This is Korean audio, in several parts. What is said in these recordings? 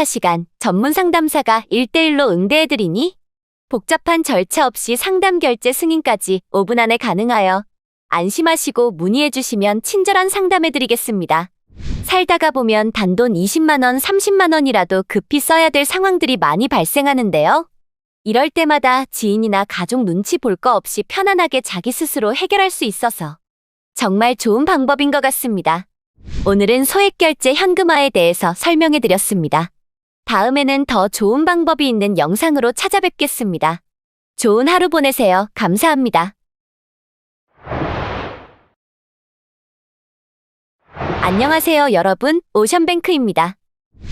24시간 전문 상담사가 1대1로 응대해드리니 복잡한 절차 없이 상담 결제 승인까지 5분 안에 가능하여 안심하시고 문의해주시면 친절한 상담해드리겠습니다. 살다가 보면 단돈 20만원, 30만원이라도 급히 써야 될 상황들이 많이 발생하는데요. 이럴 때마다 지인이나 가족 눈치 볼 거 없이 편안하게 자기 스스로 해결할 수 있어서 정말 좋은 방법인 것 같습니다. 오늘은 소액결제 현금화에 대해서 설명해드렸습니다. 다음에는 더 좋은 방법이 있는 영상으로 찾아뵙겠습니다. 좋은 하루 보내세요. 감사합니다. 안녕하세요 여러분, 오션뱅크입니다.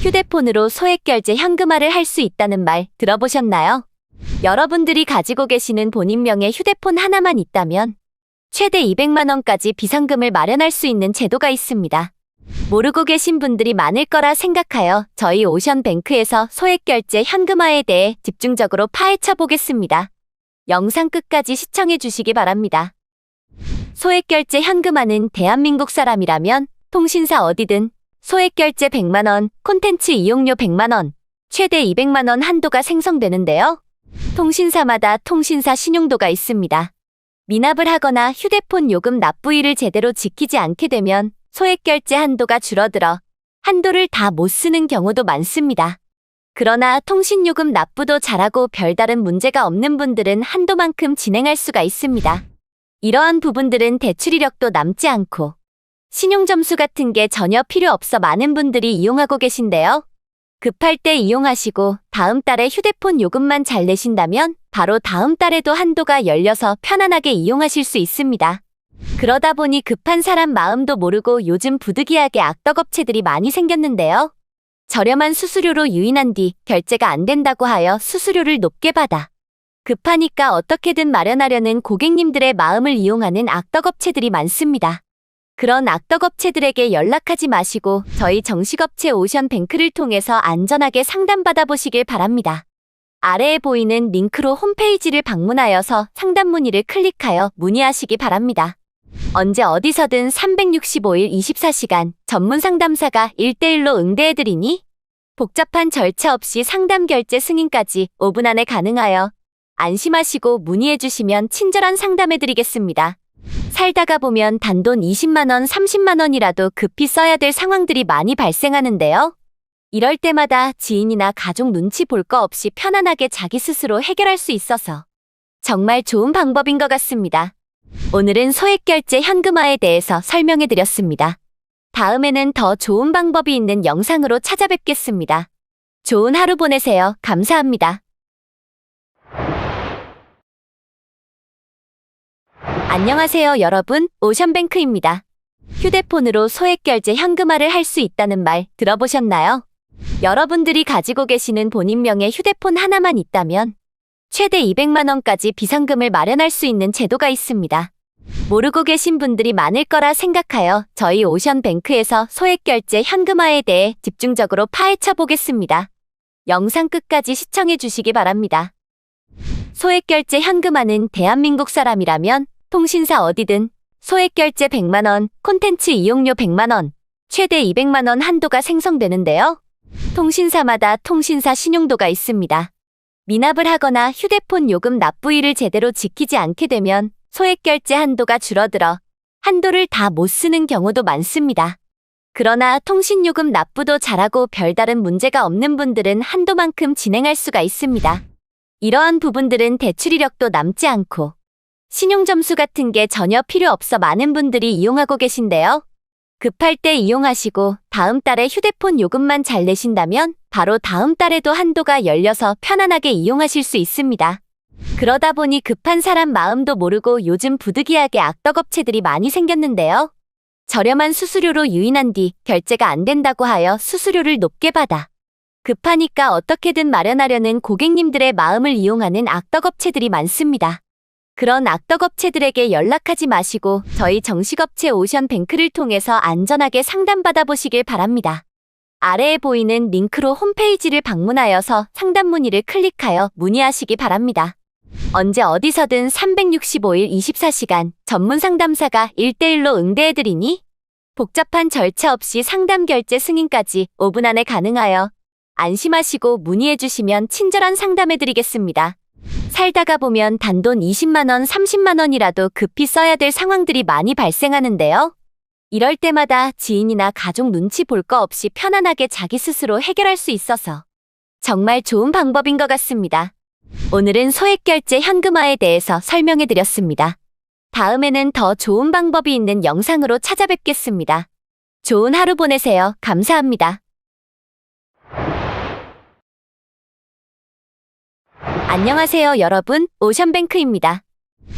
휴대폰으로 소액결제 현금화를 할 수 있다는 말 들어보셨나요? 여러분들이 가지고 계시는 본인명의 휴대폰 하나만 있다면 최대 200만원까지 비상금을 마련할 수 있는 제도가 있습니다. 모르고 계신 분들이 많을 거라 생각하여 저희 오션뱅크에서 소액결제 현금화에 대해 집중적으로 파헤쳐 보겠습니다. 영상 끝까지 시청해 주시기 바랍니다. 소액결제 현금화는 대한민국 사람이라면 통신사 어디든 소액결제 100만원, 콘텐츠 이용료 100만원, 최대 200만원 한도가 생성되는데요. 통신사마다 통신사 신용도가 있습니다. 미납을 하거나 휴대폰 요금 납부일을 제대로 지키지 않게 되면 소액결제 한도가 줄어들어 한도를 다 못 쓰는 경우도 많습니다. 그러나 통신요금 납부도 잘하고 별다른 문제가 없는 분들은 한도만큼 진행할 수가 있습니다. 이러한 부분들은 대출 이력도 남지 않고 신용점수 같은 게 전혀 필요 없어 많은 분들이 이용하고 계신데요. 급할 때 이용하시고 다음 달에 휴대폰 요금만 잘 내신다면 바로 다음 달에도 한도가 열려서 편안하게 이용하실 수 있습니다. 그러다 보니 급한 사람 마음도 모르고 요즘 부득이하게 악덕업체들이 많이 생겼는데요. 저렴한 수수료로 유인한 뒤 결제가 안 된다고 하여 수수료를 높게 받아 급하니까 어떻게든 마련하려는 고객님들의 마음을 이용하는 악덕업체들이 많습니다. 그런 악덕업체들에게 연락하지 마시고 저희 정식업체 오션뱅크를 통해서 안전하게 상담받아 보시길 바랍니다. 아래에 보이는 링크로 홈페이지를 방문하여서 상담 문의를 클릭하여 문의하시기 바랍니다. 언제 어디서든 365일 24시간 전문 상담사가 1대1로 응대해드리니 복잡한 절차 없이 상담 결제 승인까지 5분 안에 가능하여 안심하시고 문의해주시면 친절한 상담해드리겠습니다. 살다가 보면 단돈 20만원, 30만원이라도 급히 써야 될 상황들이 많이 발생하는데요. 이럴 때마다 지인이나 가족 눈치 볼 거 없이 편안하게 자기 스스로 해결할 수 있어서 정말 좋은 방법인 것 같습니다. 오늘은 소액결제 현금화에 대해서 설명해드렸습니다. 다음에는 더 좋은 방법이 있는 영상으로 찾아뵙겠습니다. 좋은 하루 보내세요. 감사합니다. 안녕하세요 여러분, 오션뱅크입니다. 휴대폰으로 소액결제 현금화를 할 수 있다는 말 들어보셨나요? 여러분들이 가지고 계시는 본인명의 휴대폰 하나만 있다면 최대 200만원까지 비상금을 마련할 수 있는 제도가 있습니다. 모르고 계신 분들이 많을 거라 생각하여 저희 오션뱅크에서 소액결제 현금화에 대해 집중적으로 파헤쳐 보겠습니다. 영상 끝까지 시청해 주시기 바랍니다. 소액결제 현금화는 대한민국 사람이라면 통신사 어디든 소액결제 100만원, 콘텐츠 이용료 100만원, 최대 200만원 한도가 생성되는데요. 통신사마다 통신사 신용도가 있습니다. 미납을 하거나 휴대폰 요금 납부일을 제대로 지키지 않게 되면 소액결제 한도가 줄어들어 한도를 다 못 쓰는 경우도 많습니다. 그러나 통신요금 납부도 잘하고 별다른 문제가 없는 분들은 한도만큼 진행할 수가 있습니다. 이러한 부분들은 대출 이력도 남지 않고 신용점수 같은 게 전혀 필요 없어 많은 분들이 이용하고 계신데요. 급할 때 이용하시고 다음 달에 휴대폰 요금만 잘 내신다면 바로 다음 달에도 한도가 열려서 편안하게 이용하실 수 있습니다. 그러다 보니 급한 사람 마음도 모르고 요즘 부득이하게 악덕업체들이 많이 생겼는데요. 저렴한 수수료로 유인한 뒤 결제가 안 된다고 하여 수수료를 높게 받아 급하니까 어떻게든 마련하려는 고객님들의 마음을 이용하는 악덕업체들이 많습니다. 그런 악덕업체들에게 연락하지 마시고 저희 정식업체 오션뱅크를 통해서 안전하게 상담받아 보시길 바랍니다. 아래에 보이는 링크로 홈페이지를 방문하여서 상담 문의를 클릭하여 문의하시기 바랍니다. 언제 어디서든 365일 24시간 전문 상담사가 1대1로 응대해드리니 복잡한 절차 없이 상담 결제 승인까지 5분 안에 가능하여 안심하시고 문의해 주시면 친절한 상담해 드리겠습니다. 살다가 보면 단돈 20만 원, 30만 원이라도 급히 써야 될 상황들이 많이 발생하는데요. 이럴 때마다 지인이나 가족 눈치 볼 거 없이 편안하게 자기 스스로 해결할 수 있어서 정말 좋은 방법인 것 같습니다. 오늘은 소액결제 현금화에 대해서 설명해 드렸습니다. 다음에는 더 좋은 방법이 있는 영상으로 찾아뵙겠습니다. 좋은 하루 보내세요. 감사합니다. 안녕하세요, 여러분. 오션뱅크입니다.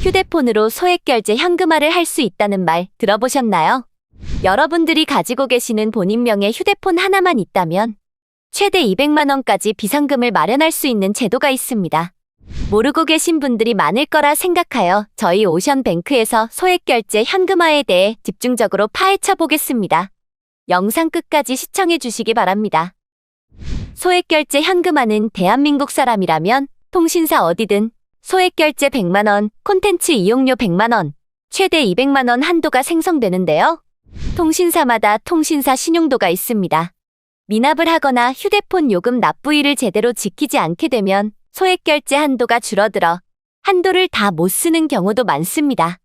휴대폰으로 소액결제 현금화를 할 수 있다는 말 들어보셨나요? 여러분들이 가지고 계시는 본인명의 휴대폰 하나만 있다면 최대 200만 원까지 비상금을 마련할 수 있는 제도가 있습니다. 모르고 계신 분들이 많을 거라 생각하여 저희 오션뱅크에서 소액결제 현금화에 대해 집중적으로 파헤쳐 보겠습니다. 영상 끝까지 시청해 주시기 바랍니다. 소액결제 현금화는 대한민국 사람이라면 통신사 어디든 소액결제 100만 원, 콘텐츠 이용료 100만 원, 최대 200만 원 한도가 생성되는데요. 통신사마다 통신사 신용도가 있습니다. 미납을 하거나 휴대폰 요금 납부일을 제대로 지키지 않게 되면 소액결제 한도가 줄어들어 한도를 다 못 쓰는 경우도 많습니다.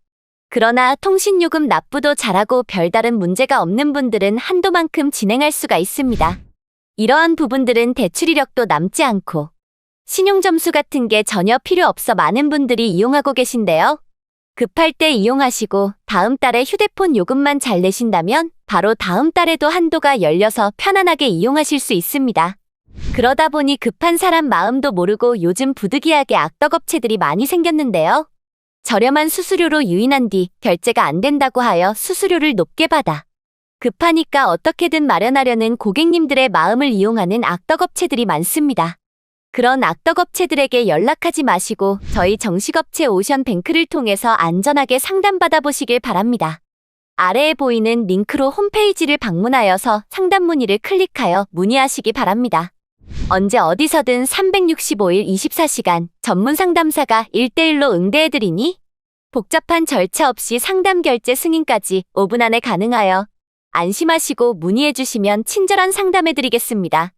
그러나 통신요금 납부도 잘하고 별다른 문제가 없는 분들은 한도만큼 진행할 수가 있습니다. 이러한 부분들은 대출 이력도 남지 않고 신용점수 같은 게 전혀 필요 없어 많은 분들이 이용하고 계신데요. 급할 때 이용하시고 다음 달에 휴대폰 요금만 잘 내신다면 바로 다음 달에도 한도가 열려서 편안하게 이용하실 수 있습니다. 그러다 보니 급한 사람 마음도 모르고 요즘 부득이하게 악덕업체들이 많이 생겼는데요. 저렴한 수수료로 유인한 뒤 결제가 안 된다고 하여 수수료를 높게 받아 급하니까 어떻게든 마련하려는 고객님들의 마음을 이용하는 악덕업체들이 많습니다. 그런 악덕업체들에게 연락하지 마시고 저희 정식업체 오션뱅크를 통해서 안전하게 상담받아 보시길 바랍니다. 아래에 보이는 링크로 홈페이지를 방문하여서 상담 문의를 클릭하여 문의하시기 바랍니다. 언제 어디서든 365일 24시간 전문 상담사가 1대1로 응대해드리니 복잡한 절차 없이 상담 결제 승인까지 5분 안에 가능하여 안심하시고 문의해주시면 친절한 상담해드리겠습니다.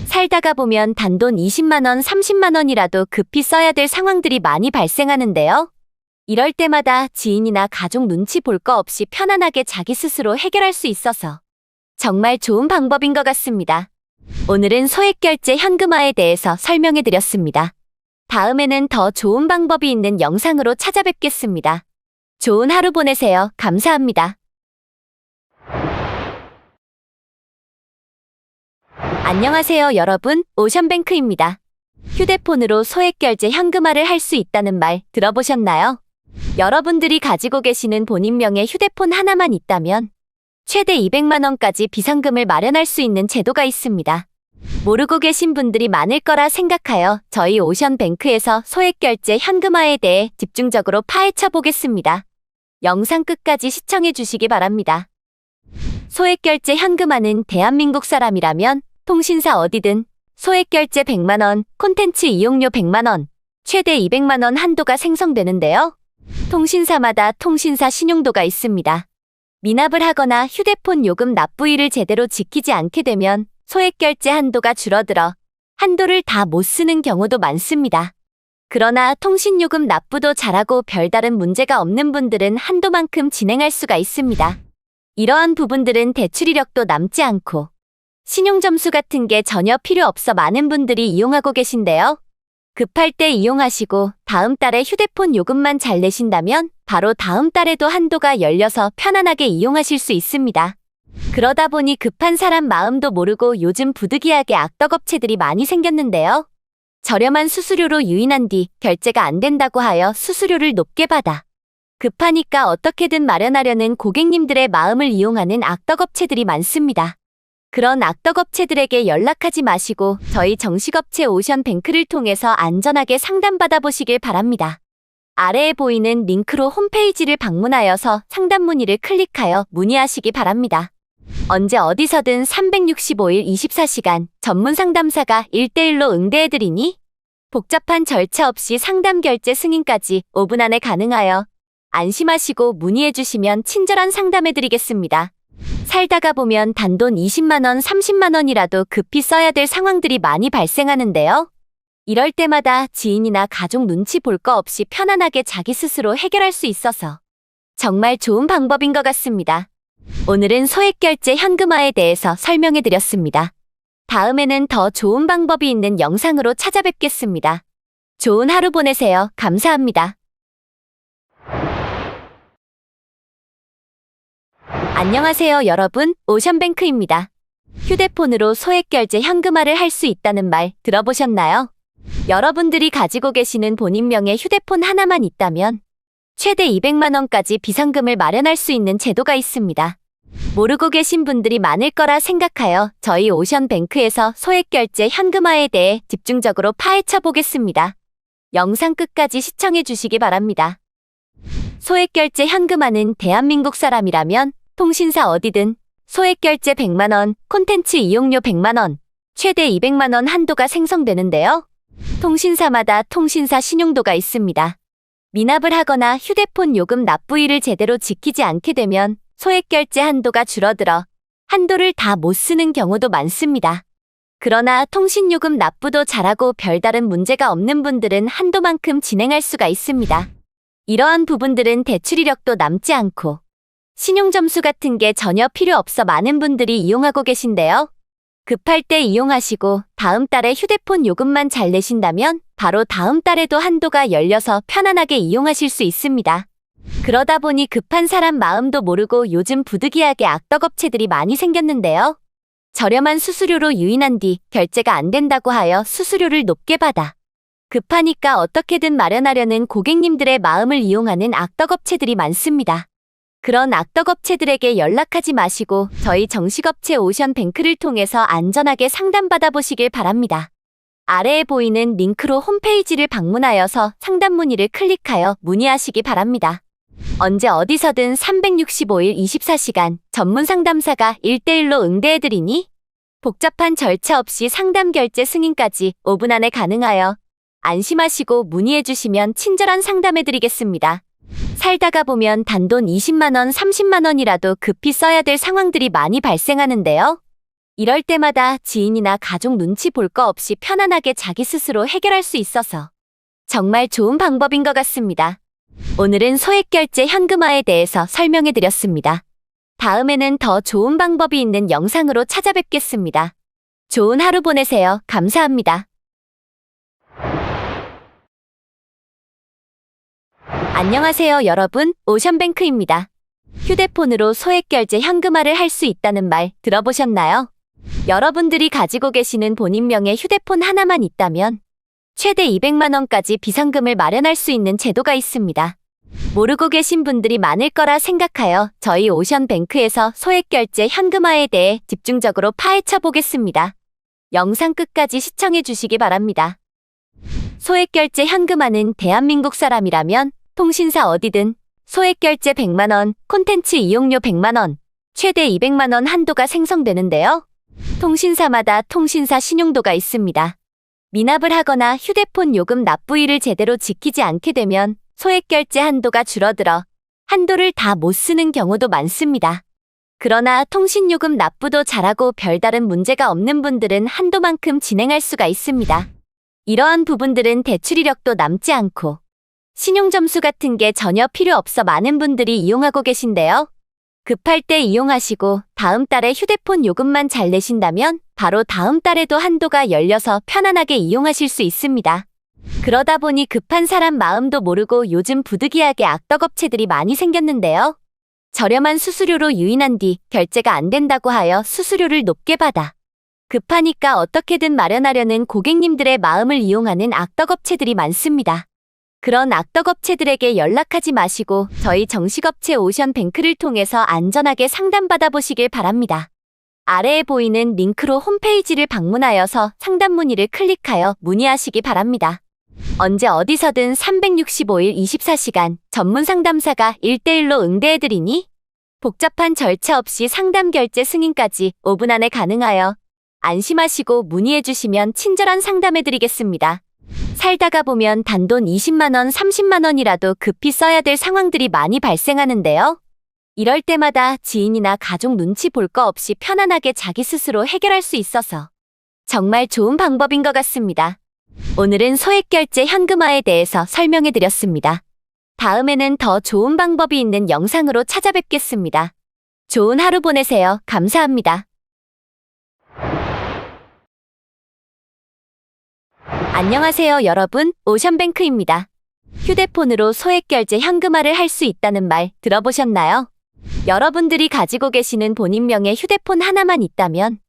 살다가 보면 단돈 20만 원, 30만 원이라도 급히 써야 될 상황들이 많이 발생하는데요. 이럴 때마다 지인이나 가족 눈치 볼 거 없이 편안하게 자기 스스로 해결할 수 있어서 정말 좋은 방법인 것 같습니다. 오늘은 소액결제 현금화에 대해서 설명해 드렸습니다. 다음에는 더 좋은 방법이 있는 영상으로 찾아뵙겠습니다. 좋은 하루 보내세요. 감사합니다. 안녕하세요, 여러분. 오션뱅크입니다. 휴대폰으로 소액결제 현금화를 할 수 있다는 말 들어보셨나요? 여러분들이 가지고 계시는 본인명의 휴대폰 하나만 있다면 최대 200만 원까지 비상금을 마련할 수 있는 제도가 있습니다. 모르고 계신 분들이 많을 거라 생각하여 저희 오션뱅크에서 소액결제 현금화에 대해 집중적으로 파헤쳐 보겠습니다. 영상 끝까지 시청해 주시기 바랍니다. 소액결제 현금화는 대한민국 사람이라면 통신사 어디든 소액결제 100만 원, 콘텐츠 이용료 100만 원, 최대 200만 원 한도가 생성되는데요. 통신사마다 통신사 신용도가 있습니다. 미납을 하거나 휴대폰 요금 납부일을 제대로 지키지 않게 되면 소액결제 한도가 줄어들어 한도를 다 못 쓰는 경우도 많습니다. 그러나 통신요금 납부도 잘하고 별다른 문제가 없는 분들은 한도만큼 진행할 수가 있습니다. 이러한 부분들은 대출 이력도 남지 않고 신용점수 같은 게 전혀 필요 없어 많은 분들이 이용하고 계신데요. 급할 때 이용하시고 다음 달에 휴대폰 요금만 잘 내신다면 바로 다음 달에도 한도가 열려서 편안하게 이용하실 수 있습니다. 그러다 보니 급한 사람 마음도 모르고 요즘 부득이하게 악덕업체들이 많이 생겼는데요. 저렴한 수수료로 유인한 뒤 결제가 안 된다고 하여 수수료를 높게 받아 급하니까 어떻게든 마련하려는 고객님들의 마음을 이용하는 악덕업체들이 많습니다. 그런 악덕업체들에게 연락하지 마시고 저희 정식업체 오션뱅크를 통해서 안전하게 상담받아 보시길 바랍니다. 아래에 보이는 링크로 홈페이지를 방문하여서 상담 문의를 클릭하여 문의하시기 바랍니다. 언제 어디서든 365일 24시간 전문 상담사가 1대1로 응대해드리니 복잡한 절차 없이 상담 결제 승인까지 5분 안에 가능하여 안심하시고 문의해주시면 친절한 상담해드리겠습니다. 살다가 보면 단돈 20만 원, 30만 원이라도 급히 써야 될 상황들이 많이 발생하는데요. 이럴 때마다 지인이나 가족 눈치 볼 거 없이 편안하게 자기 스스로 해결할 수 있어서 정말 좋은 방법인 것 같습니다. 오늘은 소액결제 현금화에 대해서 설명해 드렸습니다. 다음에는 더 좋은 방법이 있는 영상으로 찾아뵙겠습니다. 좋은 하루 보내세요. 감사합니다. 안녕하세요, 여러분. 오션뱅크입니다. 휴대폰으로 소액결제 현금화를 할 수 있다는 말 들어보셨나요? 여러분들이 가지고 계시는 본인명의 휴대폰 하나만 있다면 최대 200만 원까지 비상금을 마련할 수 있는 제도가 있습니다. 모르고 계신 분들이 많을 거라 생각하여 저희 오션뱅크에서 소액결제 현금화에 대해 집중적으로 파헤쳐 보겠습니다. 영상 끝까지 시청해 주시기 바랍니다. 소액결제 현금화는 대한민국 사람이라면 통신사 어디든 소액결제 100만 원, 콘텐츠 이용료 100만 원, 최대 200만 원 한도가 생성되는데요. 통신사마다 통신사 신용도가 있습니다. 미납을 하거나 휴대폰 요금 납부일을 제대로 지키지 않게 되면 소액결제 한도가 줄어들어 한도를 다 못 쓰는 경우도 많습니다. 그러나 통신요금 납부도 잘하고 별다른 문제가 없는 분들은 한도만큼 진행할 수가 있습니다. 이러한 부분들은 대출 이력도 남지 않고 신용점수 같은 게 전혀 필요 없어 많은 분들이 이용하고 계신데요. 급할 때 이용하시고 다음 달에 휴대폰 요금만 잘 내신다면 바로 다음 달에도 한도가 열려서 편안하게 이용하실 수 있습니다. 그러다 보니 급한 사람 마음도 모르고 요즘 부득이하게 악덕업체들이 많이 생겼는데요. 저렴한 수수료로 유인한 뒤 결제가 안 된다고 하여 수수료를 높게 받아 급하니까 어떻게든 마련하려는 고객님들의 마음을 이용하는 악덕업체들이 많습니다. 그런 악덕업체들에게 연락하지 마시고 저희 정식업체 오션뱅크를 통해서 안전하게 상담받아 보시길 바랍니다. 아래에 보이는 링크로 홈페이지를 방문하여서 상담 문의를 클릭하여 문의하시기 바랍니다. 언제 어디서든 365일 24시간 전문 상담사가 1대1로 응대해드리니 복잡한 절차 없이 상담 결제 승인까지 5분 안에 가능하여 안심하시고 문의해주시면 친절한 상담해드리겠습니다. 살다가 보면 단돈 20만 원, 30만 원이라도 급히 써야 될 상황들이 많이 발생하는데요. 이럴 때마다 지인이나 가족 눈치 볼 거 없이 편안하게 자기 스스로 해결할 수 있어서 정말 좋은 방법인 것 같습니다. 오늘은 소액결제 현금화에 대해서 설명해 드렸습니다. 다음에는 더 좋은 방법이 있는 영상으로 찾아뵙겠습니다. 좋은 하루 보내세요. 감사합니다. 안녕하세요, 여러분. 오션뱅크입니다. 휴대폰으로 소액결제 현금화를 할 수 있다는 말 들어보셨나요? 여러분들이 가지고 계시는 본인명의 휴대폰 하나만 있다면 최대 200만 원까지 비상금을 마련할 수 있는 제도가 있습니다. 모르고 계신 분들이 많을 거라 생각하여 저희 오션뱅크에서 소액결제 현금화에 대해 집중적으로 파헤쳐 보겠습니다. 영상 끝까지 시청해 주시기 바랍니다. 소액결제 현금화는 대한민국 사람이라면 통신사 어디든 소액결제 100만 원, 콘텐츠 이용료 100만 원, 최대 200만 원 한도가 생성되는데요. 통신사마다 통신사 신용도가 있습니다. 미납을 하거나 휴대폰 요금 납부일을 제대로 지키지 않게 되면 소액결제 한도가 줄어들어 한도를 다 못 쓰는 경우도 많습니다. 그러나 통신요금 납부도 잘하고 별다른 문제가 없는 분들은 한도만큼 진행할 수가 있습니다. 이러한 부분들은 대출 이력도 남지 않고 신용점수 같은 게 전혀 필요 없어 많은 분들이 이용하고 계신데요. 급할 때 이용하시고 다음 달에 휴대폰 요금만 잘 내신다면 바로 다음 달에도 한도가 열려서 편안하게 이용하실 수 있습니다. 그러다 보니 급한 사람 마음도 모르고 요즘 부득이하게 악덕업체들이 많이 생겼는데요. 저렴한 수수료로 유인한 뒤 결제가 안 된다고 하여 수수료를 높게 받아 급하니까 어떻게든 마련하려는 고객님들의 마음을 이용하는 악덕업체들이 많습니다. 그런 악덕업체들에게 연락하지 마시고 저희 정식업체 오션뱅크를 통해서 안전하게 상담받아 보시길 바랍니다. 아래에 보이는 링크로 홈페이지를 방문하여서 상담 문의를 클릭하여 문의하시기 바랍니다. 언제 어디서든 365일 24시간 전문 상담사가 1대1로 응대해드리니 복잡한 절차 없이 상담 결제 승인까지 5분 안에 가능하여 안심하시고 문의해주시면 친절한 상담해드리겠습니다. 살다가 보면 단돈 20만 원, 30만 원이라도 급히 써야 될 상황들이 많이 발생하는데요. 이럴 때마다 지인이나 가족 눈치 볼 거 없이 편안하게 자기 스스로 해결할 수 있어서 정말 좋은 방법인 것 같습니다. 오늘은 소액결제 현금화에 대해서 설명해 드렸습니다. 다음에는 더 좋은 방법이 있는 영상으로 찾아뵙겠습니다. 좋은 하루 보내세요. 감사합니다. 안녕하세요, 여러분. 오션뱅크입니다. 휴대폰으로 소액결제 현금화를 할 수 있다는 말 들어보셨나요? 여러분들이 가지고 계시는 본인명의 휴대폰 하나만 있다면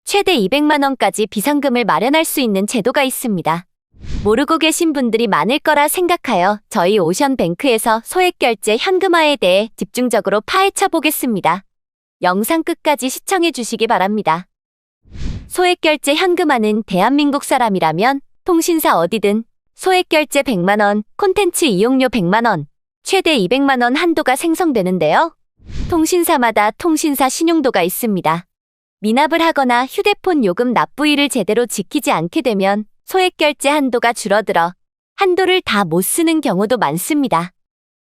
최대 200만 원까지 비상금을 마련할 수 있는 제도가 있습니다. 모르고 계신 분들이 많을 거라 생각하여 저희 오션뱅크에서 소액결제 현금화에 대해 집중적으로 파헤쳐 보겠습니다. 영상 끝까지 시청해 주시기 바랍니다. 소액결제 현금화는 대한민국 사람이라면 통신사 어디든 소액결제 100만 원, 콘텐츠 이용료 100만 원, 최대 200만 원 한도가 생성되는데요. 통신사마다 통신사 신용도가 있습니다. 미납을 하거나 휴대폰 요금 납부일을 제대로 지키지 않게 되면 소액결제 한도가 줄어들어 한도를 다 못 쓰는 경우도 많습니다.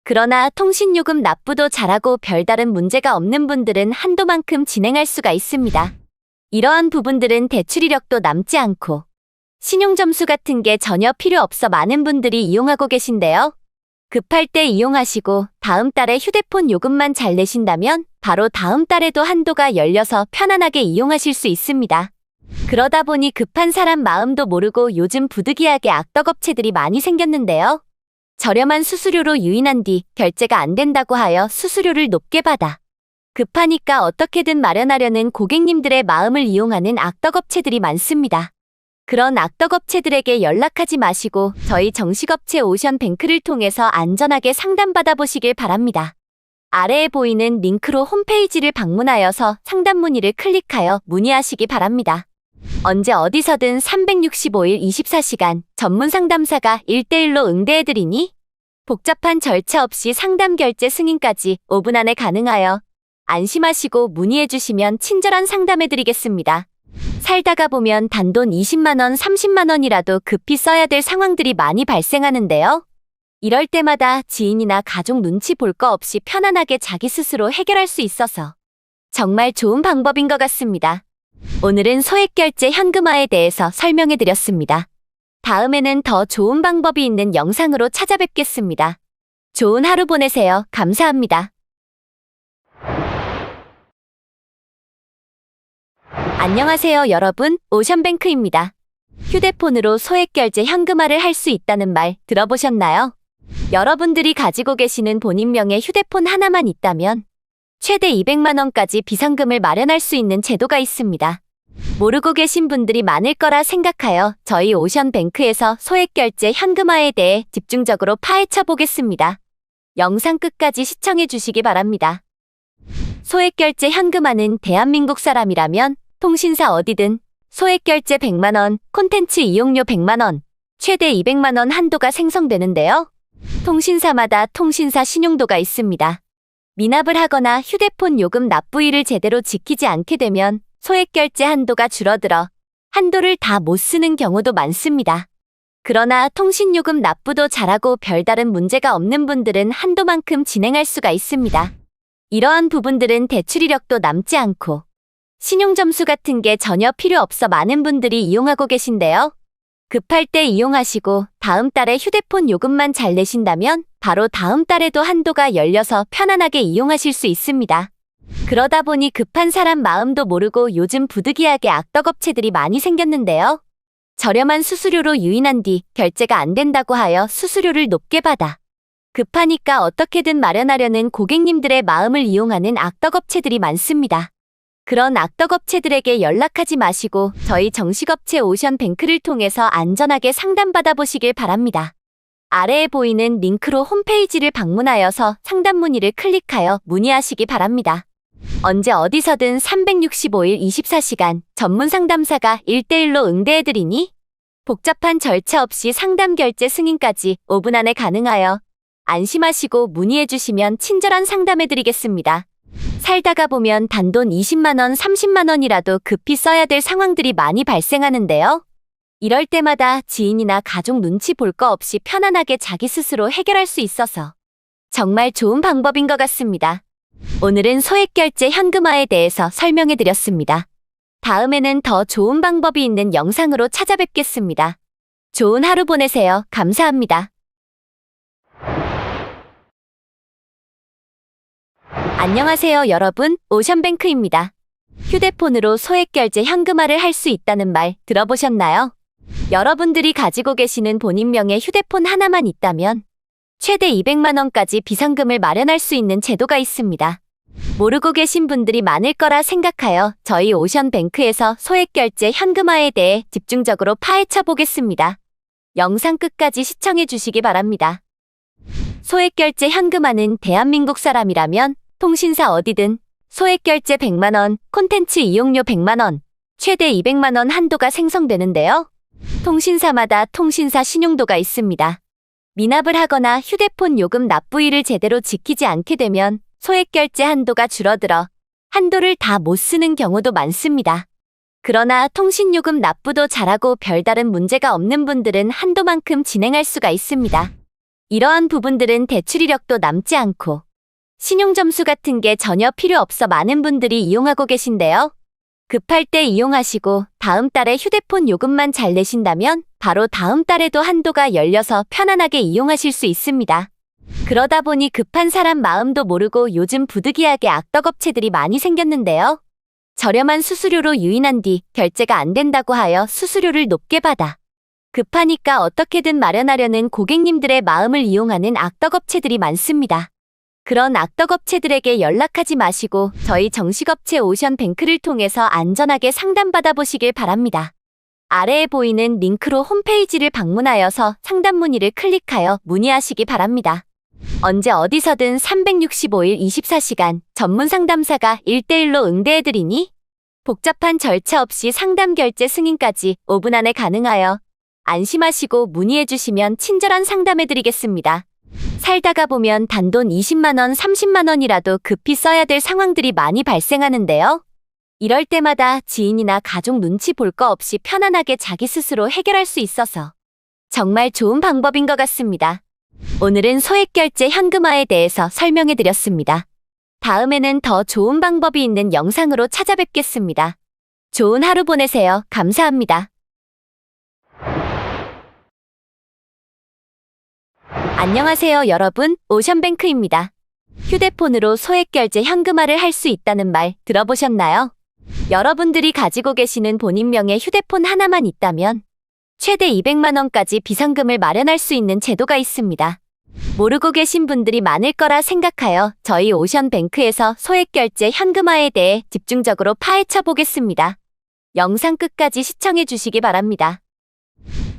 그러나 통신요금 납부도 잘하고 별다른 문제가 없는 분들은 한도만큼 진행할 수가 있습니다. 이러한 부분들은 대출 이력도 남지 않고 신용점수 같은 게 전혀 필요 없어 많은 분들이 이용하고 계신데요. 급할 때 이용하시고 다음 달에 휴대폰 요금만 잘 내신다면 바로 다음 달에도 한도가 열려서 편안하게 이용하실 수 있습니다. 그러다 보니 급한 사람 마음도 모르고 요즘 부득이하게 악덕업체들이 많이 생겼는데요. 저렴한 수수료로 유인한 뒤 결제가 안 된다고 하여 수수료를 높게 받아 급하니까 어떻게든 마련하려는 고객님들의 마음을 이용하는 악덕업체들이 많습니다. 그런 악덕업체들에게 연락하지 마시고 저희 정식업체 오션뱅크를 통해서 안전하게 상담받아 보시길 바랍니다. 아래에 보이는 링크로 홈페이지를 방문하여서 상담 문의를 클릭하여 문의하시기 바랍니다. 언제 어디서든 365일 24시간 전문 상담사가 1대1로 응대해드리니 복잡한 절차 없이 상담 결제 승인까지 5분 안에 가능하여 안심하시고 문의해주시면 친절한 상담해드리겠습니다. 살다가 보면 단돈 20만 원, 30만 원이라도 급히 써야 될 상황들이 많이 발생하는데요. 이럴 때마다 지인이나 가족 눈치 볼 거 없이 편안하게 자기 스스로 해결할 수 있어서 정말 좋은 방법인 것 같습니다. 오늘은 소액결제 현금화에 대해서 설명해 드렸습니다. 다음에는 더 좋은 방법이 있는 영상으로 찾아뵙겠습니다. 좋은 하루 보내세요. 감사합니다. 안녕하세요, 여러분. 오션뱅크입니다. 휴대폰으로 소액결제 현금화를 할 수 있다는 말 들어보셨나요? 여러분들이 가지고 계시는 본인명의 휴대폰 하나만 있다면 최대 200만 원까지 비상금을 마련할 수 있는 제도가 있습니다. 모르고 계신 분들이 많을 거라 생각하여 저희 오션뱅크에서 소액결제 현금화에 대해 집중적으로 파헤쳐 보겠습니다. 영상 끝까지 시청해 주시기 바랍니다. 소액결제 현금화는 대한민국 사람이라면 통신사 어디든 소액결제 100만 원, 콘텐츠 이용료 100만 원, 최대 200만 원 한도가 생성되는데요. 통신사마다 통신사 신용도가 있습니다. 미납을 하거나 휴대폰 요금 납부일을 제대로 지키지 않게 되면 소액결제 한도가 줄어들어 한도를 다 못 쓰는 경우도 많습니다. 그러나 통신요금 납부도 잘하고 별다른 문제가 없는 분들은 한도만큼 진행할 수가 있습니다. 이러한 부분들은 대출 이력도 남지 않고 신용점수 같은 게 전혀 필요 없어 많은 분들이 이용하고 계신데요. 급할 때 이용하시고 다음 달에 휴대폰 요금만 잘 내신다면 바로 다음 달에도 한도가 열려서 편안하게 이용하실 수 있습니다. 그러다 보니 급한 사람 마음도 모르고 요즘 부득이하게 악덕업체들이 많이 생겼는데요. 저렴한 수수료로 유인한 뒤 결제가 안 된다고 하여 수수료를 높게 받아 급하니까 어떻게든 마련하려는 고객님들의 마음을 이용하는 악덕업체들이 많습니다. 그런 악덕업체들에게 연락하지 마시고 저희 정식업체 오션뱅크를 통해서 안전하게 상담받아 보시길 바랍니다. 아래에 보이는 링크로 홈페이지를 방문하여서 상담 문의를 클릭하여 문의하시기 바랍니다. 언제 어디서든 365일 24시간 전문 상담사가 1대1로 응대해드리니 복잡한 절차 없이 상담 결제 승인까지 5분 안에 가능하여 안심하시고 문의해주시면 친절한 상담해드리겠습니다. 살다가 보면 단돈 20만 원, 30만 원이라도 급히 써야 될 상황들이 많이 발생하는데요. 이럴 때마다 지인이나 가족 눈치 볼 거 없이 편안하게 자기 스스로 해결할 수 있어서 정말 좋은 방법인 것 같습니다. 오늘은 소액결제 현금화에 대해서 설명해 드렸습니다. 다음에는 더 좋은 방법이 있는 영상으로 찾아뵙겠습니다. 좋은 하루 보내세요. 감사합니다. 안녕하세요, 여러분. 오션뱅크입니다. 휴대폰으로 소액결제 현금화를 할 수 있다는 말 들어보셨나요? 여러분들이 가지고 계시는 본인명의 휴대폰 하나만 있다면 최대 200만 원까지 비상금을 마련할 수 있는 제도가 있습니다. 모르고 계신 분들이 많을 거라 생각하여 저희 오션뱅크에서 소액결제 현금화에 대해 집중적으로 파헤쳐 보겠습니다. 영상 끝까지 시청해 주시기 바랍니다. 소액결제 현금화는 대한민국 사람이라면 통신사 어디든 소액결제 100만 원, 콘텐츠 이용료 100만 원, 최대 200만 원 한도가 생성되는데요. 통신사마다 통신사 신용도가 있습니다. 미납을 하거나 휴대폰 요금 납부일을 제대로 지키지 않게 되면 소액결제 한도가 줄어들어 한도를 다 못 쓰는 경우도 많습니다. 그러나 통신요금 납부도 잘하고 별다른 문제가 없는 분들은 한도만큼 진행할 수가 있습니다. 이러한 부분들은 대출 이력도 남지 않고 신용점수 같은 게 전혀 필요 없어 많은 분들이 이용하고 계신데요. 급할 때 이용하시고 다음 달에 휴대폰 요금만 잘 내신다면 바로 다음 달에도 한도가 열려서 편안하게 이용하실 수 있습니다. 그러다 보니 급한 사람 마음도 모르고 요즘 부득이하게 악덕업체들이 많이 생겼는데요. 저렴한 수수료로 유인한 뒤 결제가 안 된다고 하여 수수료를 높게 받아 급하니까 어떻게든 마련하려는 고객님들의 마음을 이용하는 악덕업체들이 많습니다. 그런 악덕업체들에게 연락하지 마시고 저희 정식업체 오션뱅크를 통해서 안전하게 상담받아 보시길 바랍니다. 아래에 보이는 링크로 홈페이지를 방문하여서 상담 문의를 클릭하여 문의하시기 바랍니다. 언제 어디서든 365일 24시간 전문 상담사가 1대1로 응대해드리니 복잡한 절차 없이 상담 결제 승인까지 5분 안에 가능하여 안심하시고 문의해주시면 친절한 상담해드리겠습니다. 살다가 보면 단돈 20만 원, 30만 원이라도 급히 써야 될 상황들이 많이 발생하는데요. 이럴 때마다 지인이나 가족 눈치 볼 거 없이 편안하게 자기 스스로 해결할 수 있어서 정말 좋은 방법인 것 같습니다. 오늘은 소액결제 현금화에 대해서 설명해 드렸습니다. 다음에는 더 좋은 방법이 있는 영상으로 찾아뵙겠습니다. 좋은 하루 보내세요. 감사합니다. 안녕하세요, 여러분. 오션뱅크입니다. 휴대폰으로 소액결제 현금화를 할 수 있다는 말 들어보셨나요? 여러분들이 가지고 계시는 본인명의 휴대폰 하나만 있다면 최대 200만 원까지 비상금을 마련할 수 있는 제도가 있습니다. 모르고 계신 분들이 많을 거라 생각하여 저희 오션뱅크에서 소액결제 현금화에 대해 집중적으로 파헤쳐 보겠습니다. 영상 끝까지 시청해 주시기 바랍니다.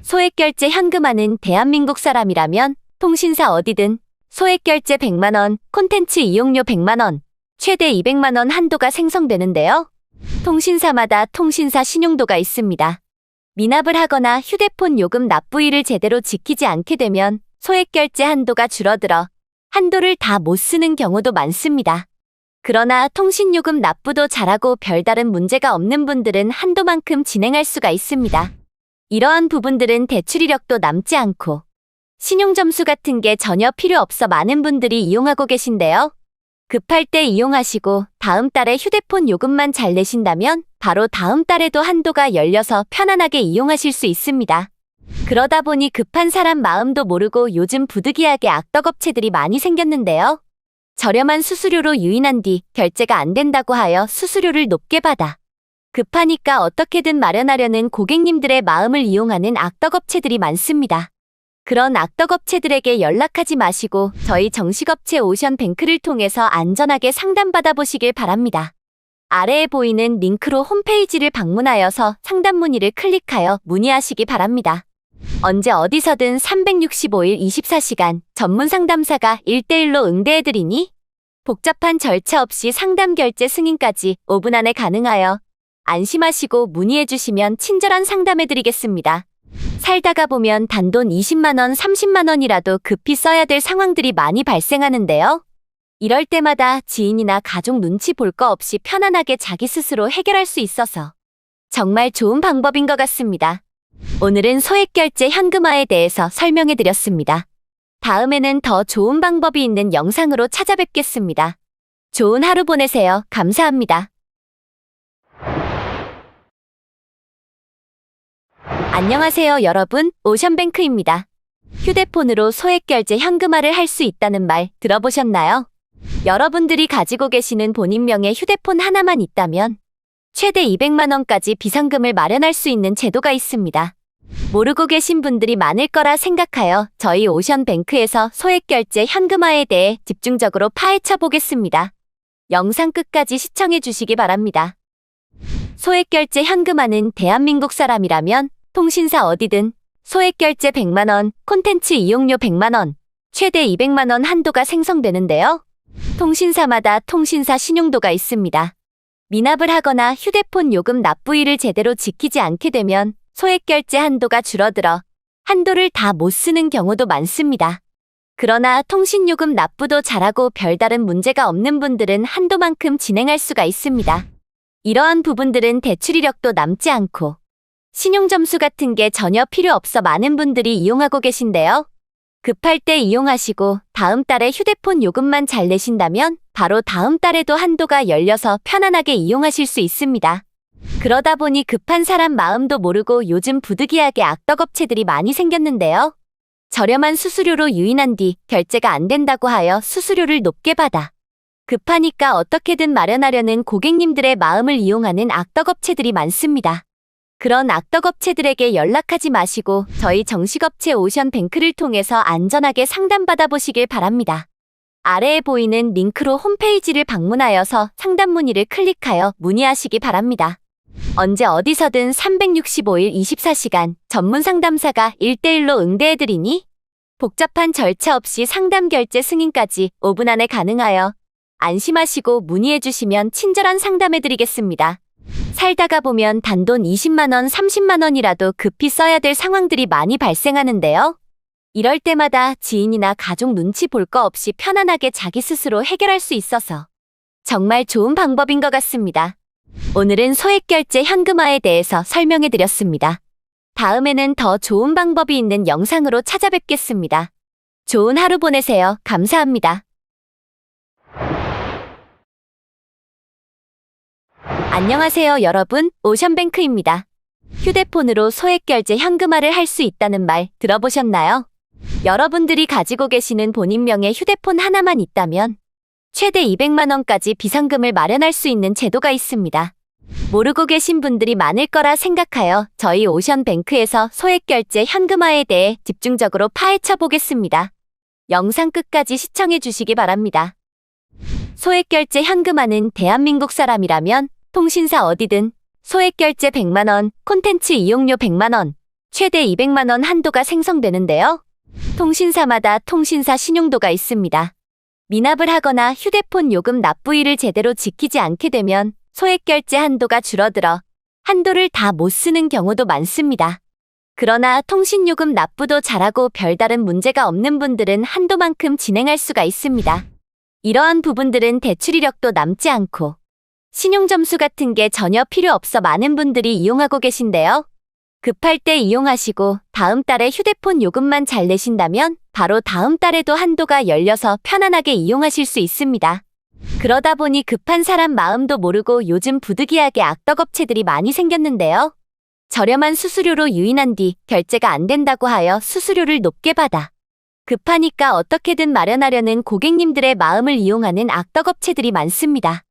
소액결제 현금화는 대한민국 사람이라면 통신사 어디든 소액결제 100만 원, 콘텐츠 이용료 100만 원, 최대 200만 원 한도가 생성되는데요. 통신사마다 통신사 신용도가 있습니다. 미납을 하거나 휴대폰 요금 납부일을 제대로 지키지 않게 되면 소액결제 한도가 줄어들어 한도를 다 못 쓰는 경우도 많습니다. 그러나 통신요금 납부도 잘하고 별다른 문제가 없는 분들은 한도만큼 진행할 수가 있습니다. 이러한 부분들은 대출 이력도 남지 않고 신용점수 같은 게 전혀 필요 없어 많은 분들이 이용하고 계신데요. 급할 때 이용하시고 다음 달에 휴대폰 요금만 잘 내신다면 바로 다음 달에도 한도가 열려서 편안하게 이용하실 수 있습니다. 그러다 보니 급한 사람 마음도 모르고 요즘 부득이하게 악덕업체들이 많이 생겼는데요. 저렴한 수수료로 유인한 뒤 결제가 안 된다고 하여 수수료를 높게 받아 급하니까 어떻게든 마련하려는 고객님들의 마음을 이용하는 악덕업체들이 많습니다. 그런 악덕업체들에게 연락하지 마시고 저희 정식업체 오션뱅크를 통해서 안전하게 상담받아 보시길 바랍니다. 아래에 보이는 링크로 홈페이지를 방문하여서 상담 문의를 클릭하여 문의하시기 바랍니다. 언제 어디서든 365일 24시간 전문 상담사가 1대1로 응대해드리니 복잡한 절차 없이 상담 결제 승인까지 5분 안에 가능하여 안심하시고 문의해주시면 친절한 상담해드리겠습니다. 살다가 보면 단돈 20만 원, 30만 원이라도 급히 써야 될 상황들이 많이 발생하는데요. 이럴 때마다 지인이나 가족 눈치 볼 거 없이 편안하게 자기 스스로 해결할 수 있어서 정말 좋은 방법인 것 같습니다. 오늘은 소액결제 현금화에 대해서 설명해 드렸습니다. 다음에는 더 좋은 방법이 있는 영상으로 찾아뵙겠습니다. 좋은 하루 보내세요. 감사합니다. 안녕하세요, 여러분. 오션뱅크입니다. 휴대폰으로 소액결제 현금화를 할 수 있다는 말 들어보셨나요? 여러분들이 가지고 계시는 본인명의 휴대폰 하나만 있다면 최대 200만 원까지 비상금을 마련할 수 있는 제도가 있습니다. 모르고 계신 분들이 많을 거라 생각하여 저희 오션뱅크에서 소액결제 현금화에 대해 집중적으로 파헤쳐 보겠습니다. 영상 끝까지 시청해 주시기 바랍니다. 소액결제 현금화는 대한민국 사람이라면 통신사 어디든 소액결제 100만 원, 콘텐츠 이용료 100만 원, 최대 200만 원 한도가 생성되는데요. 통신사마다 통신사 신용도가 있습니다. 미납을 하거나 휴대폰 요금 납부일을 제대로 지키지 않게 되면 소액결제 한도가 줄어들어 한도를 다 못 쓰는 경우도 많습니다. 그러나 통신요금 납부도 잘하고 별다른 문제가 없는 분들은 한도만큼 진행할 수가 있습니다. 이러한 부분들은 대출 이력도 남지 않고 신용점수 같은 게 전혀 필요 없어 많은 분들이 이용하고 계신데요. 급할 때 이용하시고 다음 달에 휴대폰 요금만 잘 내신다면 바로 다음 달에도 한도가 열려서 편안하게 이용하실 수 있습니다. 그러다 보니 급한 사람 마음도 모르고 요즘 부득이하게 악덕업체들이 많이 생겼는데요. 저렴한 수수료로 유인한 뒤 결제가 안 된다고 하여 수수료를 높게 받아 급하니까 어떻게든 마련하려는 고객님들의 마음을 이용하는 악덕업체들이 많습니다. 그런 악덕업체들에게 연락하지 마시고 저희 정식업체 오션뱅크를 통해서 안전하게 상담받아 보시길 바랍니다. 아래에 보이는 링크로 홈페이지를 방문하여서 상담 문의를 클릭하여 문의하시기 바랍니다. 언제 어디서든 365일 24시간 전문 상담사가 1대1로 응대해드리니 복잡한 절차 없이 상담 결제 승인까지 5분 안에 가능하여 안심하시고 문의해주시면 친절한 상담해드리겠습니다. 살다가 보면 단돈 20만 원, 30만 원이라도 급히 써야 될 상황들이 많이 발생하는데요. 이럴 때마다 지인이나 가족 눈치 볼 거 없이 편안하게 자기 스스로 해결할 수 있어서 정말 좋은 방법인 것 같습니다. 오늘은 소액결제 현금화에 대해서 설명해드렸습니다. 다음에는 더 좋은 방법이 있는 영상으로 찾아뵙겠습니다. 좋은 하루 보내세요. 감사합니다. 안녕하세요, 여러분. 오션뱅크입니다. 휴대폰으로 소액결제 현금화를 할 수 있다는 말 들어보셨나요? 여러분들이 가지고 계시는 본인명의 휴대폰 하나만 있다면 최대 200만 원까지 비상금을 마련할 수 있는 제도가 있습니다. 모르고 계신 분들이 많을 거라 생각하여 저희 오션뱅크에서 소액결제 현금화에 대해 집중적으로 파헤쳐 보겠습니다. 영상 끝까지 시청해 주시기 바랍니다. 소액결제 현금화는 대한민국 사람이라면 통신사 어디든 소액결제 100만 원, 콘텐츠 이용료 100만 원, 최대 200만 원 한도가 생성되는데요. 통신사마다 통신사 신용도가 있습니다. 미납을 하거나 휴대폰 요금 납부일을 제대로 지키지 않게 되면 소액결제 한도가 줄어들어 한도를 다 못 쓰는 경우도 많습니다. 그러나 통신요금 납부도 잘하고 별다른 문제가 없는 분들은 한도만큼 진행할 수가 있습니다. 이러한 부분들은 대출 이력도 남지 않고 신용점수 같은 게 전혀 필요 없어 많은 분들이 이용하고 계신데요. 급할 때 이용하시고 다음 달에 휴대폰 요금만 잘 내신다면 바로 다음 달에도 한도가 열려서 편안하게 이용하실 수 있습니다. 그러다 보니 급한 사람 마음도 모르고 요즘 부득이하게 악덕업체들이 많이 생겼는데요. 저렴한 수수료로 유인한 뒤 결제가 안 된다고 하여 수수료를 높게 받아 급하니까 어떻게든 마련하려는 고객님들의 마음을 이용하는 악덕업체들이 많습니다.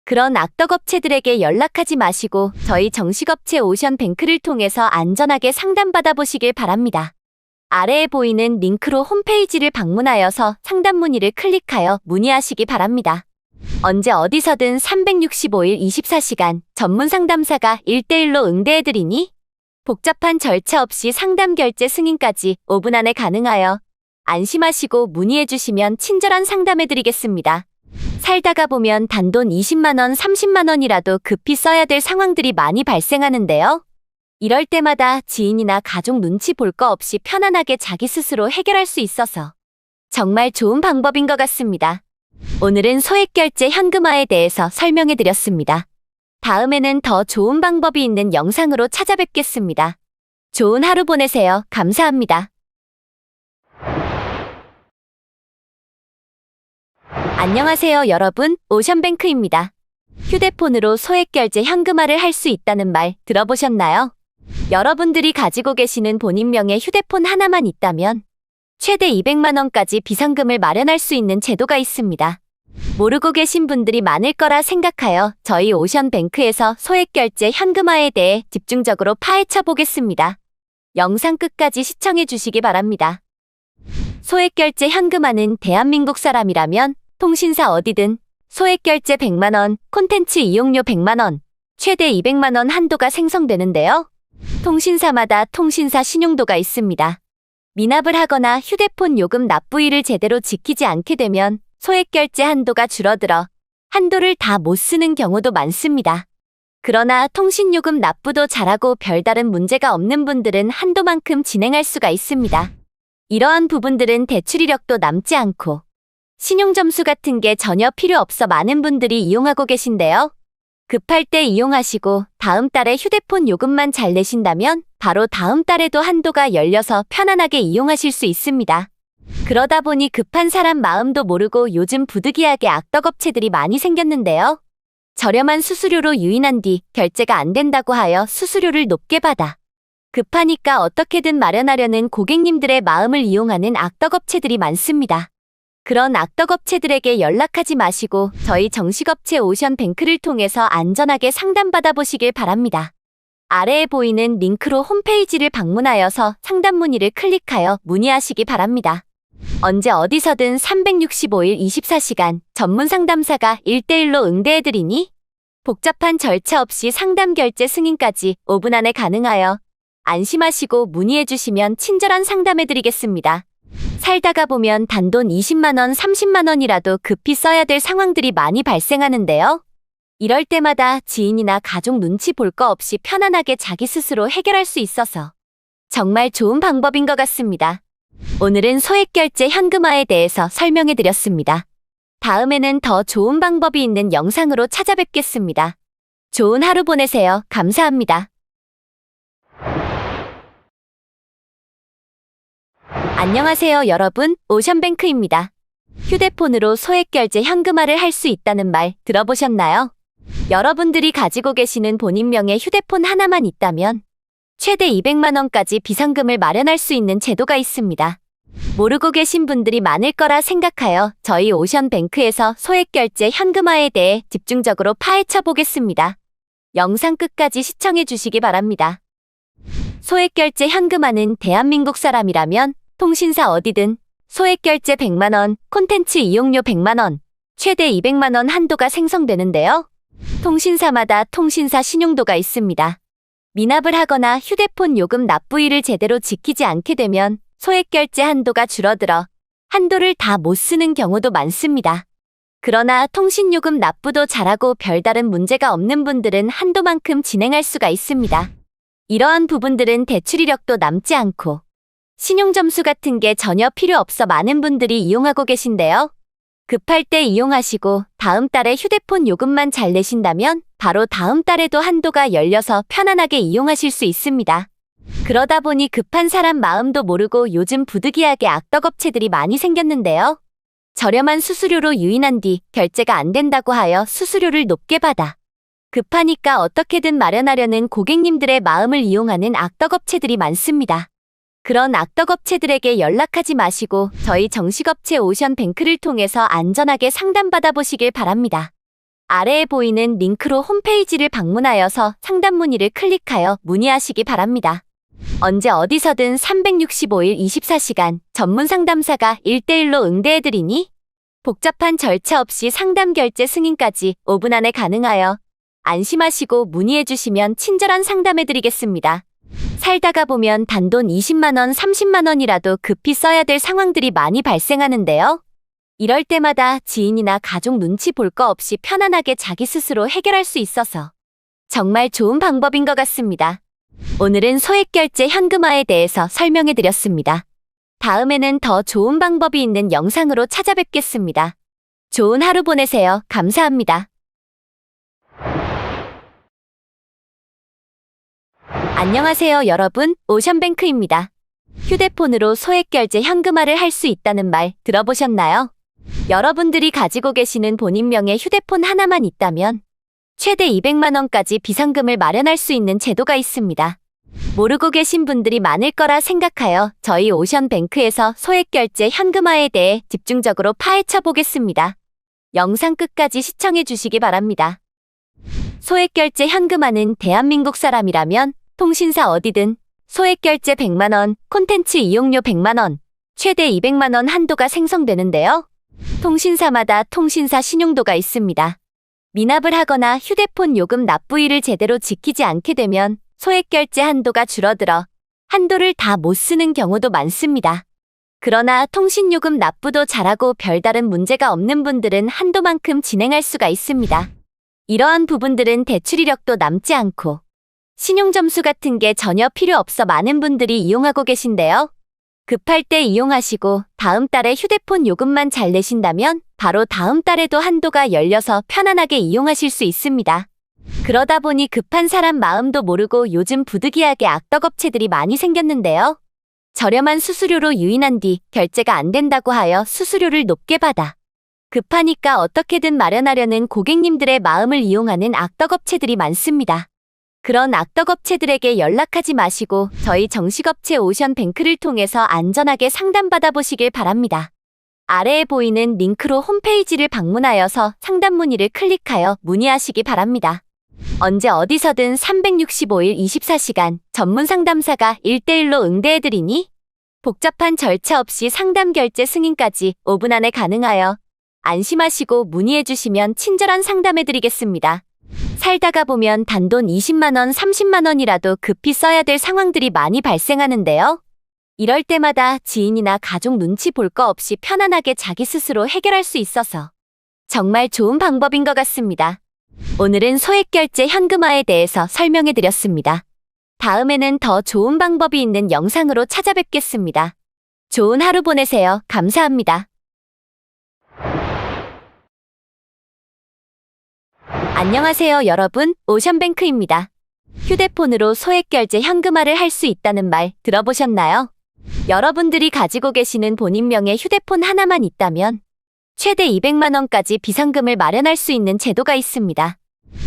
그런 악덕업체들에게 연락하지 마시고 저희 정식업체 오션뱅크를 통해서 안전하게 상담받아 보시길 바랍니다. 아래에 보이는 링크로 홈페이지를 방문하여서 상담 문의를 클릭하여 문의하시기 바랍니다. 언제 어디서든 365일 24시간 전문 상담사가 1대1로 응대해드리니 복잡한 절차 없이 상담 결제 승인까지 5분 안에 가능하여 안심하시고 문의해주시면 친절한 상담해드리겠습니다. 살다가 보면 단돈 20만 원, 30만 원이라도 급히 써야 될 상황들이 많이 발생하는데요. 이럴 때마다 지인이나 가족 눈치 볼 거 없이 편안하게 자기 스스로 해결할 수 있어서 정말 좋은 방법인 것 같습니다. 오늘은 소액결제 현금화에 대해서 설명해드렸습니다. 다음에는 더 좋은 방법이 있는 영상으로 찾아뵙겠습니다. 좋은 하루 보내세요. 감사합니다. 안녕하세요, 여러분. 오션뱅크입니다. 휴대폰으로 소액결제 현금화를 할 수 있다는 말 들어보셨나요? 여러분들이 가지고 계시는 본인명의 휴대폰 하나만 있다면 최대 200만 원까지 비상금을 마련할 수 있는 제도가 있습니다. 모르고 계신 분들이 많을 거라 생각하여 저희 오션뱅크에서 소액결제 현금화에 대해 집중적으로 파헤쳐 보겠습니다. 영상 끝까지 시청해 주시기 바랍니다. 소액결제 현금화는 대한민국 사람이라면 통신사 어디든 소액결제 100만 원, 콘텐츠 이용료 100만 원, 최대 200만 원 한도가 생성되는데요. 통신사마다 통신사 신용도가 있습니다. 미납을 하거나 휴대폰 요금 납부일을 제대로 지키지 않게 되면 소액결제 한도가 줄어들어 한도를 다 못 쓰는 경우도 많습니다. 그러나 통신요금 납부도 잘하고 별다른 문제가 없는 분들은 한도만큼 진행할 수가 있습니다. 이러한 부분들은 대출 이력도 남지 않고 신용점수 같은 게 전혀 필요 없어 많은 분들이 이용하고 계신데요. 급할 때 이용하시고 다음 달에 휴대폰 요금만 잘 내신다면 바로 다음 달에도 한도가 열려서 편안하게 이용하실 수 있습니다. 그러다 보니 급한 사람 마음도 모르고 요즘 부득이하게 악덕업체들이 많이 생겼는데요. 저렴한 수수료로 유인한 뒤 결제가 안 된다고 하여 수수료를 높게 받아 급하니까 어떻게든 마련하려는 고객님들의 마음을 이용하는 악덕업체들이 많습니다. 그런 악덕업체들에게 연락하지 마시고 저희 정식업체 오션뱅크를 통해서 안전하게 상담받아 보시길 바랍니다. 아래에 보이는 링크로 홈페이지를 방문하여서 상담 문의를 클릭하여 문의하시기 바랍니다. 언제 어디서든 365일 24시간 전문 상담사가 1대1로 응대해드리니 복잡한 절차 없이 상담 결제 승인까지 5분 안에 가능하여 안심하시고 문의해주시면 친절한 상담해드리겠습니다. 살다가 보면 단돈 20만 원, 30만 원이라도 급히 써야 될 상황들이 많이 발생하는데요. 이럴 때마다 지인이나 가족 눈치 볼 거 없이 편안하게 자기 스스로 해결할 수 있어서 정말 좋은 방법인 것 같습니다. 오늘은 소액결제 현금화에 대해서 설명해드렸습니다. 다음에는 더 좋은 방법이 있는 영상으로 찾아뵙겠습니다. 좋은 하루 보내세요. 감사합니다. 안녕하세요, 여러분. 오션뱅크입니다. 휴대폰으로 소액결제 현금화를 할 수 있다는 말 들어보셨나요? 여러분들이 가지고 계시는 본인명의 휴대폰 하나만 있다면 최대 200만 원까지 비상금을 마련할 수 있는 제도가 있습니다. 모르고 계신 분들이 많을 거라 생각하여 저희 오션뱅크에서 소액결제 현금화에 대해 집중적으로 파헤쳐 보겠습니다. 영상 끝까지 시청해 주시기 바랍니다. 소액결제 현금화는 대한민국 사람이라면 통신사 어디든 소액결제 100만 원, 콘텐츠 이용료 100만 원, 최대 200만 원 한도가 생성되는데요. 통신사마다 통신사 신용도가 있습니다. 미납을 하거나 휴대폰 요금 납부일을 제대로 지키지 않게 되면 소액결제 한도가 줄어들어 한도를 다 못 쓰는 경우도 많습니다. 그러나 통신요금 납부도 잘하고 별다른 문제가 없는 분들은 한도만큼 진행할 수가 있습니다. 이러한 부분들은 대출 이력도 남지 않고 신용점수 같은 게 전혀 필요 없어 많은 분들이 이용하고 계신데요. 급할 때 이용하시고 다음 달에 휴대폰 요금만 잘 내신다면 바로 다음 달에도 한도가 열려서 편안하게 이용하실 수 있습니다. 그러다 보니 급한 사람 마음도 모르고 요즘 부득이하게 악덕업체들이 많이 생겼는데요. 저렴한 수수료로 유인한 뒤 결제가 안 된다고 하여 수수료를 높게 받아 급하니까 어떻게든 마련하려는 고객님들의 마음을 이용하는 악덕업체들이 많습니다. 그런 악덕업체들에게 연락하지 마시고 저희 정식업체 오션뱅크를 통해서 안전하게 상담받아 보시길 바랍니다. 아래에 보이는 링크로 홈페이지를 방문하여서 상담 문의를 클릭하여 문의하시기 바랍니다. 언제 어디서든 365일 24시간 전문 상담사가 1대1로 응대해드리니 복잡한 절차 없이 상담 결제 승인까지 5분 안에 가능하여 안심하시고 문의해주시면 친절한 상담해드리겠습니다. 살다가 보면 단돈 20만 원, 30만 원이라도 급히 써야 될 상황들이 많이 발생하는데요. 이럴 때마다 지인이나 가족 눈치 볼 거 없이 편안하게 자기 스스로 해결할 수 있어서 정말 좋은 방법인 것 같습니다. 오늘은 소액결제 현금화에 대해서 설명해드렸습니다. 다음에는 더 좋은 방법이 있는 영상으로 찾아뵙겠습니다. 좋은 하루 보내세요. 감사합니다. 안녕하세요, 여러분. 오션뱅크입니다. 휴대폰으로 소액결제 현금화를 할 수 있다는 말 들어보셨나요? 여러분들이 가지고 계시는 본인명의 휴대폰 하나만 있다면 최대 200만 원까지 비상금을 마련할 수 있는 제도가 있습니다. 모르고 계신 분들이 많을 거라 생각하여 저희 오션뱅크에서 소액결제 현금화에 대해 집중적으로 파헤쳐 보겠습니다. 영상 끝까지 시청해 주시기 바랍니다. 소액결제 현금화는 대한민국 사람이라면 통신사 어디든 소액결제 100만 원, 콘텐츠 이용료 100만 원, 최대 200만 원 한도가 생성되는데요. 통신사마다 통신사 신용도가 있습니다. 미납을 하거나 휴대폰 요금 납부일을 제대로 지키지 않게 되면 소액결제 한도가 줄어들어 한도를 다 못 쓰는 경우도 많습니다. 그러나 통신요금 납부도 잘하고 별다른 문제가 없는 분들은 한도만큼 진행할 수가 있습니다. 이러한 부분들은 대출 이력도 남지 않고 신용점수 같은 게 전혀 필요 없어 많은 분들이 이용하고 계신데요. 급할 때 이용하시고 다음 달에 휴대폰 요금만 잘 내신다면 바로 다음 달에도 한도가 열려서 편안하게 이용하실 수 있습니다. 그러다 보니 급한 사람 마음도 모르고 요즘 부득이하게 악덕업체들이 많이 생겼는데요. 저렴한 수수료로 유인한 뒤 결제가 안 된다고 하여 수수료를 높게 받아 급하니까 어떻게든 마련하려는 고객님들의 마음을 이용하는 악덕업체들이 많습니다. 그런 악덕업체들에게 연락하지 마시고 저희 정식업체 오션뱅크를 통해서 안전하게 상담받아 보시길 바랍니다. 아래에 보이는 링크로 홈페이지를 방문하여서 상담 문의를 클릭하여 문의하시기 바랍니다. 언제 어디서든 365일 24시간 전문 상담사가 1대1로 응대해드리니 복잡한 절차 없이 상담 결제 승인까지 5분 안에 가능하여 안심하시고 문의해주시면 친절한 상담해드리겠습니다. 살다가 보면 단돈 20만 원, 30만 원이라도 급히 써야 될 상황들이 많이 발생하는데요. 이럴 때마다 지인이나 가족 눈치 볼 거 없이 편안하게 자기 스스로 해결할 수 있어서 정말 좋은 방법인 것 같습니다. 오늘은 소액결제 현금화에 대해서 설명해드렸습니다. 다음에는 더 좋은 방법이 있는 영상으로 찾아뵙겠습니다. 좋은 하루 보내세요. 감사합니다. 안녕하세요 여러분, 오션뱅크입니다. 휴대폰으로 소액결제 현금화를 할 수 있다는 말 들어보셨나요? 여러분들이 가지고 계시는 본인명의 휴대폰 하나만 있다면 최대 200만 원까지 비상금을 마련할 수 있는 제도가 있습니다.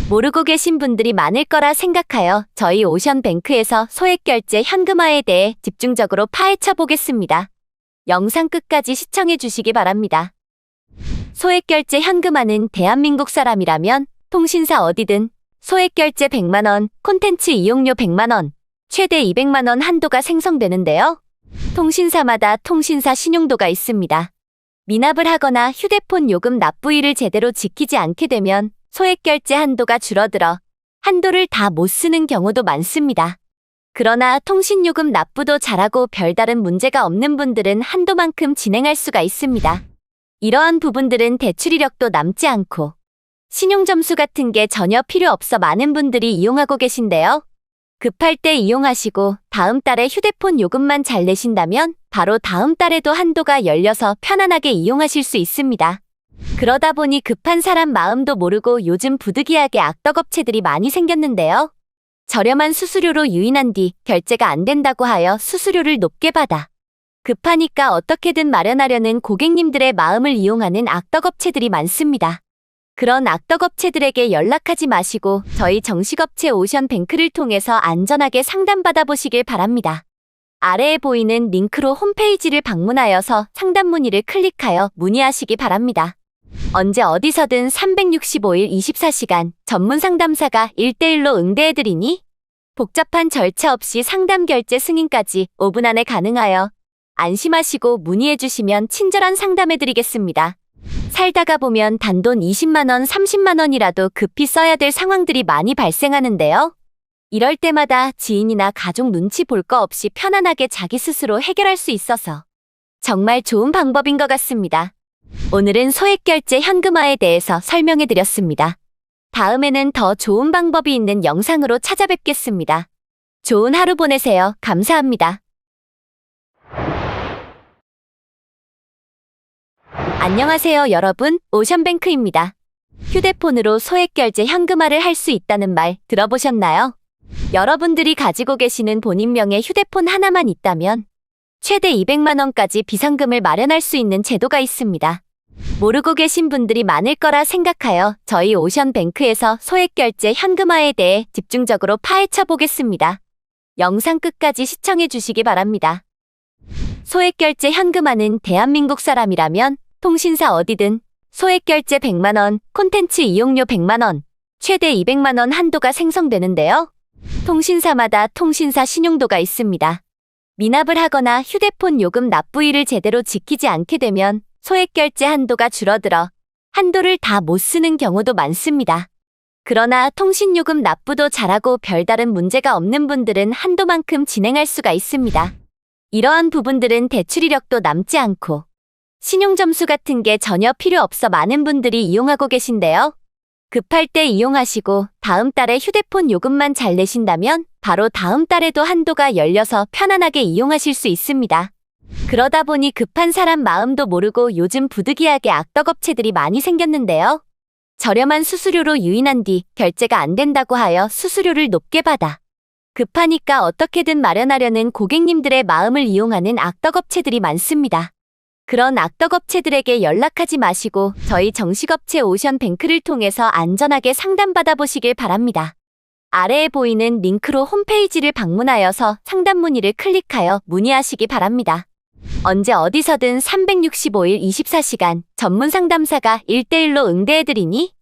모르고 계신 분들이 많을 거라 생각하여 저희 오션뱅크에서 소액결제 현금화에 대해 집중적으로 파헤쳐 보겠습니다. 영상 끝까지 시청해 주시기 바랍니다. 소액결제 현금화는 대한민국 사람이라면 통신사 어디든 소액결제 100만 원, 콘텐츠 이용료 100만 원, 최대 200만 원 한도가 생성되는데요. 통신사마다 통신사 신용도가 있습니다. 미납을 하거나 휴대폰 요금 납부일을 제대로 지키지 않게 되면 소액결제 한도가 줄어들어 한도를 다 못 쓰는 경우도 많습니다. 그러나 통신요금 납부도 잘하고 별다른 문제가 없는 분들은 한도만큼 진행할 수가 있습니다. 이러한 부분들은 대출 이력도 남지 않고 신용점수 같은 게 전혀 필요 없어 많은 분들이 이용하고 계신데요. 급할 때 이용하시고 다음 달에 휴대폰 요금만 잘 내신다면 바로 다음 달에도 한도가 열려서 편안하게 이용하실 수 있습니다. 그러다 보니 급한 사람 마음도 모르고 요즘 부득이하게 악덕업체들이 많이 생겼는데요. 저렴한 수수료로 유인한 뒤 결제가 안 된다고 하여 수수료를 높게 받아 급하니까 어떻게든 마련하려는 고객님들의 마음을 이용하는 악덕업체들이 많습니다. 그런 악덕업체들에게 연락하지 마시고 저희 정식업체 오션뱅크를 통해서 안전하게 상담받아 보시길 바랍니다. 아래에 보이는 링크로 홈페이지를 방문하여서 상담 문의를 클릭하여 문의하시기 바랍니다. 언제 어디서든 365일 24시간 전문 상담사가 1대1로 응대해드리니 복잡한 절차 없이 상담 결제 승인까지 5분 안에 가능하여 안심하시고 문의해주시면 친절한 상담해드리겠습니다. 살다가 보면 단돈 20만 원, 30만 원이라도 급히 써야 될 상황들이 많이 발생하는데요. 이럴 때마다 지인이나 가족 눈치 볼 거 없이 편안하게 자기 스스로 해결할 수 있어서 정말 좋은 방법인 것 같습니다. 오늘은 소액결제 현금화에 대해서 설명해드렸습니다. 다음에는 더 좋은 방법이 있는 영상으로 찾아뵙겠습니다. 좋은 하루 보내세요. 감사합니다. 안녕하세요 여러분, 오션뱅크입니다. 휴대폰으로 소액결제 현금화를 할 수 있다는 말 들어보셨나요? 여러분들이 가지고 계시는 본인명의 휴대폰 하나만 있다면 최대 200만 원까지 비상금을 마련할 수 있는 제도가 있습니다. 모르고 계신 분들이 많을 거라 생각하여 저희 오션뱅크에서 소액결제 현금화에 대해 집중적으로 파헤쳐 보겠습니다. 영상 끝까지 시청해 주시기 바랍니다. 소액결제 현금화는 대한민국 사람이라면 통신사 어디든 소액결제 100만원, 콘텐츠 이용료 100만원, 최대 200만원 한도가 생성되는데요. 통신사마다 통신사 신용도가 있습니다. 미납을 하거나 휴대폰 요금 납부일을 제대로 지키지 않게 되면 소액결제 한도가 줄어들어 한도를 다 못 쓰는 경우도 많습니다. 그러나 통신요금 납부도 잘하고 별다른 문제가 없는 분들은 한도만큼 진행할 수가 있습니다. 이러한 부분들은 대출 이력도 남지 않고 신용점수 같은 게 전혀 필요 없어 많은 분들이 이용하고 계신데요. 급할 때 이용하시고 다음 달에 휴대폰 요금만 잘 내신다면 바로 다음 달에도 한도가 열려서 편안하게 이용하실 수 있습니다. 그러다 보니 급한 사람 마음도 모르고 요즘 부득이하게 악덕업체들이 많이 생겼는데요. 저렴한 수수료로 유인한 뒤 결제가 안 된다고 하여 수수료를 높게 받아 급하니까 어떻게든 마련하려는 고객님들의 마음을 이용하는 악덕업체들이 많습니다. 그런 악덕업체들에게 연락하지 마시고 저희 정식업체 오션뱅크를 통해서 안전하게 상담받아 보시길 바랍니다. 아래에 보이는 링크로 홈페이지를 방문하여서 상담 문의를 클릭하여 문의하시기 바랍니다. 언제 어디서든 365일 24시간 전문 상담사가 1대1로 응대해드리니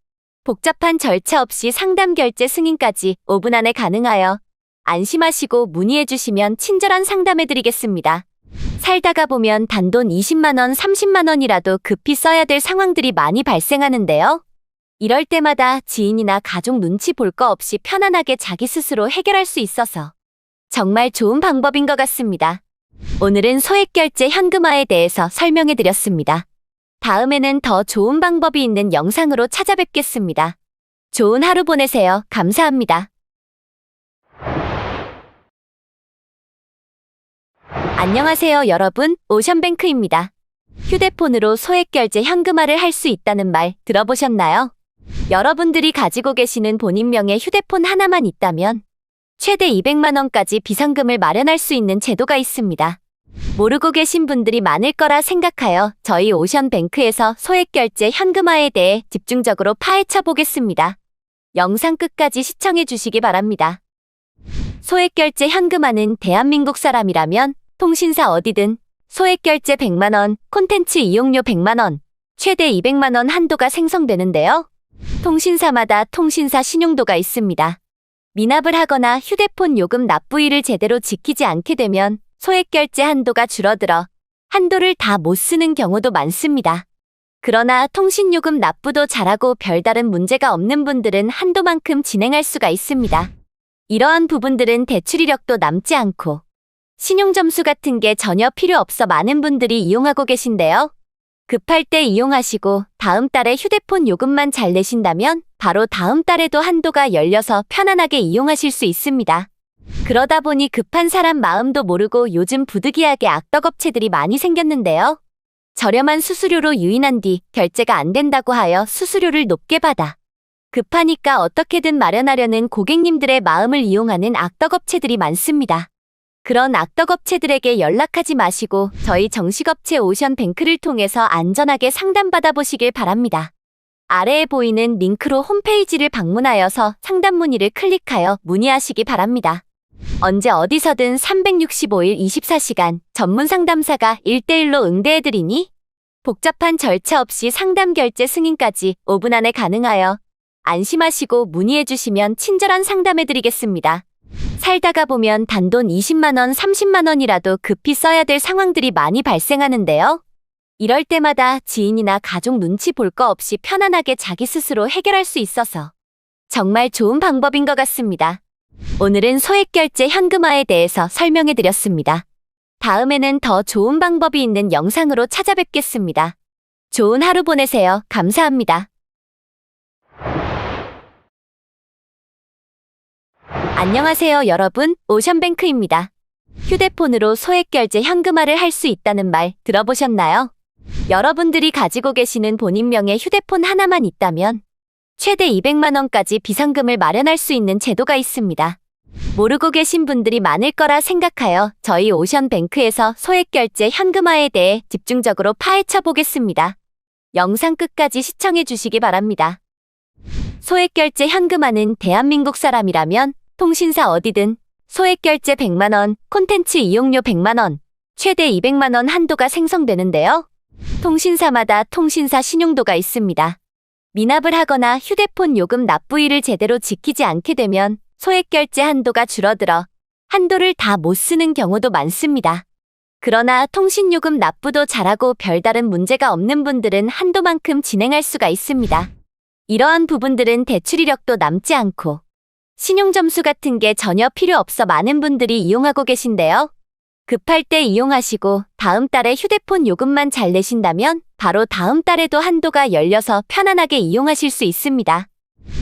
복잡한 절차 없이 상담 결제 승인까지 5분 안에 가능하여 안심하시고 문의해주시면 친절한 상담해드리겠습니다. 살다가 보면 단돈 20만원, 30만원이라도 급히 써야 될 상황들이 많이 발생하는데요. 이럴 때마다 지인이나 가족 눈치 볼 거 없이 편안하게 자기 스스로 해결할 수 있어서 정말 좋은 방법인 것 같습니다. 오늘은 소액결제 현금화에 대해서 설명해드렸습니다. 다음에는 더 좋은 방법이 있는 영상으로 찾아뵙겠습니다. 좋은 하루 보내세요. 감사합니다. 안녕하세요 여러분, 오션뱅크입니다. 휴대폰으로 소액결제 현금화를 할 수 있다는 말 들어보셨나요? 여러분들이 가지고 계시는 본인명의 휴대폰 하나만 있다면 최대 200만원까지 비상금을 마련할 수 있는 제도가 있습니다. 모르고 계신 분들이 많을 거라 생각하여 저희 오션뱅크에서 소액결제 현금화에 대해 집중적으로 파헤쳐 보겠습니다. 영상 끝까지 시청해 주시기 바랍니다. 소액결제 현금화는 대한민국 사람이라면 통신사 어디든 소액결제 100만원, 콘텐츠 이용료 100만원, 최대 200만원 한도가 생성되는데요. 통신사마다 통신사 신용도가 있습니다. 미납을 하거나 휴대폰 요금 납부일을 제대로 지키지 않게 되면 소액결제 한도가 줄어들어 한도를 다 못 쓰는 경우도 많습니다. 그러나 통신요금 납부도 잘하고 별다른 문제가 없는 분들은 한도만큼 진행할 수가 있습니다. 이러한 부분들은 대출 이력도 남지 않고 신용점수 같은 게 전혀 필요 없어 많은 분들이 이용하고 계신데요. 급할 때 이용하시고 다음 달에 휴대폰 요금만 잘 내신다면 바로 다음 달에도 한도가 열려서 편안하게 이용하실 수 있습니다. 그러다 보니 급한 사람 마음도 모르고 요즘 부득이하게 악덕업체들이 많이 생겼는데요. 저렴한 수수료로 유인한 뒤 결제가 안 된다고 하여 수수료를 높게 받아 급하니까 어떻게든 마련하려는 고객님들의 마음을 이용하는 악덕업체들이 많습니다. 그런 악덕업체들에게 연락하지 마시고 저희 정식업체 오션뱅크를 통해서 안전하게 상담받아 보시길 바랍니다. 아래에 보이는 링크로 홈페이지를 방문하여서 상담 문의를 클릭하여 문의하시기 바랍니다. 언제 어디서든 365일 24시간 전문 상담사가 1대1로 응대해드리니 복잡한 절차 없이 상담 결제 승인까지 5분 안에 가능하여 안심하시고 문의해주시면 친절한 상담해드리겠습니다. 살다가 보면 단돈 20만원, 30만원이라도 급히 써야 될 상황들이 많이 발생하는데요. 이럴 때마다 지인이나 가족 눈치 볼 거 없이 편안하게 자기 스스로 해결할 수 있어서 정말 좋은 방법인 것 같습니다. 오늘은 소액결제 현금화에 대해서 설명해드렸습니다. 다음에는 더 좋은 방법이 있는 영상으로 찾아뵙겠습니다. 좋은 하루 보내세요. 감사합니다. 안녕하세요 여러분, 오션뱅크입니다. 휴대폰으로 소액결제 현금화를 할 수 있다는 말 들어보셨나요? 여러분들이 가지고 계시는 본인명의 휴대폰 하나만 있다면 최대 200만원까지 비상금을 마련할 수 있는 제도가 있습니다. 모르고 계신 분들이 많을 거라 생각하여 저희 오션뱅크에서 소액결제 현금화에 대해 집중적으로 파헤쳐 보겠습니다. 영상 끝까지 시청해 주시기 바랍니다. 소액결제 현금화는 대한민국 사람이라면 통신사 어디든 소액결제 100만원, 콘텐츠 이용료 100만원, 최대 200만원 한도가 생성되는데요. 통신사마다 통신사 신용도가 있습니다. 미납을 하거나 휴대폰 요금 납부일을 제대로 지키지 않게 되면 소액결제 한도가 줄어들어 한도를 다 못 쓰는 경우도 많습니다. 그러나 통신요금 납부도 잘하고 별다른 문제가 없는 분들은 한도만큼 진행할 수가 있습니다. 이러한 부분들은 대출 이력도 남지 않고 신용점수 같은 게 전혀 필요 없어 많은 분들이 이용하고 계신데요. 급할 때 이용하시고 다음 달에 휴대폰 요금만 잘 내신다면 바로 다음 달에도 한도가 열려서 편안하게 이용하실 수 있습니다.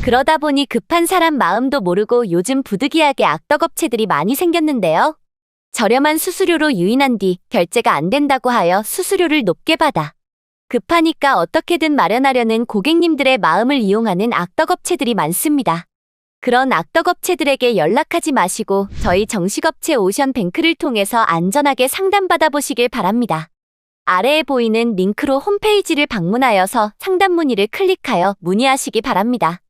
그러다 보니 급한 사람 마음도 모르고 요즘 부득이하게 악덕업체들이 많이 생겼는데요. 저렴한 수수료로 유인한 뒤 결제가 안 된다고 하여 수수료를 높게 받아 급하니까 어떻게든 마련하려는 고객님들의 마음을 이용하는 악덕업체들이 많습니다. 그런 악덕업체들에게 연락하지 마시고 저희 정식업체 오션뱅크를 통해서 안전하게 상담받아 보시길 바랍니다. 아래에 보이는 링크로 홈페이지를 방문하여서 상담 문의를 클릭하여 문의하시기 바랍니다.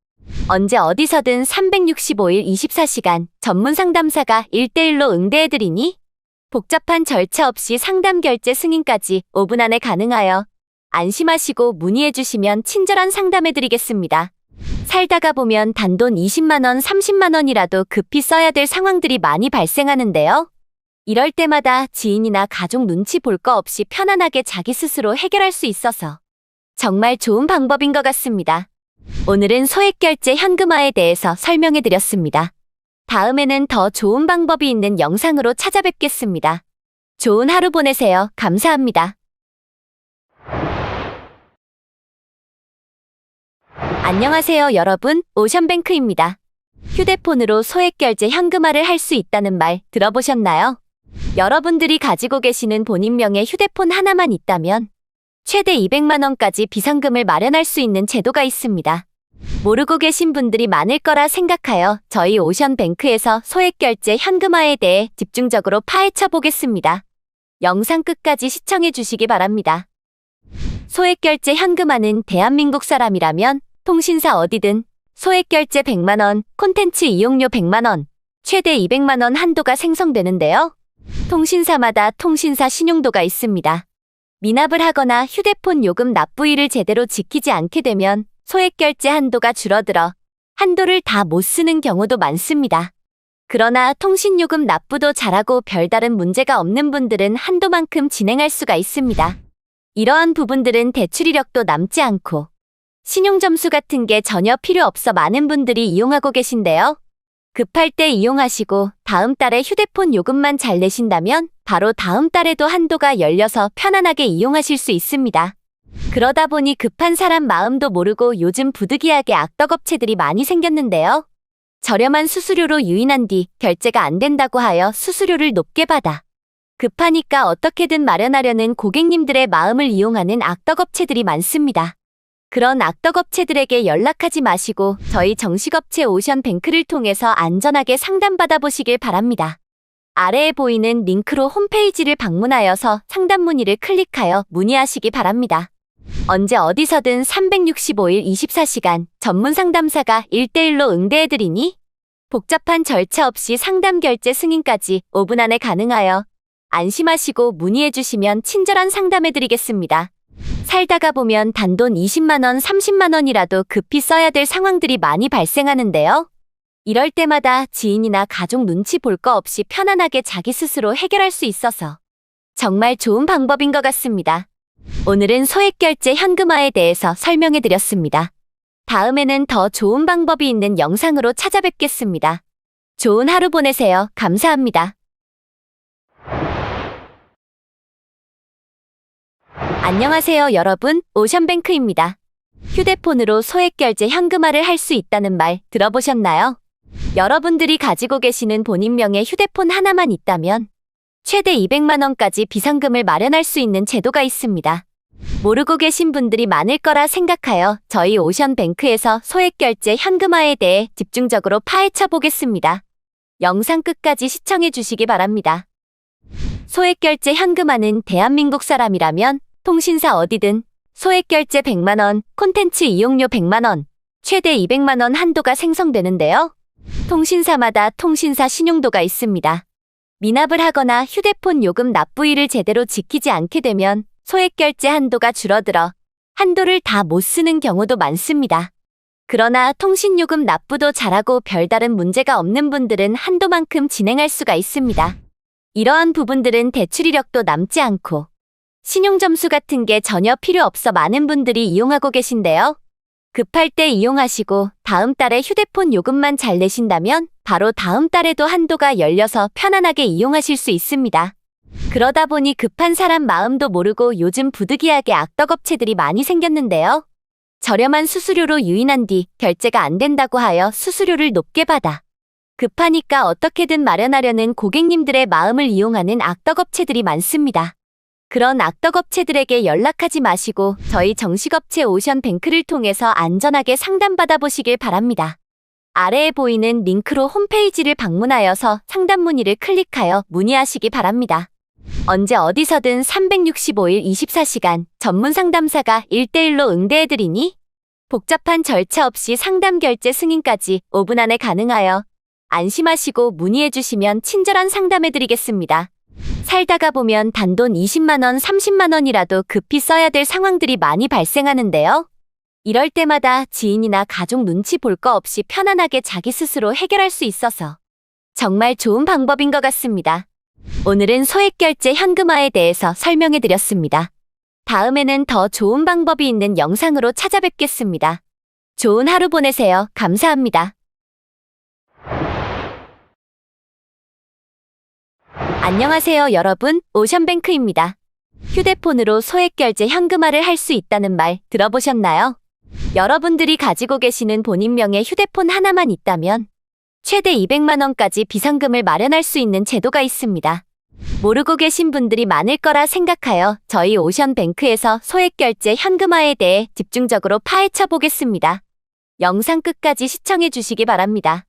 언제 어디서든 365일 24시간 전문 상담사가 1대1로 응대해드리니 복잡한 절차 없이 상담 결제 승인까지 5분 안에 가능하여 안심하시고 문의해주시면 친절한 상담해드리겠습니다. 살다가 보면 단돈 20만원, 30만원이라도 급히 써야 될 상황들이 많이 발생하는데요. 이럴 때마다 지인이나 가족 눈치 볼 거 없이 편안하게 자기 스스로 해결할 수 있어서 정말 좋은 방법인 것 같습니다. 오늘은 소액결제 현금화에 대해서 설명해드렸습니다. 다음에는 더 좋은 방법이 있는 영상으로 찾아뵙겠습니다. 좋은 하루 보내세요. 감사합니다. 안녕하세요 여러분, 오션뱅크입니다. 휴대폰으로 소액결제 현금화를 할 수 있다는 말 들어보셨나요? 여러분들이 가지고 계시는 본인명의 휴대폰 하나만 있다면 최대 200만원까지 비상금을 마련할 수 있는 제도가 있습니다. 모르고 계신 분들이 많을 거라 생각하여 저희 오션뱅크에서 소액결제 현금화에 대해 집중적으로 파헤쳐 보겠습니다. 영상 끝까지 시청해 주시기 바랍니다. 소액결제 현금화는 대한민국 사람이라면 통신사 어디든 소액결제 100만원, 콘텐츠 이용료 100만원, 최대 200만원 한도가 생성되는데요. 통신사마다 통신사 신용도가 있습니다. 미납을 하거나 휴대폰 요금 납부일을 제대로 지키지 않게 되면 소액결제 한도가 줄어들어 한도를 다 못 쓰는 경우도 많습니다. 그러나 통신요금 납부도 잘하고 별다른 문제가 없는 분들은 한도만큼 진행할 수가 있습니다. 이러한 부분들은 대출 이력도 남지 않고 신용점수 같은 게 전혀 필요 없어 많은 분들이 이용하고 계신데요. 급할 때 이용하시고 다음 달에 휴대폰 요금만 잘 내신다면 바로 다음 달에도 한도가 열려서 편안하게 이용하실 수 있습니다. 그러다 보니 급한 사람 마음도 모르고 요즘 부득이하게 악덕업체들이 많이 생겼는데요. 저렴한 수수료로 유인한 뒤 결제가 안 된다고 하여 수수료를 높게 받아 급하니까 어떻게든 마련하려는 고객님들의 마음을 이용하는 악덕업체들이 많습니다. 그런 악덕업체들에게 연락하지 마시고 저희 정식업체 오션뱅크를 통해서 안전하게 상담받아 보시길 바랍니다. 아래에 보이는 링크로 홈페이지를 방문하여서 상담 문의를 클릭하여 문의하시기 바랍니다. 언제 어디서든 365일 24시간 전문 상담사가 1대1로 응대해드리니 복잡한 절차 없이 상담 결제 승인까지 5분 안에 가능하여 안심하시고 문의해주시면 친절한 상담해드리겠습니다. 살다가 보면 단돈 20만원, 30만원이라도 급히 써야 될 상황들이 많이 발생하는데요. 이럴 때마다 지인이나 가족 눈치 볼 거 없이 편안하게 자기 스스로 해결할 수 있어서 정말 좋은 방법인 것 같습니다. 오늘은 소액결제 현금화에 대해서 설명해드렸습니다. 다음에는 더 좋은 방법이 있는 영상으로 찾아뵙겠습니다. 좋은 하루 보내세요. 감사합니다. 안녕하세요 여러분, 오션뱅크입니다. 휴대폰으로 소액결제 현금화를 할 수 있다는 말 들어보셨나요? 여러분들이 가지고 계시는 본인명의 휴대폰 하나만 있다면 최대 200만원까지 비상금을 마련할 수 있는 제도가 있습니다. 모르고 계신 분들이 많을 거라 생각하여 저희 오션뱅크에서 소액결제 현금화에 대해 집중적으로 파헤쳐 보겠습니다. 영상 끝까지 시청해 주시기 바랍니다. 소액결제 현금화는 대한민국 사람이라면 통신사 어디든 소액결제 100만원, 콘텐츠 이용료 100만원, 최대 200만원 한도가 생성되는데요. 통신사마다 통신사 신용도가 있습니다. 미납을 하거나 휴대폰 요금 납부일을 제대로 지키지 않게 되면 소액결제 한도가 줄어들어 한도를 다 못 쓰는 경우도 많습니다. 그러나 통신요금 납부도 잘하고 별다른 문제가 없는 분들은 한도만큼 진행할 수가 있습니다. 이러한 부분들은 대출 이력도 남지 않고 신용점수 같은 게 전혀 필요 없어 많은 분들이 이용하고 계신데요. 급할 때 이용하시고 다음 달에 휴대폰 요금만 잘 내신다면 바로 다음 달에도 한도가 열려서 편안하게 이용하실 수 있습니다. 그러다 보니 급한 사람 마음도 모르고 요즘 부득이하게 악덕업체들이 많이 생겼는데요. 저렴한 수수료로 유인한 뒤 결제가 안 된다고 하여 수수료를 높게 받아 급하니까 어떻게든 마련하려는 고객님들의 마음을 이용하는 악덕업체들이 많습니다. 그런 악덕업체들에게 연락하지 마시고 저희 정식업체 오션뱅크를 통해서 안전하게 상담받아 보시길 바랍니다. 아래에 보이는 링크로 홈페이지를 방문하여서 상담 문의를 클릭하여 문의하시기 바랍니다. 언제 어디서든 365일 24시간 전문 상담사가 1대1로 응대해드리니 복잡한 절차 없이 상담 결제 승인까지 5분 안에 가능하여 안심하시고 문의해주시면 친절한 상담해드리겠습니다. 살다가 보면 단돈 20만원, 30만원이라도 급히 써야 될 상황들이 많이 발생하는데요. 이럴 때마다 지인이나 가족 눈치 볼 거 없이 편안하게 자기 스스로 해결할 수 있어서 정말 좋은 방법인 것 같습니다. 오늘은 소액결제 현금화에 대해서 설명해드렸습니다. 다음에는 더 좋은 방법이 있는 영상으로 찾아뵙겠습니다. 좋은 하루 보내세요. 감사합니다. 안녕하세요 여러분, 오션뱅크입니다. 휴대폰으로 소액결제 현금화를 할 수 있다는 말 들어보셨나요? 여러분들이 가지고 계시는 본인명의 휴대폰 하나만 있다면 최대 200만원까지 비상금을 마련할 수 있는 제도가 있습니다. 모르고 계신 분들이 많을 거라 생각하여 저희 오션뱅크에서 소액결제 현금화에 대해 집중적으로 파헤쳐 보겠습니다. 영상 끝까지 시청해 주시기 바랍니다.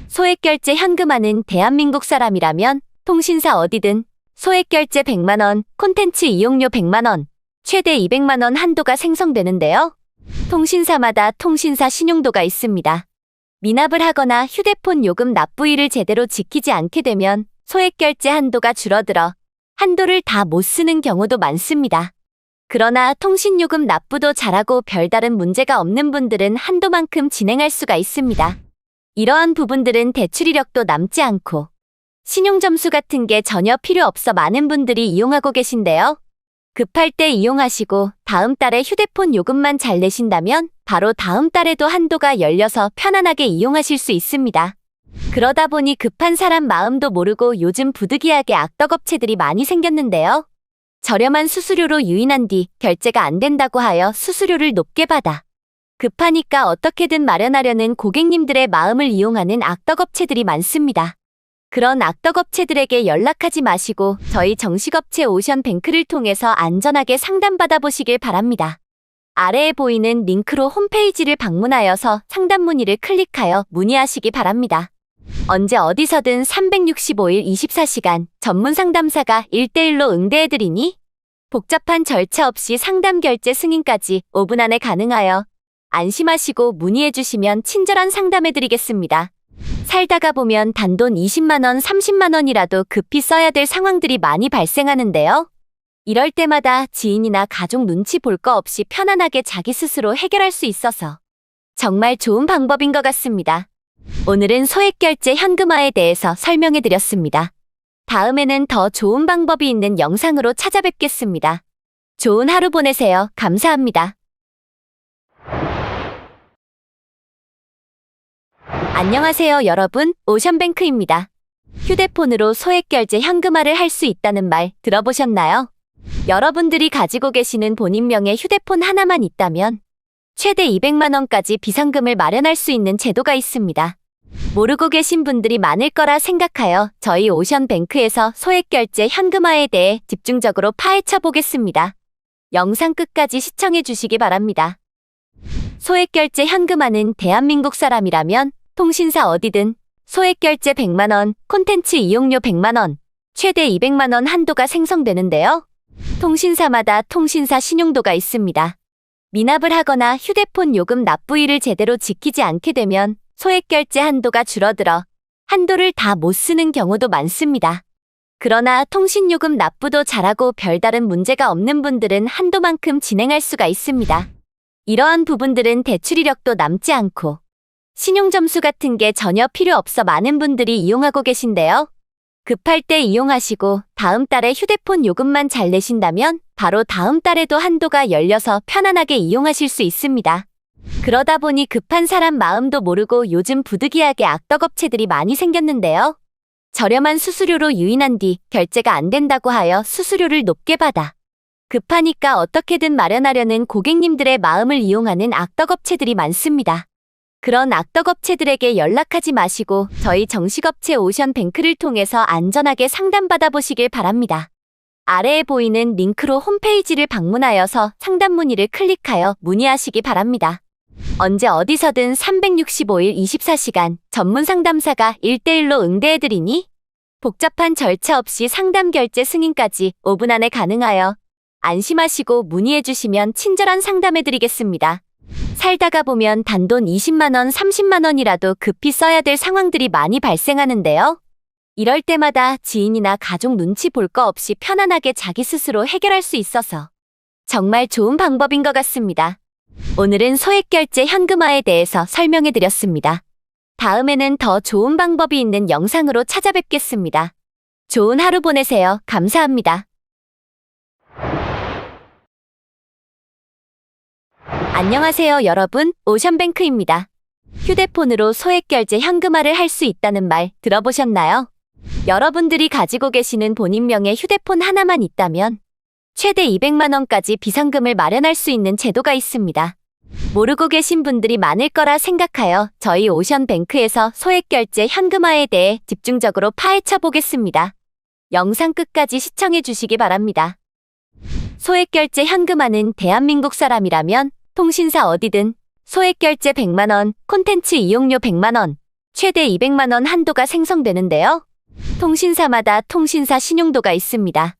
소액결제 현금화는 대한민국 사람이라면 통신사 어디든 소액결제 100만원, 콘텐츠 이용료 100만원, 최대 200만원 한도가 생성되는데요. 통신사마다 통신사 신용도가 있습니다. 미납을 하거나 휴대폰 요금 납부일을 제대로 지키지 않게 되면 소액결제 한도가 줄어들어 한도를 다 못 쓰는 경우도 많습니다. 그러나 통신요금 납부도 잘하고 별다른 문제가 없는 분들은 한도만큼 진행할 수가 있습니다. 이러한 부분들은 대출 이력도 남지 않고 신용점수 같은 게 전혀 필요 없어 많은 분들이 이용하고 계신데요. 급할 때 이용하시고 다음 달에 휴대폰 요금만 잘 내신다면 바로 다음 달에도 한도가 열려서 편안하게 이용하실 수 있습니다. 그러다 보니 급한 사람 마음도 모르고 요즘 부득이하게 악덕업체들이 많이 생겼는데요. 저렴한 수수료로 유인한 뒤 결제가 안 된다고 하여 수수료를 높게 받아 급하니까 어떻게든 마련하려는 고객님들의 마음을 이용하는 악덕업체들이 많습니다. 그런 악덕업체들에게 연락하지 마시고 저희 정식업체 오션뱅크를 통해서 안전하게 상담받아 보시길 바랍니다. 아래에 보이는 링크로 홈페이지를 방문하여서 상담 문의를 클릭하여 문의하시기 바랍니다. 언제 어디서든 365일 24시간 전문 상담사가 1대1로 응대해드리니 복잡한 절차 없이 상담 결제 승인까지 5분 안에 가능하여 안심하시고 문의해주시면 친절한 상담해드리겠습니다. 살다가 보면 단돈 20만원, 30만원이라도 급히 써야 될 상황들이 많이 발생하는데요. 이럴 때마다 지인이나 가족 눈치 볼 거 없이 편안하게 자기 스스로 해결할 수 있어서 정말 좋은 방법인 것 같습니다. 오늘은 소액결제 현금화에 대해서 설명해드렸습니다. 다음에는 더 좋은 방법이 있는 영상으로 찾아뵙겠습니다. 좋은 하루 보내세요. 감사합니다. 안녕하세요 여러분, 오션뱅크입니다. 휴대폰으로 소액결제 현금화를 할 수 있다는 말 들어보셨나요? 여러분들이 가지고 계시는 본인명의 휴대폰 하나만 있다면 최대 200만원까지 비상금을 마련할 수 있는 제도가 있습니다. 모르고 계신 분들이 많을 거라 생각하여 저희 오션뱅크에서 소액결제 현금화에 대해 집중적으로 파헤쳐 보겠습니다. 영상 끝까지 시청해 주시기 바랍니다. 소액결제 현금화는 대한민국 사람이라면 통신사 어디든 소액결제 100만원, 콘텐츠 이용료 100만원, 최대 200만원 한도가 생성되는데요. 통신사마다 통신사 신용도가 있습니다. 미납을 하거나 휴대폰 요금 납부일을 제대로 지키지 않게 되면 소액결제 한도가 줄어들어 한도를 다 못 쓰는 경우도 많습니다. 그러나 통신요금 납부도 잘하고 별다른 문제가 없는 분들은 한도만큼 진행할 수가 있습니다. 이러한 부분들은 대출 이력도 남지 않고 신용점수 같은 게 전혀 필요 없어 많은 분들이 이용하고 계신데요. 급할 때 이용하시고 다음 달에 휴대폰 요금만 잘 내신다면 바로 다음 달에도 한도가 열려서 편안하게 이용하실 수 있습니다. 그러다 보니 급한 사람 마음도 모르고 요즘 부득이하게 악덕업체들이 많이 생겼는데요. 저렴한 수수료로 유인한 뒤 결제가 안 된다고 하여 수수료를 높게 받아 급하니까 어떻게든 마련하려는 고객님들의 마음을 이용하는 악덕업체들이 많습니다. 그런 악덕업체들에게 연락하지 마시고 저희 정식업체 오션뱅크를 통해서 안전하게 상담받아 보시길 바랍니다. 아래에 보이는 링크로 홈페이지를 방문하여서 상담 문의를 클릭하여 문의하시기 바랍니다. 언제 어디서든 365일 24시간 전문 상담사가 1대1로 응대해드리니 복잡한 절차 없이 상담 결제 승인까지 5분 안에 가능하여 안심하시고 문의해주시면 친절한 상담해드리겠습니다. 살다가 보면 단돈 20만원, 30만원이라도 급히 써야 될 상황들이 많이 발생하는데요. 이럴 때마다 지인이나 가족 눈치 볼 거 없이 편안하게 자기 스스로 해결할 수 있어서 정말 좋은 방법인 것 같습니다. 오늘은 소액결제 현금화에 대해서 설명해드렸습니다. 다음에는 더 좋은 방법이 있는 영상으로 찾아뵙겠습니다. 좋은 하루 보내세요. 감사합니다. 안녕하세요 여러분, 오션뱅크입니다. 휴대폰으로 소액결제 현금화를 할 수 있다는 말 들어보셨나요? 여러분들이 가지고 계시는 본인명의 휴대폰 하나만 있다면 최대 200만원까지 비상금을 마련할 수 있는 제도가 있습니다. 모르고 계신 분들이 많을 거라 생각하여 저희 오션뱅크에서 소액결제 현금화에 대해 집중적으로 파헤쳐 보겠습니다. 영상 끝까지 시청해 주시기 바랍니다. 소액결제 현금화는 대한민국 사람이라면 통신사 어디든 소액결제 100만원, 콘텐츠 이용료 100만원, 최대 200만원 한도가 생성되는데요. 통신사마다 통신사 신용도가 있습니다.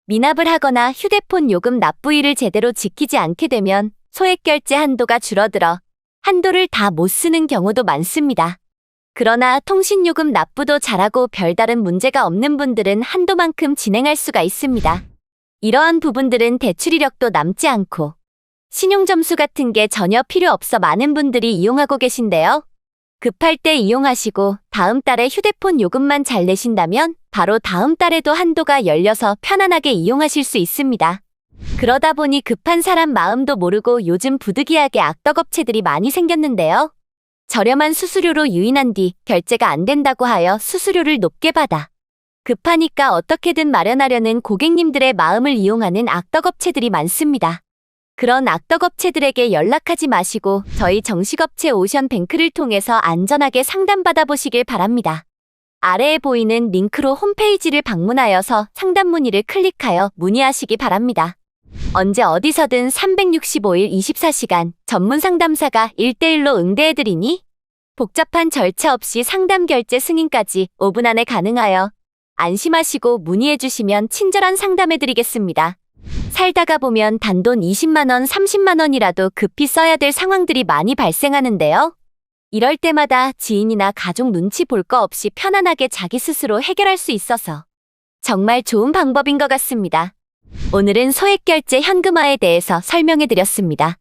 미납을 하거나 휴대폰 요금 납부일을 제대로 지키지 않게 되면 소액결제 한도가 줄어들어 한도를 다 못 쓰는 경우도 많습니다. 그러나 통신요금 납부도 잘하고 별다른 문제가 없는 분들은 한도만큼 진행할 수가 있습니다. 이러한 부분들은 대출 이력도 남지 않고 신용점수 같은 게 전혀 필요 없어 많은 분들이 이용하고 계신데요. 급할 때 이용하시고 다음 달에 휴대폰 요금만 잘 내신다면 바로 다음 달에도 한도가 열려서 편안하게 이용하실 수 있습니다. 그러다 보니 급한 사람 마음도 모르고 요즘 부득이하게 악덕업체들이 많이 생겼는데요. 저렴한 수수료로 유인한 뒤 결제가 안 된다고 하여 수수료를 높게 받아 급하니까 어떻게든 마련하려는 고객님들의 마음을 이용하는 악덕업체들이 많습니다. 그런 악덕업체들에게 연락하지 마시고 저희 정식업체 오션뱅크를 통해서 안전하게 상담받아 보시길 바랍니다. 아래에 보이는 링크로 홈페이지를 방문하여서 상담 문의를 클릭하여 문의하시기 바랍니다. 언제 어디서든 365일 24시간 전문 상담사가 1대1로 응대해드리니 복잡한 절차 없이 상담 결제 승인까지 5분 안에 가능하여 안심하시고 문의해주시면 친절한 상담해드리겠습니다. 살다가 보면 단돈 20만원, 30만원이라도 급히 써야 될 상황들이 많이 발생하는데요. 이럴 때마다 지인이나 가족 눈치 볼 거 없이 편안하게 자기 스스로 해결할 수 있어서 정말 좋은 방법인 것 같습니다. 오늘은 소액결제 현금화에 대해서 설명해드렸습니다.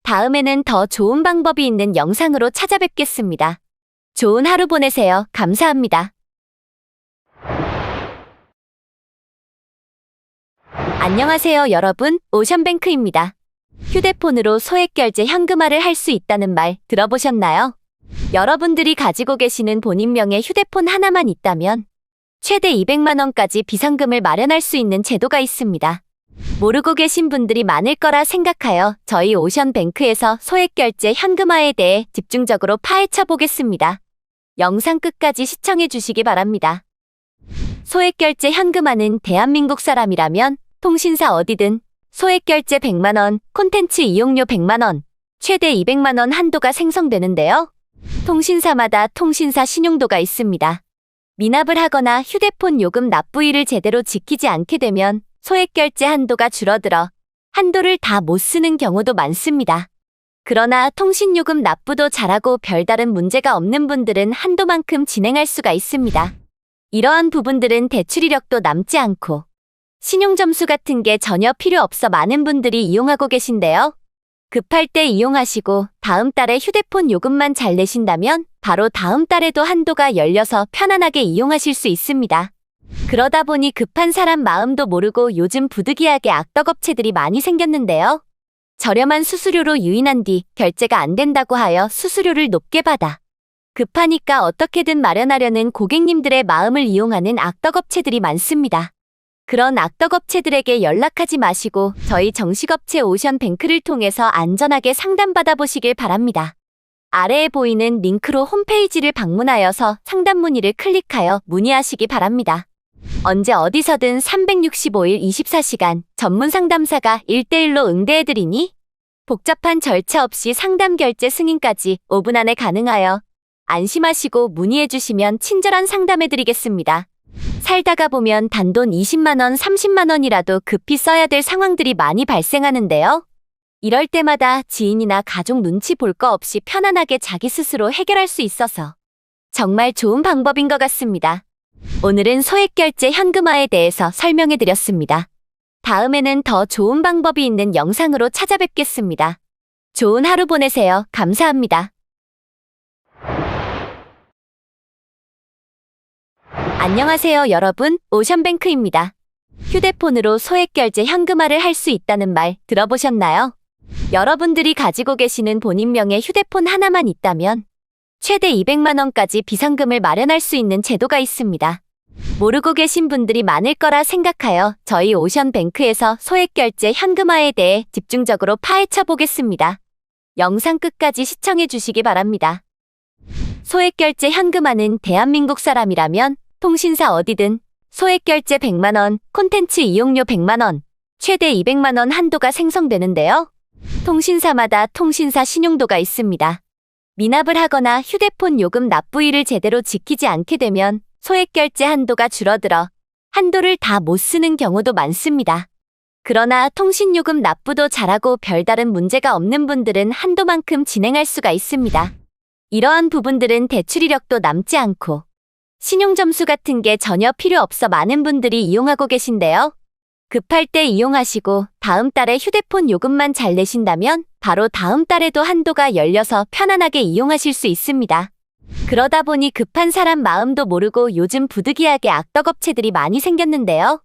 다음에는 더 좋은 방법이 있는 영상으로 찾아뵙겠습니다. 좋은 하루 보내세요. 감사합니다. 안녕하세요 여러분, 오션뱅크입니다. 휴대폰으로 소액결제 현금화를 할 수 있다는 말 들어보셨나요? 여러분들이 가지고 계시는 본인명의 휴대폰 하나만 있다면 최대 200만원까지 비상금을 마련할 수 있는 제도가 있습니다. 모르고 계신 분들이 많을 거라 생각하여 저희 오션뱅크에서 소액결제 현금화에 대해 집중적으로 파헤쳐 보겠습니다. 영상 끝까지 시청해 주시기 바랍니다. 소액결제 현금화는 대한민국 사람이라면 통신사 어디든 소액결제 100만원, 콘텐츠 이용료 100만원, 최대 200만원 한도가 생성되는데요. 통신사마다 통신사 신용도가 있습니다. 미납을 하거나 휴대폰 요금 납부일을 제대로 지키지 않게 되면 소액결제 한도가 줄어들어 한도를 다 못 쓰는 경우도 많습니다. 그러나 통신요금 납부도 잘하고 별다른 문제가 없는 분들은 한도만큼 진행할 수가 있습니다. 이러한 부분들은 대출 이력도 남지 않고 신용점수 같은 게 전혀 필요 없어 많은 분들이 이용하고 계신데요. 급할 때 이용하시고 다음 달에 휴대폰 요금만 잘 내신다면 바로 다음 달에도 한도가 열려서 편안하게 이용하실 수 있습니다. 그러다 보니 급한 사람 마음도 모르고 요즘 부득이하게 악덕업체들이 많이 생겼는데요. 저렴한 수수료로 유인한 뒤 결제가 안 된다고 하여 수수료를 높게 받아 급하니까 어떻게든 마련하려는 고객님들의 마음을 이용하는 악덕업체들이 많습니다. 그런 악덕업체들에게 연락하지 마시고 저희 정식업체 오션뱅크를 통해서 안전하게 상담받아 보시길 바랍니다. 아래에 보이는 링크로 홈페이지를 방문하여서 상담 문의를 클릭하여 문의하시기 바랍니다. 언제 어디서든 365일 24시간 전문 상담사가 1대1로 응대해드리니 복잡한 절차 없이 상담 결제 승인까지 5분 안에 가능하여 안심하시고 문의해주시면 친절한 상담해드리겠습니다. 살다가 보면 단돈 20만원, 30만원이라도 급히 써야 될 상황들이 많이 발생하는데요. 이럴 때마다 지인이나 가족 눈치 볼 거 없이 편안하게 자기 스스로 해결할 수 있어서 정말 좋은 방법인 것 같습니다. 오늘은 소액결제 현금화에 대해서 설명해드렸습니다. 다음에는 더 좋은 방법이 있는 영상으로 찾아뵙겠습니다. 좋은 하루 보내세요. 감사합니다. 안녕하세요, 여러분. 오션뱅크입니다. 휴대폰으로 소액결제 현금화를 할 수 있다는 말 들어보셨나요? 여러분들이 가지고 계시는 본인 명의 휴대폰 하나만 있다면 최대 200만 원까지 비상금을 마련할 수 있는 제도가 있습니다. 모르고 계신 분들이 많을 거라 생각하여 저희 오션뱅크에서 소액결제 현금화에 대해 집중적으로 파헤쳐 보겠습니다. 영상 끝까지 시청해 주시기 바랍니다. 소액결제 현금화는 대한민국 사람이라면 통신사 어디든 소액결제 100만 원, 콘텐츠 이용료 100만 원, 최대 200만 원 한도가 생성되는데요. 통신사마다 통신사 신용도가 있습니다. 미납을 하거나 휴대폰 요금 납부일을 제대로 지키지 않게 되면 소액결제 한도가 줄어들어 한도를 다 못 쓰는 경우도 많습니다. 그러나 통신요금 납부도 잘하고 별다른 문제가 없는 분들은 한도만큼 진행할 수가 있습니다. 이러한 부분들은 대출 이력도 남지 않고 신용점수 같은 게 전혀 필요 없어 많은 분들이 이용하고 계신데요. 급할 때 이용하시고 다음 달에 휴대폰 요금만 잘 내신다면 바로 다음 달에도 한도가 열려서 편안하게 이용하실 수 있습니다. 그러다 보니 급한 사람 마음도 모르고 요즘 부득이하게 악덕업체들이 많이 생겼는데요.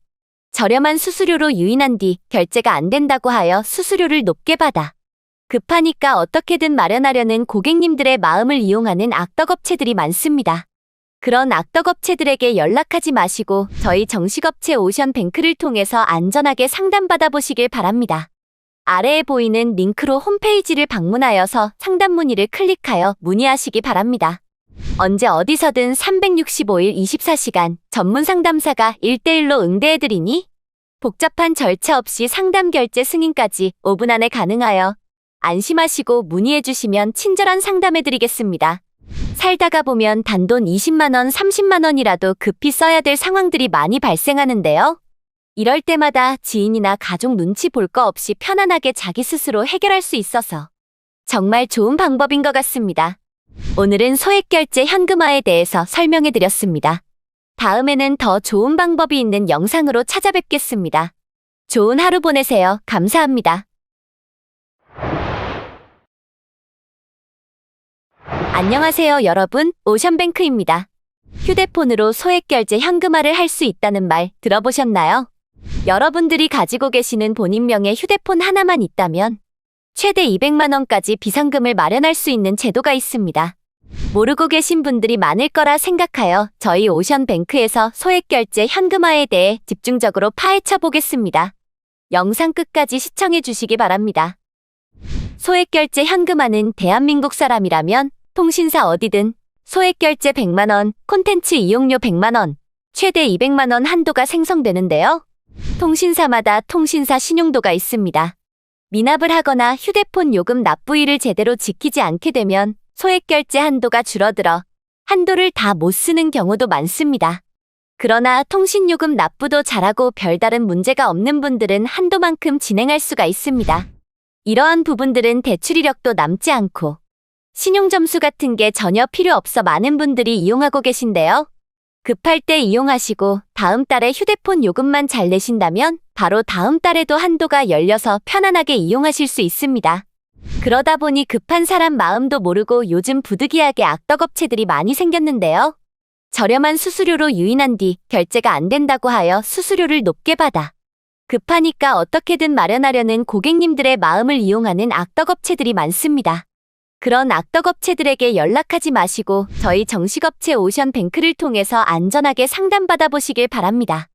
저렴한 수수료로 유인한 뒤 결제가 안 된다고 하여 수수료를 높게 받아 급하니까 어떻게든 마련하려는 고객님들의 마음을 이용하는 악덕업체들이 많습니다. 그런 악덕업체들에게 연락하지 마시고 저희 정식업체 오션뱅크를 통해서 안전하게 상담받아 보시길 바랍니다. 아래에 보이는 링크로 홈페이지를 방문하여서 상담 문의를 클릭하여 문의하시기 바랍니다. 언제 어디서든 365일 24시간 전문 상담사가 1대1로 응대해드리니 복잡한 절차 없이 상담 결제 승인까지 5분 안에 가능하여 안심하시고 문의해주시면 친절한 상담해드리겠습니다. 살다가 보면 단돈 20만원, 30만원이라도 급히 써야 될 상황들이 많이 발생하는데요. 이럴 때마다 지인이나 가족 눈치 볼 거 없이 편안하게 자기 스스로 해결할 수 있어서 정말 좋은 방법인 것 같습니다. 오늘은 소액결제 현금화에 대해서 설명해드렸습니다. 다음에는 더 좋은 방법이 있는 영상으로 찾아뵙겠습니다. 좋은 하루 보내세요. 감사합니다. 안녕하세요, 여러분. 오션뱅크입니다. 휴대폰으로 소액결제 현금화를 할 수 있다는 말 들어보셨나요? 여러분들이 가지고 계시는 본인 명의 휴대폰 하나만 있다면 최대 200만 원까지 비상금을 마련할 수 있는 제도가 있습니다. 모르고 계신 분들이 많을 거라 생각하여 저희 오션뱅크에서 소액결제 현금화에 대해 집중적으로 파헤쳐 보겠습니다. 영상 끝까지 시청해 주시기 바랍니다. 소액결제 현금화는 대한민국 사람이라면 통신사 어디든 소액결제 100만 원, 콘텐츠 이용료 100만 원, 최대 200만 원 한도가 생성되는데요. 통신사마다 통신사 신용도가 있습니다. 미납을 하거나 휴대폰 요금 납부일을 제대로 지키지 않게 되면 소액결제 한도가 줄어들어 한도를 다 못 쓰는 경우도 많습니다. 그러나 통신요금 납부도 잘하고 별다른 문제가 없는 분들은 한도만큼 진행할 수가 있습니다. 이러한 부분들은 대출 이력도 남지 않고 신용점수 같은 게 전혀 필요 없어 많은 분들이 이용하고 계신데요. 급할 때 이용하시고 다음 달에 휴대폰 요금만 잘 내신다면 바로 다음 달에도 한도가 열려서 편안하게 이용하실 수 있습니다. 그러다 보니 급한 사람 마음도 모르고 요즘 부득이하게 악덕업체들이 많이 생겼는데요. 저렴한 수수료로 유인한 뒤 결제가 안 된다고 하여 수수료를 높게 받아 급하니까 어떻게든 마련하려는 고객님들의 마음을 이용하는 악덕업체들이 많습니다. 그런 악덕업체들에게 연락하지 마시고 저희 정식업체 오션뱅크를 통해서 안전하게 상담받아 보시길 바랍니다.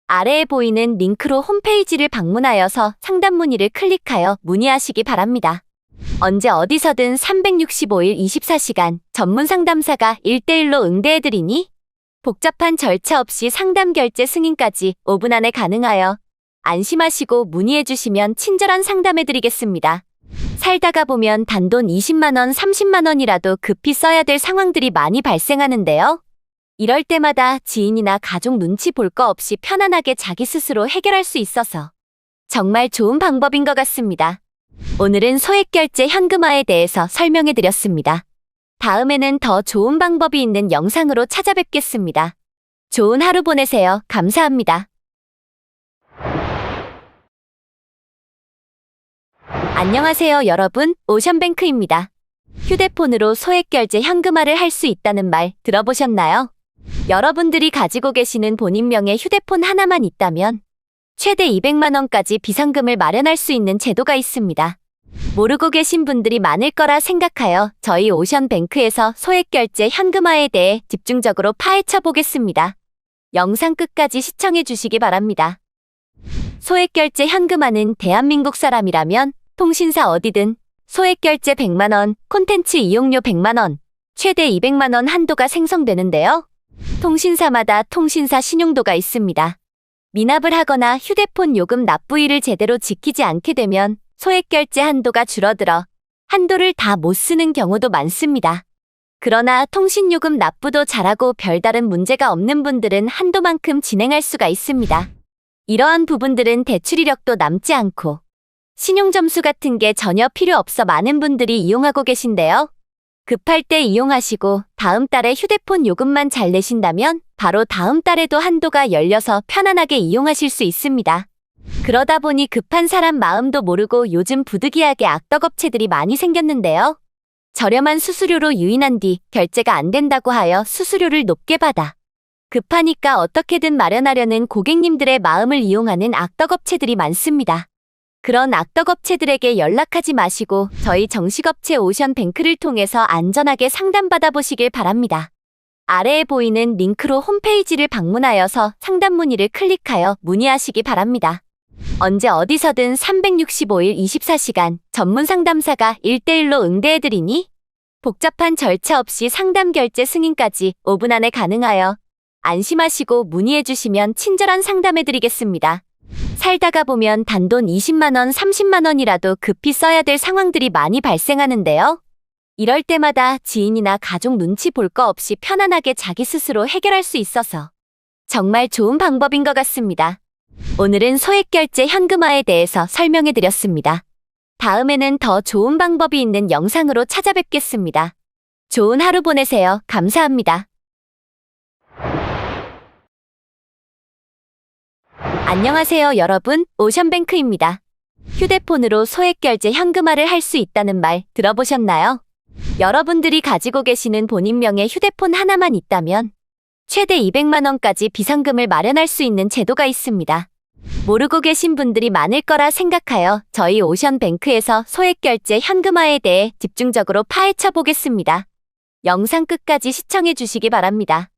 아래에 보이는 링크로 홈페이지를 방문하여서 상담 문의를 클릭하여 문의하시기 바랍니다. 언제 어디서든 365일 24시간 전문 상담사가 1대1로 응대해드리니 복잡한 절차 없이 상담 결제 승인까지 5분 안에 가능하여 안심하시고 문의해주시면 친절한 상담해드리겠습니다. 살다가 보면 단돈 20만원, 30만원이라도 급히 써야 될 상황들이 많이 발생하는데요. 이럴 때마다 지인이나 가족 눈치 볼 거 없이 편안하게 자기 스스로 해결할 수 있어서 정말 좋은 방법인 것 같습니다. 오늘은 소액결제 현금화에 대해서 설명해드렸습니다. 다음에는 더 좋은 방법이 있는 영상으로 찾아뵙겠습니다. 좋은 하루 보내세요. 감사합니다. 안녕하세요, 여러분. 오션뱅크입니다. 휴대폰으로 소액결제 현금화를 할 수 있다는 말 들어보셨나요? 여러분들이 가지고 계시는 본인명의 휴대폰 하나만 있다면 최대 200만 원까지 비상금을 마련할 수 있는 제도가 있습니다. 모르고 계신 분들이 많을 거라 생각하여 저희 오션뱅크에서 소액결제 현금화에 대해 집중적으로 파헤쳐 보겠습니다. 영상 끝까지 시청해 주시기 바랍니다. 소액결제 현금화는 대한민국 사람이라면 통신사 어디든 소액결제 100만 원, 콘텐츠 이용료 100만 원, 최대 200만 원 한도가 생성되는데요. 통신사마다 통신사 신용도가 있습니다. 미납을 하거나 휴대폰 요금 납부일을 제대로 지키지 않게 되면 소액결제 한도가 줄어들어 한도를 다 못 쓰는 경우도 많습니다. 그러나 통신요금 납부도 잘하고 별다른 문제가 없는 분들은 한도만큼 진행할 수가 있습니다. 이러한 부분들은 대출 이력도 남지 않고 신용점수 같은 게 전혀 필요 없어 많은 분들이 이용하고 계신데요. 급할 때 이용하시고 다음 달에 휴대폰 요금만 잘 내신다면 바로 다음 달에도 한도가 열려서 편안하게 이용하실 수 있습니다. 그러다 보니 급한 사람 마음도 모르고 요즘 부득이하게 악덕업체들이 많이 생겼는데요. 저렴한 수수료로 유인한 뒤 결제가 안 된다고 하여 수수료를 높게 받아 급하니까 어떻게든 마련하려는 고객님들의 마음을 이용하는 악덕업체들이 많습니다. 그런 악덕업체들에게 연락하지 마시고 저희 정식업체 오션뱅크를 통해서 안전하게 상담받아 보시길 바랍니다. 아래에 보이는 링크로 홈페이지를 방문하여서 상담 문의를 클릭하여 문의하시기 바랍니다. 언제 어디서든 365일 24시간 전문 상담사가 1대1로 응대해드리니 복잡한 절차 없이 상담 결제 승인까지 5분 안에 가능하여 안심하시고 문의해주시면 친절한 상담해드리겠습니다. 살다가 보면 단돈 20만원, 30만원이라도 급히 써야 될 상황들이 많이 발생하는데요. 이럴 때마다 지인이나 가족 눈치 볼 거 없이 편안하게 자기 스스로 해결할 수 있어서 정말 좋은 방법인 것 같습니다. 오늘은 소액결제 현금화에 대해서 설명해드렸습니다. 다음에는 더 좋은 방법이 있는 영상으로 찾아뵙겠습니다. 좋은 하루 보내세요. 감사합니다. 안녕하세요, 여러분. 오션뱅크입니다. 휴대폰으로 소액결제 현금화를 할 수 있다는 말 들어보셨나요? 여러분들이 가지고 계시는 본인명의 휴대폰 하나만 있다면 최대 200만 원까지 비상금을 마련할 수 있는 제도가 있습니다. 모르고 계신 분들이 많을 거라 생각하여 저희 오션뱅크에서 소액결제 현금화에 대해 집중적으로 파헤쳐 보겠습니다. 영상 끝까지 시청해 주시기 바랍니다.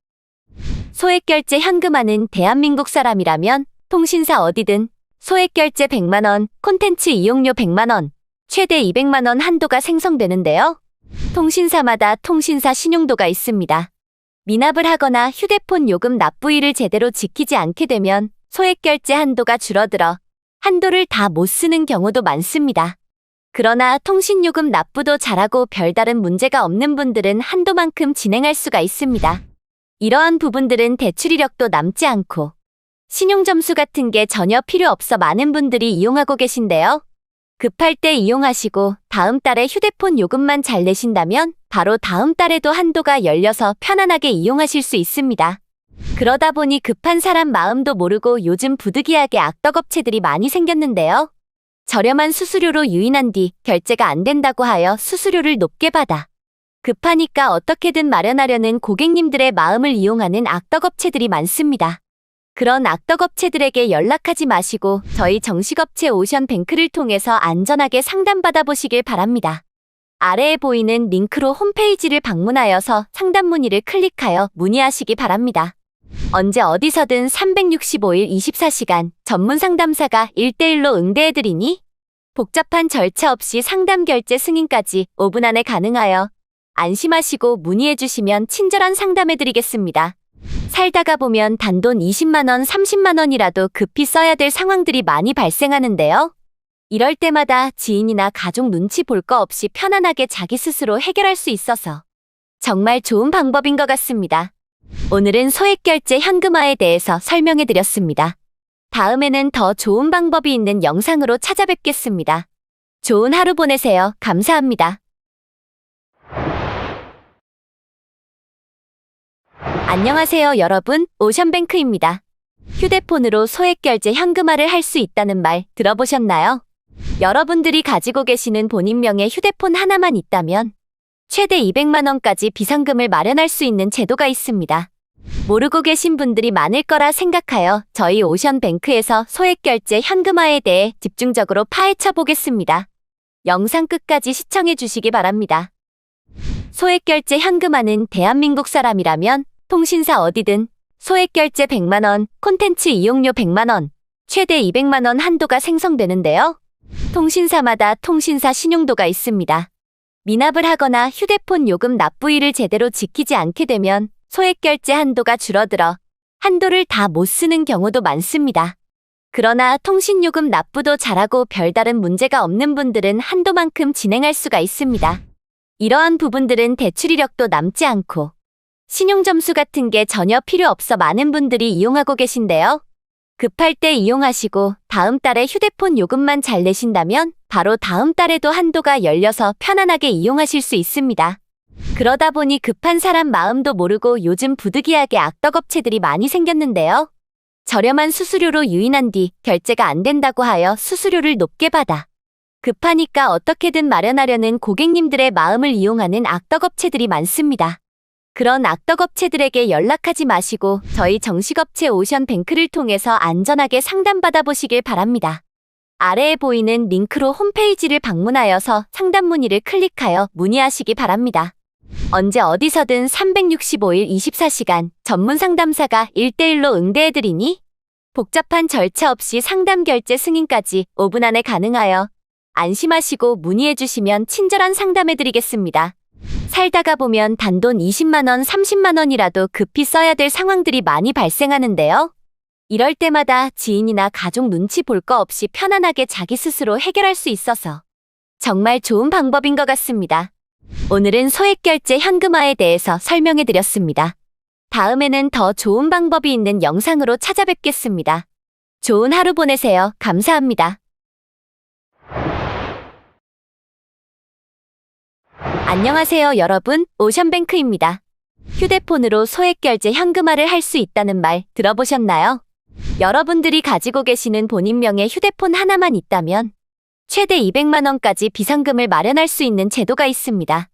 소액결제 현금화는 대한민국 사람이라면 통신사 어디든 소액결제 100만 원, 콘텐츠 이용료 100만 원, 최대 200만 원 한도가 생성되는데요. 통신사마다 통신사 신용도가 있습니다. 미납을 하거나 휴대폰 요금 납부일을 제대로 지키지 않게 되면 소액결제 한도가 줄어들어 한도를 다 못 쓰는 경우도 많습니다. 그러나 통신요금 납부도 잘하고 별다른 문제가 없는 분들은 한도만큼 진행할 수가 있습니다. 이러한 부분들은 대출 이력도 남지 않고 신용점수 같은 게 전혀 필요 없어 많은 분들이 이용하고 계신데요. 급할 때 이용하시고 다음 달에 휴대폰 요금만 잘 내신다면 바로 다음 달에도 한도가 열려서 편안하게 이용하실 수 있습니다. 그러다 보니 급한 사람 마음도 모르고 요즘 부득이하게 악덕업체들이 많이 생겼는데요. 저렴한 수수료로 유인한 뒤 결제가 안 된다고 하여 수수료를 높게 받아 급하니까 어떻게든 마련하려는 고객님들의 마음을 이용하는 악덕업체들이 많습니다. 그런 악덕업체들에게 연락하지 마시고 저희 정식업체 오션뱅크를 통해서 안전하게 상담받아 보시길 바랍니다. 아래에 보이는 링크로 홈페이지를 방문하여서 상담 문의를 클릭하여 문의하시기 바랍니다. 언제 어디서든 365일 24시간 전문 상담사가 1대1로 응대해드리니 복잡한 절차 없이 상담 결제 승인까지 5분 안에 가능하여 안심하시고 문의해주시면 친절한 상담해드리겠습니다. 살다가 보면 단돈 20만원, 30만원이라도 급히 써야 될 상황들이 많이 발생하는데요. 이럴 때마다 지인이나 가족 눈치 볼 거 없이 편안하게 자기 스스로 해결할 수 있어서 정말 좋은 방법인 것 같습니다. 오늘은 소액결제 현금화에 대해서 설명해드렸습니다. 다음에는 더 좋은 방법이 있는 영상으로 찾아뵙겠습니다. 좋은 하루 보내세요. 감사합니다. 안녕하세요, 여러분. 오션뱅크입니다. 휴대폰으로 소액결제 현금화를 할 수 있다는 말 들어보셨나요? 여러분들이 가지고 계시는 본인 명의 휴대폰 하나만 있다면 최대 200만 원까지 비상금을 마련할 수 있는 제도가 있습니다. 모르고 계신 분들이 많을 거라 생각하여 저희 오션뱅크에서 소액결제 현금화에 대해 집중적으로 파헤쳐 보겠습니다. 영상 끝까지 시청해 주시기 바랍니다. 소액결제 현금화는 대한민국 사람이라면 통신사 어디든 소액결제 100만 원, 콘텐츠 이용료 100만 원, 최대 200만 원 한도가 생성되는데요. 통신사마다 통신사 신용도가 있습니다. 미납을 하거나 휴대폰 요금 납부일을 제대로 지키지 않게 되면 소액결제 한도가 줄어들어 한도를 다 못 쓰는 경우도 많습니다. 그러나 통신요금 납부도 잘하고 별다른 문제가 없는 분들은 한도만큼 진행할 수가 있습니다. 이러한 부분들은 대출 이력도 남지 않고 신용점수 같은 게 전혀 필요 없어 많은 분들이 이용하고 계신데요. 급할 때 이용하시고 다음 달에 휴대폰 요금만 잘 내신다면 바로 다음 달에도 한도가 열려서 편안하게 이용하실 수 있습니다. 그러다 보니 급한 사람 마음도 모르고 요즘 부득이하게 악덕업체들이 많이 생겼는데요. 저렴한 수수료로 유인한 뒤 결제가 안 된다고 하여 수수료를 높게 받아 급하니까 어떻게든 마련하려는 고객님들의 마음을 이용하는 악덕업체들이 많습니다. 그런 악덕업체들에게 연락하지 마시고 저희 정식업체 오션뱅크를 통해서 안전하게 상담받아 보시길 바랍니다. 아래에 보이는 링크로 홈페이지를 방문하여서 상담 문의를 클릭하여 문의하시기 바랍니다. 언제 어디서든 365일 24시간 전문 상담사가 1대1로 응대해드리니 복잡한 절차 없이 상담 결제 승인까지 5분 안에 가능하여 안심하시고 문의해주시면 친절한 상담해드리겠습니다. 살다가 보면 단돈 20만원, 30만원이라도 급히 써야 될 상황들이 많이 발생하는데요. 이럴 때마다 지인이나 가족 눈치 볼 거 없이 편안하게 자기 스스로 해결할 수 있어서 정말 좋은 방법인 것 같습니다. 오늘은 소액결제 현금화에 대해서 설명해드렸습니다. 다음에는 더 좋은 방법이 있는 영상으로 찾아뵙겠습니다. 좋은 하루 보내세요. 감사합니다. 안녕하세요, 여러분. 오션뱅크입니다. 휴대폰으로 소액결제 현금화를 할 수 있다는 말 들어보셨나요? 여러분들이 가지고 계시는 본인 명의 휴대폰 하나만 있다면 최대 200만 원까지 비상금을 마련할 수 있는 제도가 있습니다.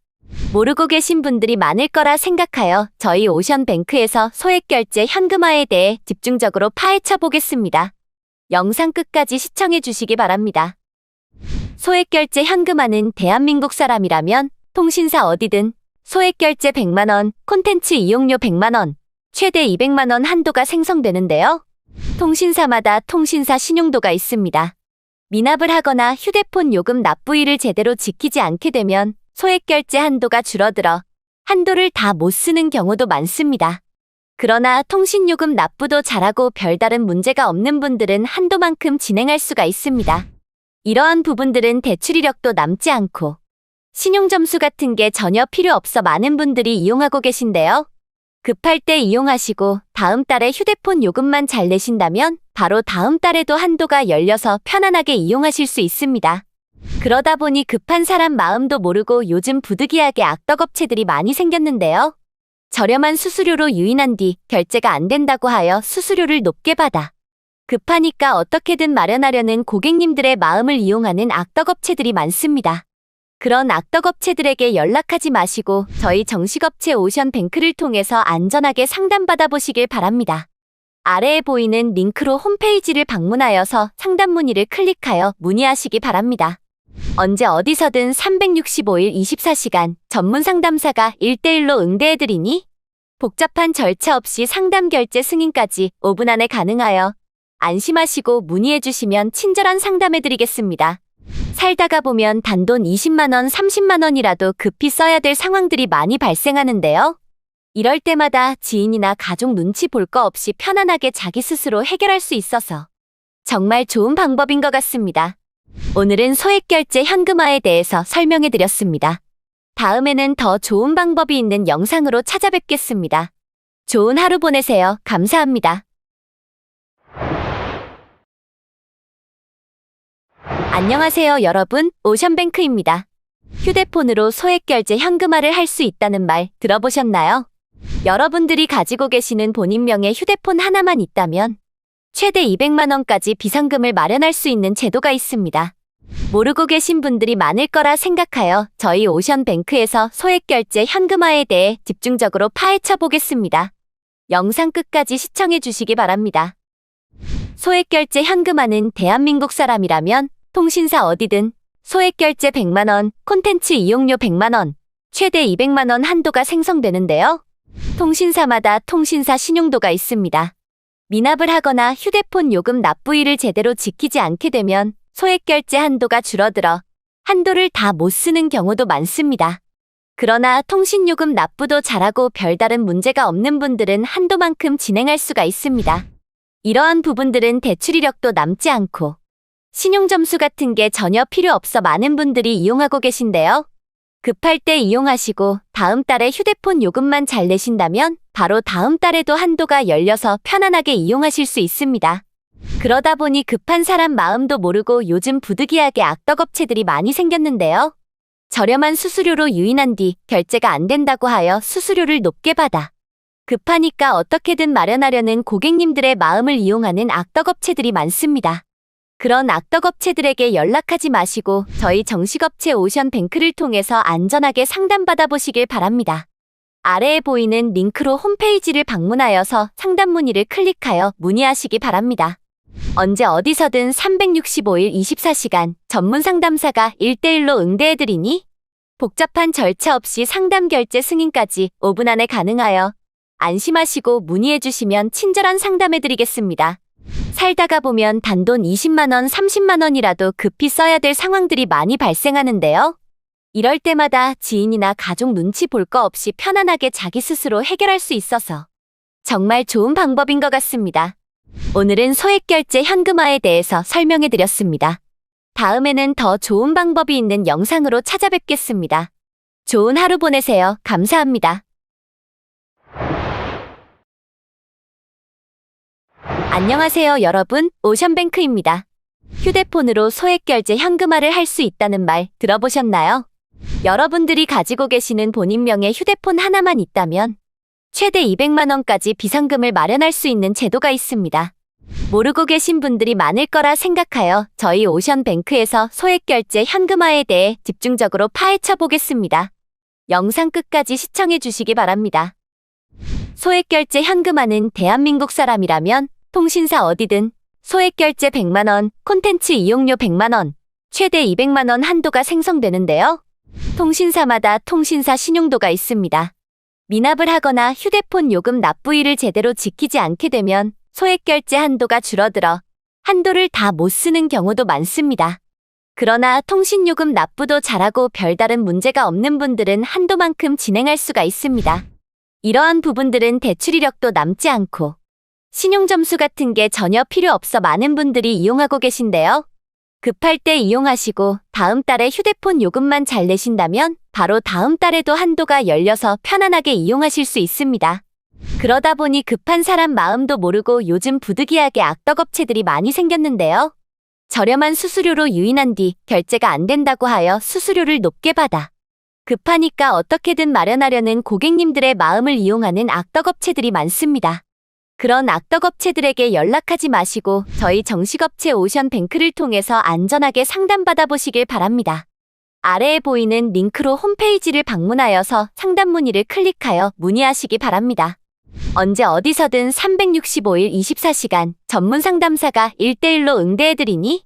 모르고 계신 분들이 많을 거라 생각하여 저희 오션뱅크에서 소액결제 현금화에 대해 집중적으로 파헤쳐 보겠습니다. 영상 끝까지 시청해 주시기 바랍니다. 소액결제 현금화는 대한민국 사람이라면 통신사 어디든 소액결제 100만 원, 콘텐츠 이용료 100만 원, 최대 200만 원 한도가 생성되는데요. 통신사마다 통신사 신용도가 있습니다. 미납을 하거나 휴대폰 요금 납부일을 제대로 지키지 않게 되면 소액결제 한도가 줄어들어 한도를 다 못 쓰는 경우도 많습니다. 그러나 통신요금 납부도 잘하고 별다른 문제가 없는 분들은 한도만큼 진행할 수가 있습니다. 이러한 부분들은 대출 이력도 남지 않고 신용점수 같은 게 전혀 필요 없어 많은 분들이 이용하고 계신데요. 급할 때 이용하시고 다음 달에 휴대폰 요금만 잘 내신다면 바로 다음 달에도 한도가 열려서 편안하게 이용하실 수 있습니다. 그러다 보니 급한 사람 마음도 모르고 요즘 부득이하게 악덕업체들이 많이 생겼는데요. 저렴한 수수료로 유인한 뒤 결제가 안 된다고 하여 수수료를 높게 받아 급하니까 어떻게든 마련하려는 고객님들의 마음을 이용하는 악덕업체들이 많습니다. 그런 악덕업체들에게 연락하지 마시고 저희 정식업체 오션뱅크를 통해서 안전하게 상담받아 보시길 바랍니다. 아래에 보이는 링크로 홈페이지를 방문하여서 상담 문의를 클릭하여 문의하시기 바랍니다. 언제 어디서든 365일 24시간 전문 상담사가 1대1로 응대해드리니 복잡한 절차 없이 상담 결제 승인까지 5분 안에 가능하여 안심하시고 문의해주시면 친절한 상담해드리겠습니다. 살다가 보면 단돈 20만원, 30만원이라도 급히 써야 될 상황들이 많이 발생하는데요. 이럴 때마다 지인이나 가족 눈치 볼 거 없이 편안하게 자기 스스로 해결할 수 있어서 정말 좋은 방법인 것 같습니다. 오늘은 소액결제 현금화에 대해서 설명해드렸습니다. 다음에는 더 좋은 방법이 있는 영상으로 찾아뵙겠습니다. 좋은 하루 보내세요. 감사합니다. 안녕하세요, 여러분. 오션뱅크입니다. 휴대폰으로 소액결제 현금화를 할 수 있다는 말 들어보셨나요? 여러분들이 가지고 계시는 본인명의 휴대폰 하나만 있다면 최대 200만 원까지 비상금을 마련할 수 있는 제도가 있습니다. 모르고 계신 분들이 많을 거라 생각하여 저희 오션뱅크에서 소액결제 현금화에 대해 집중적으로 파헤쳐 보겠습니다. 영상 끝까지 시청해 주시기 바랍니다. 소액결제 현금화는 대한민국 사람이라면 통신사 어디든 소액결제 100만 원, 콘텐츠 이용료 100만 원, 최대 200만 원 한도가 생성되는데요. 통신사마다 통신사 신용도가 있습니다. 미납을 하거나 휴대폰 요금 납부일을 제대로 지키지 않게 되면 소액결제 한도가 줄어들어 한도를 다 못 쓰는 경우도 많습니다. 그러나 통신요금 납부도 잘하고 별다른 문제가 없는 분들은 한도만큼 진행할 수가 있습니다. 이러한 부분들은 대출 이력도 남지 않고 신용점수 같은 게 전혀 필요 없어 많은 분들이 이용하고 계신데요. 급할 때 이용하시고 다음 달에 휴대폰 요금만 잘 내신다면 바로 다음 달에도 한도가 열려서 편안하게 이용하실 수 있습니다. 그러다 보니 급한 사람 마음도 모르고 요즘 부득이하게 악덕업체들이 많이 생겼는데요. 저렴한 수수료로 유인한 뒤 결제가 안 된다고 하여 수수료를 높게 받아 급하니까 어떻게든 마련하려는 고객님들의 마음을 이용하는 악덕업체들이 많습니다. 그런 악덕업체들에게 연락하지 마시고 저희 정식업체 오션뱅크를 통해서 안전하게 상담받아 보시길 바랍니다. 아래에 보이는 링크로 홈페이지를 방문하여서 상담 문의를 클릭하여 문의하시기 바랍니다. 언제 어디서든 365일 24시간 전문 상담사가 1대1로 응대해드리니 복잡한 절차 없이 상담 결제 승인까지 5분 안에 가능하여 안심하시고 문의해주시면 친절한 상담해드리겠습니다. 살다가 보면 단돈 20만원, 30만원이라도 급히 써야 될 상황들이 많이 발생하는데요. 이럴 때마다 지인이나 가족 눈치 볼 거 없이 편안하게 자기 스스로 해결할 수 있어서 정말 좋은 방법인 것 같습니다. 오늘은 소액결제 현금화에 대해서 설명해드렸습니다. 다음에는 더 좋은 방법이 있는 영상으로 찾아뵙겠습니다. 좋은 하루 보내세요. 감사합니다. 안녕하세요, 여러분. 오션뱅크입니다. 휴대폰으로 소액결제 현금화를 할 수 있다는 말 들어보셨나요? 여러분들이 가지고 계시는 본인명의 휴대폰 하나만 있다면 최대 200만 원까지 비상금을 마련할 수 있는 제도가 있습니다. 모르고 계신 분들이 많을 거라 생각하여 저희 오션뱅크에서 소액결제 현금화에 대해 집중적으로 파헤쳐 보겠습니다. 영상 끝까지 시청해 주시기 바랍니다. 소액결제 현금화는 대한민국 사람이라면 통신사 어디든 소액결제 100만 원, 콘텐츠 이용료 100만 원, 최대 200만 원 한도가 생성되는데요. 통신사마다 통신사 신용도가 있습니다. 미납을 하거나 휴대폰 요금 납부일을 제대로 지키지 않게 되면 소액결제 한도가 줄어들어 한도를 다 못 쓰는 경우도 많습니다. 그러나 통신요금 납부도 잘하고 별다른 문제가 없는 분들은 한도만큼 진행할 수가 있습니다. 이러한 부분들은 대출 이력도 남지 않고 신용점수 같은 게 전혀 필요 없어 많은 분들이 이용하고 계신데요. 급할 때 이용하시고 다음 달에 휴대폰 요금만 잘 내신다면 바로 다음 달에도 한도가 열려서 편안하게 이용하실 수 있습니다. 그러다 보니 급한 사람 마음도 모르고 요즘 부득이하게 악덕업체들이 많이 생겼는데요. 저렴한 수수료로 유인한 뒤 결제가 안 된다고 하여 수수료를 높게 받아 급하니까 어떻게든 마련하려는 고객님들의 마음을 이용하는 악덕업체들이 많습니다. 그런 악덕업체들에게 연락하지 마시고 저희 정식업체 오션뱅크를 통해서 안전하게 상담받아 보시길 바랍니다. 아래에 보이는 링크로 홈페이지를 방문하여서 상담 문의를 클릭하여 문의하시기 바랍니다. 언제 어디서든 365일 24시간 전문 상담사가 1대1로 응대해드리니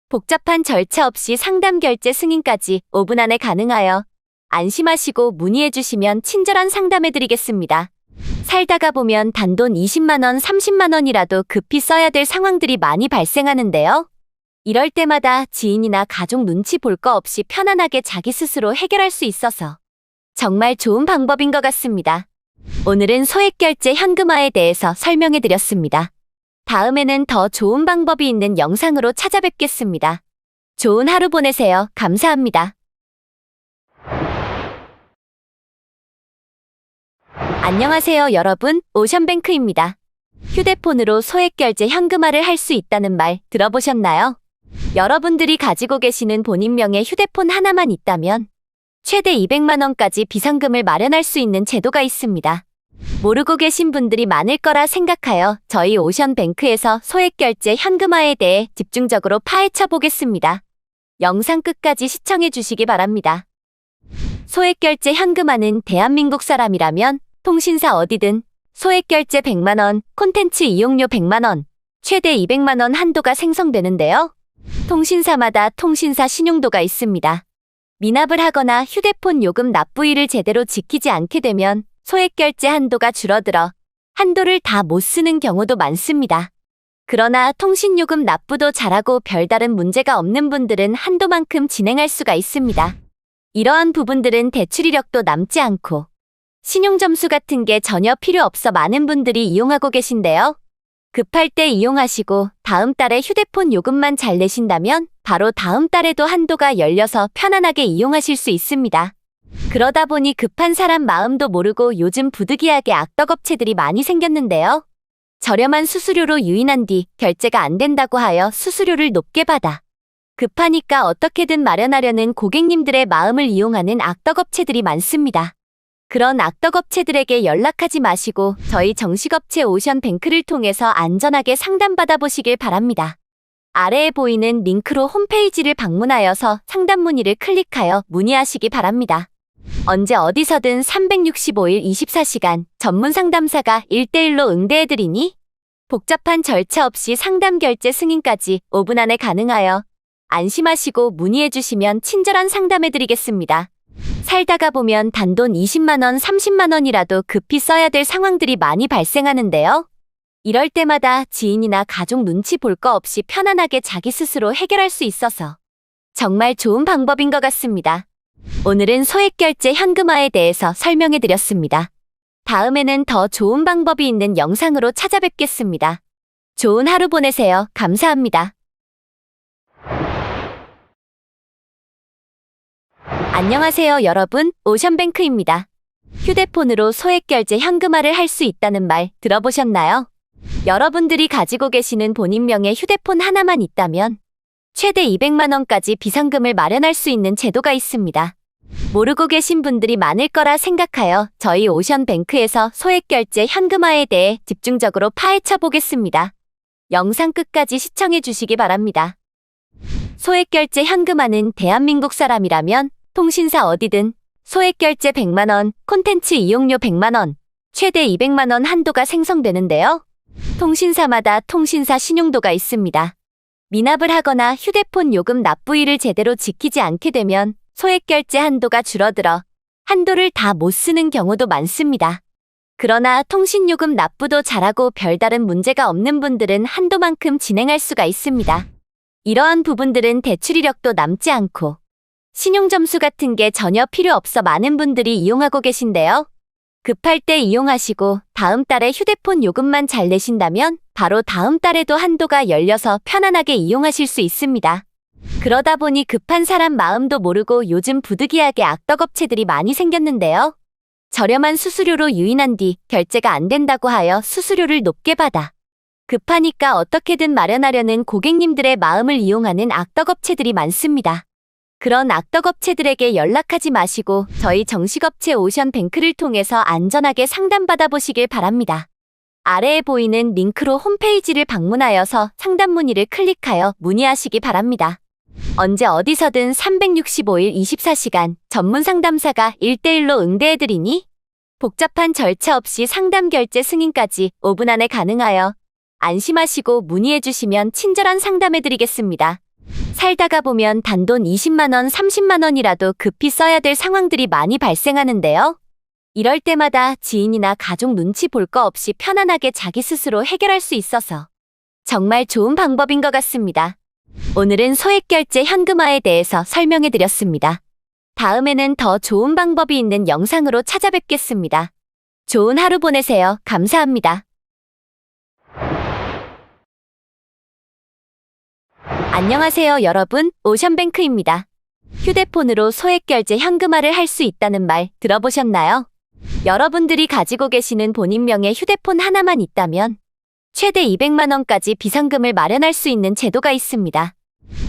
복잡한 절차 없이 상담 결제 승인까지 5분 안에 가능하여 안심하시고 문의해주시면 친절한 상담해드리겠습니다. 살다가 보면 단돈 20만원, 30만원이라도 급히 써야 될 상황들이 많이 발생하는데요. 이럴 때마다 지인이나 가족 눈치 볼 거 없이 편안하게 자기 스스로 해결할 수 있어서 정말 좋은 방법인 것 같습니다. 오늘은 소액결제 현금화에 대해서 설명해드렸습니다. 다음에는 더 좋은 방법이 있는 영상으로 찾아뵙겠습니다. 좋은 하루 보내세요. 감사합니다. 안녕하세요, 여러분. 오션뱅크입니다. 휴대폰으로 소액결제 현금화를 할 수 있다는 말 들어보셨나요? 여러분들이 가지고 계시는 본인명의 휴대폰 하나만 있다면 최대 200만 원까지 비상금을 마련할 수 있는 제도가 있습니다. 모르고 계신 분들이 많을 거라 생각하여 저희 오션뱅크에서 소액결제 현금화에 대해 집중적으로 파헤쳐 보겠습니다. 영상 끝까지 시청해 주시기 바랍니다. 소액결제 현금화는 대한민국 사람이라면 통신사 어디든 소액결제 100만 원, 콘텐츠 이용료 100만 원, 최대 200만 원 한도가 생성되는데요. 통신사마다 통신사 신용도가 있습니다. 미납을 하거나 휴대폰 요금 납부일을 제대로 지키지 않게 되면 소액결제 한도가 줄어들어 한도를 다 못 쓰는 경우도 많습니다. 그러나 통신요금 납부도 잘하고 별다른 문제가 없는 분들은 한도만큼 진행할 수가 있습니다. 이러한 부분들은 대출 이력도 남지 않고 신용점수 같은 게 전혀 필요 없어 많은 분들이 이용하고 계신데요. 급할 때 이용하시고 다음 달에 휴대폰 요금만 잘 내신다면 바로 다음 달에도 한도가 열려서 편안하게 이용하실 수 있습니다. 그러다 보니 급한 사람 마음도 모르고 요즘 부득이하게 악덕업체들이 많이 생겼는데요. 저렴한 수수료로 유인한 뒤 결제가 안 된다고 하여 수수료를 높게 받아 급하니까 어떻게든 마련하려는 고객님들의 마음을 이용하는 악덕업체들이 많습니다. 그런 악덕업체들에게 연락하지 마시고 저희 정식업체 오션뱅크를 통해서 안전하게 상담받아 보시길 바랍니다. 아래에 보이는 링크로 홈페이지를 방문하여서 상담 문의를 클릭하여 문의하시기 바랍니다. 언제 어디서든 365일 24시간 전문 상담사가 1대1로 응대해드리니 복잡한 절차 없이 상담 결제 승인까지 5분 안에 가능하여 안심하시고 문의해주시면 친절한 상담해드리겠습니다. 살다가 보면 단돈 20만원, 30만원이라도 급히 써야 될 상황들이 많이 발생하는데요. 이럴 때마다 지인이나 가족 눈치 볼 거 없이 편안하게 자기 스스로 해결할 수 있어서 정말 좋은 방법인 것 같습니다. 오늘은 소액결제 현금화에 대해서 설명해드렸습니다. 다음에는 더 좋은 방법이 있는 영상으로 찾아뵙겠습니다. 좋은 하루 보내세요. 감사합니다. 안녕하세요, 여러분. 오션뱅크입니다. 휴대폰으로 소액결제 현금화를 할 수 있다는 말 들어보셨나요? 여러분들이 가지고 계시는 본인명의 휴대폰 하나만 있다면 최대 200만 원까지 비상금을 마련할 수 있는 제도가 있습니다. 모르고 계신 분들이 많을 거라 생각하여 저희 오션뱅크에서 소액결제 현금화에 대해 집중적으로 파헤쳐 보겠습니다. 영상 끝까지 시청해 주시기 바랍니다. 소액결제 현금화는 대한민국 사람이라면 통신사 어디든 소액결제 100만 원, 콘텐츠 이용료 100만 원, 최대 200만 원 한도가 생성되는데요. 통신사마다 통신사 신용도가 있습니다. 미납을 하거나 휴대폰 요금 납부일을 제대로 지키지 않게 되면 소액결제 한도가 줄어들어 한도를 다 못 쓰는 경우도 많습니다. 그러나 통신요금 납부도 잘하고 별다른 문제가 없는 분들은 한도만큼 진행할 수가 있습니다. 이러한 부분들은 대출 이력도 남지 않고 신용점수 같은 게 전혀 필요 없어 많은 분들이 이용하고 계신데요. 급할 때 이용하시고 다음 달에 휴대폰 요금만 잘 내신다면 바로 다음 달에도 한도가 열려서 편안하게 이용하실 수 있습니다. 그러다 보니 급한 사람 마음도 모르고 요즘 부득이하게 악덕업체들이 많이 생겼는데요. 저렴한 수수료로 유인한 뒤 결제가 안 된다고 하여 수수료를 높게 받아 급하니까 어떻게든 마련하려는 고객님들의 마음을 이용하는 악덕업체들이 많습니다. 그런 악덕업체들에게 연락하지 마시고 저희 정식업체 오션뱅크를 통해서 안전하게 상담받아 보시길 바랍니다. 아래에 보이는 링크로 홈페이지를 방문하여서 상담 문의를 클릭하여 문의하시기 바랍니다. 언제 어디서든 365일 24시간 전문 상담사가 1대1로 응대해드리니 복잡한 절차 없이 상담 결제 승인까지 5분 안에 가능하여 안심하시고 문의해주시면 친절한 상담해드리겠습니다. 살다가 보면 단돈 20만원, 30만원이라도 급히 써야 될 상황들이 많이 발생하는데요. 이럴 때마다 지인이나 가족 눈치 볼 거 없이 편안하게 자기 스스로 해결할 수 있어서 정말 좋은 방법인 것 같습니다. 오늘은 소액결제 현금화에 대해서 설명해드렸습니다. 다음에는 더 좋은 방법이 있는 영상으로 찾아뵙겠습니다. 좋은 하루 보내세요. 감사합니다. 안녕하세요, 여러분. 오션뱅크입니다. 휴대폰으로 소액결제 현금화를 할 수 있다는 말 들어보셨나요? 여러분들이 가지고 계시는 본인명의 휴대폰 하나만 있다면 최대 200만 원까지 비상금을 마련할 수 있는 제도가 있습니다.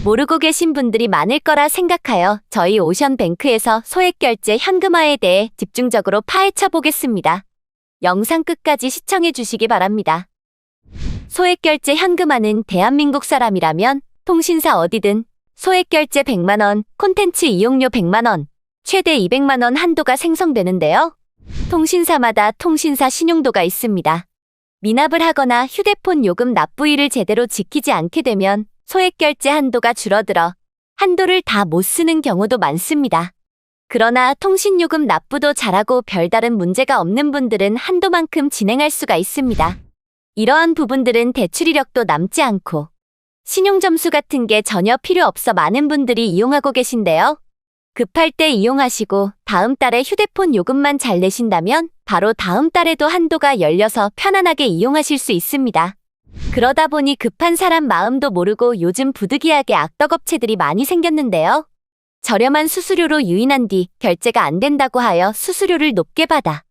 모르고 계신 분들이 많을 거라 생각하여 저희 오션뱅크에서 소액결제 현금화에 대해 집중적으로 파헤쳐 보겠습니다. 영상 끝까지 시청해 주시기 바랍니다. 소액결제 현금화는 대한민국 사람이라면 통신사 어디든 소액결제 100만 원, 콘텐츠 이용료 100만 원, 최대 200만 원 한도가 생성되는데요. 통신사마다 통신사 신용도가 있습니다. 미납을 하거나 휴대폰 요금 납부일을 제대로 지키지 않게 되면 소액결제 한도가 줄어들어 한도를 다 못 쓰는 경우도 많습니다. 그러나 통신요금 납부도 잘하고 별다른 문제가 없는 분들은 한도만큼 진행할 수가 있습니다. 이러한 부분들은 대출 이력도 남지 않고 신용점수 같은 게 전혀 필요 없어 많은 분들이 이용하고 계신데요. 급할 때 이용하시고 다음 달에 휴대폰 요금만 잘 내신다면 바로 다음 달에도 한도가 열려서 편안하게 이용하실 수 있습니다. 그러다 보니 급한 사람 마음도 모르고 요즘 부득이하게 악덕업체들이 많이 생겼는데요. 저렴한 수수료로 유인한 뒤 결제가 안 된다고 하여 수수료를 높게 받아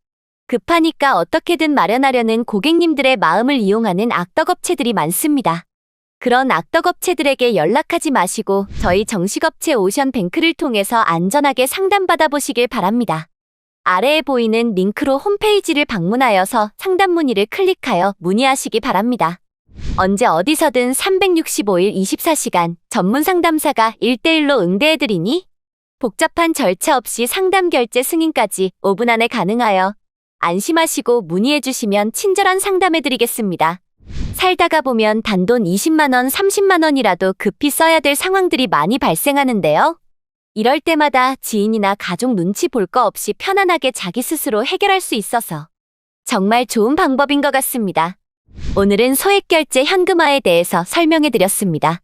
급하니까 어떻게든 마련하려는 고객님들의 마음을 이용하는 악덕업체들이 많습니다. 그런 악덕업체들에게 연락하지 마시고 저희 정식업체 오션뱅크를 통해서 안전하게 상담받아 보시길 바랍니다. 아래에 보이는 링크로 홈페이지를 방문하여서 상담 문의를 클릭하여 문의하시기 바랍니다. 언제 어디서든 365일 24시간 전문 상담사가 1대1로 응대해드리니 복잡한 절차 없이 상담 결제 승인까지 5분 안에 가능하여 안심하시고 문의해주시면 친절한 상담해드리겠습니다. 살다가 보면 단돈 20만원, 30만원이라도 급히 써야 될 상황들이 많이 발생하는데요. 이럴 때마다 지인이나 가족 눈치 볼 거 없이 편안하게 자기 스스로 해결할 수 있어서 정말 좋은 방법인 것 같습니다. 오늘은 소액결제 현금화에 대해서 설명해드렸습니다.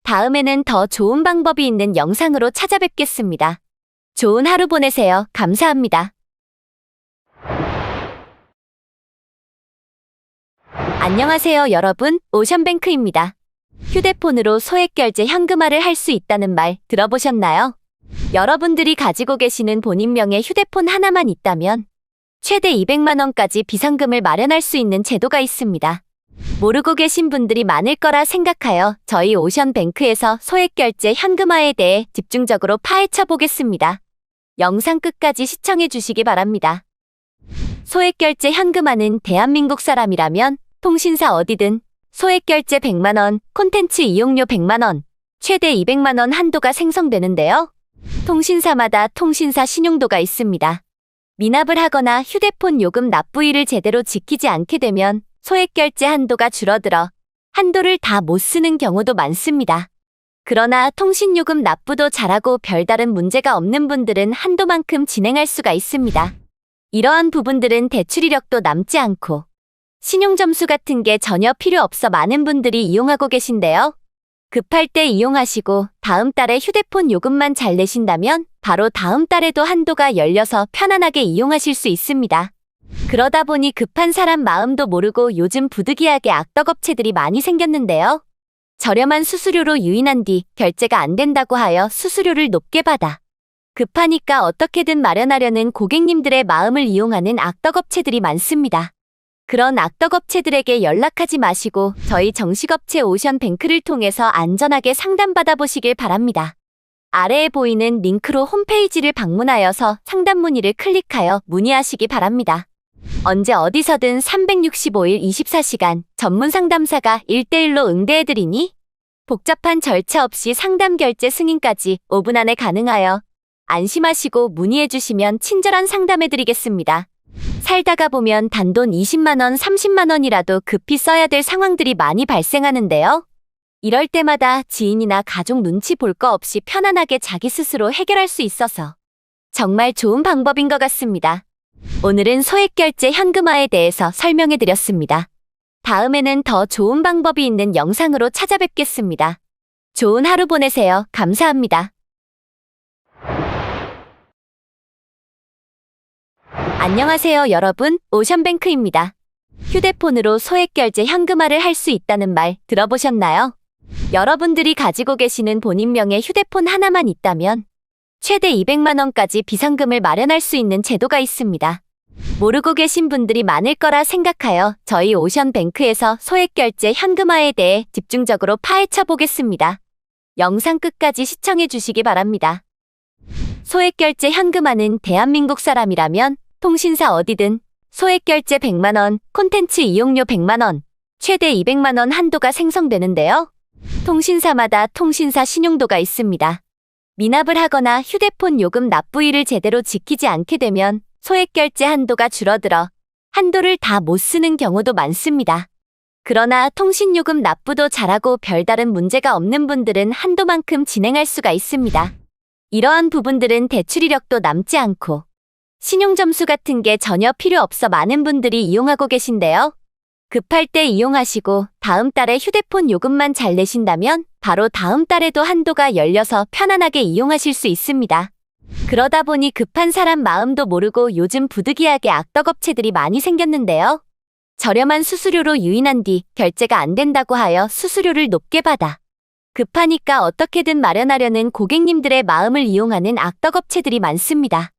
다음에는 더 좋은 방법이 있는 영상으로 찾아뵙겠습니다. 좋은 하루 보내세요. 감사합니다. 안녕하세요, 여러분. 오션뱅크입니다. 휴대폰으로 소액결제 현금화를 할 수 있다는 말 들어보셨나요? 여러분들이 가지고 계시는 본인명의 휴대폰 하나만 있다면 최대 200만 원까지 비상금을 마련할 수 있는 제도가 있습니다. 모르고 계신 분들이 많을 거라 생각하여 저희 오션뱅크에서 소액결제 현금화에 대해 집중적으로 파헤쳐 보겠습니다. 영상 끝까지 시청해 주시기 바랍니다. 소액결제 현금화는 대한민국 사람이라면 통신사 어디든 소액결제 100만 원, 콘텐츠 이용료 100만 원, 최대 200만 원 한도가 생성되는데요. 통신사마다 통신사 신용도가 있습니다. 미납을 하거나 휴대폰 요금 납부일을 제대로 지키지 않게 되면 소액결제 한도가 줄어들어 한도를 다 못 쓰는 경우도 많습니다. 그러나 통신요금 납부도 잘하고 별다른 문제가 없는 분들은 한도만큼 진행할 수가 있습니다. 이러한 부분들은 대출 이력도 남지 않고 신용점수 같은 게 전혀 필요 없어 많은 분들이 이용하고 계신데요. 급할 때 이용하시고 다음 달에 휴대폰 요금만 잘 내신다면 바로 다음 달에도 한도가 열려서 편안하게 이용하실 수 있습니다. 그러다 보니 급한 사람 마음도 모르고 요즘 부득이하게 악덕업체들이 많이 생겼는데요. 저렴한 수수료로 유인한 뒤 결제가 안 된다고 하여 수수료를 높게 받아 급하니까 어떻게든 마련하려는 고객님들의 마음을 이용하는 악덕업체들이 많습니다. 그런 악덕업체들에게 연락하지 마시고 저희 정식업체 오션뱅크를 통해서 안전하게 상담받아 보시길 바랍니다. 아래에 보이는 링크로 홈페이지를 방문하여서 상담 문의를 클릭하여 문의하시기 바랍니다. 언제 어디서든 365일 24시간 전문 상담사가 1대1로 응대해드리니 복잡한 절차 없이 상담 결제 승인까지 5분 안에 가능하여 안심하시고 문의해주시면 친절한 상담해드리겠습니다. 살다가 보면 단돈 20만 원, 30만 원이라도 급히 써야 될 상황들이 많이 발생하는데요. 이럴 때마다 지인이나 가족 눈치 볼 거 없이 편안하게 자기 스스로 해결할 수 있어서 정말 좋은 방법인 것 같습니다. 오늘은 소액결제 현금화에 대해서 설명해드렸습니다. 다음에는 더 좋은 방법이 있는 영상으로 찾아뵙겠습니다. 좋은 하루 보내세요. 감사합니다. 안녕하세요, 여러분. 오션뱅크입니다. 휴대폰으로 소액결제 현금화를 할 수 있다는 말 들어보셨나요? 여러분들이 가지고 계시는 본인명의 휴대폰 하나만 있다면 최대 200만 원까지 비상금을 마련할 수 있는 제도가 있습니다. 모르고 계신 분들이 많을 거라 생각하여 저희 오션뱅크에서 소액결제 현금화에 대해 집중적으로 파헤쳐 보겠습니다. 영상 끝까지 시청해 주시기 바랍니다. 소액결제 현금화는 대한민국 사람이라면 통신사 어디든 소액결제 100만 원, 콘텐츠 이용료 100만 원, 최대 200만 원 한도가 생성되는데요. 통신사마다 통신사 신용도가 있습니다. 미납을 하거나 휴대폰 요금 납부일을 제대로 지키지 않게 되면 소액결제 한도가 줄어들어 한도를 다 못 쓰는 경우도 많습니다. 그러나 통신요금 납부도 잘하고 별다른 문제가 없는 분들은 한도만큼 진행할 수가 있습니다. 이러한 부분들은 대출 이력도 남지 않고 신용점수 같은 게 전혀 필요 없어 많은 분들이 이용하고 계신데요. 급할 때 이용하시고 다음 달에 휴대폰 요금만 잘 내신다면 바로 다음 달에도 한도가 열려서 편안하게 이용하실 수 있습니다. 그러다 보니 급한 사람 마음도 모르고 요즘 부득이하게 악덕업체들이 많이 생겼는데요. 저렴한 수수료로 유인한 뒤 결제가 안 된다고 하여 수수료를 높게 받아 급하니까 어떻게든 마련하려는 고객님들의 마음을 이용하는 악덕업체들이 많습니다.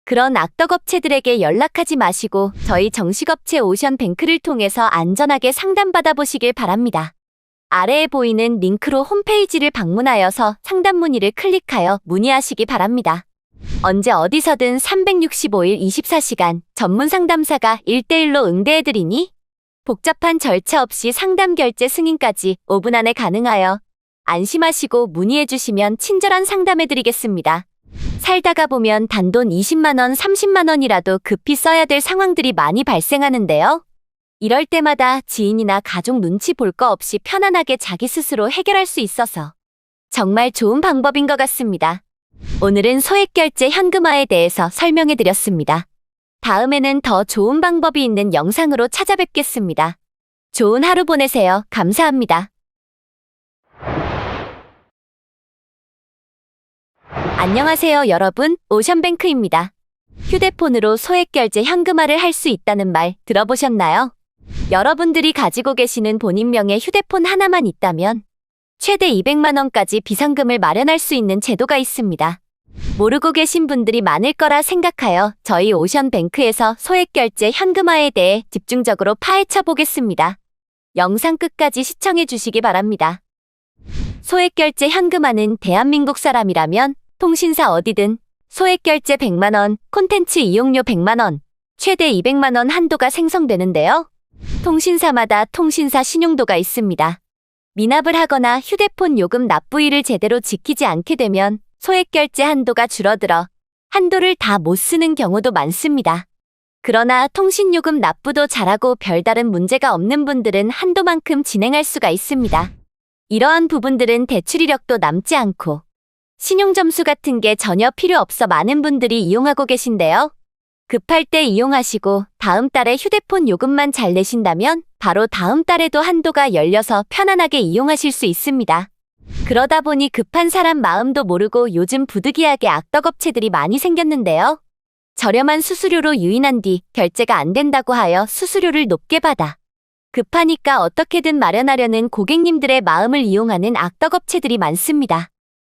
그런 악덕업체들에게 연락하지 마시고 저희 정식업체 오션뱅크를 통해서 안전하게 상담받아 보시길 바랍니다. 아래에 보이는 링크로 홈페이지를 방문하여서 상담 문의를 클릭하여 문의하시기 바랍니다. 언제 어디서든 365일 24시간 전문 상담사가 1대1로 응대해드리니 복잡한 절차 없이 상담 결제 승인까지 5분 안에 가능하여 안심하시고 문의해주시면 친절한 상담해드리겠습니다. 살다가 보면 단돈 20만 원, 30만 원이라도 급히 써야 될 상황들이 많이 발생하는데요. 이럴 때마다 지인이나 가족 눈치 볼 거 없이 편안하게 자기 스스로 해결할 수 있어서 정말 좋은 방법인 것 같습니다. 오늘은 소액결제 현금화에 대해서 설명해드렸습니다. 다음에는 더 좋은 방법이 있는 영상으로 찾아뵙겠습니다. 좋은 하루 보내세요. 감사합니다. 안녕하세요, 여러분. 오션뱅크입니다. 휴대폰으로 소액결제 현금화를 할 수 있다는 말 들어보셨나요? 여러분들이 가지고 계시는 본인명의 휴대폰 하나만 있다면 최대 200만 원까지 비상금을 마련할 수 있는 제도가 있습니다. 모르고 계신 분들이 많을 거라 생각하여 저희 오션뱅크에서 소액결제 현금화에 대해 집중적으로 파헤쳐 보겠습니다. 영상 끝까지 시청해 주시기 바랍니다. 소액결제 현금화는 대한민국 사람이라면 통신사 어디든 소액결제 100만 원, 콘텐츠 이용료 100만 원, 최대 200만 원 한도가 생성되는데요. 통신사마다 통신사 신용도가 있습니다. 미납을 하거나 휴대폰 요금 납부일을 제대로 지키지 않게 되면 소액결제 한도가 줄어들어 한도를 다 못 쓰는 경우도 많습니다. 그러나 통신요금 납부도 잘하고 별다른 문제가 없는 분들은 한도만큼 진행할 수가 있습니다. 이러한 부분들은 대출 이력도 남지 않고 신용점수 같은 게 전혀 필요 없어 많은 분들이 이용하고 계신데요. 급할 때 이용하시고 다음 달에 휴대폰 요금만 잘 내신다면 바로 다음 달에도 한도가 열려서 편안하게 이용하실 수 있습니다. 그러다 보니 급한 사람 마음도 모르고 요즘 부득이하게 악덕업체들이 많이 생겼는데요. 저렴한 수수료로 유인한 뒤 결제가 안 된다고 하여 수수료를 높게 받아 급하니까 어떻게든 마련하려는 고객님들의 마음을 이용하는 악덕업체들이 많습니다.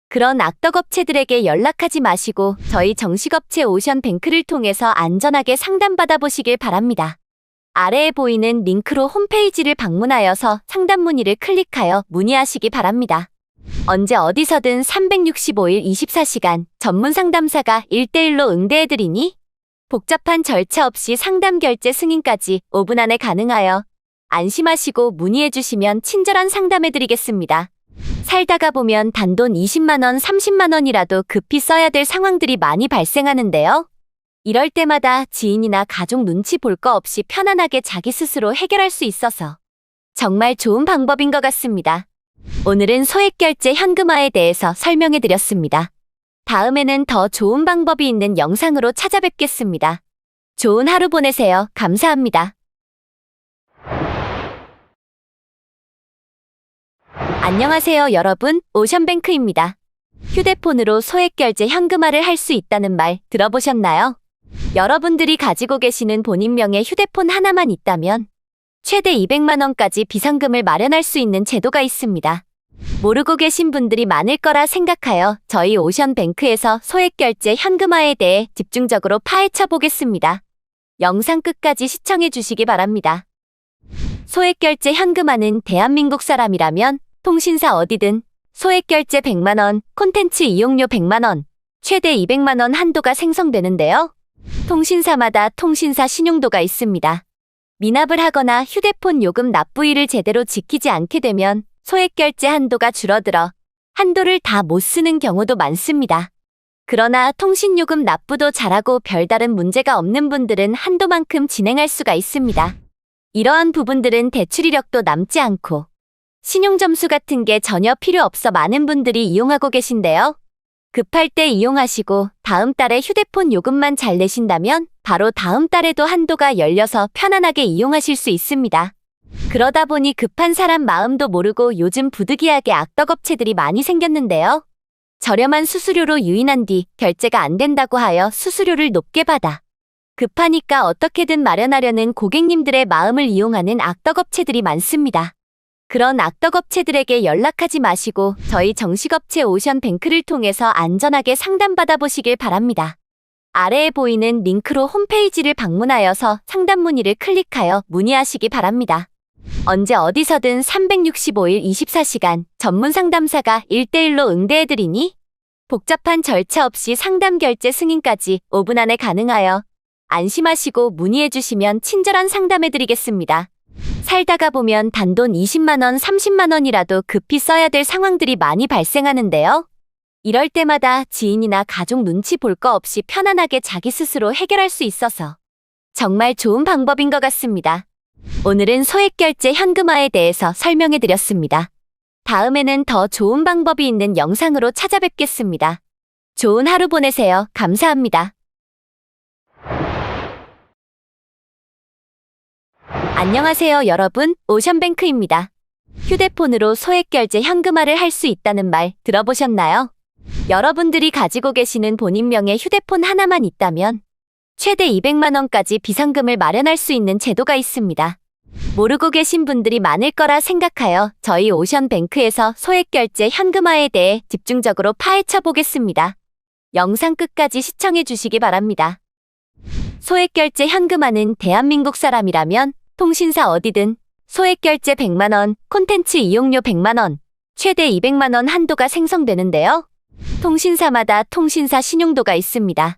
그런 악덕업체들에게 연락하지 마시고 저희 정식업체 오션뱅크를 통해서 안전하게 상담받아 보시길 바랍니다. 아래에 보이는 링크로 홈페이지를 방문하여서 상담 문의를 클릭하여 문의하시기 바랍니다. 언제 어디서든 365일 24시간 전문 상담사가 1대1로 응대해드리니 복잡한 절차 없이 상담 결제 승인까지 5분 안에 가능하여 안심하시고 문의해주시면 친절한 상담해드리겠습니다. 살다가 보면 단돈 20만 원, 30만 원이라도 급히 써야 될 상황들이 많이 발생하는데요. 이럴 때마다 지인이나 가족 눈치 볼 거 없이 편안하게 자기 스스로 해결할 수 있어서 정말 좋은 방법인 것 같습니다. 오늘은 소액결제 현금화에 대해서 설명해드렸습니다. 다음에는 더 좋은 방법이 있는 영상으로 찾아뵙겠습니다. 좋은 하루 보내세요. 감사합니다. 안녕하세요, 여러분. 오션뱅크입니다. 휴대폰으로 소액결제 현금화를 할 수 있다는 말 들어보셨나요? 여러분들이 가지고 계시는 본인명의 휴대폰 하나만 있다면 최대 200만 원까지 비상금을 마련할 수 있는 제도가 있습니다. 모르고 계신 분들이 많을 거라 생각하여 저희 오션뱅크에서 소액결제 현금화에 대해 집중적으로 파헤쳐 보겠습니다. 영상 끝까지 시청해 주시기 바랍니다. 소액결제 현금화는 대한민국 사람이라면 통신사 어디든 소액결제 100만 원, 콘텐츠 이용료 100만 원, 최대 200만 원 한도가 생성되는데요. 통신사마다 통신사 신용도가 있습니다. 미납을 하거나 휴대폰 요금 납부일을 제대로 지키지 않게 되면 소액결제 한도가 줄어들어 한도를 다 못 쓰는 경우도 많습니다. 그러나 통신요금 납부도 잘하고 별다른 문제가 없는 분들은 한도만큼 진행할 수가 있습니다. 이러한 부분들은 대출 이력도 남지 않고 신용점수 같은 게 전혀 필요 없어 많은 분들이 이용하고 계신데요. 급할 때 이용하시고 다음 달에 휴대폰 요금만 잘 내신다면 바로 다음 달에도 한도가 열려서 편안하게 이용하실 수 있습니다. 그러다 보니 급한 사람 마음도 모르고 요즘 부득이하게 악덕업체들이 많이 생겼는데요. 저렴한 수수료로 유인한 뒤 결제가 안 된다고 하여 수수료를 높게 받아 급하니까 어떻게든 마련하려는 고객님들의 마음을 이용하는 악덕업체들이 많습니다. 그런 악덕업체들에게 연락하지 마시고 저희 정식업체 오션뱅크를 통해서 안전하게 상담받아 보시길 바랍니다. 아래에 보이는 링크로 홈페이지를 방문하여서 상담 문의를 클릭하여 문의하시기 바랍니다. 언제 어디서든 365일 24시간 전문 상담사가 1대1로 응대해드리니 복잡한 절차 없이 상담 결제 승인까지 5분 안에 가능하여 안심하시고 문의해주시면 친절한 상담해드리겠습니다. 살다가 보면 단돈 20만 원, 30만 원이라도 급히 써야 될 상황들이 많이 발생하는데요. 이럴 때마다 지인이나 가족 눈치 볼 거 없이 편안하게 자기 스스로 해결할 수 있어서 정말 좋은 방법인 것 같습니다. 오늘은 소액결제 현금화에 대해서 설명해드렸습니다. 다음에는 더 좋은 방법이 있는 영상으로 찾아뵙겠습니다. 좋은 하루 보내세요. 감사합니다. 안녕하세요, 여러분. 오션뱅크입니다. 휴대폰으로 소액결제 현금화를 할 수 있다는 말 들어보셨나요? 여러분들이 가지고 계시는 본인명의 휴대폰 하나만 있다면 최대 200만 원까지 비상금을 마련할 수 있는 제도가 있습니다. 모르고 계신 분들이 많을 거라 생각하여 저희 오션뱅크에서 소액결제 현금화에 대해 집중적으로 파헤쳐 보겠습니다. 영상 끝까지 시청해 주시기 바랍니다. 소액결제 현금화는 대한민국 사람이라면 통신사 어디든 소액결제 100만 원, 콘텐츠 이용료 100만 원, 최대 200만 원 한도가 생성되는데요. 통신사마다 통신사 신용도가 있습니다.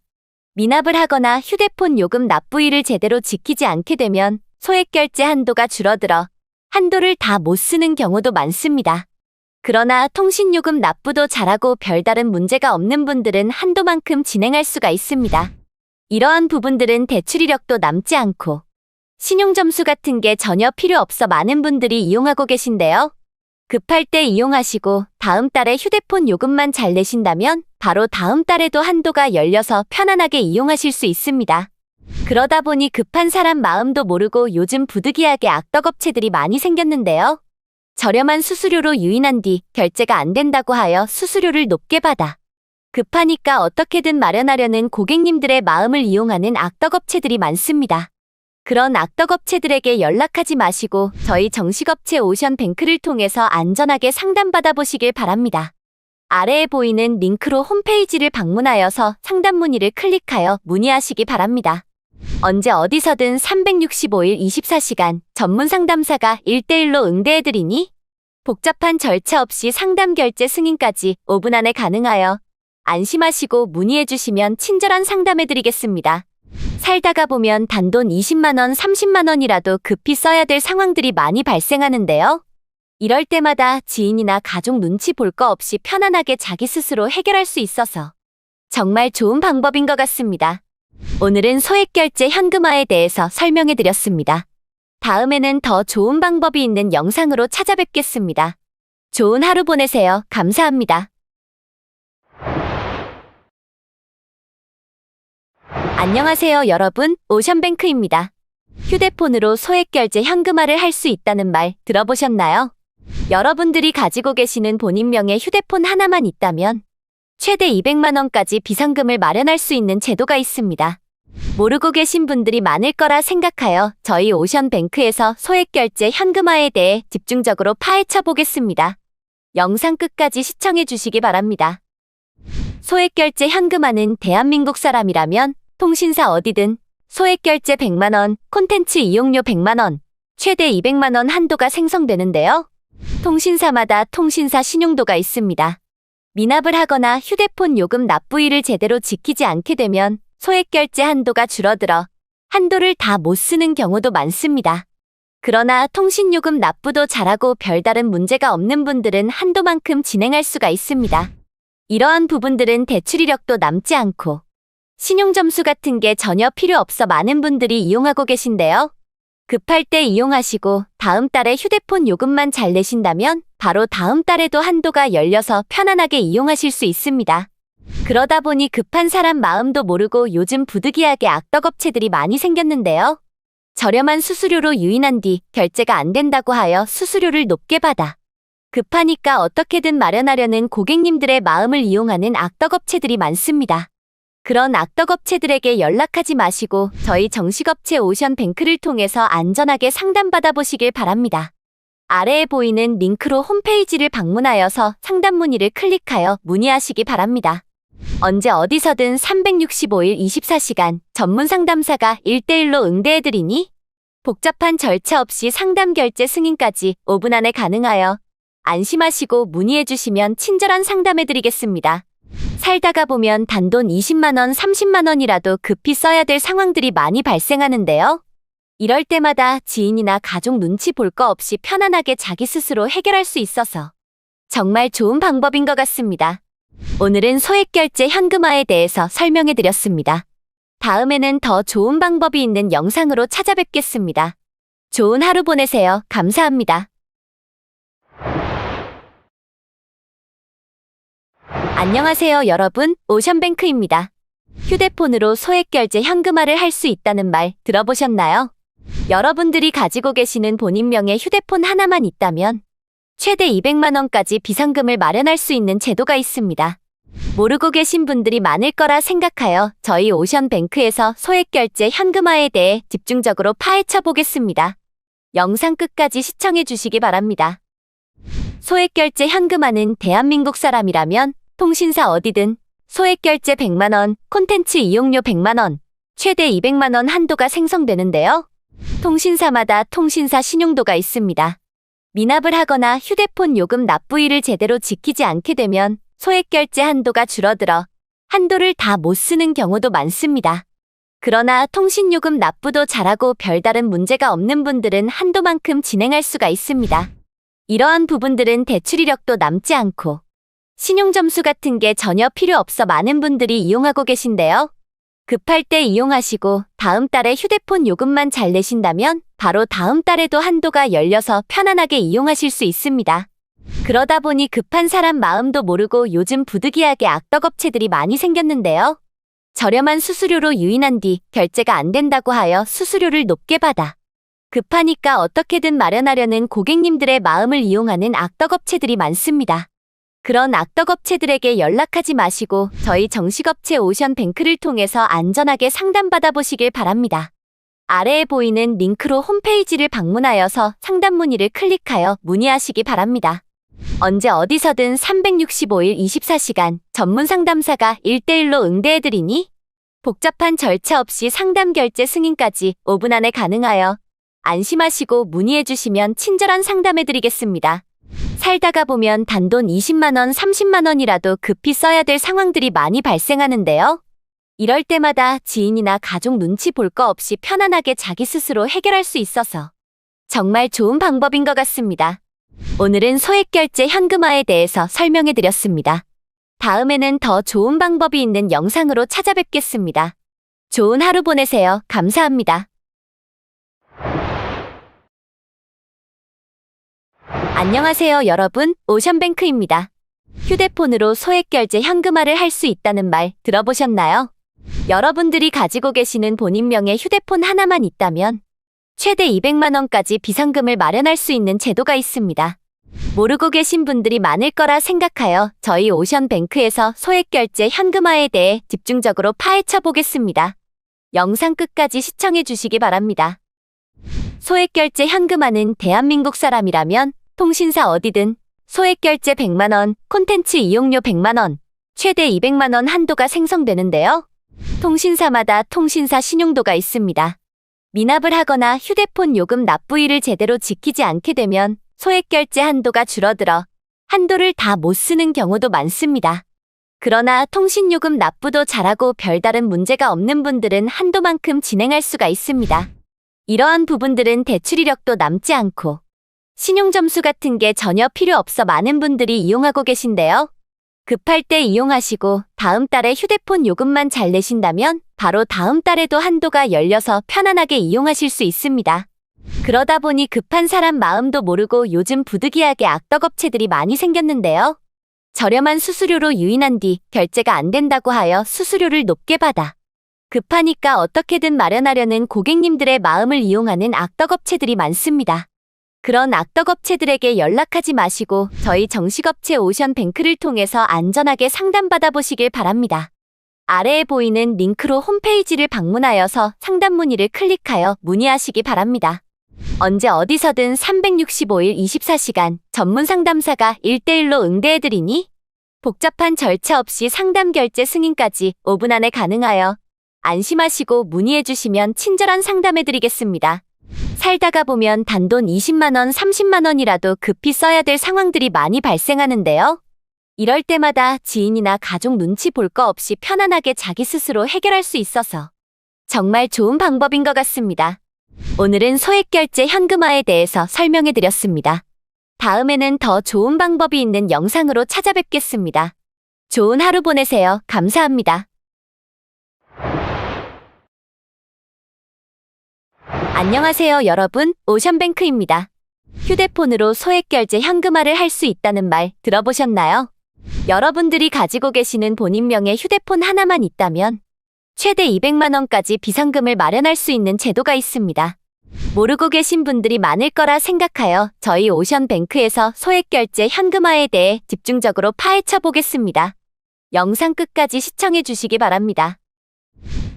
미납을 하거나 휴대폰 요금 납부일을 제대로 지키지 않게 되면 소액결제 한도가 줄어들어 한도를 다 못 쓰는 경우도 많습니다. 그러나 통신요금 납부도 잘하고 별다른 문제가 없는 분들은 한도만큼 진행할 수가 있습니다. 이러한 부분들은 대출 이력도 남지 않고 신용점수 같은 게 전혀 필요 없어 많은 분들이 이용하고 계신데요. 급할 때 이용하시고 다음 달에 휴대폰 요금만 잘 내신다면 바로 다음 달에도 한도가 열려서 편안하게 이용하실 수 있습니다. 그러다 보니 급한 사람 마음도 모르고 요즘 부득이하게 악덕업체들이 많이 생겼는데요. 저렴한 수수료로 유인한 뒤 결제가 안 된다고 하여 수수료를 높게 받아 급하니까 어떻게든 마련하려는 고객님들의 마음을 이용하는 악덕업체들이 많습니다. 그런 악덕업체들에게 연락하지 마시고 저희 정식업체 오션뱅크를 통해서 안전하게 상담받아 보시길 바랍니다. 아래에 보이는 링크로 홈페이지를 방문하여서 상담 문의를 클릭하여 문의하시기 바랍니다. 언제 어디서든 365일 24시간 전문 상담사가 1대1로 응대해드리니 복잡한 절차 없이 상담 결제 승인까지 5분 안에 가능하여 안심하시고 문의해주시면 친절한 상담해드리겠습니다. 살다가 보면 단돈 20만 원, 30만 원이라도 급히 써야 될 상황들이 많이 발생하는데요. 이럴 때마다 지인이나 가족 눈치 볼 거 없이 편안하게 자기 스스로 해결할 수 있어서 정말 좋은 방법인 것 같습니다. 오늘은 소액결제 현금화에 대해서 설명해드렸습니다. 다음에는 더 좋은 방법이 있는 영상으로 찾아뵙겠습니다. 좋은 하루 보내세요. 감사합니다. 안녕하세요, 여러분. 오션뱅크입니다. 휴대폰으로 소액결제 현금화를 할 수 있다는 말 들어보셨나요? 여러분들이 가지고 계시는 본인명의 휴대폰 하나만 있다면 최대 200만 원까지 비상금을 마련할 수 있는 제도가 있습니다. 모르고 계신 분들이 많을 거라 생각하여 저희 오션뱅크에서 소액결제 현금화에 대해 집중적으로 파헤쳐 보겠습니다. 영상 끝까지 시청해 주시기 바랍니다. 소액결제 현금화는 대한민국 사람이라면 통신사 어디든 소액결제 100만 원, 콘텐츠 이용료 100만 원, 최대 200만 원 한도가 생성되는데요. 통신사마다 통신사 신용도가 있습니다. 미납을 하거나 휴대폰 요금 납부일을 제대로 지키지 않게 되면 소액결제 한도가 줄어들어 한도를 다 못 쓰는 경우도 많습니다. 그러나 통신요금 납부도 잘하고 별다른 문제가 없는 분들은 한도만큼 진행할 수가 있습니다. 이러한 부분들은 대출 이력도 남지 않고 신용점수 같은 게 전혀 필요 없어 많은 분들이 이용하고 계신데요. 급할 때 이용하시고 다음 달에 휴대폰 요금만 잘 내신다면 바로 다음 달에도 한도가 열려서 편안하게 이용하실 수 있습니다. 그러다 보니 급한 사람 마음도 모르고 요즘 부득이하게 악덕업체들이 많이 생겼는데요. 저렴한 수수료로 유인한 뒤 결제가 안 된다고 하여 수수료를 높게 받아 급하니까 어떻게든 마련하려는 고객님들의 마음을 이용하는 악덕업체들이 많습니다. 그런 악덕업체들에게 연락하지 마시고 저희 정식업체 오션뱅크를 통해서 안전하게 상담받아 보시길 바랍니다. 아래에 보이는 링크로 홈페이지를 방문하여서 상담 문의를 클릭하여 문의하시기 바랍니다. 언제 어디서든 365일 24시간 전문 상담사가 1대1로 응대해드리니 복잡한 절차 없이 상담 결제 승인까지 5분 안에 가능하여 안심하시고 문의해주시면 친절한 상담해드리겠습니다. 살다가 보면 단돈 20만 원, 30만 원이라도 급히 써야 될 상황들이 많이 발생하는데요. 이럴 때마다 지인이나 가족 눈치 볼 거 없이 편안하게 자기 스스로 해결할 수 있어서 정말 좋은 방법인 것 같습니다. 오늘은 소액결제 현금화에 대해서 설명해드렸습니다. 다음에는 더 좋은 방법이 있는 영상으로 찾아뵙겠습니다. 좋은 하루 보내세요. 감사합니다. 안녕하세요, 여러분. 오션뱅크입니다. 휴대폰으로 소액결제 현금화를 할 수 있다는 말 들어보셨나요? 여러분들이 가지고 계시는 본인명의 휴대폰 하나만 있다면 최대 200만 원까지 비상금을 마련할 수 있는 제도가 있습니다. 모르고 계신 분들이 많을 거라 생각하여 저희 오션뱅크에서 소액결제 현금화에 대해 집중적으로 파헤쳐 보겠습니다. 영상 끝까지 시청해 주시기 바랍니다. 소액결제 현금화는 대한민국 사람이라면 통신사 어디든 소액결제 100만 원, 콘텐츠 이용료 100만 원, 최대 200만 원 한도가 생성되는데요. 통신사마다 통신사 신용도가 있습니다. 미납을 하거나 휴대폰 요금 납부일을 제대로 지키지 않게 되면 소액결제 한도가 줄어들어 한도를 다 못 쓰는 경우도 많습니다. 그러나 통신요금 납부도 잘하고 별다른 문제가 없는 분들은 한도만큼 진행할 수가 있습니다. 이러한 부분들은 대출 이력도 남지 않고 신용점수 같은 게 전혀 필요 없어 많은 분들이 이용하고 계신데요. 급할 때 이용하시고 다음 달에 휴대폰 요금만 잘 내신다면 바로 다음 달에도 한도가 열려서 편안하게 이용하실 수 있습니다. 그러다 보니 급한 사람 마음도 모르고 요즘 부득이하게 악덕업체들이 많이 생겼는데요. 저렴한 수수료로 유인한 뒤 결제가 안 된다고 하여 수수료를 높게 받아 급하니까 어떻게든 마련하려는 고객님들의 마음을 이용하는 악덕업체들이 많습니다. 그런 악덕업체들에게 연락하지 마시고 저희 정식업체 오션뱅크를 통해서 안전하게 상담받아 보시길 바랍니다. 아래에 보이는 링크로 홈페이지를 방문하여서 상담 문의를 클릭하여 문의하시기 바랍니다. 언제 어디서든 365일 24시간 전문 상담사가 1대1로 응대해드리니? 복잡한 절차 없이 상담 결제 승인까지 5분 안에 가능하여 안심하시고 문의해주시면 친절한 상담해드리겠습니다. 살다가 보면 단돈 20만 원, 30만 원이라도 급히 써야 될 상황들이 많이 발생하는데요. 이럴 때마다 지인이나 가족 눈치 볼 거 없이 편안하게 자기 스스로 해결할 수 있어서 정말 좋은 방법인 것 같습니다. 오늘은 소액결제 현금화에 대해서 설명해드렸습니다. 다음에는 더 좋은 방법이 있는 영상으로 찾아뵙겠습니다. 좋은 하루 보내세요. 감사합니다. 안녕하세요, 여러분. 오션뱅크입니다. 휴대폰으로 소액결제 현금화를 할 수 있다는 말 들어보셨나요? 여러분들이 가지고 계시는 본인명의 휴대폰 하나만 있다면 최대 200만 원까지 비상금을 마련할 수 있는 제도가 있습니다. 모르고 계신 분들이 많을 거라 생각하여 저희 오션뱅크에서 소액결제 현금화에 대해 집중적으로 파헤쳐 보겠습니다. 영상 끝까지 시청해 주시기 바랍니다. 소액결제 현금화는 대한민국 사람이라면 통신사 어디든 소액결제 100만 원, 콘텐츠 이용료 100만 원, 최대 200만 원 한도가 생성되는데요. 통신사마다 통신사 신용도가 있습니다. 미납을 하거나 휴대폰 요금 납부일을 제대로 지키지 않게 되면 소액결제 한도가 줄어들어 한도를 다 못 쓰는 경우도 많습니다. 그러나 통신요금 납부도 잘하고 별다른 문제가 없는 분들은 한도만큼 진행할 수가 있습니다. 이러한 부분들은 대출 이력도 남지 않고 신용점수 같은 게 전혀 필요 없어 많은 분들이 이용하고 계신데요. 급할 때 이용하시고 다음 달에 휴대폰 요금만 잘 내신다면 바로 다음 달에도 한도가 열려서 편안하게 이용하실 수 있습니다. 그러다 보니 급한 사람 마음도 모르고 요즘 부득이하게 악덕업체들이 많이 생겼는데요. 저렴한 수수료로 유인한 뒤 결제가 안 된다고 하여 수수료를 높게 받아 급하니까 어떻게든 마련하려는 고객님들의 마음을 이용하는 악덕업체들이 많습니다. 그런 악덕업체들에게 연락하지 마시고 저희 정식업체 오션뱅크를 통해서 안전하게 상담받아 보시길 바랍니다. 아래에 보이는 링크로 홈페이지를 방문하여서 상담 문의를 클릭하여 문의하시기 바랍니다. 언제 어디서든 365일 24시간 전문 상담사가 1대1로 응대해드리니? 복잡한 절차 없이 상담 결제 승인까지 5분 안에 가능하여 안심하시고 문의해주시면 친절한 상담해드리겠습니다. 살다가 보면 단돈 20만 원, 30만 원이라도 급히 써야 될 상황들이 많이 발생하는데요. 이럴 때마다 지인이나 가족 눈치 볼 거 없이 편안하게 자기 스스로 해결할 수 있어서 정말 좋은 방법인 것 같습니다. 오늘은 소액결제 현금화에 대해서 설명해드렸습니다. 다음에는 더 좋은 방법이 있는 영상으로 찾아뵙겠습니다. 좋은 하루 보내세요. 감사합니다. 안녕하세요, 여러분. 오션뱅크입니다. 휴대폰으로 소액결제 현금화를 할 수 있다는 말 들어보셨나요? 여러분들이 가지고 계시는 본인명의 휴대폰 하나만 있다면 최대 200만 원까지 비상금을 마련할 수 있는 제도가 있습니다. 모르고 계신 분들이 많을 거라 생각하여 저희 오션뱅크에서 소액결제 현금화에 대해 집중적으로 파헤쳐 보겠습니다. 영상 끝까지 시청해 주시기 바랍니다.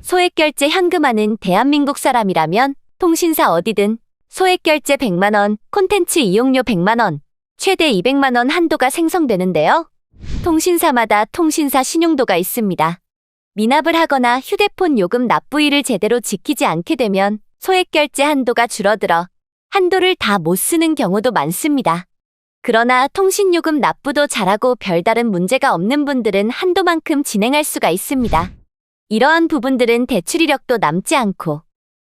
소액결제 현금화는 대한민국 사람이라면 통신사 어디든 소액결제 100만 원, 콘텐츠 이용료 100만 원, 최대 200만 원 한도가 생성되는데요. 통신사마다 통신사 신용도가 있습니다. 미납을 하거나 휴대폰 요금 납부일을 제대로 지키지 않게 되면 소액결제 한도가 줄어들어 한도를 다 못 쓰는 경우도 많습니다. 그러나 통신요금 납부도 잘하고 별다른 문제가 없는 분들은 한도만큼 진행할 수가 있습니다. 이러한 부분들은 대출 이력도 남지 않고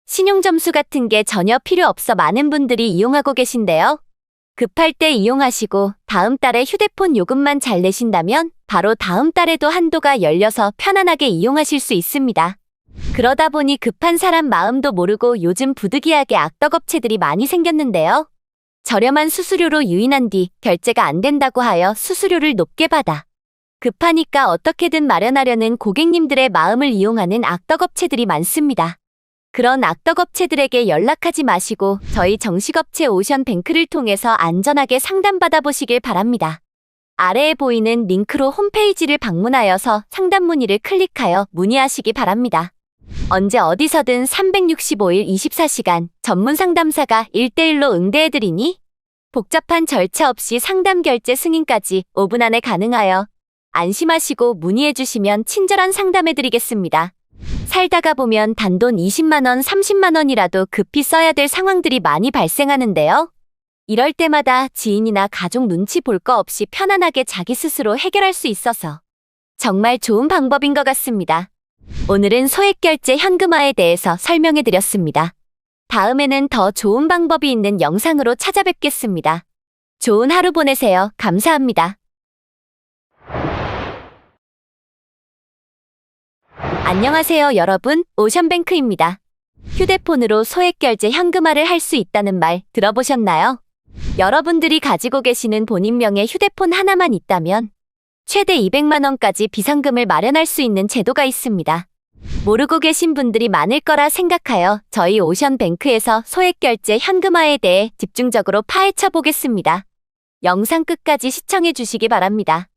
신용점수 같은 게 전혀 필요 없어 많은 분들이 이용하고 계신데요. 급할 때 이용하시고 다음 달에 휴대폰 요금만 잘 내신다면 바로 다음 달에도 한도가 열려서 편안하게 이용하실 수 있습니다. 그러다 보니 급한 사람 마음도 모르고 요즘 부득이하게 악덕업체들이 많이 생겼는데요. 저렴한 수수료로 유인한 뒤 결제가 안 된다고 하여 수수료를 높게 받아 급하니까 어떻게든 마련하려는 고객님들의 마음을 이용하는 악덕업체들이 많습니다. 그런 악덕업체들에게 연락하지 마시고 저희 정식업체 오션뱅크를 통해서 안전하게 상담받아 보시길 바랍니다. 아래에 보이는 링크로 홈페이지를 방문하여서 상담 문의를 클릭하여 문의하시기 바랍니다. 언제 어디서든 365일 24시간 전문 상담사가 1대1로 응대해드리니? 복잡한 절차 없이 상담 결제 승인까지 5분 안에 가능하여 안심하시고 문의해 주시면 친절한 상담해 드리겠습니다. 살다가 보면 단돈 20만 원, 30만 원이라도 급히 써야 될 상황들이 많이 발생하는데요. 이럴 때마다 지인이나 가족 눈치 볼 거 없이 편안하게 자기 스스로 해결할 수 있어서 정말 좋은 방법인 것 같습니다. 오늘은 소액결제 현금화에 대해서 설명해 드렸습니다. 다음에는 더 좋은 방법이 있는 영상으로 찾아뵙겠습니다. 좋은 하루 보내세요. 감사합니다. 안녕하세요, 여러분. 오션뱅크입니다. 휴대폰으로 소액결제 현금화를 할 수 있다는 말 들어보셨나요? 여러분들이 가지고 계시는 본인명의 휴대폰 하나만 있다면 최대 200만 원까지 비상금을 마련할 수 있는 제도가 있습니다. 모르고 계신 분들이 많을 거라 생각하여 저희 오션뱅크에서 소액결제 현금화에 대해 집중적으로 파헤쳐 보겠습니다. 영상 끝까지 시청해 주시기 바랍니다.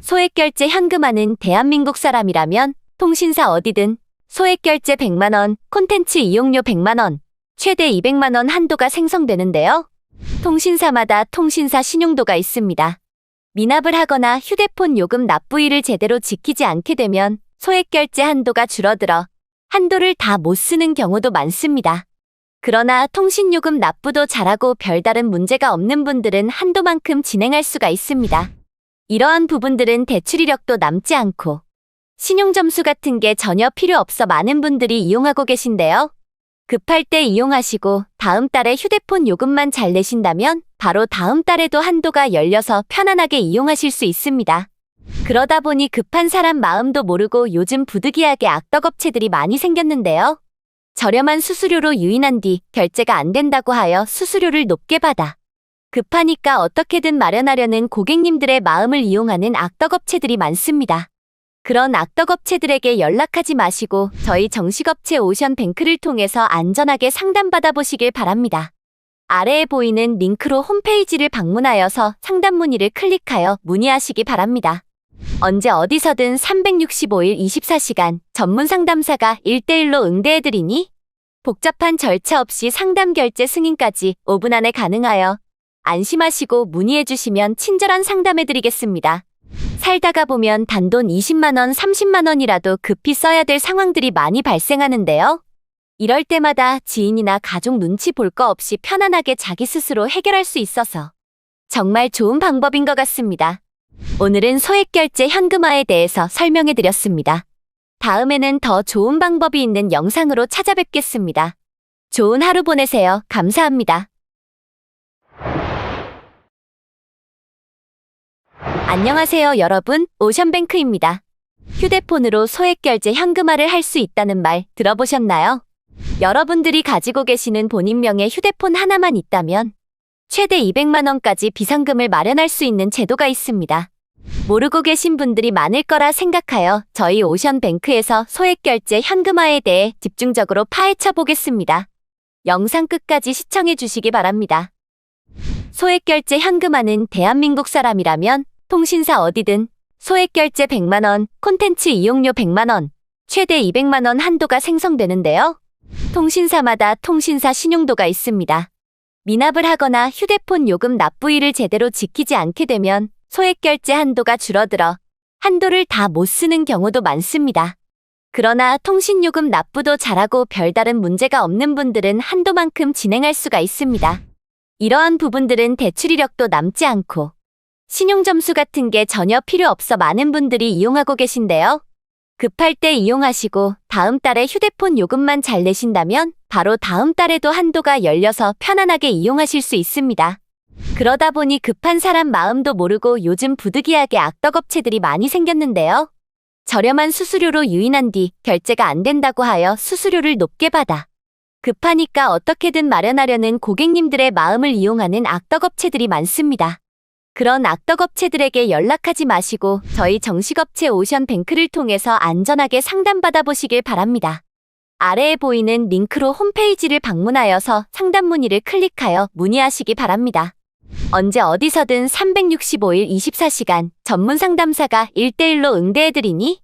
소액결제 현금화는 대한민국 사람이라면 통신사 어디든 소액결제 100만 원, 콘텐츠 이용료 100만 원, 최대 200만 원 한도가 생성되는데요. 통신사마다 통신사 신용도가 있습니다. 미납을 하거나 휴대폰 요금 납부일을 제대로 지키지 않게 되면 소액결제 한도가 줄어들어 한도를 다 못 쓰는 경우도 많습니다. 그러나 통신요금 납부도 잘하고 별다른 문제가 없는 분들은 한도만큼 진행할 수가 있습니다. 이러한 부분들은 대출 이력도 남지 않고 신용점수 같은 게 전혀 필요 없어 많은 분들이 이용하고 계신데요. 급할 때 이용하시고 다음 달에 휴대폰 요금만 잘 내신다면 바로 다음 달에도 한도가 열려서 편안하게 이용하실 수 있습니다. 그러다 보니 급한 사람 마음도 모르고 요즘 부득이하게 악덕업체들이 많이 생겼는데요. 저렴한 수수료로 유인한 뒤 결제가 안 된다고 하여 수수료를 높게 받아 급하니까 어떻게든 마련하려는 고객님들의 마음을 이용하는 악덕업체들이 많습니다. 그런 악덕업체들에게 연락하지 마시고 저희 정식업체 오션뱅크를 통해서 안전하게 상담받아 보시길 바랍니다. 아래에 보이는 링크로 홈페이지를 방문하여서 상담 문의를 클릭하여 문의하시기 바랍니다. 언제 어디서든 365일 24시간 전문 상담사가 1대1로 응대해드리니 복잡한 절차 없이 상담 결제 승인까지 5분 안에 가능하여 안심하시고 문의해주시면 친절한 상담해드리겠습니다. 살다가 보면 단돈 20만 원, 30만 원이라도 급히 써야 될 상황들이 많이 발생하는데요. 이럴 때마다 지인이나 가족 눈치 볼 거 없이 편안하게 자기 스스로 해결할 수 있어서 정말 좋은 방법인 것 같습니다. 오늘은 소액결제 현금화에 대해서 설명해 드렸습니다. 다음에는 더 좋은 방법이 있는 영상으로 찾아뵙겠습니다. 좋은 하루 보내세요. 감사합니다. 안녕하세요, 여러분. 오션뱅크입니다. 휴대폰으로 소액결제 현금화를 할 수 있다는 말 들어보셨나요? 여러분들이 가지고 계시는 본인명의 휴대폰 하나만 있다면 최대 200만 원까지 비상금을 마련할 수 있는 제도가 있습니다. 모르고 계신 분들이 많을 거라 생각하여 저희 오션뱅크에서 소액결제 현금화에 대해 집중적으로 파헤쳐 보겠습니다. 영상 끝까지 시청해 주시기 바랍니다. 소액결제 현금화는 대한민국 사람이라면 통신사 어디든 소액결제 100만 원, 콘텐츠 이용료 100만 원, 최대 200만 원 한도가 생성되는데요. 통신사마다 통신사 신용도가 있습니다. 미납을 하거나 휴대폰 요금 납부일을 제대로 지키지 않게 되면 소액결제 한도가 줄어들어 한도를 다 못 쓰는 경우도 많습니다. 그러나 통신요금 납부도 잘하고 별다른 문제가 없는 분들은 한도만큼 진행할 수가 있습니다. 이러한 부분들은 대출 이력도 남지 않고 신용점수 같은 게 전혀 필요 없어 많은 분들이 이용하고 계신데요. 급할 때 이용하시고 다음 달에 휴대폰 요금만 잘 내신다면 바로 다음 달에도 한도가 열려서 편안하게 이용하실 수 있습니다. 그러다 보니 급한 사람 마음도 모르고 요즘 부득이하게 악덕업체들이 많이 생겼는데요. 저렴한 수수료로 유인한 뒤 결제가 안 된다고 하여 수수료를 높게 받아 급하니까 어떻게든 마련하려는 고객님들의 마음을 이용하는 악덕업체들이 많습니다. 그런 악덕업체들에게 연락하지 마시고 저희 정식업체 오션뱅크를 통해서 안전하게 상담받아 보시길 바랍니다. 아래에 보이는 링크로 홈페이지를 방문하여서 상담 문의를 클릭하여 문의하시기 바랍니다. 언제 어디서든 365일 24시간 전문 상담사가 1대1로 응대해드리니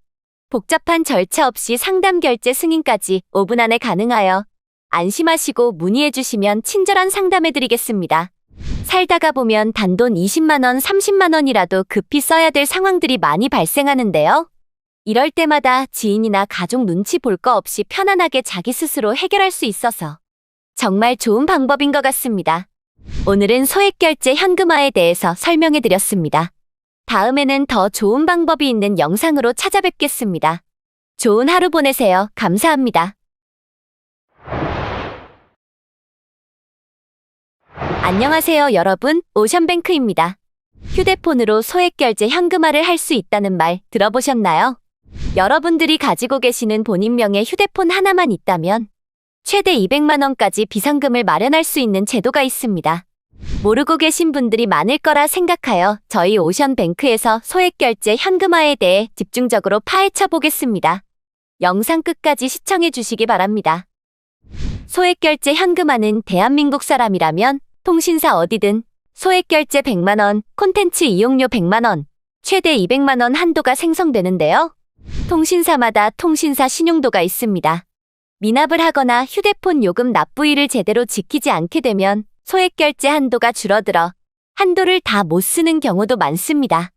복잡한 절차 없이 상담 결제 승인까지 5분 안에 가능하여 안심하시고 문의해주시면 친절한 상담해드리겠습니다. 살다가 보면 단돈 20만 원, 30만 원이라도 급히 써야 될 상황들이 많이 발생하는데요. 이럴 때마다 지인이나 가족 눈치 볼 거 없이 편안하게 자기 스스로 해결할 수 있어서 정말 좋은 방법인 것 같습니다. 오늘은 소액결제 현금화에 대해서 설명해 드렸습니다. 다음에는 더 좋은 방법이 있는 영상으로 찾아뵙겠습니다. 좋은 하루 보내세요. 감사합니다. 안녕하세요, 여러분. 오션뱅크입니다. 휴대폰으로 소액결제 현금화를 할 수 있다는 말 들어보셨나요? 여러분들이 가지고 계시는 본인명의 휴대폰 하나만 있다면 최대 200만 원까지 비상금을 마련할 수 있는 제도가 있습니다. 모르고 계신 분들이 많을 거라 생각하여 저희 오션뱅크에서 소액결제 현금화에 대해 집중적으로 파헤쳐 보겠습니다. 영상 끝까지 시청해 주시기 바랍니다. 소액결제 현금화는 대한민국 사람이라면 통신사 어디든 소액결제 100만 원, 콘텐츠 이용료 100만 원, 최대 200만 원 한도가 생성되는데요. 통신사마다 통신사 신용도가 있습니다. 미납을 하거나 휴대폰 요금 납부일을 제대로 지키지 않게 되면 소액결제 한도가 줄어들어 한도를 다 못 쓰는 경우도 많습니다.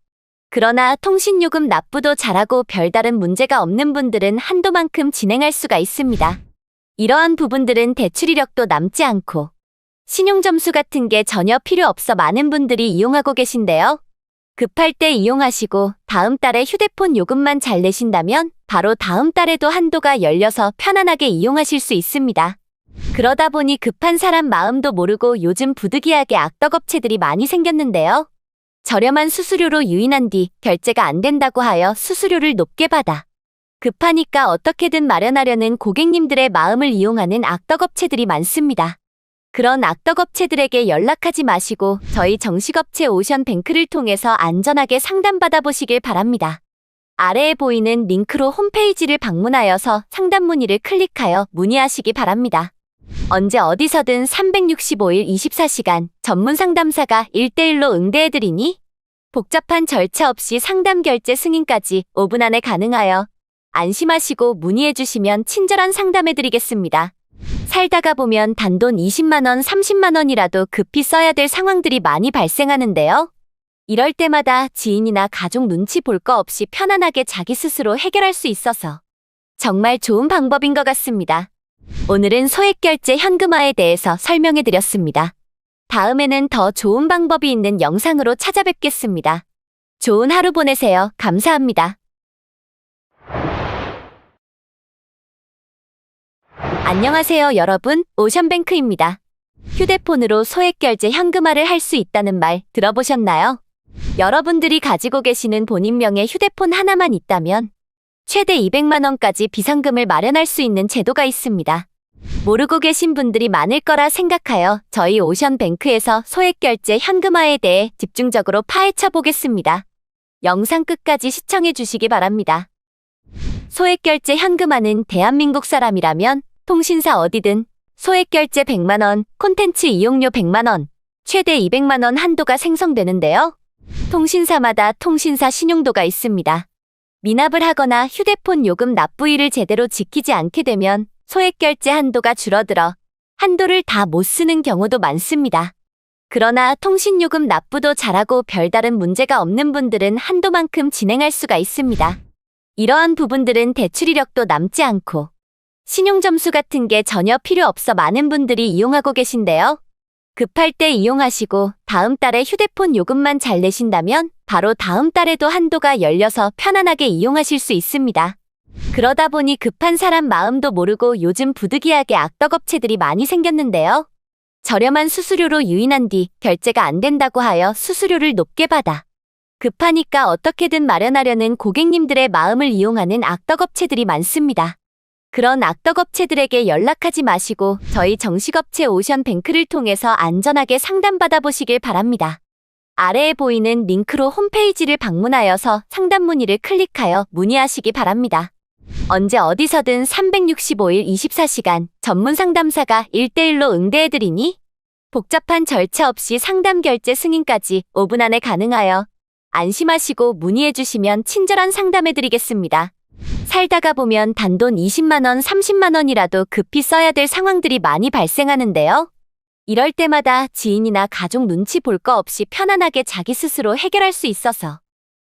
그러나 통신요금 납부도 잘하고 별다른 문제가 없는 분들은 한도만큼 진행할 수가 있습니다. 이러한 부분들은 대출 이력도 남지 않고 신용점수 같은 게 전혀 필요 없어 많은 분들이 이용하고 계신데요. 급할 때 이용하시고 다음 달에 휴대폰 요금만 잘 내신다면 바로 다음 달에도 한도가 열려서 편안하게 이용하실 수 있습니다. 그러다 보니 급한 사람 마음도 모르고 요즘 부득이하게 악덕업체들이 많이 생겼는데요. 저렴한 수수료로 유인한 뒤 결제가 안 된다고 하여 수수료를 높게 받아 급하니까 어떻게든 마련하려는 고객님들의 마음을 이용하는 악덕업체들이 많습니다. 그런 악덕업체들에게 연락하지 마시고 저희 정식업체 오션뱅크를 통해서 안전하게 상담받아 보시길 바랍니다. 아래에 보이는 링크로 홈페이지를 방문하여서 상담 문의를 클릭하여 문의하시기 바랍니다. 언제 어디서든 365일 24시간 전문 상담사가 1대1로 응대해드리니 복잡한 절차 없이 상담 결제 승인까지 5분 안에 가능하여 안심하시고 문의해주시면 친절한 상담해드리겠습니다. 살다가 보면 단돈 20만 원, 30만 원이라도 급히 써야 될 상황들이 많이 발생하는데요. 이럴 때마다 지인이나 가족 눈치 볼 거 없이 편안하게 자기 스스로 해결할 수 있어서 정말 좋은 방법인 것 같습니다. 오늘은 소액결제 현금화에 대해서 설명해 드렸습니다. 다음에는 더 좋은 방법이 있는 영상으로 찾아뵙겠습니다. 좋은 하루 보내세요. 감사합니다. 안녕하세요, 여러분. 오션뱅크입니다. 휴대폰으로 소액결제 현금화를 할 수 있다는 말 들어보셨나요? 여러분들이 가지고 계시는 본인명의 휴대폰 하나만 있다면 최대 200만 원까지 비상금을 마련할 수 있는 제도가 있습니다. 모르고 계신 분들이 많을 거라 생각하여 저희 오션뱅크에서 소액결제 현금화에 대해 집중적으로 파헤쳐 보겠습니다. 영상 끝까지 시청해 주시기 바랍니다. 소액결제 현금화는 대한민국 사람이라면 통신사 어디든 소액결제 100만 원, 콘텐츠 이용료 100만 원, 최대 200만 원 한도가 생성되는데요. 통신사마다 통신사 신용도가 있습니다. 미납을 하거나 휴대폰 요금 납부일을 제대로 지키지 않게 되면 소액결제 한도가 줄어들어 한도를 다 못 쓰는 경우도 많습니다. 그러나 통신요금 납부도 잘하고 별다른 문제가 없는 분들은 한도만큼 진행할 수가 있습니다. 이러한 부분들은 대출 이력도 남지 않고 신용점수 같은 게 전혀 필요 없어 많은 분들이 이용하고 계신데요. 급할 때 이용하시고 다음 달에 휴대폰 요금만 잘 내신다면 바로 다음 달에도 한도가 열려서 편안하게 이용하실 수 있습니다. 그러다 보니 급한 사람 마음도 모르고 요즘 부득이하게 악덕업체들이 많이 생겼는데요. 저렴한 수수료로 유인한 뒤 결제가 안 된다고 하여 수수료를 높게 받아 급하니까 어떻게든 마련하려는 고객님들의 마음을 이용하는 악덕업체들이 많습니다. 그런 악덕업체들에게 연락하지 마시고 저희 정식업체 오션뱅크를 통해서 안전하게 상담받아 보시길 바랍니다. 아래에 보이는 링크로 홈페이지를 방문하여서 상담 문의를 클릭하여 문의하시기 바랍니다. 언제 어디서든 365일 24시간 전문 상담사가 1대1로 응대해드리니 복잡한 절차 없이 상담 결제 승인까지 5분 안에 가능하여 안심하시고 문의해주시면 친절한 상담해드리겠습니다. 살다가 보면 단돈 20만 원, 30만 원이라도 급히 써야 될 상황들이 많이 발생하는데요. 이럴 때마다 지인이나 가족 눈치 볼 거 없이 편안하게 자기 스스로 해결할 수 있어서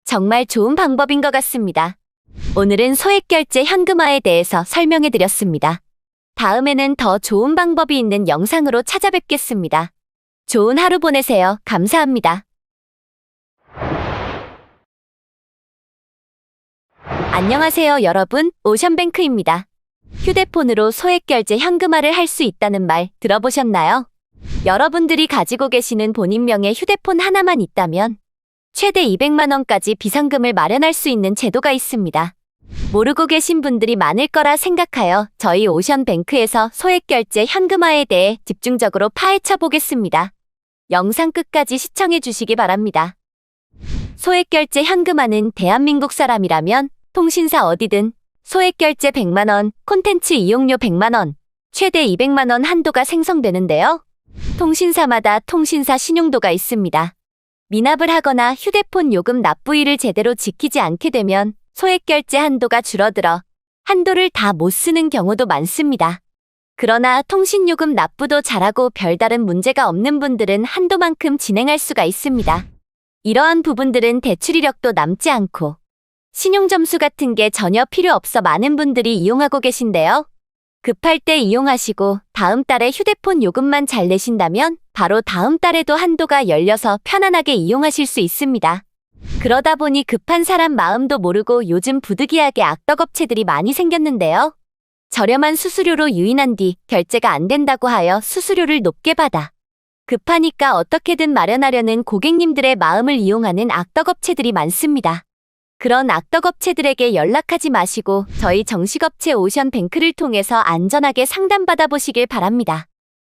정말 좋은 방법인 것 같습니다. 오늘은 소액결제 현금화에 대해서 설명해 드렸습니다. 다음에는 더 좋은 방법이 있는 영상으로 찾아뵙겠습니다. 좋은 하루 보내세요. 감사합니다. 안녕하세요, 여러분. 오션뱅크입니다. 휴대폰으로 소액결제 현금화를 할 수 있다는 말 들어보셨나요? 여러분들이 가지고 계시는 본인명의 휴대폰 하나만 있다면 최대 200만 원까지 비상금을 마련할 수 있는 제도가 있습니다. 모르고 계신 분들이 많을 거라 생각하여 저희 오션뱅크에서 소액결제 현금화에 대해 집중적으로 파헤쳐 보겠습니다. 영상 끝까지 시청해 주시기 바랍니다. 소액결제 현금화는 대한민국 사람이라면 통신사 어디든 소액결제 100만 원, 콘텐츠 이용료 100만 원, 최대 200만 원 한도가 생성되는데요. 통신사마다 통신사 신용도가 있습니다. 미납을 하거나 휴대폰 요금 납부일을 제대로 지키지 않게 되면 소액결제 한도가 줄어들어 한도를 다 못 쓰는 경우도 많습니다. 그러나 통신요금 납부도 잘하고 별다른 문제가 없는 분들은 한도만큼 진행할 수가 있습니다. 이러한 부분들은 대출 이력도 남지 않고 신용점수 같은 게 전혀 필요 없어 많은 분들이 이용하고 계신데요. 급할 때 이용하시고 다음 달에 휴대폰 요금만 잘 내신다면 바로 다음 달에도 한도가 열려서 편안하게 이용하실 수 있습니다. 그러다 보니 급한 사람 마음도 모르고 요즘 부득이하게 악덕업체들이 많이 생겼는데요. 저렴한 수수료로 유인한 뒤 결제가 안 된다고 하여 수수료를 높게 받아 급하니까 어떻게든 마련하려는 고객님들의 마음을 이용하는 악덕업체들이 많습니다. 그런 악덕업체들에게 연락하지 마시고 저희 정식업체 오션뱅크를 통해서 안전하게 상담받아 보시길 바랍니다.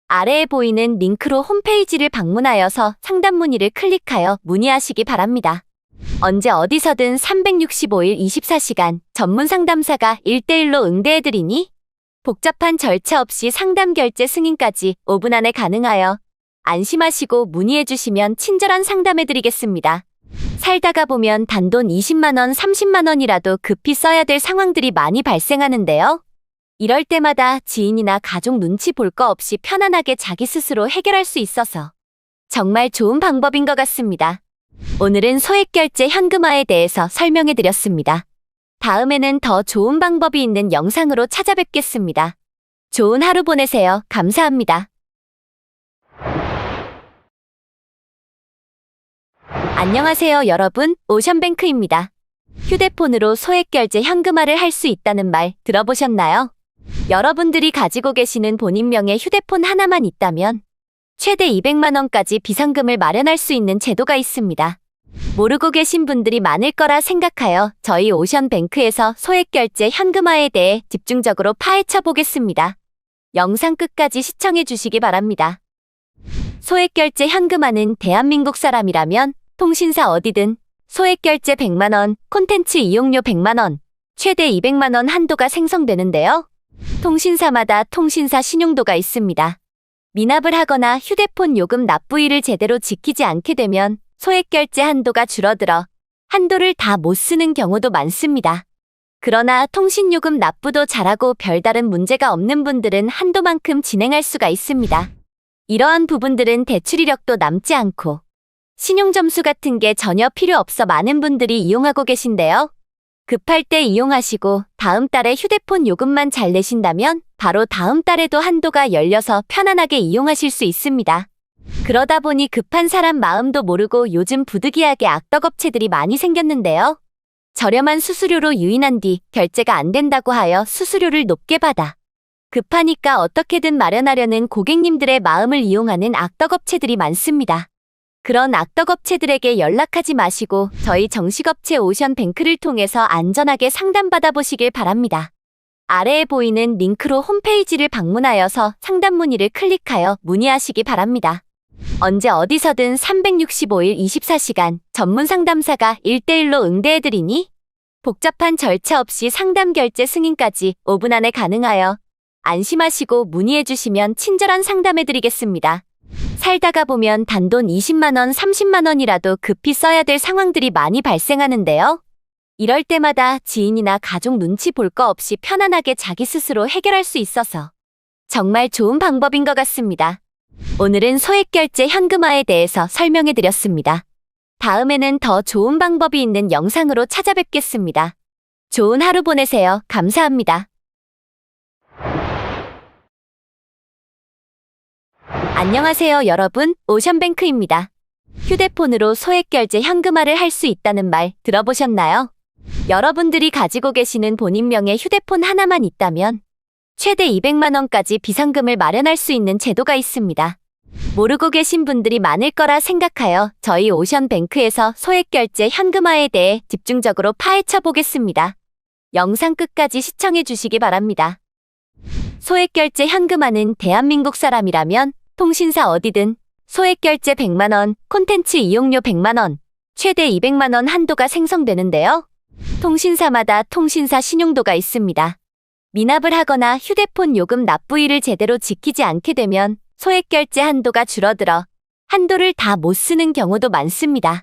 아래에 보이는 링크로 홈페이지를 방문하여서 상담 문의를 클릭하여 문의하시기 바랍니다. 언제 어디서든 365일 24시간 전문 상담사가 1대1로 응대해드리니 복잡한 절차 없이 상담 결제 승인까지 5분 안에 가능하여 안심하시고 문의해주시면 친절한 상담해드리겠습니다. 살다가 보면 단돈 20만 원, 30만 원이라도 급히 써야 될 상황들이 많이 발생하는데요. 이럴 때마다 지인이나 가족 눈치 볼 거 없이 편안하게 자기 스스로 해결할 수 있어서 정말 좋은 방법인 것 같습니다. 오늘은 소액결제 현금화에 대해서 설명해 드렸습니다. 다음에는 더 좋은 방법이 있는 영상으로 찾아뵙겠습니다. 좋은 하루 보내세요. 감사합니다. 안녕하세요, 여러분. 오션뱅크입니다. 휴대폰으로 소액결제 현금화를 할 수 있다는 말 들어보셨나요? 여러분들이 가지고 계시는 본인명의 휴대폰 하나만 있다면 최대 200만 원까지 비상금을 마련할 수 있는 제도가 있습니다. 모르고 계신 분들이 많을 거라 생각하여 저희 오션뱅크에서 소액결제 현금화에 대해 집중적으로 파헤쳐 보겠습니다. 영상 끝까지 시청해 주시기 바랍니다. 소액결제 현금화는 대한민국 사람이라면 통신사 어디든 소액결제 100만 원, 콘텐츠 이용료 100만 원, 최대 200만 원 한도가 생성되는데요. 통신사마다 통신사 신용도가 있습니다. 미납을 하거나 휴대폰 요금 납부일을 제대로 지키지 않게 되면 소액결제 한도가 줄어들어 한도를 다 못 쓰는 경우도 많습니다. 그러나 통신요금 납부도 잘하고 별다른 문제가 없는 분들은 한도만큼 진행할 수가 있습니다. 이러한 부분들은 대출 이력도 남지 않고 신용점수 같은 게 전혀 필요 없어 많은 분들이 이용하고 계신데요. 급할 때 이용하시고 다음 달에 휴대폰 요금만 잘 내신다면 바로 다음 달에도 한도가 열려서 편안하게 이용하실 수 있습니다. 그러다 보니 급한 사람 마음도 모르고 요즘 부득이하게 악덕업체들이 많이 생겼는데요. 저렴한 수수료로 유인한 뒤 결제가 안 된다고 하여 수수료를 높게 받아 급하니까 어떻게든 마련하려는 고객님들의 마음을 이용하는 악덕업체들이 많습니다. 그런 악덕업체들에게 연락하지 마시고 저희 정식업체 오션뱅크를 통해서 안전하게 상담받아 보시길 바랍니다. 아래에 보이는 링크로 홈페이지를 방문하여서 상담 문의를 클릭하여 문의하시기 바랍니다. 언제 어디서든 365일 24시간 전문 상담사가 1대1로 응대해드리니 복잡한 절차 없이 상담 결제 승인까지 5분 안에 가능하여 안심하시고 문의해주시면 친절한 상담해드리겠습니다. 살다가 보면 단돈 20만 원, 30만 원이라도 급히 써야 될 상황들이 많이 발생하는데요. 이럴 때마다 지인이나 가족 눈치 볼 거 없이 편안하게 자기 스스로 해결할 수 있어서 정말 좋은 방법인 것 같습니다. 오늘은 소액결제 현금화에 대해서 설명해 드렸습니다. 다음에는 더 좋은 방법이 있는 영상으로 찾아뵙겠습니다. 좋은 하루 보내세요. 감사합니다. 안녕하세요, 여러분. 오션뱅크입니다. 휴대폰으로 소액결제 현금화를 할 수 있다는 말 들어보셨나요? 여러분들이 가지고 계시는 본인명의 휴대폰 하나만 있다면 최대 200만 원까지 비상금을 마련할 수 있는 제도가 있습니다. 모르고 계신 분들이 많을 거라 생각하여 저희 오션뱅크에서 소액결제 현금화에 대해 집중적으로 파헤쳐 보겠습니다. 영상 끝까지 시청해 주시기 바랍니다. 소액결제 현금화는 대한민국 사람이라면 통신사 어디든 소액결제 100만 원, 콘텐츠 이용료 100만 원, 최대 200만 원 한도가 생성되는데요. 통신사마다 통신사 신용도가 있습니다. 미납을 하거나 휴대폰 요금 납부일을 제대로 지키지 않게 되면 소액결제 한도가 줄어들어 한도를 다 못 쓰는 경우도 많습니다.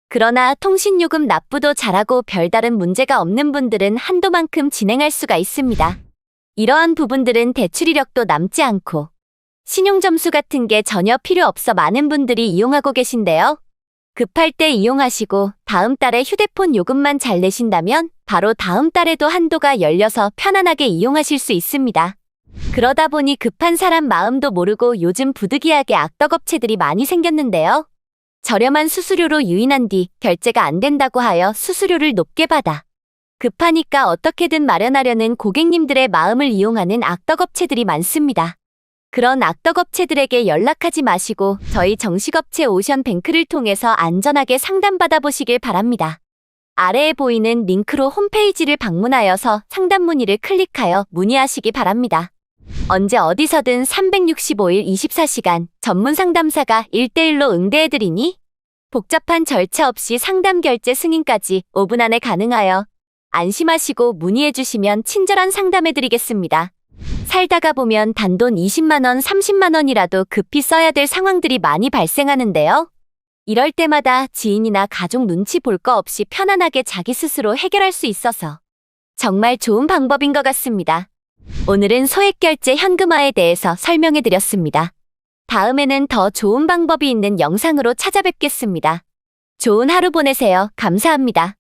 그러나 통신요금 납부도 잘하고 별다른 문제가 없는 분들은 한도만큼 진행할 수가 있습니다. 이러한 부분들은 대출 이력도 남지 않고 신용점수 같은 게 전혀 필요 없어 많은 분들이 이용하고 계신데요. 급할 때 이용하시고 다음 달에 휴대폰 요금만 잘 내신다면 바로 다음 달에도 한도가 열려서 편안하게 이용하실 수 있습니다. 그러다 보니 급한 사람 마음도 모르고 요즘 부득이하게 악덕업체들이 많이 생겼는데요. 저렴한 수수료로 유인한 뒤 결제가 안 된다고 하여 수수료를 높게 받아 급하니까 어떻게든 마련하려는 고객님들의 마음을 이용하는 악덕업체들이 많습니다. 그런 악덕업체들에게 연락하지 마시고 저희 정식업체 오션뱅크를 통해서 안전하게 상담받아 보시길 바랍니다. 아래에 보이는 링크로 홈페이지를 방문하여서 상담 문의를 클릭하여 문의하시기 바랍니다. 언제 어디서든 365일 24시간 전문 상담사가 1대1로 응대해드리니 복잡한 절차 없이 상담 결제 승인까지 5분 안에 가능하여 안심하시고 문의해주시면 친절한 상담해드리겠습니다. 살다가 보면 단돈 20만 원, 30만 원이라도 급히 써야 될 상황들이 많이 발생하는데요. 이럴 때마다 지인이나 가족 눈치 볼 거 없이 편안하게 자기 스스로 해결할 수 있어서 정말 좋은 방법인 것 같습니다. 오늘은 소액결제 현금화에 대해서 설명해 드렸습니다. 다음에는 더 좋은 방법이 있는 영상으로 찾아뵙겠습니다. 좋은 하루 보내세요. 감사합니다.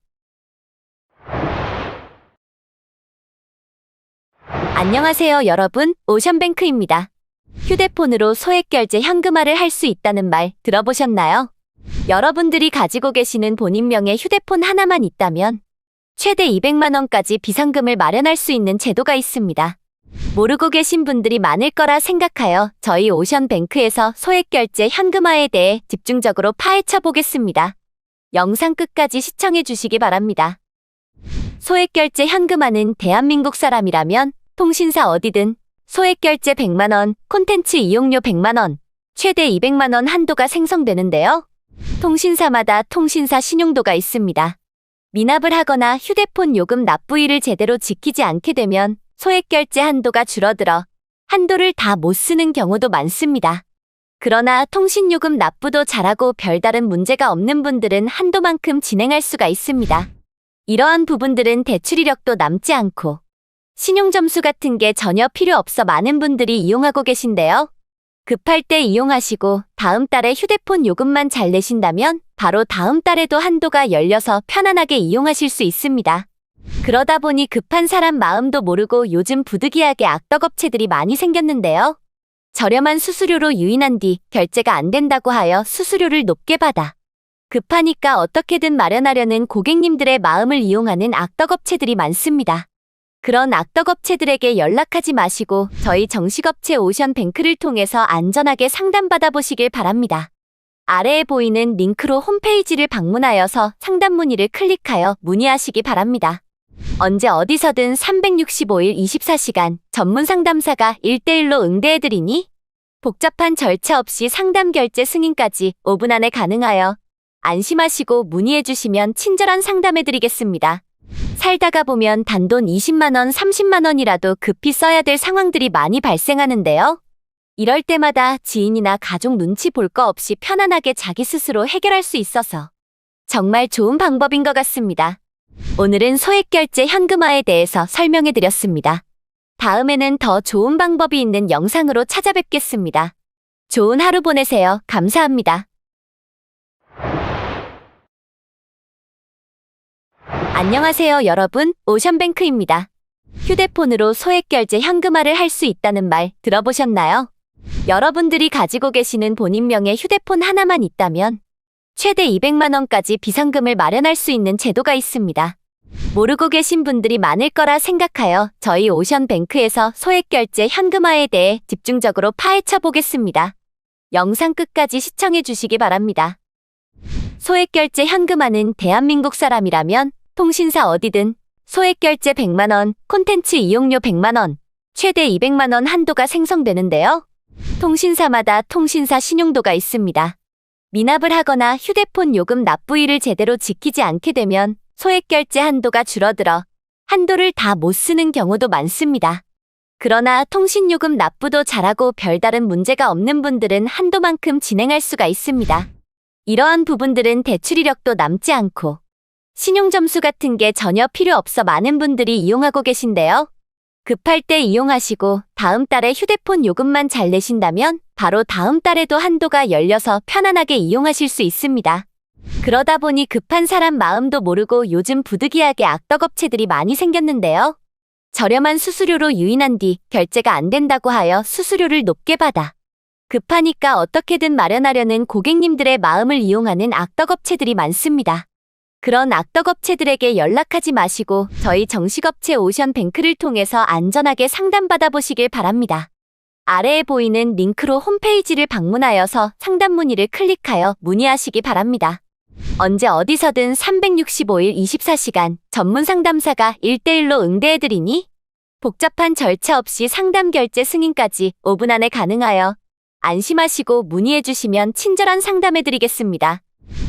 안녕하세요, 여러분. 오션뱅크입니다. 휴대폰으로 소액결제 현금화를 할 수 있다는 말 들어보셨나요? 여러분들이 가지고 계시는 본인명의 휴대폰 하나만 있다면 최대 200만 원까지 비상금을 마련할 수 있는 제도가 있습니다. 모르고 계신 분들이 많을 거라 생각하여 저희 오션뱅크에서 소액결제 현금화에 대해 집중적으로 파헤쳐 보겠습니다. 영상 끝까지 시청해 주시기 바랍니다. 소액결제 현금화는 대한민국 사람이라면 통신사 어디든 소액결제 100만 원, 콘텐츠 이용료 100만 원, 최대 200만 원 한도가 생성되는데요. 통신사마다 통신사 신용도가 있습니다. 미납을 하거나 휴대폰 요금 납부일을 제대로 지키지 않게 되면 소액결제 한도가 줄어들어 한도를 다 못 쓰는 경우도 많습니다. 그러나 통신요금 납부도 잘하고 별다른 문제가 없는 분들은 한도만큼 진행할 수가 있습니다. 이러한 부분들은 대출 이력도 남지 않고 신용점수 같은 게 전혀 필요 없어 많은 분들이 이용하고 계신데요. 급할 때 이용하시고 다음 달에 휴대폰 요금만 잘 내신다면 바로 다음 달에도 한도가 열려서 편안하게 이용하실 수 있습니다. 그러다 보니 급한 사람 마음도 모르고 요즘 부득이하게 악덕업체들이 많이 생겼는데요. 저렴한 수수료로 유인한 뒤 결제가 안 된다고 하여 수수료를 높게 받아 급하니까 어떻게든 마련하려는 고객님들의 마음을 이용하는 악덕업체들이 많습니다. 그런 악덕업체들에게 연락하지 마시고 저희 정식업체 오션뱅크를 통해서 안전하게 상담받아 보시길 바랍니다. 아래에 보이는 링크로 홈페이지를 방문하여서 상담 문의를 클릭하여 문의하시기 바랍니다. 언제 어디서든 365일 24시간 전문 상담사가 1대1로 응대해드리니 복잡한 절차 없이 상담 결제 승인까지 5분 안에 가능하여 안심하시고 문의해주시면 친절한 상담해드리겠습니다. 살다가 보면 단돈 20만 원, 30만 원이라도 급히 써야 될 상황들이 많이 발생하는데요. 이럴 때마다 지인이나 가족 눈치 볼 거 없이 편안하게 자기 스스로 해결할 수 있어서 정말 좋은 방법인 것 같습니다. 오늘은 소액결제 현금화에 대해서 설명해 드렸습니다. 다음에는 더 좋은 방법이 있는 영상으로 찾아뵙겠습니다. 좋은 하루 보내세요. 감사합니다. 안녕하세요, 여러분. 오션뱅크입니다. 휴대폰으로 소액결제 현금화를 할 수 있다는 말 들어보셨나요? 여러분들이 가지고 계시는 본인명의 휴대폰 하나만 있다면 최대 200만 원까지 비상금을 마련할 수 있는 제도가 있습니다. 모르고 계신 분들이 많을 거라 생각하여 저희 오션뱅크에서 소액결제 현금화에 대해 집중적으로 파헤쳐 보겠습니다. 영상 끝까지 시청해 주시기 바랍니다. 소액결제 현금화는 대한민국 사람이라면 통신사 어디든 소액결제 100만 원, 콘텐츠 이용료 100만 원, 최대 200만 원 한도가 생성되는데요. 통신사마다 통신사 신용도가 있습니다. 미납을 하거나 휴대폰 요금 납부일을 제대로 지키지 않게 되면 소액결제 한도가 줄어들어 한도를 다 못 쓰는 경우도 많습니다. 그러나 통신요금 납부도 잘하고 별다른 문제가 없는 분들은 한도만큼 진행할 수가 있습니다. 이러한 부분들은 대출 이력도 남지 않고 신용점수 같은 게 전혀 필요 없어 많은 분들이 이용하고 계신데요. 급할 때 이용하시고 다음 달에 휴대폰 요금만 잘 내신다면 바로 다음 달에도 한도가 열려서 편안하게 이용하실 수 있습니다. 그러다 보니 급한 사람 마음도 모르고 요즘 부득이하게 악덕업체들이 많이 생겼는데요. 저렴한 수수료로 유인한 뒤 결제가 안 된다고 하여 수수료를 높게 받아 급하니까 어떻게든 마련하려는 고객님들의 마음을 이용하는 악덕업체들이 많습니다. 그런 악덕업체들에게 연락하지 마시고 저희 정식업체 오션뱅크를 통해서 안전하게 상담받아 보시길 바랍니다. 아래에 보이는 링크로 홈페이지를 방문하여서 상담 문의를 클릭하여 문의하시기 바랍니다. 언제 어디서든 365일 24시간 전문 상담사가 1대1로 응대해드리니 복잡한 절차 없이 상담 결제 승인까지 5분 안에 가능하여 안심하시고 문의해주시면 친절한 상담해드리겠습니다.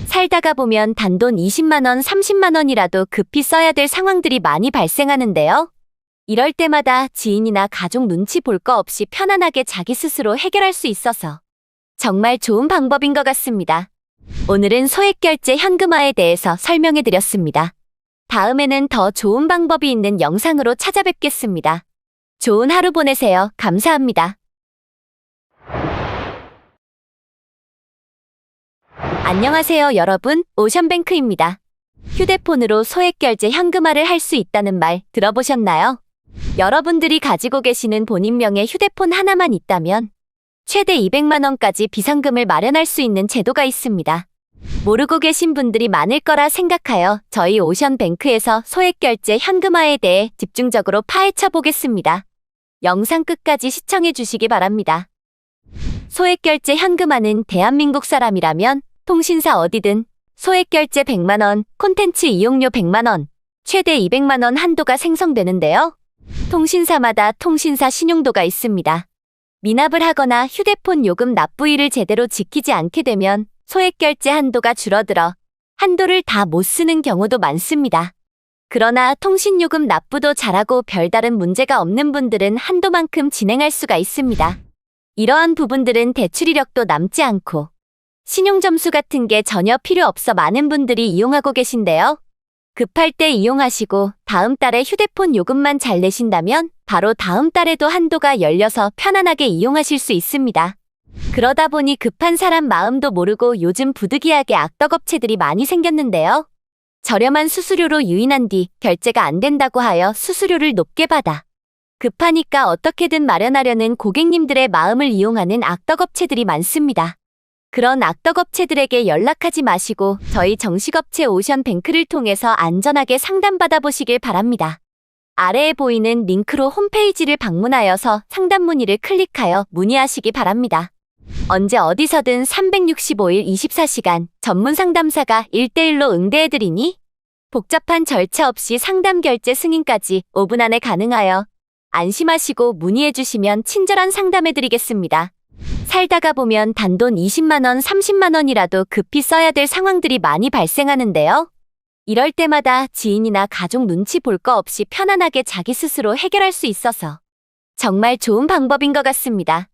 살다가 보면 단돈 20만 원, 30만 원이라도 급히 써야 될 상황들이 많이 발생하는데요. 이럴 때마다 지인이나 가족 눈치 볼 거 없이 편안하게 자기 스스로 해결할 수 있어서 정말 좋은 방법인 것 같습니다. 오늘은 소액결제 현금화에 대해서 설명해드렸습니다. 다음에는 더 좋은 방법이 있는 영상으로 찾아뵙겠습니다. 좋은 하루 보내세요. 감사합니다. 안녕하세요, 여러분. 오션뱅크입니다. 휴대폰으로 소액결제 현금화를 할 수 있다는 말 들어보셨나요? 여러분들이 가지고 계시는 본인명의 휴대폰 하나만 있다면 최대 200만 원까지 비상금을 마련할 수 있는 제도가 있습니다. 모르고 계신 분들이 많을 거라 생각하여 저희 오션뱅크에서 소액결제 현금화에 대해 집중적으로 파헤쳐 보겠습니다. 영상 끝까지 시청해 주시기 바랍니다. 소액결제 현금화는 대한민국 사람이라면 통신사 어디든 소액결제 100만 원, 콘텐츠 이용료 100만 원, 최대 200만 원 한도가 생성되는데요. 통신사마다 통신사 신용도가 있습니다. 미납을 하거나 휴대폰 요금 납부일을 제대로 지키지 않게 되면 소액결제 한도가 줄어들어 한도를 다 못 쓰는 경우도 많습니다. 그러나 통신요금 납부도 잘하고 별다른 문제가 없는 분들은 한도만큼 진행할 수가 있습니다. 이러한 부분들은 대출 이력도 남지 않고 신용점수 같은 게 전혀 필요 없어 많은 분들이 이용하고 계신데요. 급할 때 이용하시고 다음 달에 휴대폰 요금만 잘 내신다면 바로 다음 달에도 한도가 열려서 편안하게 이용하실 수 있습니다. 그러다 보니 급한 사람 마음도 모르고 요즘 부득이하게 악덕업체들이 많이 생겼는데요. 저렴한 수수료로 유인한 뒤 결제가 안 된다고 하여 수수료를 높게 받아 급하니까 어떻게든 마련하려는 고객님들의 마음을 이용하는 악덕업체들이 많습니다. 그런 악덕업체들에게 연락하지 마시고 저희 정식업체 오션뱅크를 통해서 안전하게 상담받아 보시길 바랍니다. 아래에 보이는 링크로 홈페이지를 방문하여서 상담 문의를 클릭하여 문의하시기 바랍니다. 언제 어디서든 365일 24시간 전문 상담사가 1대1로 응대해드리니 복잡한 절차 없이 상담 결제 승인까지 5분 안에 가능하여 안심하시고 문의해주시면 친절한 상담해드리겠습니다. 살다가 보면 단돈 20만 원, 30만 원이라도 급히 써야 될 상황들이 많이 발생하는데요. 이럴 때마다 지인이나 가족 눈치 볼 거 없이 편안하게 자기 스스로 해결할 수 있어서 정말 좋은 방법인 것 같습니다.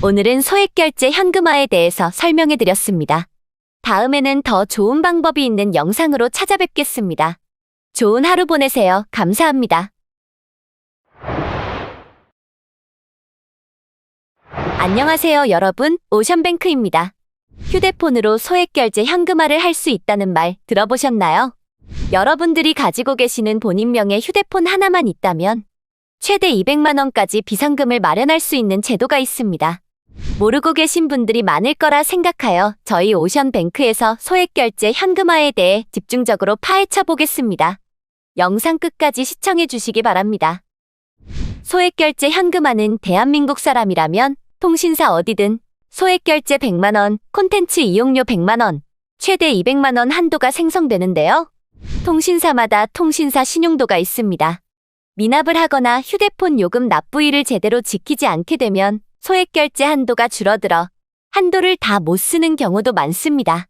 오늘은 소액결제 현금화에 대해서 설명해드렸습니다. 다음에는 더 좋은 방법이 있는 영상으로 찾아뵙겠습니다. 좋은 하루 보내세요. 감사합니다. 안녕하세요, 여러분. 오션뱅크입니다. 휴대폰으로 소액결제 현금화를 할 수 있다는 말 들어보셨나요? 여러분들이 가지고 계시는 본인명의 휴대폰 하나만 있다면 최대 200만 원까지 비상금을 마련할 수 있는 제도가 있습니다. 모르고 계신 분들이 많을 거라 생각하여 저희 오션뱅크에서 소액결제 현금화에 대해 집중적으로 파헤쳐 보겠습니다. 영상 끝까지 시청해 주시기 바랍니다. 소액결제 현금화는 대한민국 사람이라면 통신사 어디든 소액결제 100만 원, 콘텐츠 이용료 100만 원, 최대 200만 원 한도가 생성되는데요. 통신사마다 통신사 신용도가 있습니다. 미납을 하거나 휴대폰 요금 납부일을 제대로 지키지 않게 되면 소액결제 한도가 줄어들어 한도를 다 못 쓰는 경우도 많습니다.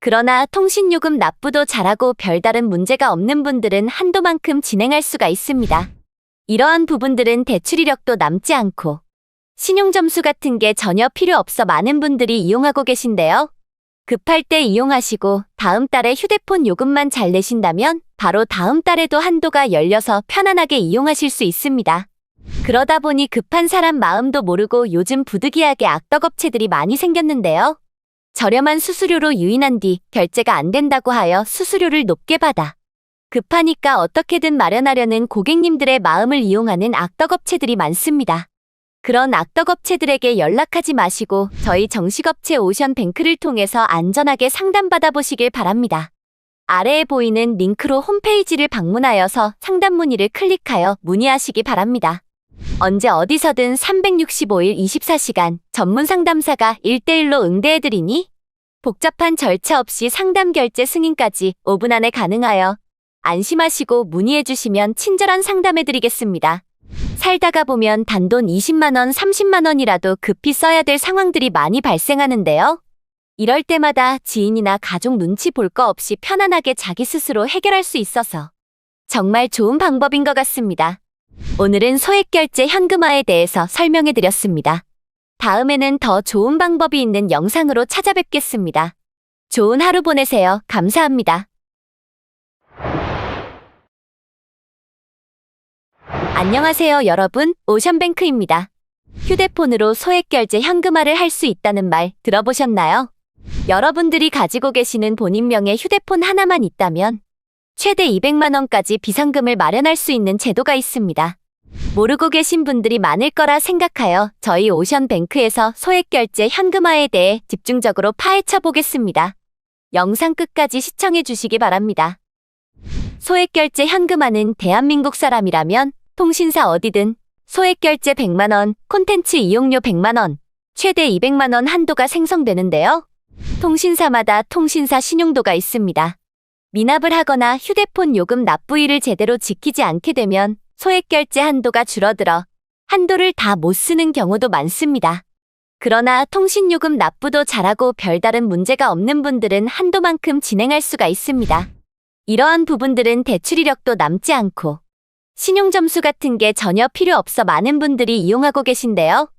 그러나 통신요금 납부도 잘하고 별다른 문제가 없는 분들은 한도만큼 진행할 수가 있습니다. 이러한 부분들은 대출 이력도 남지 않고 신용점수 같은 게 전혀 필요 없어 많은 분들이 이용하고 계신데요. 급할 때 이용하시고 다음 달에 휴대폰 요금만 잘 내신다면 바로 다음 달에도 한도가 열려서 편안하게 이용하실 수 있습니다. 그러다 보니 급한 사람 마음도 모르고 요즘 부득이하게 악덕업체들이 많이 생겼는데요. 저렴한 수수료로 유인한 뒤 결제가 안 된다고 하여 수수료를 높게 받아 급하니까 어떻게든 마련하려는 고객님들의 마음을 이용하는 악덕업체들이 많습니다. 그런 악덕업체들에게 연락하지 마시고 저희 정식업체 오션뱅크를 통해서 안전하게 상담받아 보시길 바랍니다. 아래에 보이는 링크로 홈페이지를 방문하여서 상담 문의를 클릭하여 문의하시기 바랍니다. 언제 어디서든 365일 24시간 전문 상담사가 1대1로 응대해드리니 복잡한 절차 없이 상담 결제 승인까지 5분 안에 가능하여 안심하시고 문의해주시면 친절한 상담해드리겠습니다. 살다가 보면 단돈 20만 원, 30만 원이라도 급히 써야 될 상황들이 많이 발생하는데요. 이럴 때마다 지인이나 가족 눈치 볼 거 없이 편안하게 자기 스스로 해결할 수 있어서 정말 좋은 방법인 것 같습니다. 오늘은 소액결제 현금화에 대해서 설명해드렸습니다. 다음에는 더 좋은 방법이 있는 영상으로 찾아뵙겠습니다. 좋은 하루 보내세요. 감사합니다. 안녕하세요, 여러분. 오션뱅크입니다. 휴대폰으로 소액결제 현금화를 할 수 있다는 말 들어보셨나요? 여러분들이 가지고 계시는 본인명의 휴대폰 하나만 있다면 최대 200만 원까지 비상금을 마련할 수 있는 제도가 있습니다. 모르고 계신 분들이 많을 거라 생각하여 저희 오션뱅크에서 소액결제 현금화에 대해 집중적으로 파헤쳐 보겠습니다. 영상 끝까지 시청해 주시기 바랍니다. 소액결제 현금화는 대한민국 사람이라면 통신사 어디든 소액결제 100만 원, 콘텐츠 이용료 100만 원, 최대 200만 원 한도가 생성되는데요. 통신사마다 통신사 신용도가 있습니다. 미납을 하거나 휴대폰 요금 납부일을 제대로 지키지 않게 되면 소액결제 한도가 줄어들어 한도를 다 못 쓰는 경우도 많습니다. 그러나 통신요금 납부도 잘하고 별다른 문제가 없는 분들은 한도만큼 진행할 수가 있습니다. 이러한 부분들은 대출 이력도 남지 않고 신용점수 같은 게 전혀 필요 없어 많은 분들이 이용하고 계신데요.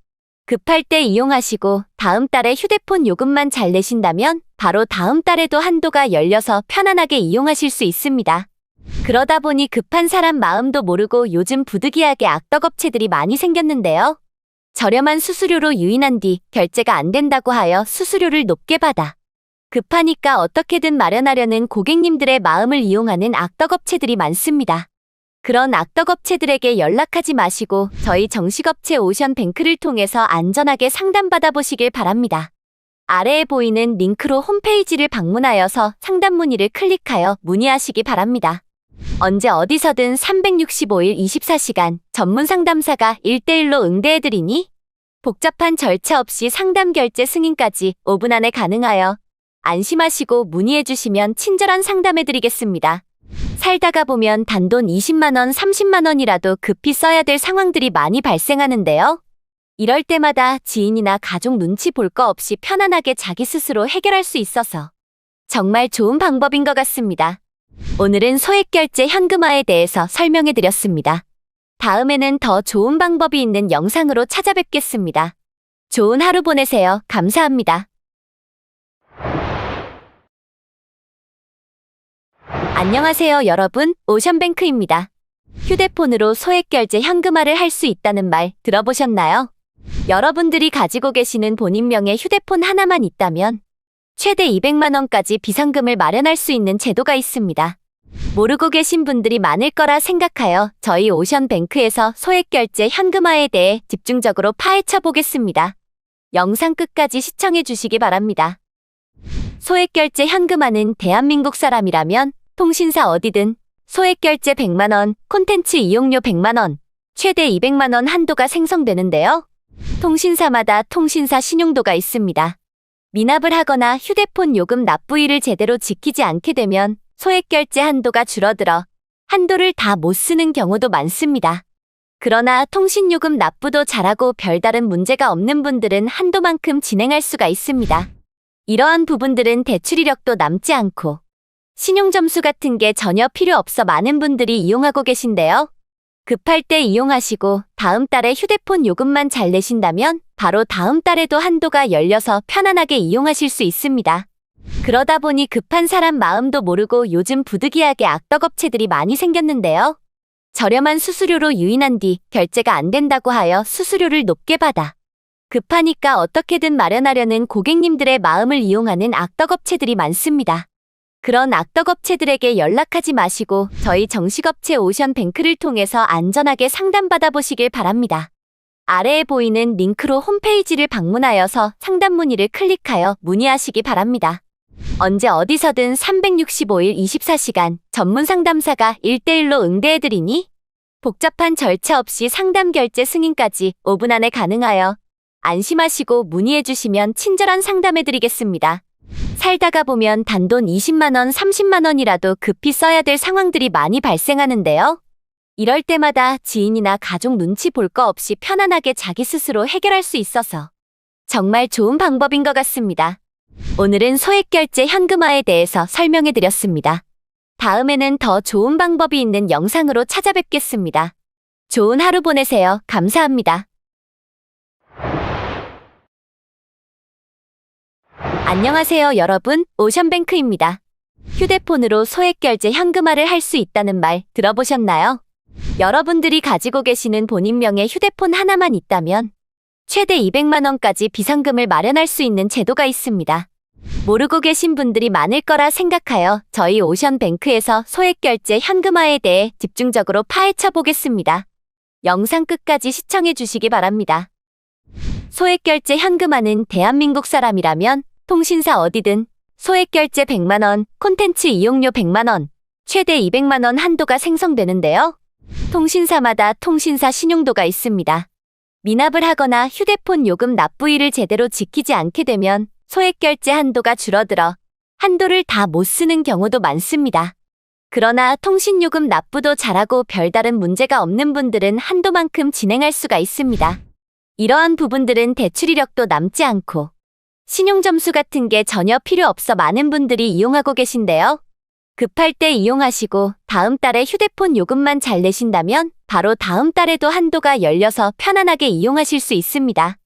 급할 때 이용하시고 다음 달에 휴대폰 요금만 잘 내신다면 바로 다음 달에도 한도가 열려서 편안하게 이용하실 수 있습니다. 그러다 보니 급한 사람 마음도 모르고 요즘 부득이하게 악덕업체들이 많이 생겼는데요. 저렴한 수수료로 유인한 뒤 결제가 안 된다고 하여 수수료를 높게 받아 급하니까 어떻게든 마련하려는 고객님들의 마음을 이용하는 악덕업체들이 많습니다. 그런 악덕업체들에게 연락하지 마시고 저희 정식업체 오션뱅크를 통해서 안전하게 상담받아 보시길 바랍니다. 아래에 보이는 링크로 홈페이지를 방문하여서 상담 문의를 클릭하여 문의하시기 바랍니다. 언제 어디서든 365일 24시간 전문 상담사가 1대1로 응대해드리니 복잡한 절차 없이 상담 결제 승인까지 5분 안에 가능하여 안심하시고 문의해주시면 친절한 상담해드리겠습니다. 살다가 보면 단돈 20만 원, 30만 원이라도 급히 써야 될 상황들이 많이 발생하는데요. 이럴 때마다 지인이나 가족 눈치 볼 거 없이 편안하게 자기 스스로 해결할 수 있어서 정말 좋은 방법인 것 같습니다. 오늘은 소액결제 현금화에 대해서 설명해드렸습니다. 다음에는 더 좋은 방법이 있는 영상으로 찾아뵙겠습니다. 좋은 하루 보내세요. 감사합니다. 안녕하세요, 여러분. 오션뱅크입니다. 휴대폰으로 소액결제 현금화를 할 수 있다는 말 들어보셨나요? 여러분들이 가지고 계시는 본인명의 휴대폰 하나만 있다면 최대 200만 원까지 비상금을 마련할 수 있는 제도가 있습니다. 모르고 계신 분들이 많을 거라 생각하여 저희 오션뱅크에서 소액결제 현금화에 대해 집중적으로 파헤쳐 보겠습니다. 영상 끝까지 시청해 주시기 바랍니다. 소액결제 현금화는 대한민국 사람이라면 통신사 어디든 소액결제 100만 원, 콘텐츠 이용료 100만 원, 최대 200만 원 한도가 생성되는데요. 통신사마다 통신사 신용도가 있습니다. 미납을 하거나 휴대폰 요금 납부일을 제대로 지키지 않게 되면 소액결제 한도가 줄어들어 한도를 다 못 쓰는 경우도 많습니다. 그러나 통신요금 납부도 잘하고 별다른 문제가 없는 분들은 한도만큼 진행할 수가 있습니다. 이러한 부분들은 대출 이력도 남지 않고 신용점수 같은 게 전혀 필요 없어 많은 분들이 이용하고 계신데요. 급할 때 이용하시고 다음 달에 휴대폰 요금만 잘 내신다면 바로 다음 달에도 한도가 열려서 편안하게 이용하실 수 있습니다. 그러다 보니 급한 사람 마음도 모르고 요즘 부득이하게 악덕업체들이 많이 생겼는데요. 저렴한 수수료로 유인한 뒤 결제가 안 된다고 하여 수수료를 높게 받아 급하니까 어떻게든 마련하려는 고객님들의 마음을 이용하는 악덕업체들이 많습니다. 그런 악덕업체들에게 연락하지 마시고 저희 정식업체 오션뱅크를 통해서 안전하게 상담받아 보시길 바랍니다. 아래에 보이는 링크로 홈페이지를 방문하여서 상담 문의를 클릭하여 문의하시기 바랍니다. 언제 어디서든 365일 24시간 전문 상담사가 1대1로 응대해드리니 복잡한 절차 없이 상담 결제 승인까지 5분 안에 가능하여 안심하시고 문의해주시면 친절한 상담해드리겠습니다. 살다가 보면 단돈 20만 원, 30만 원이라도 급히 써야 될 상황들이 많이 발생하는데요. 이럴 때마다 지인이나 가족 눈치 볼 거 없이 편안하게 자기 스스로 해결할 수 있어서 정말 좋은 방법인 것 같습니다. 오늘은 소액결제 현금화에 대해서 설명해드렸습니다. 다음에는 더 좋은 방법이 있는 영상으로 찾아뵙겠습니다. 좋은 하루 보내세요. 감사합니다. 안녕하세요 여러분, 오션뱅크입니다. 휴대폰으로 소액결제 현금화를 할 수 있다는 말 들어보셨나요? 여러분들이 가지고 계시는 본인명의 휴대폰 하나만 있다면 최대 200만 원까지 비상금을 마련할 수 있는 제도가 있습니다. 모르고 계신 분들이 많을 거라 생각하여 저희 오션뱅크에서 소액결제 현금화에 대해 집중적으로 파헤쳐 보겠습니다. 영상 끝까지 시청해 주시기 바랍니다. 소액결제 현금화는 대한민국 사람이라면 통신사 어디든 소액결제 100만 원, 콘텐츠 이용료 100만 원, 최대 200만 원 한도가 생성되는데요. 통신사마다 통신사 신용도가 있습니다. 미납을 하거나 휴대폰 요금 납부일을 제대로 지키지 않게 되면 소액결제 한도가 줄어들어 한도를 다 못 쓰는 경우도 많습니다. 그러나 통신요금 납부도 잘하고 별다른 문제가 없는 분들은 한도만큼 진행할 수가 있습니다. 이러한 부분들은 대출 이력도 남지 않고 신용점수 같은 게 전혀 필요 없어 많은 분들이 이용하고 계신데요. 급할 때 이용하시고 다음 달에 휴대폰 요금만 잘 내신다면 바로 다음 달에도 한도가 열려서 편안하게 이용하실 수 있습니다.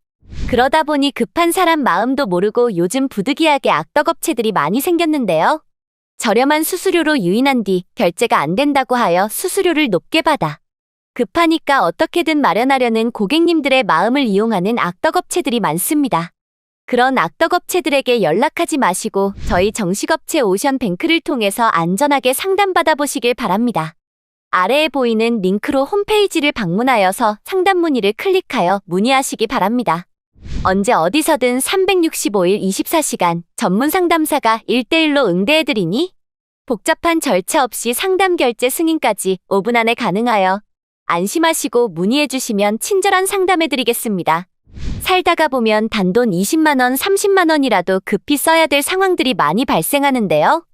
그러다 보니 급한 사람 마음도 모르고 요즘 부득이하게 악덕업체들이 많이 생겼는데요. 저렴한 수수료로 유인한 뒤 결제가 안 된다고 하여 수수료를 높게 받아 급하니까 어떻게든 마련하려는 고객님들의 마음을 이용하는 악덕업체들이 많습니다. 그런 악덕업체들에게 연락하지 마시고 저희 정식업체 오션뱅크를 통해서 안전하게 상담받아 보시길 바랍니다. 아래에 보이는 링크로 홈페이지를 방문하여서 상담 문의를 클릭하여 문의하시기 바랍니다. 언제 어디서든 365일 24시간 전문 상담사가 1대1로 응대해드리니 복잡한 절차 없이 상담 결제 승인까지 5분 안에 가능하여 안심하시고 문의해주시면 친절한 상담해드리겠습니다. 살다가 보면 단돈 20만 원, 30만 원이라도 급히 써야 될 상황들이 많이 발생하는데요.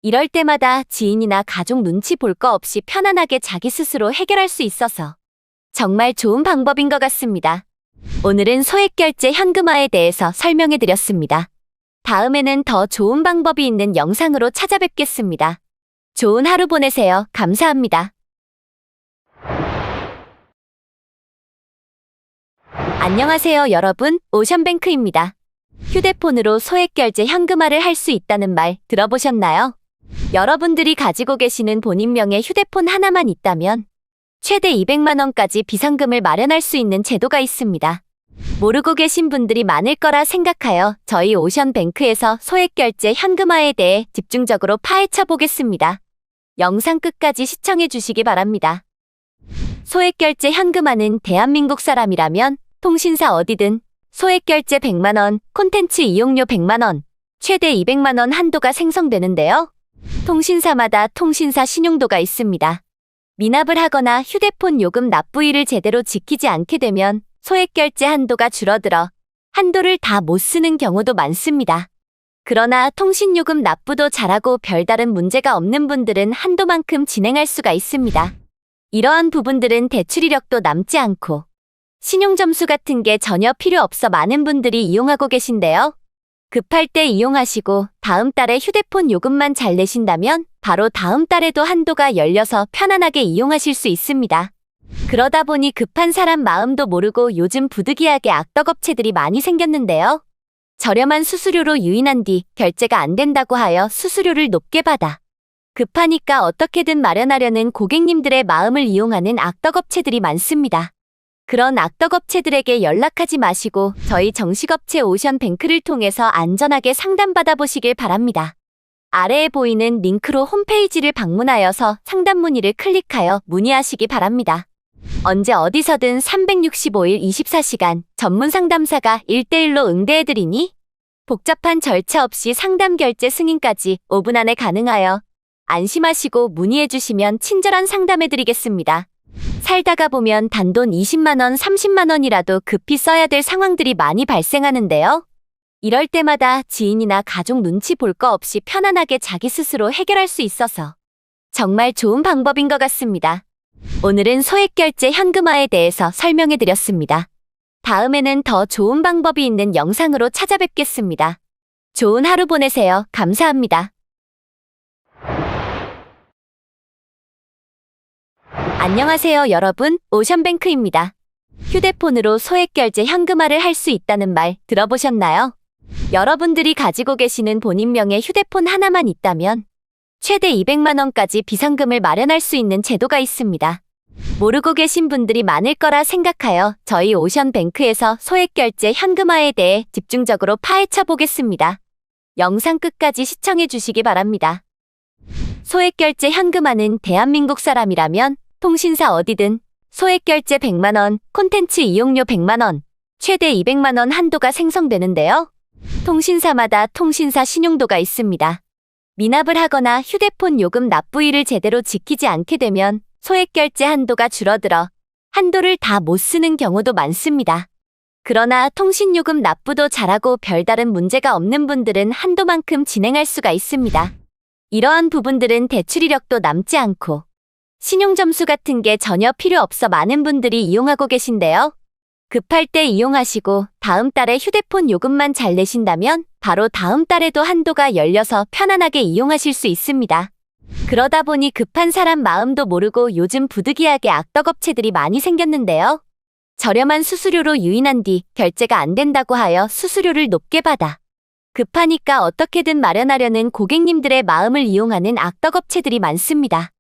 이럴 때마다 지인이나 가족 눈치 볼 거 없이 편안하게 자기 스스로 해결할 수 있어서 정말 좋은 방법인 것 같습니다. 오늘은 소액결제 현금화에 대해서 설명해드렸습니다. 다음에는 더 좋은 방법이 있는 영상으로 찾아뵙겠습니다. 좋은 하루 보내세요. 감사합니다. 안녕하세요 여러분, 오션뱅크입니다. 휴대폰으로 소액결제 현금화를 할 수 있다는 말 들어보셨나요? 여러분들이 가지고 계시는 본인명의 휴대폰 하나만 있다면 최대 200만 원까지 비상금을 마련할 수 있는 제도가 있습니다. 모르고 계신 분들이 많을 거라 생각하여 저희 오션뱅크에서 소액결제 현금화에 대해 집중적으로 파헤쳐 보겠습니다. 영상 끝까지 시청해 주시기 바랍니다. 소액결제 현금화는 대한민국 사람이라면 통신사 어디든 소액결제 100만원, 콘텐츠 이용료 100만원, 최대 200만원 한도가 생성되는데요. 통신사마다 통신사 신용도가 있습니다. 미납을 하거나 휴대폰 요금 납부일을 제대로 지키지 않게 되면 소액결제 한도가 줄어들어 한도를 다 못 쓰는 경우도 많습니다. 그러나 통신요금 납부도 잘하고 별다른 문제가 없는 분들은 한도만큼 진행할 수가 있습니다. 이러한 부분들은 대출 이력도 남지 않고 신용점수 같은 게 전혀 필요 없어 많은 분들이 이용하고 계신데요. 급할 때 이용하시고 다음 달에 휴대폰 요금만 잘 내신다면 바로 다음 달에도 한도가 열려서 편안하게 이용하실 수 있습니다. 그러다 보니 급한 사람 마음도 모르고 요즘 부득이하게 악덕업체들이 많이 생겼는데요. 저렴한 수수료로 유인한 뒤 결제가 안 된다고 하여 수수료를 높게 받아 급하니까 어떻게든 마련하려는 고객님들의 마음을 이용하는 악덕업체들이 많습니다. 그런 악덕업체들에게 연락하지 마시고 저희 정식업체 오션뱅크를 통해서 안전하게 상담받아 보시길 바랍니다. 아래에 보이는 링크로 홈페이지를 방문하여서 상담 문의를 클릭하여 문의하시기 바랍니다. 언제 어디서든 365일 24시간 전문 상담사가 1대1로 응대해드리니 복잡한 절차 없이 상담 결제 승인까지 5분 안에 가능하여 안심하시고 문의해주시면 친절한 상담해드리겠습니다. 살다가 보면 단돈 20만원, 30만원이라도 급히 써야 될 상황들이 많이 발생하는데요. 이럴 때마다 지인이나 가족 눈치 볼 거 없이 편안하게 자기 스스로 해결할 수 있어서 정말 좋은 방법인 것 같습니다. 오늘은 소액결제 현금화에 대해서 설명해드렸습니다. 다음에는 더 좋은 방법이 있는 영상으로 찾아뵙겠습니다. 좋은 하루 보내세요. 감사합니다. 안녕하세요 여러분, 오션뱅크입니다. 휴대폰으로 소액결제 현금화를 할 수 있다는 말 들어보셨나요? 여러분들이 가지고 계시는 본인명의 휴대폰 하나만 있다면 최대 200만원까지 비상금을 마련할 수 있는 제도가 있습니다. 모르고 계신 분들이 많을 거라 생각하여 저희 오션뱅크에서 소액결제 현금화에 대해 집중적으로 파헤쳐 보겠습니다. 영상 끝까지 시청해 주시기 바랍니다. 소액결제 현금화는 대한민국 사람이라면 통신사 어디든 소액결제 100만원, 콘텐츠 이용료 100만원, 최대 200만원 한도가 생성되는데요. 통신사마다 통신사 신용도가 있습니다. 미납을 하거나 휴대폰 요금 납부일을 제대로 지키지 않게 되면 소액결제 한도가 줄어들어 한도를 다 못 쓰는 경우도 많습니다. 그러나 통신요금 납부도 잘하고 별다른 문제가 없는 분들은 한도만큼 진행할 수가 있습니다. 이러한 부분들은 대출 이력도 남지 않고 신용점수 같은 게 전혀 필요 없어 많은 분들이 이용하고 계신데요. 급할 때 이용하시고 다음 달에 휴대폰 요금만 잘 내신다면 바로 다음 달에도 한도가 열려서 편안하게 이용하실 수 있습니다. 그러다 보니 급한 사람 마음도 모르고 요즘 부득이하게 악덕업체들이 많이 생겼는데요. 저렴한 수수료로 유인한 뒤 결제가 안 된다고 하여 수수료를 높게 받아 급하니까 어떻게든 마련하려는 고객님들의 마음을 이용하는 악덕업체들이 많습니다.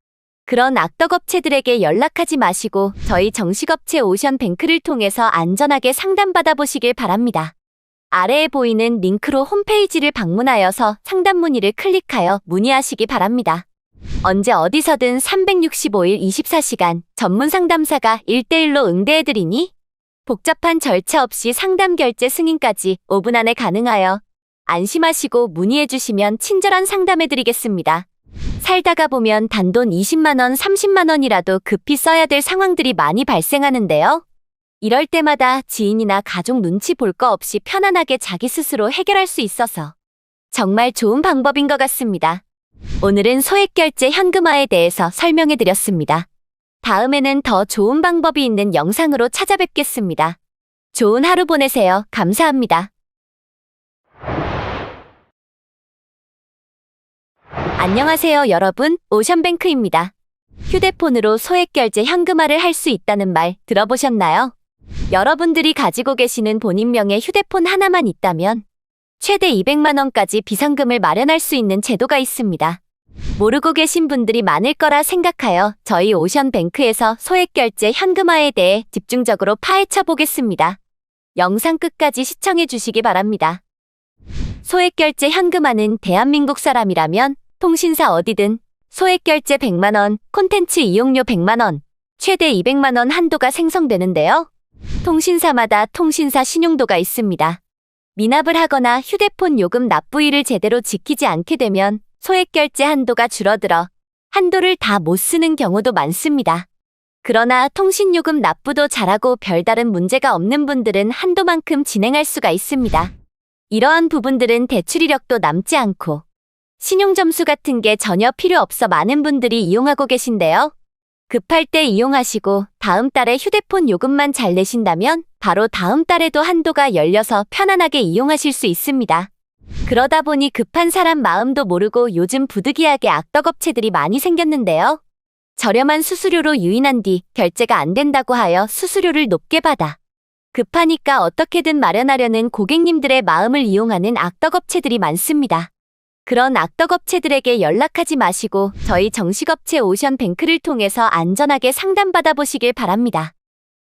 그런 악덕업체들에게 연락하지 마시고 저희 정식업체 오션뱅크를 통해서 안전하게 상담받아 보시길 바랍니다. 아래에 보이는 링크로 홈페이지를 방문하여서 상담 문의를 클릭하여 문의하시기 바랍니다. 언제 어디서든 365일 24시간 전문 상담사가 1대1로 응대해드리니 복잡한 절차 없이 상담 결제 승인까지 5분 안에 가능하여 안심하시고 문의해주시면 친절한 상담해드리겠습니다. 살다가 보면 단돈 20만원, 30만원이라도 급히 써야 될 상황들이 많이 발생하는데요. 이럴 때마다 지인이나 가족 눈치 볼 거 없이 편안하게 자기 스스로 해결할 수 있어서 정말 좋은 방법인 것 같습니다. 오늘은 소액결제 현금화에 대해서 설명해드렸습니다. 다음에는 더 좋은 방법이 있는 영상으로 찾아뵙겠습니다. 좋은 하루 보내세요. 감사합니다. 안녕하세요 여러분, 오션뱅크입니다. 휴대폰으로 소액결제 현금화를 할 수 있다는 말 들어보셨나요? 여러분들이 가지고 계시는 본인명의 휴대폰 하나만 있다면 최대 200만원까지 비상금을 마련할 수 있는 제도가 있습니다. 모르고 계신 분들이 많을 거라 생각하여 저희 오션뱅크에서 소액결제 현금화에 대해 집중적으로 파헤쳐 보겠습니다. 영상 끝까지 시청해 주시기 바랍니다. 소액결제 현금화는 대한민국 사람이라면 통신사 어디든 소액결제 100만원, 콘텐츠 이용료 100만원, 최대 200만원 한도가 생성되는데요. 통신사마다 통신사 신용도가 있습니다. 미납을 하거나 휴대폰 요금 납부일을 제대로 지키지 않게 되면 소액결제 한도가 줄어들어 한도를 다 못 쓰는 경우도 많습니다. 그러나 통신요금 납부도 잘하고 별다른 문제가 없는 분들은 한도만큼 진행할 수가 있습니다. 이러한 부분들은 대출 이력도 남지 않고 신용점수 같은 게 전혀 필요 없어 많은 분들이 이용하고 계신데요. 급할 때 이용하시고 다음 달에 휴대폰 요금만 잘 내신다면 바로 다음 달에도 한도가 열려서 편안하게 이용하실 수 있습니다. 그러다 보니 급한 사람 마음도 모르고 요즘 부득이하게 악덕업체들이 많이 생겼는데요. 저렴한 수수료로 유인한 뒤 결제가 안 된다고 하여 수수료를 높게 받아 급하니까 어떻게든 마련하려는 고객님들의 마음을 이용하는 악덕업체들이 많습니다. 그런 악덕업체들에게 연락하지 마시고 저희 정식업체 오션뱅크를 통해서 안전하게 상담받아 보시길 바랍니다.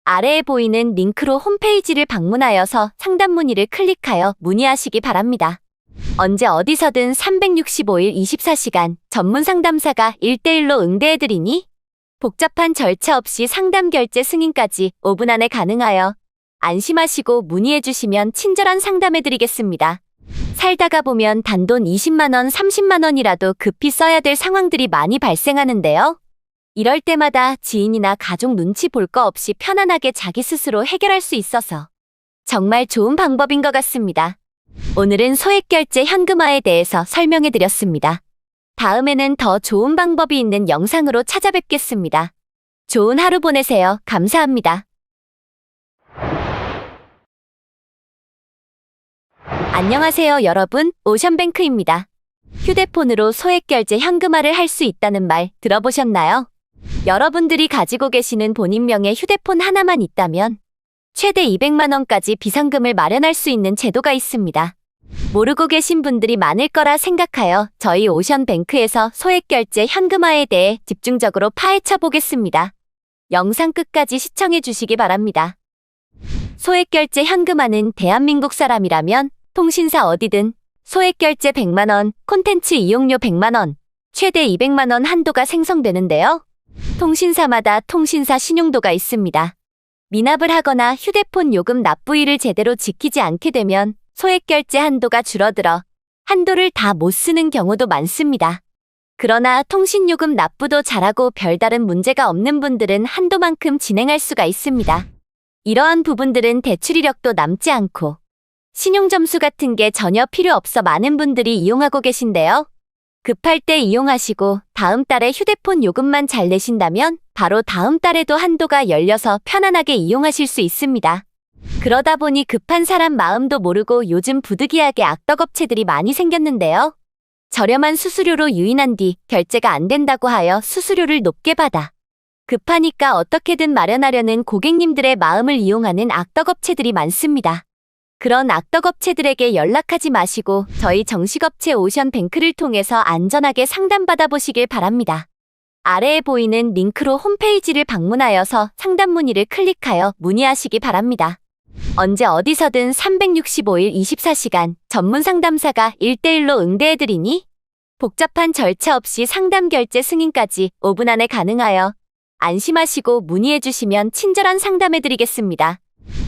아래에 보이는 링크로 홈페이지를 방문하여서 상담 문의를 클릭하여 문의하시기 바랍니다. 언제 어디서든 365일 24시간 전문 상담사가 1대1로 응대해드리니 복잡한 절차 없이 상담 결제 승인까지 5분 안에 가능하여 안심하시고 문의해주시면 친절한 상담해드리겠습니다. 살다가 보면 단돈 20만원, 30만원이라도 급히 써야 될 상황들이 많이 발생하는데요. 이럴 때마다 지인이나 가족 눈치 볼 거 없이 편안하게 자기 스스로 해결할 수 있어서 정말 좋은 방법인 것 같습니다. 오늘은 소액결제 현금화에 대해서 설명해드렸습니다. 다음에는 더 좋은 방법이 있는 영상으로 찾아뵙겠습니다. 좋은 하루 보내세요. 감사합니다. 안녕하세요 여러분, 오션뱅크입니다. 휴대폰으로 소액결제 현금화를 할 수 있다는 말 들어보셨나요? 여러분들이 가지고 계시는 본인명의 휴대폰 하나만 있다면 최대 200만원까지 비상금을 마련할 수 있는 제도가 있습니다. 모르고 계신 분들이 많을 거라 생각하여 저희 오션뱅크에서 소액결제 현금화에 대해 집중적으로 파헤쳐 보겠습니다. 영상 끝까지 시청해 주시기 바랍니다. 소액결제 현금화는 대한민국 사람이라면 통신사 어디든 소액결제 100만원, 콘텐츠 이용료 100만원, 최대 200만원 한도가 생성되는데요. 통신사마다 통신사 신용도가 있습니다. 미납을 하거나 휴대폰 요금 납부일을 제대로 지키지 않게 되면 소액결제 한도가 줄어들어 한도를 다 못 쓰는 경우도 많습니다. 그러나 통신요금 납부도 잘하고 별다른 문제가 없는 분들은 한도만큼 진행할 수가 있습니다. 이러한 부분들은 대출 이력도 남지 않고 신용점수 같은 게 전혀 필요 없어 많은 분들이 이용하고 계신데요. 급할 때 이용하시고 다음 달에 휴대폰 요금만 잘 내신다면 바로 다음 달에도 한도가 열려서 편안하게 이용하실 수 있습니다. 그러다 보니 급한 사람 마음도 모르고 요즘 부득이하게 악덕업체들이 많이 생겼는데요. 저렴한 수수료로 유인한 뒤 결제가 안 된다고 하여 수수료를 높게 받아 급하니까 어떻게든 마련하려는 고객님들의 마음을 이용하는 악덕업체들이 많습니다. 그런 악덕업체들에게 연락하지 마시고 저희 정식업체 오션뱅크를 통해서 안전하게 상담받아 보시길 바랍니다. 아래에 보이는 링크로 홈페이지를 방문하여서 상담 문의를 클릭하여 문의하시기 바랍니다. 언제 어디서든 365일 24시간 전문 상담사가 1대1로 응대해드리니 복잡한 절차 없이 상담 결제 승인까지 5분 안에 가능하여 안심하시고 문의해주시면 친절한 상담해드리겠습니다.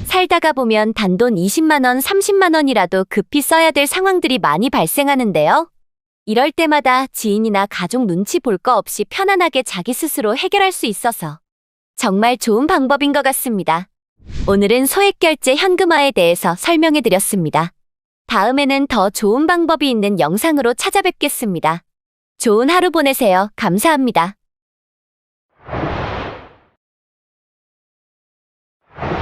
살다가 보면 단돈 20만원, 30만원이라도 급히 써야 될 상황들이 많이 발생하는데요. 이럴 때마다 지인이나 가족 눈치 볼 거 없이 편안하게 자기 스스로 해결할 수 있어서 정말 좋은 방법인 것 같습니다. 오늘은 소액결제 현금화에 대해서 설명해드렸습니다. 다음에는 더 좋은 방법이 있는 영상으로 찾아뵙겠습니다. 좋은 하루 보내세요. 감사합니다.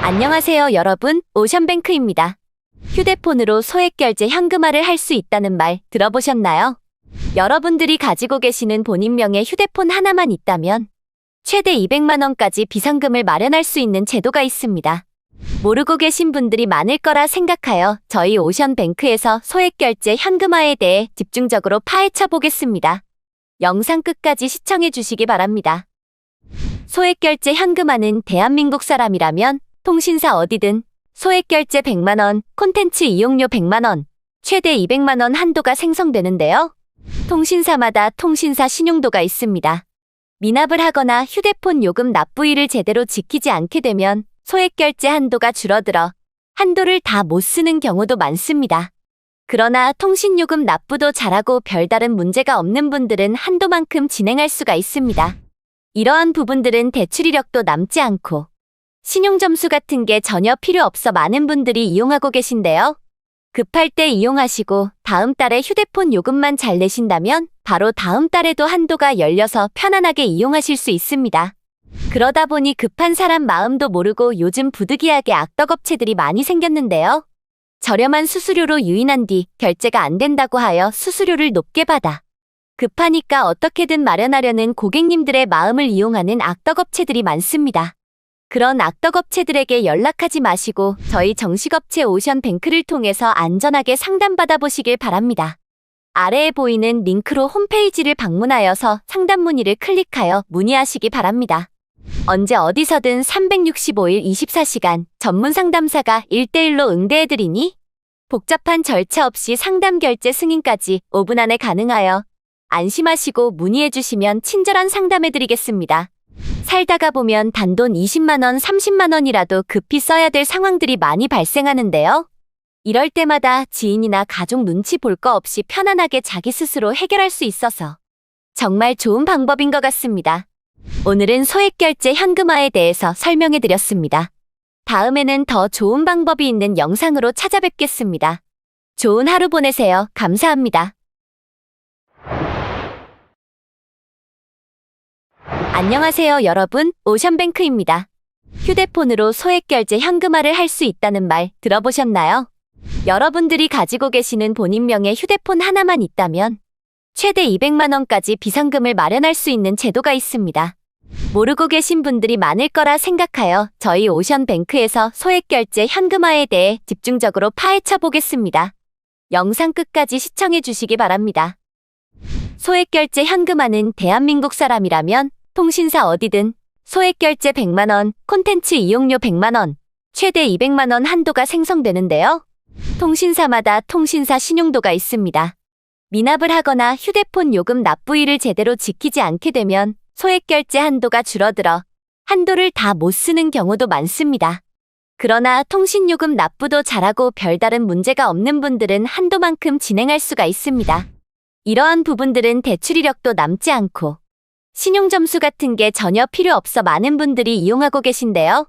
안녕하세요 여러분, 오션뱅크입니다. 휴대폰으로 소액결제 현금화를 할 수 있다는 말 들어보셨나요? 여러분들이 가지고 계시는 본인명의 휴대폰 하나만 있다면 최대 200만원까지 비상금을 마련할 수 있는 제도가 있습니다. 모르고 계신 분들이 많을 거라 생각하여 저희 오션뱅크에서 소액결제 현금화에 대해 집중적으로 파헤쳐 보겠습니다. 영상 끝까지 시청해 주시기 바랍니다. 소액결제 현금화는 대한민국 사람이라면 통신사 어디든 소액결제 100만 원, 콘텐츠 이용료 100만 원, 최대 200만 원 한도가 생성되는데요. 통신사마다 통신사 신용도가 있습니다. 미납을 하거나 휴대폰 요금 납부일을 제대로 지키지 않게 되면 소액결제 한도가 줄어들어 한도를 다 못 쓰는 경우도 많습니다. 그러나 통신요금 납부도 잘하고 별다른 문제가 없는 분들은 한도만큼 진행할 수가 있습니다. 이러한 부분들은 대출 이력도 남지 않고 신용점수 같은 게 전혀 필요 없어 많은 분들이 이용하고 계신데요. 급할 때 이용하시고 다음 달에 휴대폰 요금만 잘 내신다면 바로 다음 달에도 한도가 열려서 편안하게 이용하실 수 있습니다. 그러다 보니 급한 사람 마음도 모르고 요즘 부득이하게 악덕업체들이 많이 생겼는데요. 저렴한 수수료로 유인한 뒤 결제가 안 된다고 하여 수수료를 높게 받아 급하니까 어떻게든 마련하려는 고객님들의 마음을 이용하는 악덕업체들이 많습니다. 그런 악덕업체들에게 연락하지 마시고 저희 정식업체 오션뱅크를 통해서 안전하게 상담받아 보시길 바랍니다. 아래에 보이는 링크로 홈페이지를 방문하여서 상담 문의를 클릭하여 문의하시기 바랍니다. 언제 어디서든 365일 24시간 전문 상담사가 1대1로 응대해드리니 복잡한 절차 없이 상담 결제 승인까지 5분 안에 가능하여 안심하시고 문의해주시면 친절한 상담해드리겠습니다. 살다가 보면 단돈 20만 원, 30만 원이라도 급히 써야 될 상황들이 많이 발생하는데요. 이럴 때마다 지인이나 가족 눈치 볼 거 없이 편안하게 자기 스스로 해결할 수 있어서 정말 좋은 방법인 것 같습니다. 오늘은 소액결제 현금화에 대해서 설명해드렸습니다. 다음에는 더 좋은 방법이 있는 영상으로 찾아뵙겠습니다. 좋은 하루 보내세요. 감사합니다. 안녕하세요 여러분, 오션뱅크입니다. 휴대폰으로 소액결제 현금화를 할 수 있다는 말 들어보셨나요? 여러분들이 가지고 계시는 본인명의 휴대폰 하나만 있다면 최대 200만 원까지 비상금을 마련할 수 있는 제도가 있습니다. 모르고 계신 분들이 많을 거라 생각하여 저희 오션뱅크에서 소액결제 현금화에 대해 집중적으로 파헤쳐 보겠습니다. 영상 끝까지 시청해 주시기 바랍니다. 소액결제 현금화는 대한민국 사람이라면 통신사 어디든 소액결제 100만 원, 콘텐츠 이용료 100만 원, 최대 200만 원 한도가 생성되는데요. 통신사마다 통신사 신용도가 있습니다. 미납을 하거나 휴대폰 요금 납부일을 제대로 지키지 않게 되면 소액결제 한도가 줄어들어 한도를 다 못 쓰는 경우도 많습니다. 그러나 통신요금 납부도 잘하고 별다른 문제가 없는 분들은 한도만큼 진행할 수가 있습니다. 이러한 부분들은 대출 이력도 남지 않고 신용점수 같은 게 전혀 필요 없어 많은 분들이 이용하고 계신데요.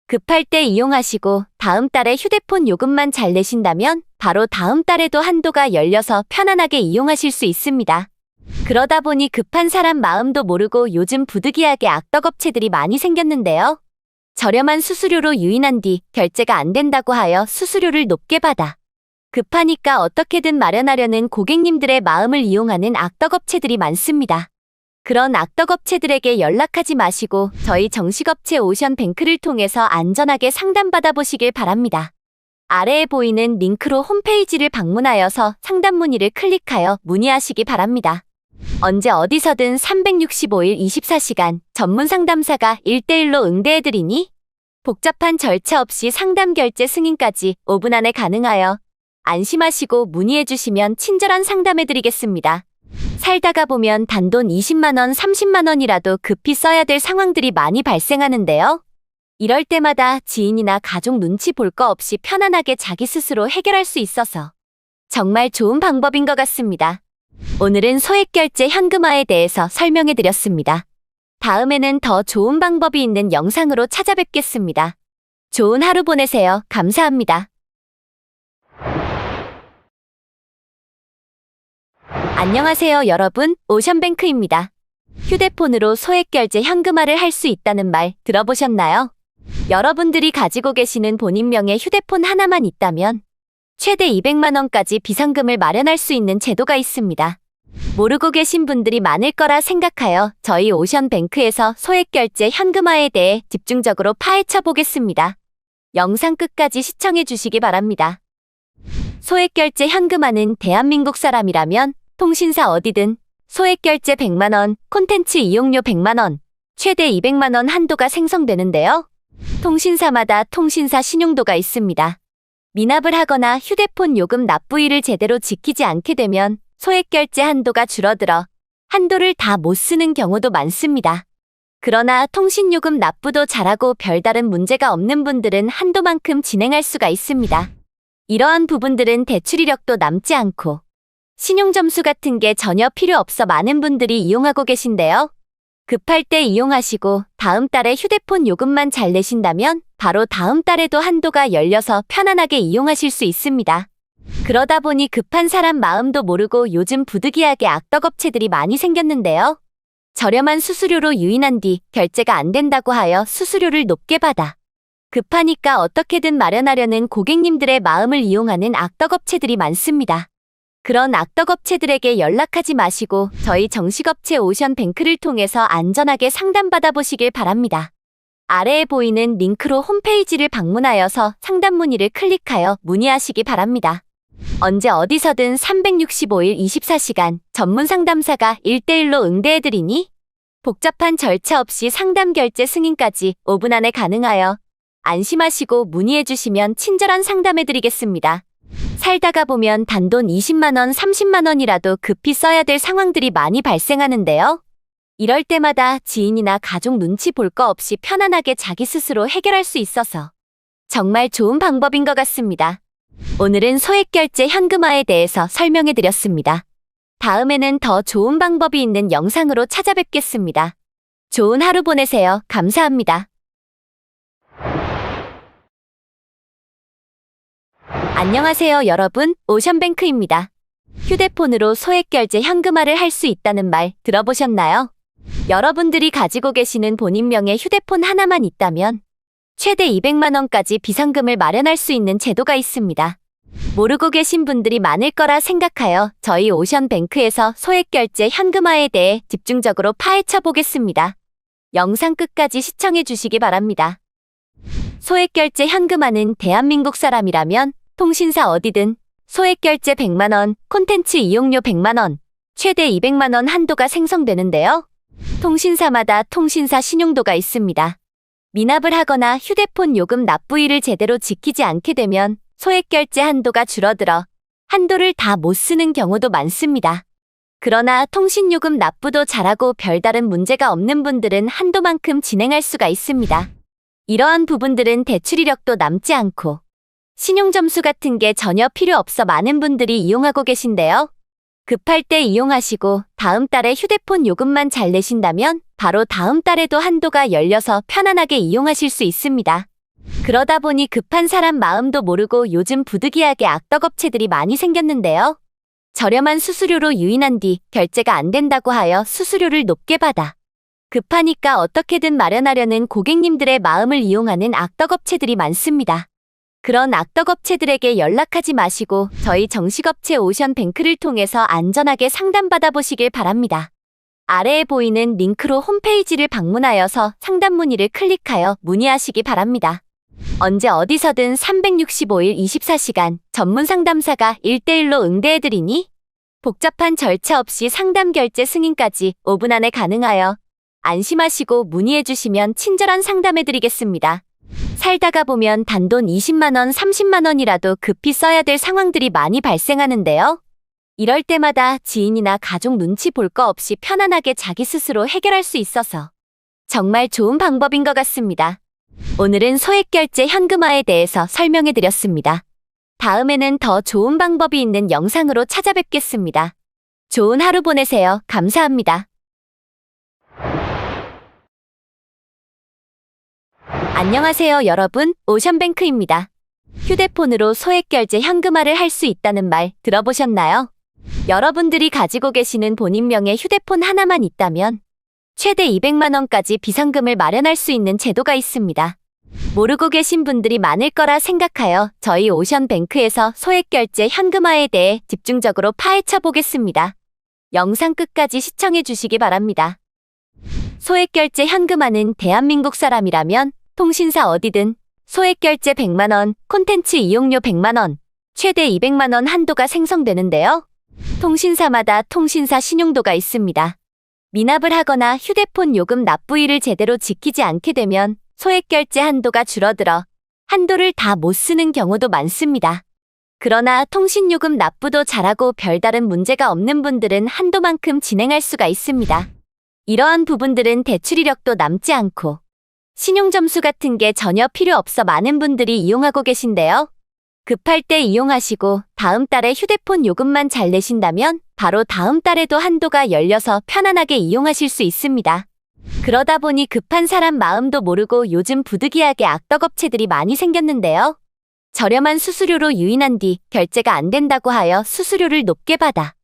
급할 때 이용하시고 다음 달에 휴대폰 요금만 잘 내신다면 바로 다음 달에도 한도가 열려서 편안하게 이용하실 수 있습니다. 그러다 보니 급한 사람 마음도 모르고 요즘 부득이하게 악덕업체들이 많이 생겼는데요. 저렴한 수수료로 유인한 뒤 결제가 안 된다고 하여 수수료를 높게 받아 급하니까 어떻게든 마련하려는 고객님들의 마음을 이용하는 악덕업체들이 많습니다. 그런 악덕업체들에게 연락하지 마시고 저희 정식업체 오션뱅크를 통해서 안전하게 상담받아 보시길 바랍니다. 아래에 보이는 링크로 홈페이지를 방문하여서 상담 문의를 클릭하여 문의하시기 바랍니다. 언제 어디서든 365일 24시간 전문 상담사가 1대1로 응대해드리니 복잡한 절차 없이 상담 결제 승인까지 5분 안에 가능하여 안심하시고 문의해주시면 친절한 상담해드리겠습니다. 살다가 보면 단돈 20만 원, 30만 원이라도 급히 써야 될 상황들이 많이 발생하는데요. 이럴 때마다 지인이나 가족 눈치 볼 거 없이 편안하게 자기 스스로 해결할 수 있어서 정말 좋은 방법인 것 같습니다. 오늘은 소액결제 현금화에 대해서 설명해드렸습니다. 다음에는 더 좋은 방법이 있는 영상으로 찾아뵙겠습니다. 좋은 하루 보내세요. 감사합니다. 안녕하세요 여러분, 오션뱅크입니다. 휴대폰으로 소액결제 현금화를 할 수 있다는 말 들어보셨나요? 여러분들이 가지고 계시는 본인명의 휴대폰 하나만 있다면 최대 200만 원까지 비상금을 마련할 수 있는 제도가 있습니다. 모르고 계신 분들이 많을 거라 생각하여 저희 오션뱅크에서 소액결제 현금화에 대해 집중적으로 파헤쳐 보겠습니다. 영상 끝까지 시청해 주시기 바랍니다. 소액결제 현금화는 대한민국 사람이라면 통신사 어디든 소액결제 100만 원, 콘텐츠 이용료 100만 원, 최대 200만 원 한도가 생성되는데요. 통신사마다 통신사 신용도가 있습니다. 미납을 하거나 휴대폰 요금 납부일을 제대로 지키지 않게 되면 소액결제 한도가 줄어들어 한도를 다 못 쓰는 경우도 많습니다. 그러나 통신요금 납부도 잘하고 별다른 문제가 없는 분들은 한도만큼 진행할 수가 있습니다. 이러한 부분들은 대출 이력도 남지 않고 신용점수 같은 게 전혀 필요 없어 많은 분들이 이용하고 계신데요. 급할 때 이용하시고 다음 달에 휴대폰 요금만 잘 내신다면 바로 다음 달에도 한도가 열려서 편안하게 이용하실 수 있습니다. 그러다 보니 급한 사람 마음도 모르고 요즘 부득이하게 악덕업체들이 많이 생겼는데요. 저렴한 수수료로 유인한 뒤 결제가 안 된다고 하여 수수료를 높게 받아 급하니까 어떻게든 마련하려는 고객님들의 마음을 이용하는 악덕업체들이 많습니다. 그런 악덕업체들에게 연락하지 마시고 저희 정식업체 오션뱅크를 통해서 안전하게 상담받아 보시길 바랍니다. 아래에 보이는 링크로 홈페이지를 방문하여서 상담 문의를 클릭하여 문의하시기 바랍니다. 언제 어디서든 365일 24시간 전문 상담사가 1대1로 응대해드리니 복잡한 절차 없이 상담 결제 승인까지 5분 안에 가능하여 안심하시고 문의해주시면 친절한 상담해드리겠습니다. 살다가 보면 단돈 20만원, 30만원이라도 급히 써야 될 상황들이 많이 발생하는데요. 이럴 때마다 지인이나 가족 눈치 볼 거 없이 편안하게 자기 스스로 해결할 수 있어서 정말 좋은 방법인 것 같습니다. 오늘은 소액결제 현금화에 대해서 설명해드렸습니다. 다음에는 더 좋은 방법이 있는 영상으로 찾아뵙겠습니다. 좋은 하루 보내세요. 감사합니다. 안녕하세요 여러분, 오션뱅크입니다. 휴대폰으로 소액결제 현금화를 할 수 있다는 말 들어보셨나요? 여러분들이 가지고 계시는 본인 명의 휴대폰 하나만 있다면 최대 200만원까지 비상금을 마련할 수 있는 제도가 있습니다. 모르고 계신 분들이 많을 거라 생각하여 저희 오션뱅크에서 소액결제 현금화에 대해 집중적으로 파헤쳐 보겠습니다. 영상 끝까지 시청해 주시기 바랍니다. 소액결제 현금화는 대한민국 사람이라면 통신사 어디든 소액결제 100만원, 콘텐츠 이용료 100만원, 최대 200만원 한도가 생성되는데요. 통신사마다 통신사 신용도가 있습니다. 미납을 하거나 휴대폰 요금 납부일을 제대로 지키지 않게 되면 소액결제 한도가 줄어들어 한도를 다 못 쓰는 경우도 많습니다. 그러나 통신요금 납부도 잘하고 별다른 문제가 없는 분들은 한도만큼 진행할 수가 있습니다. 이러한 부분들은 대출 이력도 남지 않고 신용점수 같은 게 전혀 필요 없어 많은 분들이 이용하고 계신데요. 급할 때 이용하시고 다음 달에 휴대폰 요금만 잘 내신다면 바로 다음 달에도 한도가 열려서 편안하게 이용하실 수 있습니다. 그러다 보니 급한 사람 마음도 모르고 요즘 부득이하게 악덕업체들이 많이 생겼는데요. 저렴한 수수료로 유인한 뒤 결제가 안 된다고 하여 수수료를 높게 받아 급하니까 어떻게든 마련하려는 고객님들의 마음을 이용하는 악덕업체들이 많습니다. 그런 악덕업체들에게 연락하지 마시고 저희 정식업체 오션뱅크를 통해서 안전하게 상담받아 보시길 바랍니다. 아래에 보이는 링크로 홈페이지를 방문하여서 상담 문의를 클릭하여 문의하시기 바랍니다. 언제 어디서든 365일 24시간 전문 상담사가 1대1로 응대해드리니 복잡한 절차 없이 상담 결제 승인까지 5분 안에 가능하여 안심하시고 문의해주시면 친절한 상담해드리겠습니다. 살다가 보면 단돈 20만원, 30만원이라도 급히 써야 될 상황들이 많이 발생하는데요. 이럴 때마다 지인이나 가족 눈치 볼 거 없이 편안하게 자기 스스로 해결할 수 있어서 정말 좋은 방법인 것 같습니다. 오늘은 소액결제 현금화에 대해서 설명해드렸습니다. 다음에는 더 좋은 방법이 있는 영상으로 찾아뵙겠습니다. 좋은 하루 보내세요. 감사합니다. 안녕하세요 여러분, 오션뱅크입니다. 휴대폰으로 소액결제 현금화를 할 수 있다는 말 들어보셨나요? 여러분들이 가지고 계시는 본인 명의 휴대폰 하나만 있다면 최대 200만원까지 비상금을 마련할 수 있는 제도가 있습니다. 모르고 계신 분들이 많을 거라 생각하여 저희 오션뱅크에서 소액결제 현금화에 대해 집중적으로 파헤쳐 보겠습니다. 영상 끝까지 시청해 주시기 바랍니다. 소액결제 현금화는 대한민국 사람이라면 통신사 어디든 소액결제 100만원, 콘텐츠 이용료 100만원, 최대 200만원 한도가 생성되는데요. 통신사마다 통신사 신용도가 있습니다. 미납을 하거나 휴대폰 요금 납부일을 제대로 지키지 않게 되면 소액결제 한도가 줄어들어 한도를 다 못 쓰는 경우도 많습니다. 그러나 통신요금 납부도 잘하고 별다른 문제가 없는 분들은 한도만큼 진행할 수가 있습니다. 이러한 부분들은 대출 이력도 남지 않고 신용점수 같은 게 전혀 필요 없어 많은 분들이 이용하고 계신데요. 급할 때 이용하시고 다음 달에 휴대폰 요금만 잘 내신다면 바로 다음 달에도 한도가 열려서 편안하게 이용하실 수 있습니다. 그러다 보니 급한 사람 마음도 모르고 요즘 부득이하게 악덕업체들이 많이 생겼는데요. 저렴한 수수료로 유인한 뒤 결제가 안 된다고 하여 수수료를 높게 받아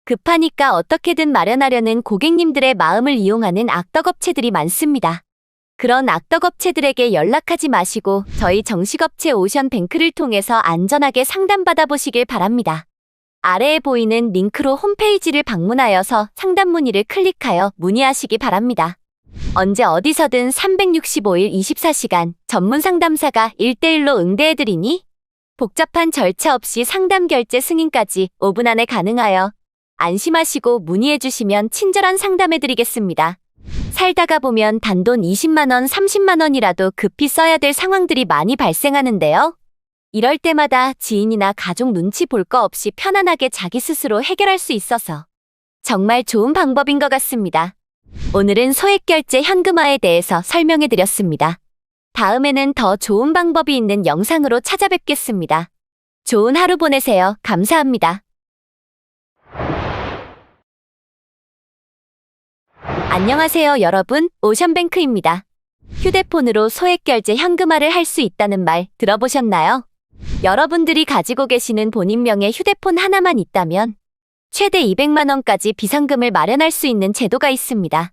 급하니까 어떻게든 마련하려는 고객님들의 마음을 이용하는 악덕업체들이 많습니다. 그런 악덕업체들에게 연락하지 마시고 저희 정식업체 오션뱅크를 통해서 안전하게 상담받아 보시길 바랍니다. 아래에 보이는 링크로 홈페이지를 방문하여서 상담 문의를 클릭하여 문의하시기 바랍니다. 언제 어디서든 365일 24시간 전문 상담사가 1대1로 응대해드리니 복잡한 절차 없이 상담 결제 승인까지 5분 안에 가능하여 안심하시고 문의해주시면 친절한 상담해드리겠습니다. 살다가 보면 단돈 20만원, 30만원이라도 급히 써야 될 상황들이 많이 발생하는데요. 이럴 때마다 지인이나 가족 눈치 볼 거 없이 편안하게 자기 스스로 해결할 수 있어서 정말 좋은 방법인 것 같습니다. 오늘은 소액결제 현금화에 대해서 설명해드렸습니다. 다음에는 더 좋은 방법이 있는 영상으로 찾아뵙겠습니다. 좋은 하루 보내세요. 감사합니다. 안녕하세요, 여러분. 오션뱅크입니다. 휴대폰으로 소액결제 현금화를 할 수 있다는 말 들어보셨나요? 여러분들이 가지고 계시는 본인명의 휴대폰 하나만 있다면 최대 200만 원까지 비상금을 마련할 수 있는 제도가 있습니다.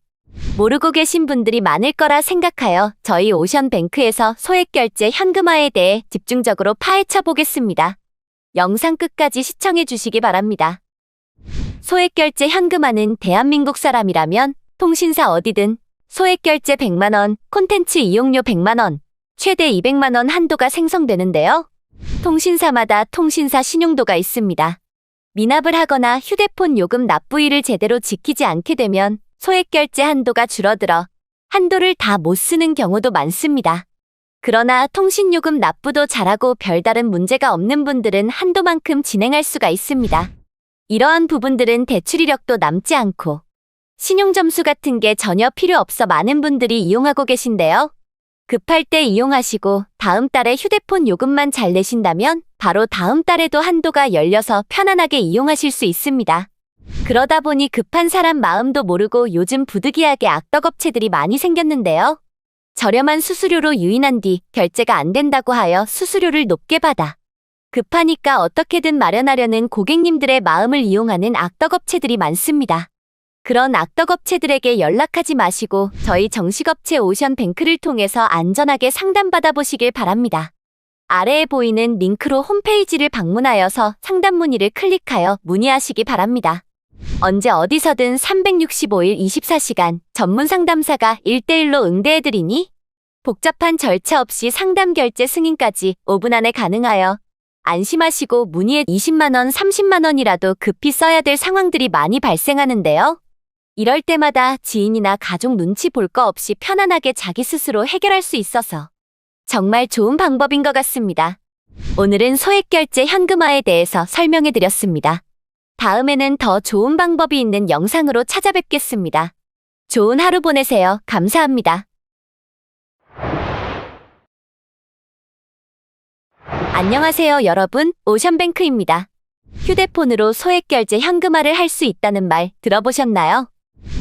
모르고 계신 분들이 많을 거라 생각하여 저희 오션뱅크에서 소액결제 현금화에 대해 집중적으로 파헤쳐 보겠습니다. 영상 끝까지 시청해 주시기 바랍니다. 소액결제 현금화는 대한민국 사람이라면 통신사 어디든 소액결제 100만 원, 콘텐츠 이용료 100만 원, 최대 200만 원 한도가 생성되는데요. 통신사마다 통신사 신용도가 있습니다. 미납을 하거나 휴대폰 요금 납부일을 제대로 지키지 않게 되면 소액결제 한도가 줄어들어 한도를 다 못 쓰는 경우도 많습니다. 그러나 통신요금 납부도 잘하고 별다른 문제가 없는 분들은 한도만큼 진행할 수가 있습니다. 이러한 부분들은 대출 이력도 남지 않고 신용점수 같은 게 전혀 필요 없어 많은 분들이 이용하고 계신데요. 급할 때 이용하시고 다음 달에 휴대폰 요금만 잘 내신다면 바로 다음 달에도 한도가 열려서 편안하게 이용하실 수 있습니다. 그러다 보니 급한 사람 마음도 모르고 요즘 부득이하게 악덕업체들이 많이 생겼는데요. 저렴한 수수료로 유인한 뒤 결제가 안 된다고 하여 수수료를 높게 받아 급하니까 어떻게든 마련하려는 고객님들의 마음을 이용하는 악덕업체들이 많습니다. 그런 악덕업체들에게 연락하지 마시고 저희 정식업체 오션뱅크를 통해서 안전하게 상담받아 보시길 바랍니다. 아래에 보이는 링크로 홈페이지를 방문하여서 상담 문의를 클릭하여 문의하시기 바랍니다. 언제 어디서든 365일 24시간 전문 상담사가 1대1로 응대해드리니 복잡한 절차 없이 상담 결제 승인까지 5분 안에 가능하여 안심하시고 문의해 20만원, 30만원이라도 급히 써야 될 상황들이 많이 발생하는데요. 이럴 때마다 지인이나 가족 눈치 볼 거 없이 편안하게 자기 스스로 해결할 수 있어서 정말 좋은 방법인 것 같습니다. 오늘은 소액결제 현금화에 대해서 설명해드렸습니다. 다음에는 더 좋은 방법이 있는 영상으로 찾아뵙겠습니다. 좋은 하루 보내세요. 감사합니다. 안녕하세요, 여러분. 오션뱅크입니다. 휴대폰으로 소액결제 현금화를 할 수 있다는 말 들어보셨나요?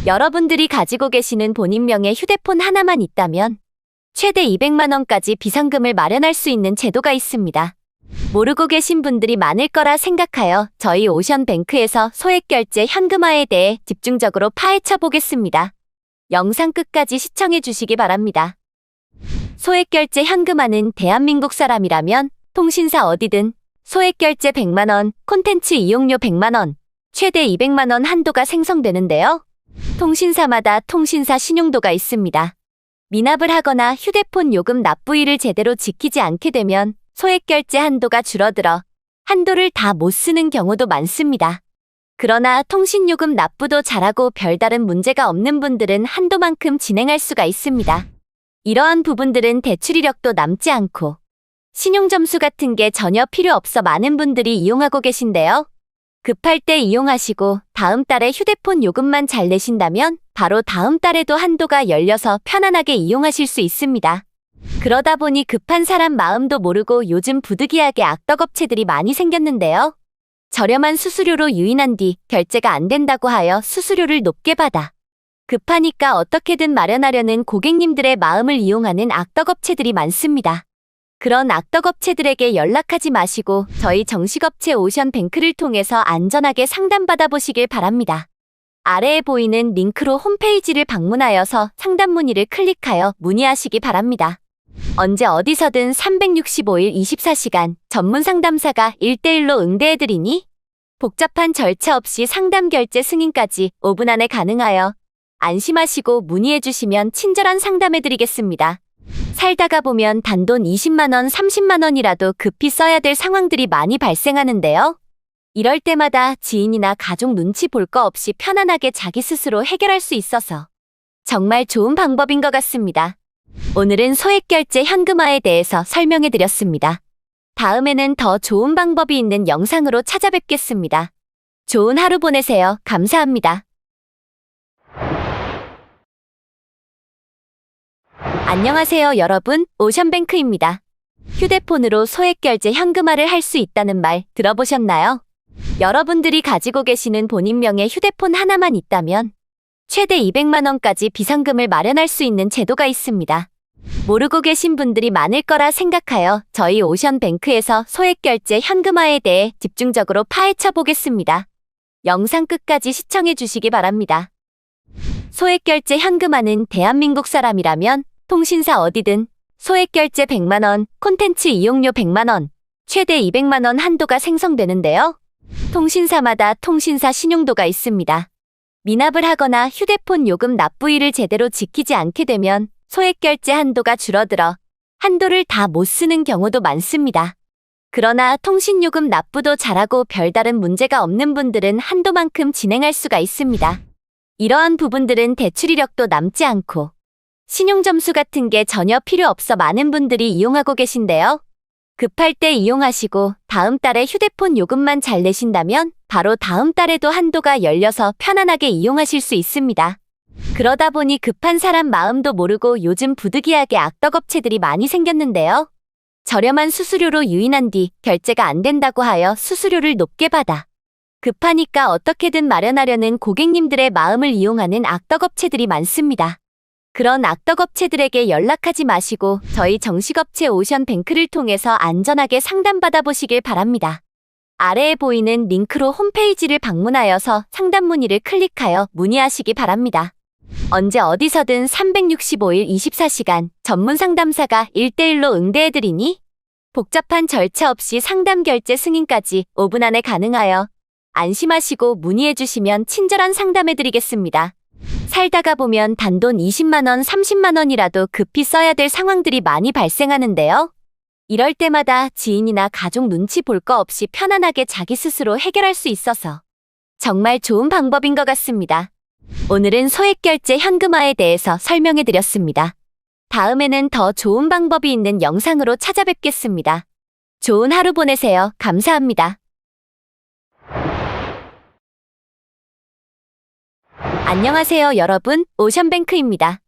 여러분들이 가지고 계시는 본인명의 휴대폰 하나만 있다면 최대 200만 원까지 비상금을 마련할 수 있는 제도가 있습니다. 모르고 계신 분들이 많을 거라 생각하여 저희 오션뱅크에서 소액결제 현금화에 대해 집중적으로 파헤쳐 보겠습니다. 영상 끝까지 시청해 주시기 바랍니다. 소액결제 현금화는 대한민국 사람이라면 통신사 어디든 소액결제 100만 원, 콘텐츠 이용료 100만 원, 최대 200만 원 한도가 생성되는데요. 통신사마다 통신사 신용도가 있습니다. 미납을 하거나 휴대폰 요금 납부일을 제대로 지키지 않게 되면 소액결제 한도가 줄어들어 한도를 다 못 쓰는 경우도 많습니다. 그러나 통신요금 납부도 잘하고 별다른 문제가 없는 분들은 한도만큼 진행할 수가 있습니다. 이러한 부분들은 대출 이력도 남지 않고 신용점수 같은 게 전혀 필요 없어 많은 분들이 이용하고 계신데요. 급할 때 이용하시고 다음 달에 휴대폰 요금만 잘 내신다면 바로 다음 달에도 한도가 열려서 편안하게 이용하실 수 있습니다. 그러다 보니 급한 사람 마음도 모르고 요즘 부득이하게 악덕업체들이 많이 생겼는데요. 저렴한 수수료로 유인한 뒤 결제가 안 된다고 하여 수수료를 높게 받아 급하니까 어떻게든 마련하려는 고객님들의 마음을 이용하는 악덕업체들이 많습니다. 그런 악덕업체들에게 연락하지 마시고 저희 정식업체 오션뱅크를 통해서 안전하게 상담받아 보시길 바랍니다. 아래에 보이는 링크로 홈페이지를 방문하여서 상담 문의를 클릭하여 문의하시기 바랍니다. 언제 어디서든 365일 24시간 전문 상담사가 1대1로 응대해드리니 복잡한 절차 없이 상담 결제 승인까지 5분 안에 가능하여 안심하시고 문의해주시면 친절한 상담해드리겠습니다. 살다가 보면 단돈 20만원, 30만원이라도 급히 써야 될 상황들이 많이 발생하는데요. 이럴 때마다 지인이나 가족 눈치 볼 거 없이 편안하게 자기 스스로 해결할 수 있어서 정말 좋은 방법인 것 같습니다. 오늘은 소액결제 현금화에 대해서 설명해드렸습니다. 다음에는 더 좋은 방법이 있는 영상으로 찾아뵙겠습니다. 좋은 하루 보내세요. 감사합니다. 안녕하세요 여러분, 오션뱅크입니다. 휴대폰으로 소액결제 현금화를 할 수 있다는 말 들어보셨나요? 여러분들이 가지고 계시는 본인명의 휴대폰 하나만 있다면 최대 200만원까지 비상금을 마련할 수 있는 제도가 있습니다. 모르고 계신 분들이 많을 거라 생각하여 저희 오션뱅크에서 소액결제 현금화에 대해 집중적으로 파헤쳐 보겠습니다. 영상 끝까지 시청해 주시기 바랍니다. 소액결제 현금화는 대한민국 사람이라면 통신사 어디든 소액결제 100만원, 콘텐츠 이용료 100만원, 최대 200만원 한도가 생성되는데요. 통신사마다 통신사 신용도가 있습니다. 미납을 하거나 휴대폰 요금 납부일을 제대로 지키지 않게 되면 소액결제 한도가 줄어들어 한도를 다 못 쓰는 경우도 많습니다. 그러나 통신요금 납부도 잘하고 별다른 문제가 없는 분들은 한도만큼 진행할 수가 있습니다. 이러한 부분들은 대출 이력도 남지 않고 신용점수 같은 게 전혀 필요 없어 많은 분들이 이용하고 계신데요. 급할 때 이용하시고 다음 달에 휴대폰 요금만 잘 내신다면 바로 다음 달에도 한도가 열려서 편안하게 이용하실 수 있습니다. 그러다 보니 급한 사람 마음도 모르고 요즘 부득이하게 악덕업체들이 많이 생겼는데요. 저렴한 수수료로 유인한 뒤 결제가 안 된다고 하여 수수료를 높게 받아 급하니까 어떻게든 마련하려는 고객님들의 마음을 이용하는 악덕업체들이 많습니다. 그런 악덕업체들에게 연락하지 마시고 저희 정식업체 오션뱅크를 통해서 안전하게 상담받아 보시길 바랍니다. 아래에 보이는 링크로 홈페이지를 방문하여서 상담 문의를 클릭하여 문의하시기 바랍니다. 언제 어디서든 365일 24시간 전문 상담사가 1대1로 응대해드리니 복잡한 절차 없이 상담 결제 승인까지 5분 안에 가능하여 안심하시고 문의해주시면 친절한 상담해드리겠습니다. 살다가 보면 단돈 20만원, 30만원이라도 급히 써야 될 상황들이 많이 발생하는데요. 이럴 때마다 지인이나 가족 눈치 볼 거 없이 편안하게 자기 스스로 해결할 수 있어서 정말 좋은 방법인 것 같습니다. 오늘은 소액결제 현금화에 대해서 설명해드렸습니다. 다음에는 더 좋은 방법이 있는 영상으로 찾아뵙겠습니다. 좋은 하루 보내세요. 감사합니다. 안녕하세요 여러분, 오션뱅크입니다.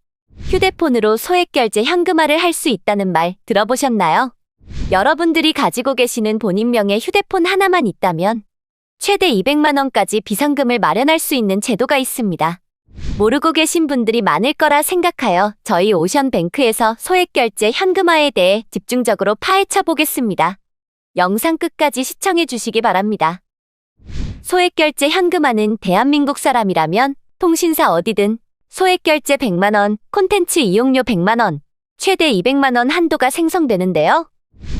휴대폰으로 소액결제 현금화를 할 수 있다는 말 들어보셨나요? 여러분들이 가지고 계시는 본인명의 휴대폰 하나만 있다면 최대 200만원까지 비상금을 마련할 수 있는 제도가 있습니다. 모르고 계신 분들이 많을 거라 생각하여 저희 오션뱅크에서 소액결제 현금화에 대해 집중적으로 파헤쳐 보겠습니다. 영상 끝까지 시청해 주시기 바랍니다. 소액결제 현금화는 대한민국 사람이라면 통신사 어디든 소액결제 100만원, 콘텐츠 이용료 100만원, 최대 200만원 한도가 생성되는데요.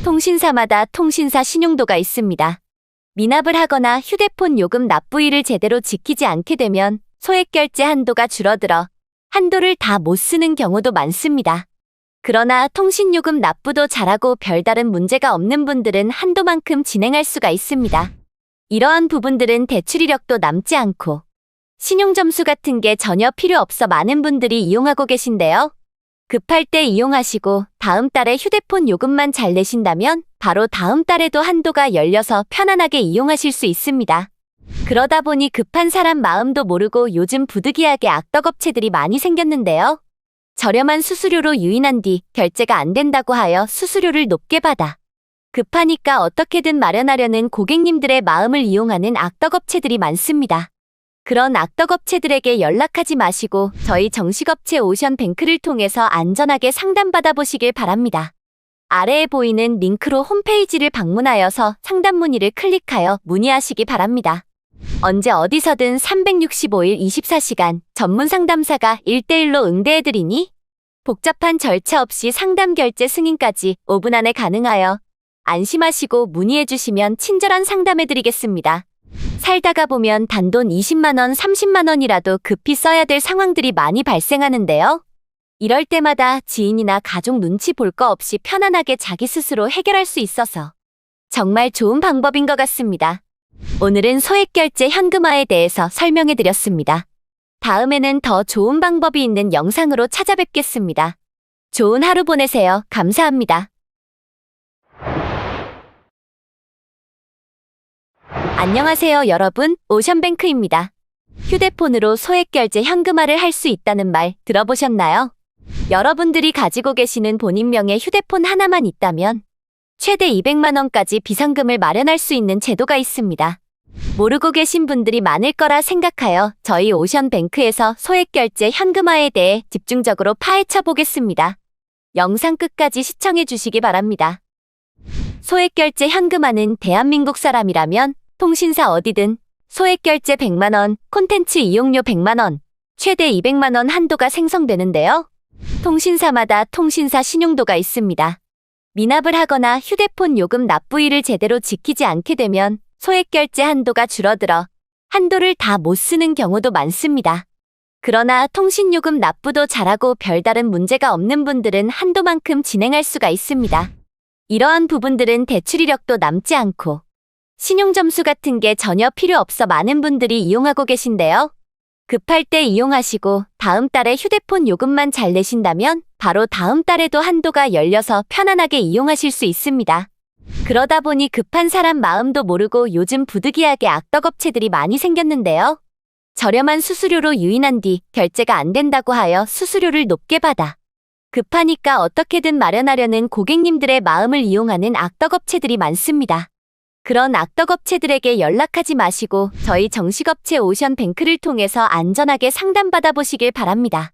통신사마다 통신사 신용도가 있습니다. 미납을 하거나 휴대폰 요금 납부일을 제대로 지키지 않게 되면 소액결제 한도가 줄어들어 한도를 다 못 쓰는 경우도 많습니다. 그러나 통신요금 납부도 잘하고 별다른 문제가 없는 분들은 한도만큼 진행할 수가 있습니다. 이러한 부분들은 대출 이력도 남지 않고 신용점수 같은 게 전혀 필요 없어 많은 분들이 이용하고 계신데요. 급할 때 이용하시고 다음 달에 휴대폰 요금만 잘 내신다면 바로 다음 달에도 한도가 열려서 편안하게 이용하실 수 있습니다. 그러다 보니 급한 사람 마음도 모르고 요즘 부득이하게 악덕업체들이 많이 생겼는데요. 저렴한 수수료로 유인한 뒤 결제가 안 된다고 하여 수수료를 높게 받아 급하니까 어떻게든 마련하려는 고객님들의 마음을 이용하는 악덕업체들이 많습니다. 그런 악덕업체들에게 연락하지 마시고 저희 정식업체 오션뱅크를 통해서 안전하게 상담받아 보시길 바랍니다. 아래에 보이는 링크로 홈페이지를 방문하여서 상담 문의를 클릭하여 문의하시기 바랍니다. 언제 어디서든 365일 24시간 전문 상담사가 1대1로 응대해드리니 복잡한 절차 없이 상담 결제 승인까지 5분 안에 가능하여 안심하시고 문의해주시면 친절한 상담해드리겠습니다. 살다가 보면 단돈 20만원, 30만원이라도 급히 써야 될 상황들이 많이 발생하는데요. 이럴 때마다 지인이나 가족 눈치 볼 거 없이 편안하게 자기 스스로 해결할 수 있어서 정말 좋은 방법인 것 같습니다. 오늘은 소액결제 현금화에 대해서 설명해드렸습니다. 다음에는 더 좋은 방법이 있는 영상으로 찾아뵙겠습니다. 좋은 하루 보내세요. 감사합니다. 안녕하세요, 여러분. 오션뱅크입니다. 휴대폰으로 소액결제 현금화를 할 수 있다는 말 들어보셨나요? 여러분들이 가지고 계시는 본인명의 휴대폰 하나만 있다면 최대 200만 원까지 비상금을 마련할 수 있는 제도가 있습니다. 모르고 계신 분들이 많을 거라 생각하여 저희 오션뱅크에서 소액결제 현금화에 대해 집중적으로 파헤쳐 보겠습니다. 영상 끝까지 시청해 주시기 바랍니다. 소액결제 현금화는 대한민국 사람이라면 통신사 어디든 소액결제 100만 원, 콘텐츠 이용료 100만 원, 최대 200만 원 한도가 생성되는데요. 통신사마다 통신사 신용도가 있습니다. 미납을 하거나 휴대폰 요금 납부일을 제대로 지키지 않게 되면 소액결제 한도가 줄어들어 한도를 다 못 쓰는 경우도 많습니다. 그러나 통신요금 납부도 잘하고 별다른 문제가 없는 분들은 한도만큼 진행할 수가 있습니다. 이러한 부분들은 대출 이력도 남지 않고 신용점수 같은 게 전혀 필요 없어 많은 분들이 이용하고 계신데요. 급할 때 이용하시고 다음 달에 휴대폰 요금만 잘 내신다면 바로 다음 달에도 한도가 열려서 편안하게 이용하실 수 있습니다. 그러다 보니 급한 사람 마음도 모르고 요즘 부득이하게 악덕업체들이 많이 생겼는데요. 저렴한 수수료로 유인한 뒤 결제가 안 된다고 하여 수수료를 높게 받아 급하니까 어떻게든 마련하려는 고객님들의 마음을 이용하는 악덕업체들이 많습니다. 그런 악덕업체들에게 연락하지 마시고 저희 정식업체 오션뱅크를 통해서 안전하게 상담받아 보시길 바랍니다.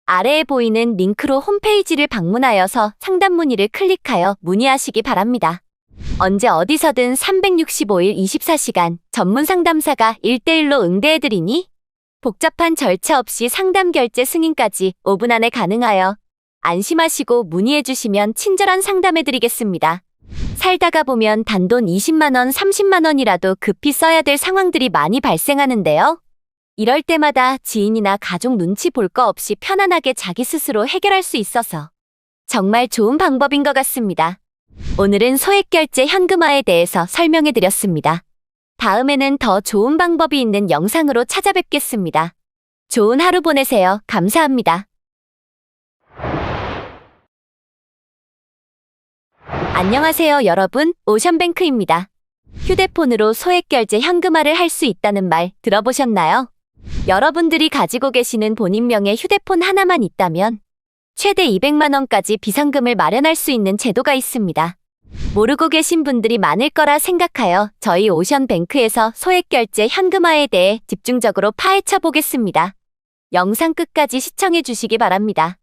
아래에 보이는 링크로 홈페이지를 방문하여서 상담 문의를 클릭하여 문의하시기 바랍니다. 언제 어디서든 365일 24시간 전문 상담사가 1대1로 응대해드리니 복잡한 절차 없이 상담 결제 승인까지 5분 안에 가능하여 안심하시고 문의해주시면 친절한 상담해드리겠습니다. 살다가 보면 단돈 20만원, 30만원이라도 급히 써야 될 상황들이 많이 발생하는데요. 이럴 때마다 지인이나 가족 눈치 볼 거 없이 편안하게 자기 스스로 해결할 수 있어서 정말 좋은 방법인 것 같습니다. 오늘은 소액결제 현금화에 대해서 설명해드렸습니다. 다음에는 더 좋은 방법이 있는 영상으로 찾아뵙겠습니다. 좋은 하루 보내세요. 감사합니다. 안녕하세요, 여러분. 오션뱅크입니다. 휴대폰으로 소액결제 현금화를 할 수 있다는 말 들어보셨나요? 여러분들이 가지고 계시는 본인명의 휴대폰 하나만 있다면 최대 200만 원까지 비상금을 마련할 수 있는 제도가 있습니다. 모르고 계신 분들이 많을 거라 생각하여 저희 오션뱅크에서 소액결제 현금화에 대해 집중적으로 파헤쳐 보겠습니다. 영상 끝까지 시청해 주시기 바랍니다.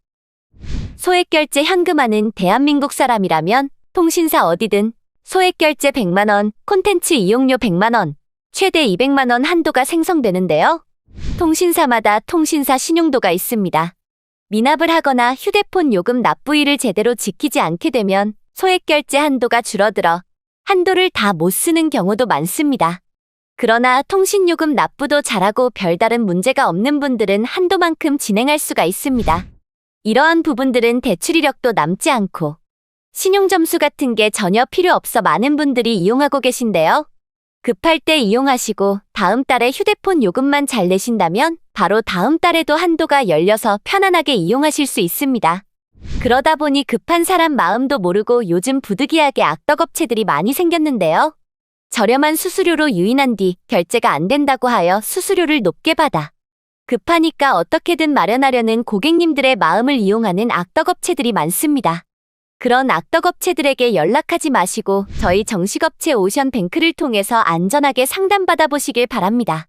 소액결제 현금화는 대한민국 사람이라면 통신사 어디든 소액결제 100만 원, 콘텐츠 이용료 100만 원, 최대 200만 원 한도가 생성되는데요. 통신사마다 통신사 신용도가 있습니다. 미납을 하거나 휴대폰 요금 납부일을 제대로 지키지 않게 되면 소액결제 한도가 줄어들어 한도를 다 못 쓰는 경우도 많습니다. 그러나 통신요금 납부도 잘하고 별다른 문제가 없는 분들은 한도만큼 진행할 수가 있습니다. 이러한 부분들은 대출 이력도 남지 않고 신용점수 같은 게 전혀 필요 없어 많은 분들이 이용하고 계신데요. 급할 때 이용하시고 다음 달에 휴대폰 요금만 잘 내신다면 바로 다음 달에도 한도가 열려서 편안하게 이용하실 수 있습니다. 그러다 보니 급한 사람 마음도 모르고 요즘 부득이하게 악덕업체들이 많이 생겼는데요. 저렴한 수수료로 유인한 뒤 결제가 안 된다고 하여 수수료를 높게 받아 급하니까 어떻게든 마련하려는 고객님들의 마음을 이용하는 악덕업체들이 많습니다. 그런 악덕업체들에게 연락하지 마시고 저희 정식업체 오션뱅크를 통해서 안전하게 상담받아 보시길 바랍니다.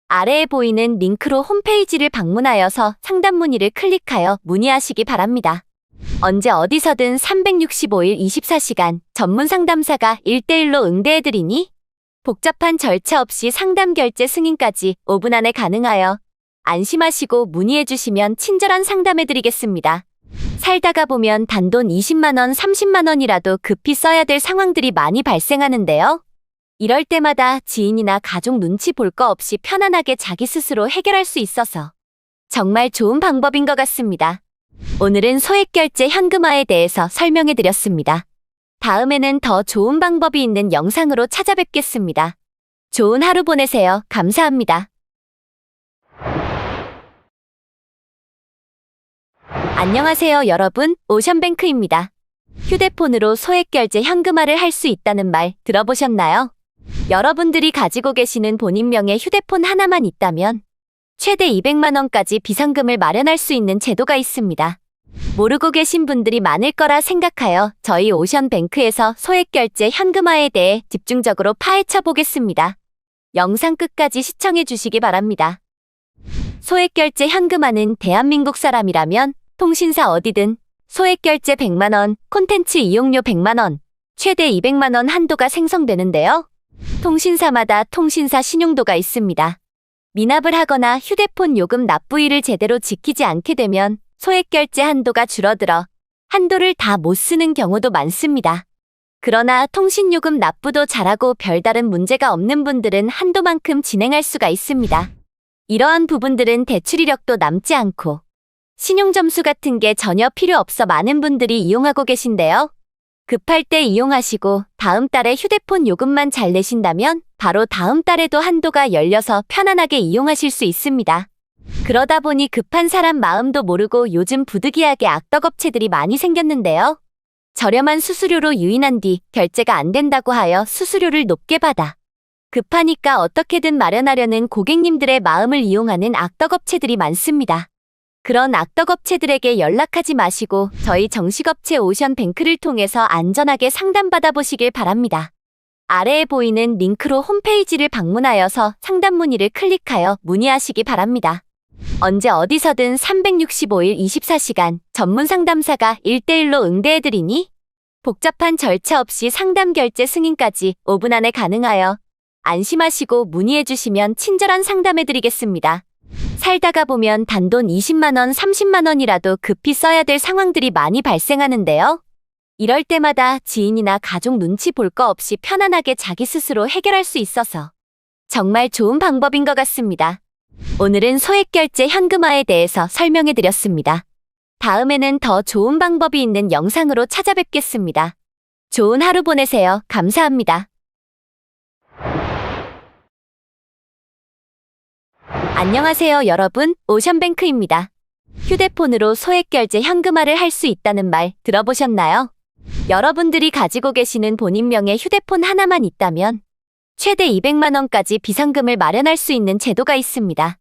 아래에 보이는 링크로 홈페이지를 방문하여서 상담 문의를 클릭하여 문의하시기 바랍니다. 언제 어디서든 365일 24시간 전문 상담사가 1대1로 응대해드리니 복잡한 절차 없이 상담 결제 승인까지 5분 안에 가능하여 안심하시고 문의해주시면 친절한 상담해드리겠습니다. 살다가 보면 단돈 20만원, 30만원이라도 급히 써야 될 상황들이 많이 발생하는데요. 이럴 때마다 지인이나 가족 눈치 볼 거 없이 편안하게 자기 스스로 해결할 수 있어서 정말 좋은 방법인 것 같습니다. 오늘은 소액결제 현금화에 대해서 설명해드렸습니다. 다음에는 더 좋은 방법이 있는 영상으로 찾아뵙겠습니다. 좋은 하루 보내세요. 감사합니다. 안녕하세요, 여러분. 오션뱅크입니다. 휴대폰으로 소액결제 현금화를 할 수 있다는 말 들어보셨나요? 여러분들이 가지고 계시는 본인명의 휴대폰 하나만 있다면 최대 200만 원까지 비상금을 마련할 수 있는 제도가 있습니다. 모르고 계신 분들이 많을 거라 생각하여 저희 오션뱅크에서 소액결제 현금화에 대해 집중적으로 파헤쳐 보겠습니다. 영상 끝까지 시청해 주시기 바랍니다. 소액결제 현금화는 대한민국 사람이라면 통신사 어디든 소액결제 100만 원, 콘텐츠 이용료 100만 원, 최대 200만 원 한도가 생성되는데요. 통신사마다 통신사 신용도가 있습니다. 미납을 하거나 휴대폰 요금 납부일을 제대로 지키지 않게 되면 소액결제 한도가 줄어들어 한도를 다 못 쓰는 경우도 많습니다. 그러나 통신요금 납부도 잘하고 별다른 문제가 없는 분들은 한도만큼 진행할 수가 있습니다. 이러한 부분들은 대출 이력도 남지 않고 신용점수 같은 게 전혀 필요 없어 많은 분들이 이용하고 계신데요. 급할 때 이용하시고 다음 달에 휴대폰 요금만 잘 내신다면 바로 다음 달에도 한도가 열려서 편안하게 이용하실 수 있습니다. 그러다 보니 급한 사람 마음도 모르고 요즘 부득이하게 악덕업체들이 많이 생겼는데요. 저렴한 수수료로 유인한 뒤 결제가 안 된다고 하여 수수료를 높게 받아 급하니까 어떻게든 마련하려는 고객님들의 마음을 이용하는 악덕업체들이 많습니다. 그런 악덕업체들에게 연락하지 마시고 저희 정식업체 오션뱅크를 통해서 안전하게 상담받아 보시길 바랍니다. 아래에 보이는 링크로 홈페이지를 방문하여서 상담 문의를 클릭하여 문의하시기 바랍니다. 언제 어디서든 365일 24시간 전문 상담사가 1대1로 응대해드리니 복잡한 절차 없이 상담 결제 승인까지 5분 안에 가능하여 안심하시고 문의해주시면 친절한 상담해드리겠습니다. 살다가 보면 단돈 20만원, 30만원이라도 급히 써야 될 상황들이 많이 발생하는데요. 이럴 때마다 지인이나 가족 눈치 볼 거 없이 편안하게 자기 스스로 해결할 수 있어서 정말 좋은 방법인 것 같습니다. 오늘은 소액결제 현금화에 대해서 설명해드렸습니다. 다음에는 더 좋은 방법이 있는 영상으로 찾아뵙겠습니다. 좋은 하루 보내세요. 감사합니다. 안녕하세요, 여러분. 오션뱅크입니다. 휴대폰으로 소액결제 현금화를 할 수 있다는 말 들어보셨나요? 여러분들이 가지고 계시는 본인명의 휴대폰 하나만 있다면 최대 200만 원까지 비상금을 마련할 수 있는 제도가 있습니다.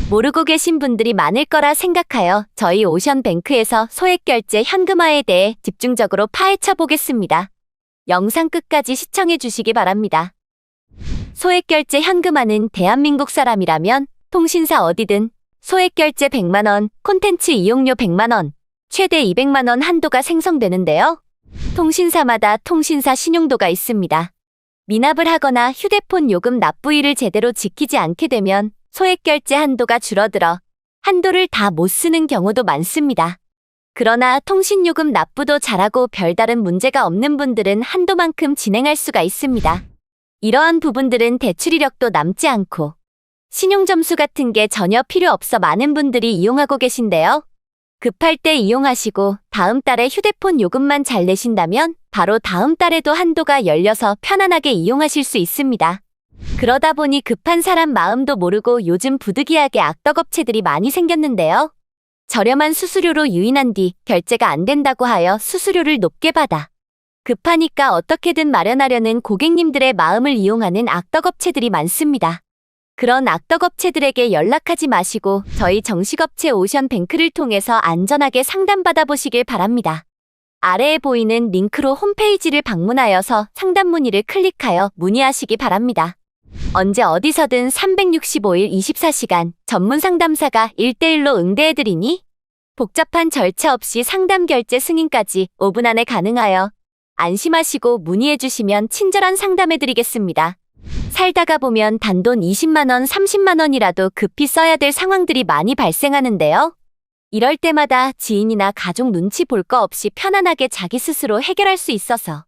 모르고 계신 분들이 많을 거라 생각하여 저희 오션뱅크에서 소액결제 현금화에 대해 집중적으로 파헤쳐 보겠습니다. 영상 끝까지 시청해 주시기 바랍니다. 소액결제 현금화는 대한민국 사람이라면 통신사 어디든 소액결제 100만 원, 콘텐츠 이용료 100만 원, 최대 200만 원 한도가 생성되는데요. 통신사마다 통신사 신용도가 있습니다. 미납을 하거나 휴대폰 요금 납부일을 제대로 지키지 않게 되면 소액결제 한도가 줄어들어 한도를 다 못 쓰는 경우도 많습니다. 그러나 통신요금 납부도 잘하고 별다른 문제가 없는 분들은 한도만큼 진행할 수가 있습니다. 이러한 부분들은 대출 이력도 남지 않고 신용점수 같은 게 전혀 필요 없어 많은 분들이 이용하고 계신데요. 급할 때 이용하시고 다음 달에 휴대폰 요금만 잘 내신다면 바로 다음 달에도 한도가 열려서 편안하게 이용하실 수 있습니다. 그러다 보니 급한 사람 마음도 모르고 요즘 부득이하게 악덕업체들이 많이 생겼는데요. 저렴한 수수료로 유인한 뒤 결제가 안 된다고 하여 수수료를 높게 받아 급하니까 어떻게든 마련하려는 고객님들의 마음을 이용하는 악덕업체들이 많습니다. 그런 악덕업체들에게 연락하지 마시고 저희 정식업체 오션뱅크를 통해서 안전하게 상담받아 보시길 바랍니다. 아래에 보이는 링크로 홈페이지를 방문하여서 상담 문의를 클릭하여 문의하시기 바랍니다. 언제 어디서든 365일 24시간 전문 상담사가 1대1로 응대해드리니 복잡한 절차 없이 상담 결제 승인까지 5분 안에 가능하여 안심하시고 문의해주시면 친절한 상담해드리겠습니다. 살다가 보면 단돈 20만원, 30만원이라도 급히 써야 될 상황들이 많이 발생하는데요. 이럴 때마다 지인이나 가족 눈치 볼 거 없이 편안하게 자기 스스로 해결할 수 있어서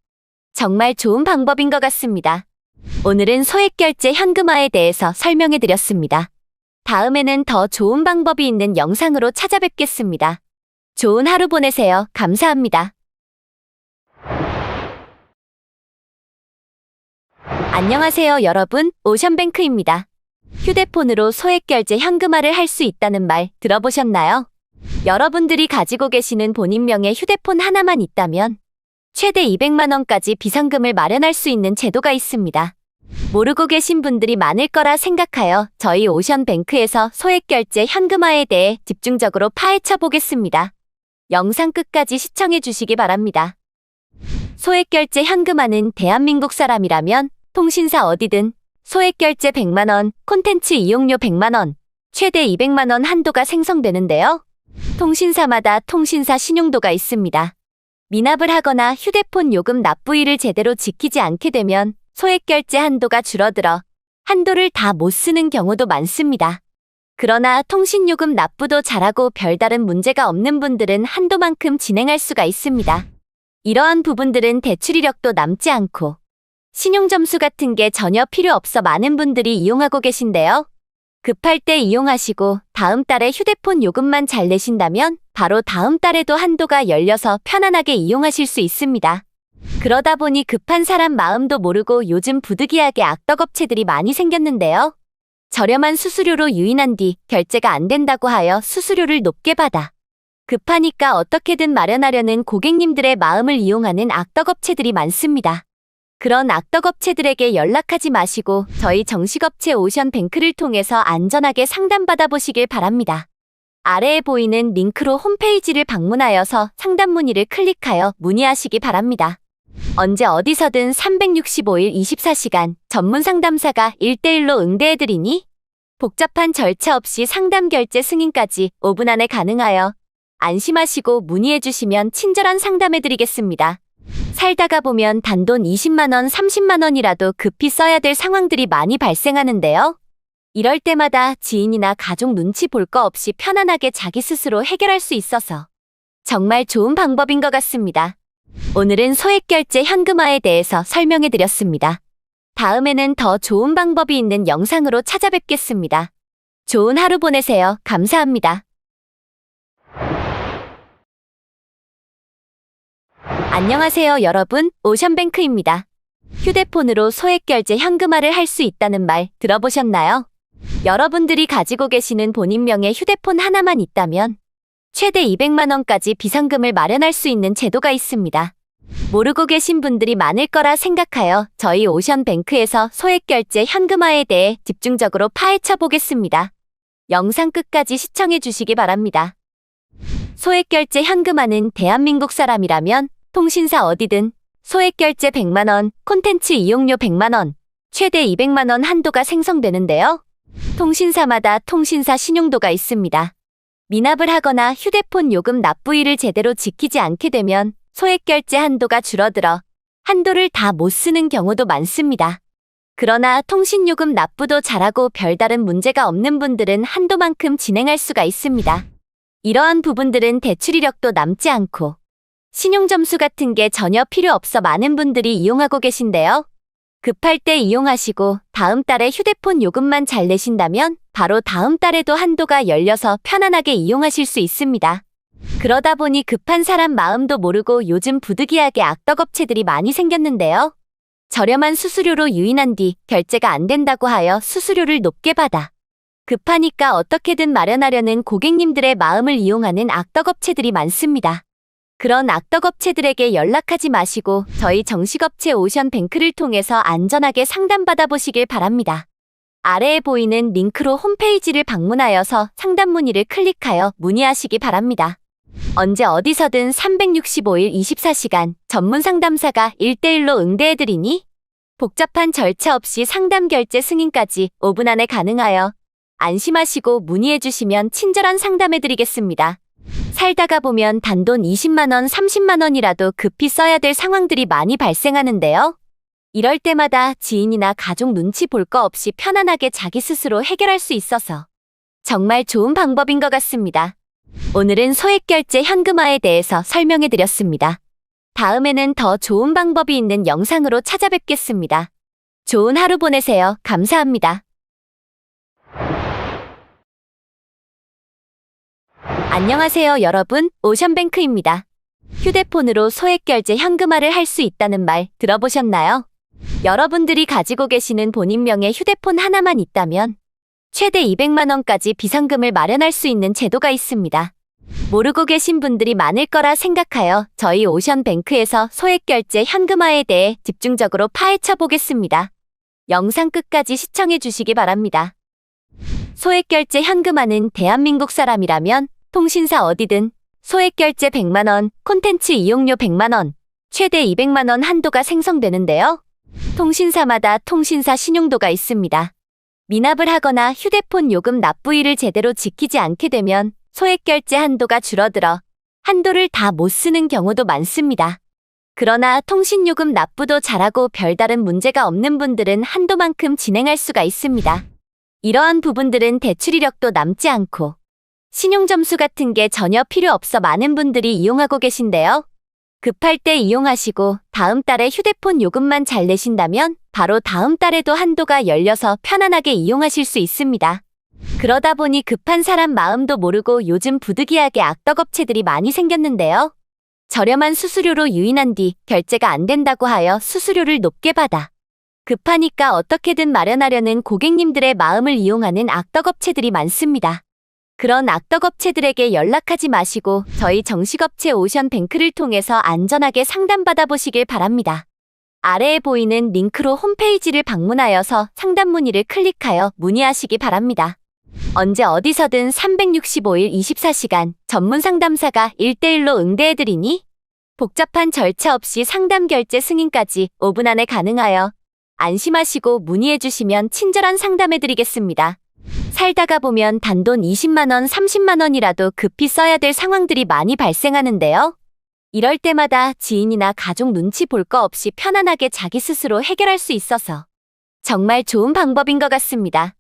정말 좋은 방법인 것 같습니다. 오늘은 소액결제 현금화에 대해서 설명해드렸습니다. 다음에는 더 좋은 방법이 있는 영상으로 찾아뵙겠습니다. 좋은 하루 보내세요. 감사합니다. 안녕하세요, 여러분. 오션뱅크입니다. 휴대폰으로 소액결제 현금화를 할 수 있다는 말 들어보셨나요? 여러분들이 가지고 계시는 본인명의 휴대폰 하나만 있다면 최대 200만 원까지 비상금을 마련할 수 있는 제도가 있습니다. 모르고 계신 분들이 많을 거라 생각하여 저희 오션뱅크에서 소액결제 현금화에 대해 집중적으로 파헤쳐 보겠습니다. 영상 끝까지 시청해 주시기 바랍니다. 소액결제 현금화는 대한민국 사람이라면 통신사 어디든 소액결제 100만 원, 콘텐츠 이용료 100만 원, 최대 200만 원 한도가 생성되는데요. 통신사마다 통신사 신용도가 있습니다. 미납을 하거나 휴대폰 요금 납부일을 제대로 지키지 않게 되면 소액결제 한도가 줄어들어 한도를 다 못 쓰는 경우도 많습니다. 그러나 통신요금 납부도 잘하고 별다른 문제가 없는 분들은 한도만큼 진행할 수가 있습니다. 이러한 부분들은 대출 이력도 남지 않고 신용점수 같은 게 전혀 필요 없어 많은 분들이 이용하고 계신데요. 급할 때 이용하시고 다음 달에 휴대폰 요금만 잘 내신다면 바로 다음 달에도 한도가 열려서 편안하게 이용하실 수 있습니다. 그러다 보니 급한 사람 마음도 모르고 요즘 부득이하게 악덕업체들이 많이 생겼는데요. 저렴한 수수료로 유인한 뒤 결제가 안 된다고 하여 수수료를 높게 받아 급하니까 어떻게든 마련하려는 고객님들의 마음을 이용하는 악덕업체들이 많습니다. 그런 악덕업체들에게 연락하지 마시고 저희 정식업체 오션뱅크를 통해서 안전하게 상담받아 보시길 바랍니다. 아래에 보이는 링크로 홈페이지를 방문하여서 상담 문의를 클릭하여 문의하시기 바랍니다. 언제 어디서든 365일 24시간 전문 상담사가 1대1로 응대해드리니 복잡한 절차 없이 상담 결제 승인까지 5분 안에 가능하여 안심하시고 문의해주시면 친절한 상담해드리겠습니다. 살다가 보면 단돈 20만원, 30만원이라도 급히 써야 될 상황들이 많이 발생하는데요. 이럴 때마다 지인이나 가족 눈치 볼 거 없이 편안하게 자기 스스로 해결할 수 있어서 정말 좋은 방법인 것 같습니다. 오늘은 소액결제 현금화에 대해서 설명해드렸습니다. 다음에는 더 좋은 방법이 있는 영상으로 찾아뵙겠습니다. 좋은 하루 보내세요. 감사합니다. 안녕하세요, 여러분. 오션뱅크입니다. 휴대폰으로 소액결제 현금화를 할 수 있다는 말 들어보셨나요? 여러분들이 가지고 계시는 본인명의 휴대폰 하나만 있다면 최대 200만 원까지 비상금을 마련할 수 있는 제도가 있습니다. 모르고 계신 분들이 많을 거라 생각하여 저희 오션뱅크에서 소액결제 현금화에 대해 집중적으로 파헤쳐 보겠습니다. 영상 끝까지 시청해 주시기 바랍니다. 소액결제 현금화는 대한민국 사람이라면 통신사 어디든 소액결제 100만 원, 콘텐츠 이용료 100만 원, 최대 200만 원 한도가 생성되는데요. 통신사마다 통신사 신용도가 있습니다. 미납을 하거나 휴대폰 요금 납부일을 제대로 지키지 않게 되면 소액결제 한도가 줄어들어 한도를 다 못 쓰는 경우도 많습니다. 그러나 통신요금 납부도 잘하고 별다른 문제가 없는 분들은 한도만큼 진행할 수가 있습니다. 이러한 부분들은 대출 이력도 남지 않고 신용점수 같은 게 전혀 필요 없어 많은 분들이 이용하고 계신데요. 급할 때 이용하시고 다음 달에 휴대폰 요금만 잘 내신다면 바로 다음 달에도 한도가 열려서 편안하게 이용하실 수 있습니다. 그러다 보니 급한 사람 마음도 모르고 요즘 부득이하게 악덕업체들이 많이 생겼는데요. 저렴한 수수료로 유인한 뒤 결제가 안 된다고 하여 수수료를 높게 받아 급하니까 어떻게든 마련하려는 고객님들의 마음을 이용하는 악덕업체들이 많습니다. 그런 악덕업체들에게 연락하지 마시고 저희 정식업체 오션뱅크를 통해서 안전하게 상담받아 보시길 바랍니다. 아래에 보이는 링크로 홈페이지를 방문하여서 상담 문의를 클릭하여 문의하시기 바랍니다. 언제 어디서든 365일 24시간 전문 상담사가 1대1로 응대해드리니 복잡한 절차 없이 상담 결제 승인까지 5분 안에 가능하여 안심하시고 문의해주시면 친절한 상담해드리겠습니다. 살다가 보면 단돈 20만원, 30만원이라도 급히 써야 될 상황들이 많이 발생하는데요. 이럴 때마다 지인이나 가족 눈치 볼 거 없이 편안하게 자기 스스로 해결할 수 있어서 정말 좋은 방법인 것 같습니다. 오늘은 소액결제 현금화에 대해서 설명해드렸습니다. 다음에는 더 좋은 방법이 있는 영상으로 찾아뵙겠습니다. 좋은 하루 보내세요. 감사합니다. 안녕하세요, 여러분. 오션뱅크입니다. 휴대폰으로 소액결제 현금화를 할 수 있다는 말 들어보셨나요? 여러분들이 가지고 계시는 본인명의 휴대폰 하나만 있다면 최대 200만 원까지 비상금을 마련할 수 있는 제도가 있습니다. 모르고 계신 분들이 많을 거라 생각하여 저희 오션뱅크에서 소액결제 현금화에 대해 집중적으로 파헤쳐 보겠습니다. 영상 끝까지 시청해 주시기 바랍니다. 소액결제 현금화는 대한민국 사람이라면 통신사 어디든 소액결제 100만 원, 콘텐츠 이용료 100만 원, 최대 200만 원 한도가 생성되는데요. 통신사마다 통신사 신용도가 있습니다. 미납을 하거나 휴대폰 요금 납부일을 제대로 지키지 않게 되면 소액결제 한도가 줄어들어 한도를 다 못 쓰는 경우도 많습니다. 그러나 통신요금 납부도 잘하고 별다른 문제가 없는 분들은 한도만큼 진행할 수가 있습니다. 이러한 부분들은 대출 이력도 남지 않고 신용점수 같은 게 전혀 필요 없어 많은 분들이 이용하고 계신데요. 급할 때 이용하시고 다음 달에 휴대폰 요금만 잘 내신다면 바로 다음 달에도 한도가 열려서 편안하게 이용하실 수 있습니다. 그러다 보니 급한 사람 마음도 모르고 요즘 부득이하게 악덕업체들이 많이 생겼는데요. 저렴한 수수료로 유인한 뒤 결제가 안 된다고 하여 수수료를 높게 받아 급하니까 어떻게든 마련하려는 고객님들의 마음을 이용하는 악덕업체들이 많습니다. 그런 악덕업체들에게 연락하지 마시고 저희 정식업체 오션뱅크를 통해서 안전하게 상담받아 보시길 바랍니다. 아래에 보이는 링크로 홈페이지를 방문하여서 상담 문의를 클릭하여 문의하시기 바랍니다. 언제 어디서든 365일 24시간 전문 상담사가 1대1로 응대해드리니 복잡한 절차 없이 상담 결제 승인까지 5분 안에 가능하여 안심하시고 문의해주시면 친절한 상담해드리겠습니다. 살다가 보면 단돈 20만원, 30만원이라도 급히 써야 될 상황들이 많이 발생하는데요. 이럴 때마다 지인이나 가족 눈치 볼 거 없이 편안하게 자기 스스로 해결할 수 있어서 정말 좋은 방법인 것 같습니다.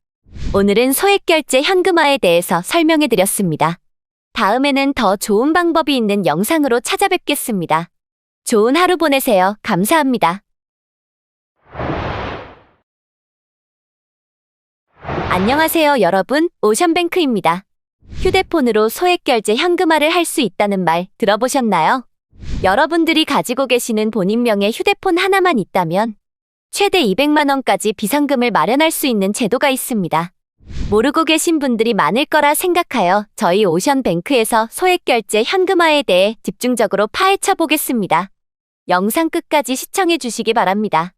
오늘은 소액결제 현금화에 대해서 설명해드렸습니다. 다음에는 더 좋은 방법이 있는 영상으로 찾아뵙겠습니다. 좋은 하루 보내세요. 감사합니다. 안녕하세요, 여러분. 오션뱅크입니다. 휴대폰으로 소액결제 현금화를 할 수 있다는 말 들어보셨나요? 여러분들이 가지고 계시는 본인명의 휴대폰 하나만 있다면 최대 200만 원까지 비상금을 마련할 수 있는 제도가 있습니다. 모르고 계신 분들이 많을 거라 생각하여 저희 오션뱅크에서 소액결제 현금화에 대해 집중적으로 파헤쳐 보겠습니다. 영상 끝까지 시청해 주시기 바랍니다.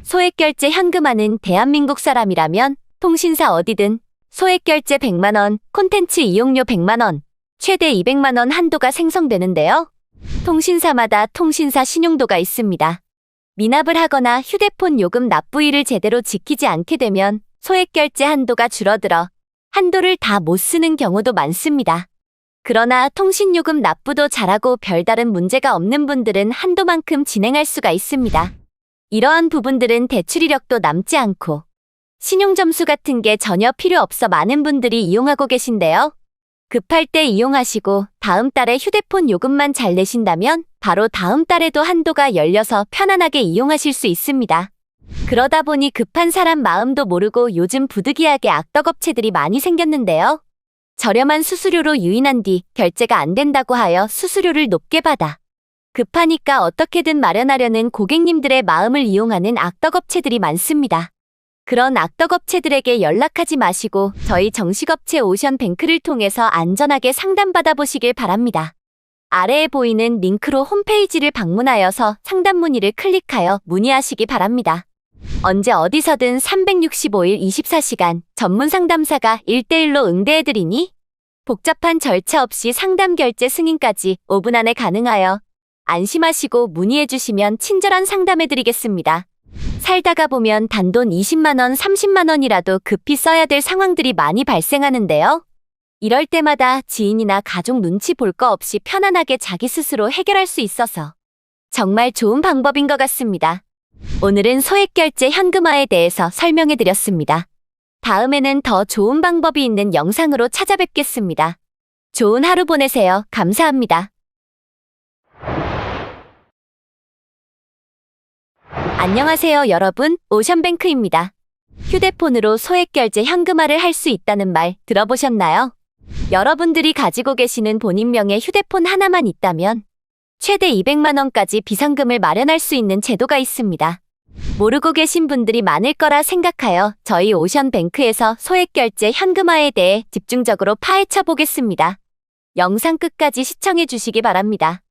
소액결제 현금화는 대한민국 사람이라면 통신사 어디든 소액결제 100만 원, 콘텐츠 이용료 100만 원, 최대 200만 원 한도가 생성되는데요. 통신사마다 통신사 신용도가 있습니다. 미납을 하거나 휴대폰 요금 납부일을 제대로 지키지 않게 되면 소액결제 한도가 줄어들어 한도를 다 못 쓰는 경우도 많습니다. 그러나 통신요금 납부도 잘하고 별다른 문제가 없는 분들은 한도만큼 진행할 수가 있습니다. 이러한 부분들은 대출 이력도 남지 않고 신용점수 같은 게 전혀 필요 없어 많은 분들이 이용하고 계신데요. 급할 때 이용하시고 다음 달에 휴대폰 요금만 잘 내신다면 바로 다음 달에도 한도가 열려서 편안하게 이용하실 수 있습니다. 그러다 보니 급한 사람 마음도 모르고 요즘 부득이하게 악덕업체들이 많이 생겼는데요. 저렴한 수수료로 유인한 뒤 결제가 안 된다고 하여 수수료를 높게 받아 급하니까 어떻게든 마련하려는 고객님들의 마음을 이용하는 악덕업체들이 많습니다. 그런 악덕업체들에게 연락하지 마시고 저희 정식업체 오션뱅크를 통해서 안전하게 상담받아 보시길 바랍니다. 아래에 보이는 링크로 홈페이지를 방문하여서 상담 문의를 클릭하여 문의하시기 바랍니다. 언제 어디서든 365일 24시간 전문 상담사가 1대1로 응대해드리니 복잡한 절차 없이 상담 결제 승인까지 5분 안에 가능하여 안심하시고 문의해주시면 친절한 상담해드리겠습니다. 살다가 보면 단돈 20만 원, 30만 원이라도 급히 써야 될 상황들이 많이 발생하는데요. 이럴 때마다 지인이나 가족 눈치 볼 거 없이 편안하게 자기 스스로 해결할 수 있어서 정말 좋은 방법인 것 같습니다. 오늘은 소액결제 현금화에 대해서 설명해드렸습니다. 다음에는 더 좋은 방법이 있는 영상으로 찾아뵙겠습니다. 좋은 하루 보내세요. 감사합니다. 안녕하세요, 여러분. 오션뱅크입니다. 휴대폰으로 소액결제 현금화를 할 수 있다는 말 들어보셨나요? 여러분들이 가지고 계시는 본인명의 휴대폰 하나만 있다면 최대 200만 원까지 비상금을 마련할 수 있는 제도가 있습니다. 모르고 계신 분들이 많을 거라 생각하여 저희 오션뱅크에서 소액결제 현금화에 대해 집중적으로 파헤쳐 보겠습니다. 영상 끝까지 시청해 주시기 바랍니다.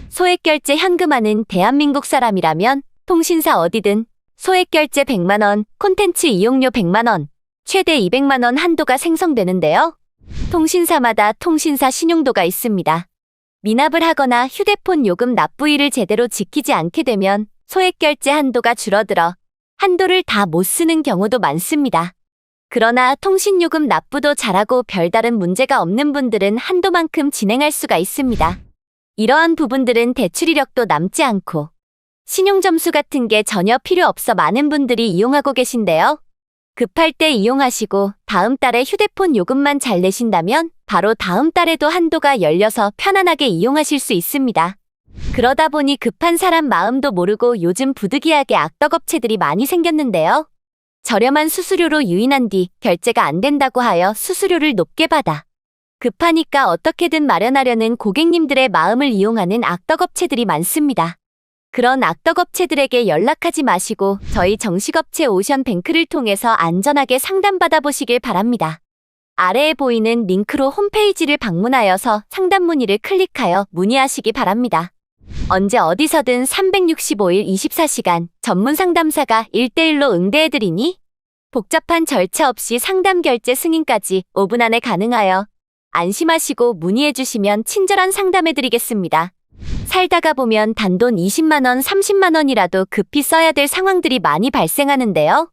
소액결제 현금화는 대한민국 사람이라면 통신사 어디든 소액결제 100만 원, 콘텐츠 이용료 100만 원, 최대 200만 원 한도가 생성되는데요. 통신사마다 통신사 신용도가 있습니다. 미납을 하거나 휴대폰 요금 납부일을 제대로 지키지 않게 되면 소액결제 한도가 줄어들어 한도를 다 못 쓰는 경우도 많습니다. 그러나 통신요금 납부도 잘하고 별다른 문제가 없는 분들은 한도만큼 진행할 수가 있습니다. 이러한 부분들은 대출 이력도 남지 않고 신용점수 같은 게 전혀 필요 없어 많은 분들이 이용하고 계신데요. 급할 때 이용하시고 다음 달에 휴대폰 요금만 잘 내신다면 바로 다음 달에도 한도가 열려서 편안하게 이용하실 수 있습니다. 그러다 보니 급한 사람 마음도 모르고 요즘 부득이하게 악덕업체들이 많이 생겼는데요. 저렴한 수수료로 유인한 뒤 결제가 안 된다고 하여 수수료를 높게 받아 급하니까 어떻게든 마련하려는 고객님들의 마음을 이용하는 악덕업체들이 많습니다. 그런 악덕업체들에게 연락하지 마시고 저희 정식업체 오션뱅크를 통해서 안전하게 상담받아 보시길 바랍니다. 아래에 보이는 링크로 홈페이지를 방문하여서 상담 문의를 클릭하여 문의하시기 바랍니다. 언제 어디서든 365일 24시간 전문 상담사가 1대1로 응대해드리니 복잡한 절차 없이 상담 결제 승인까지 5분 안에 가능하여 안심하시고 문의해주시면 친절한 상담해드리겠습니다. 살다가 보면 단돈 20만 원, 30만 원이라도 급히 써야 될 상황들이 많이 발생하는데요.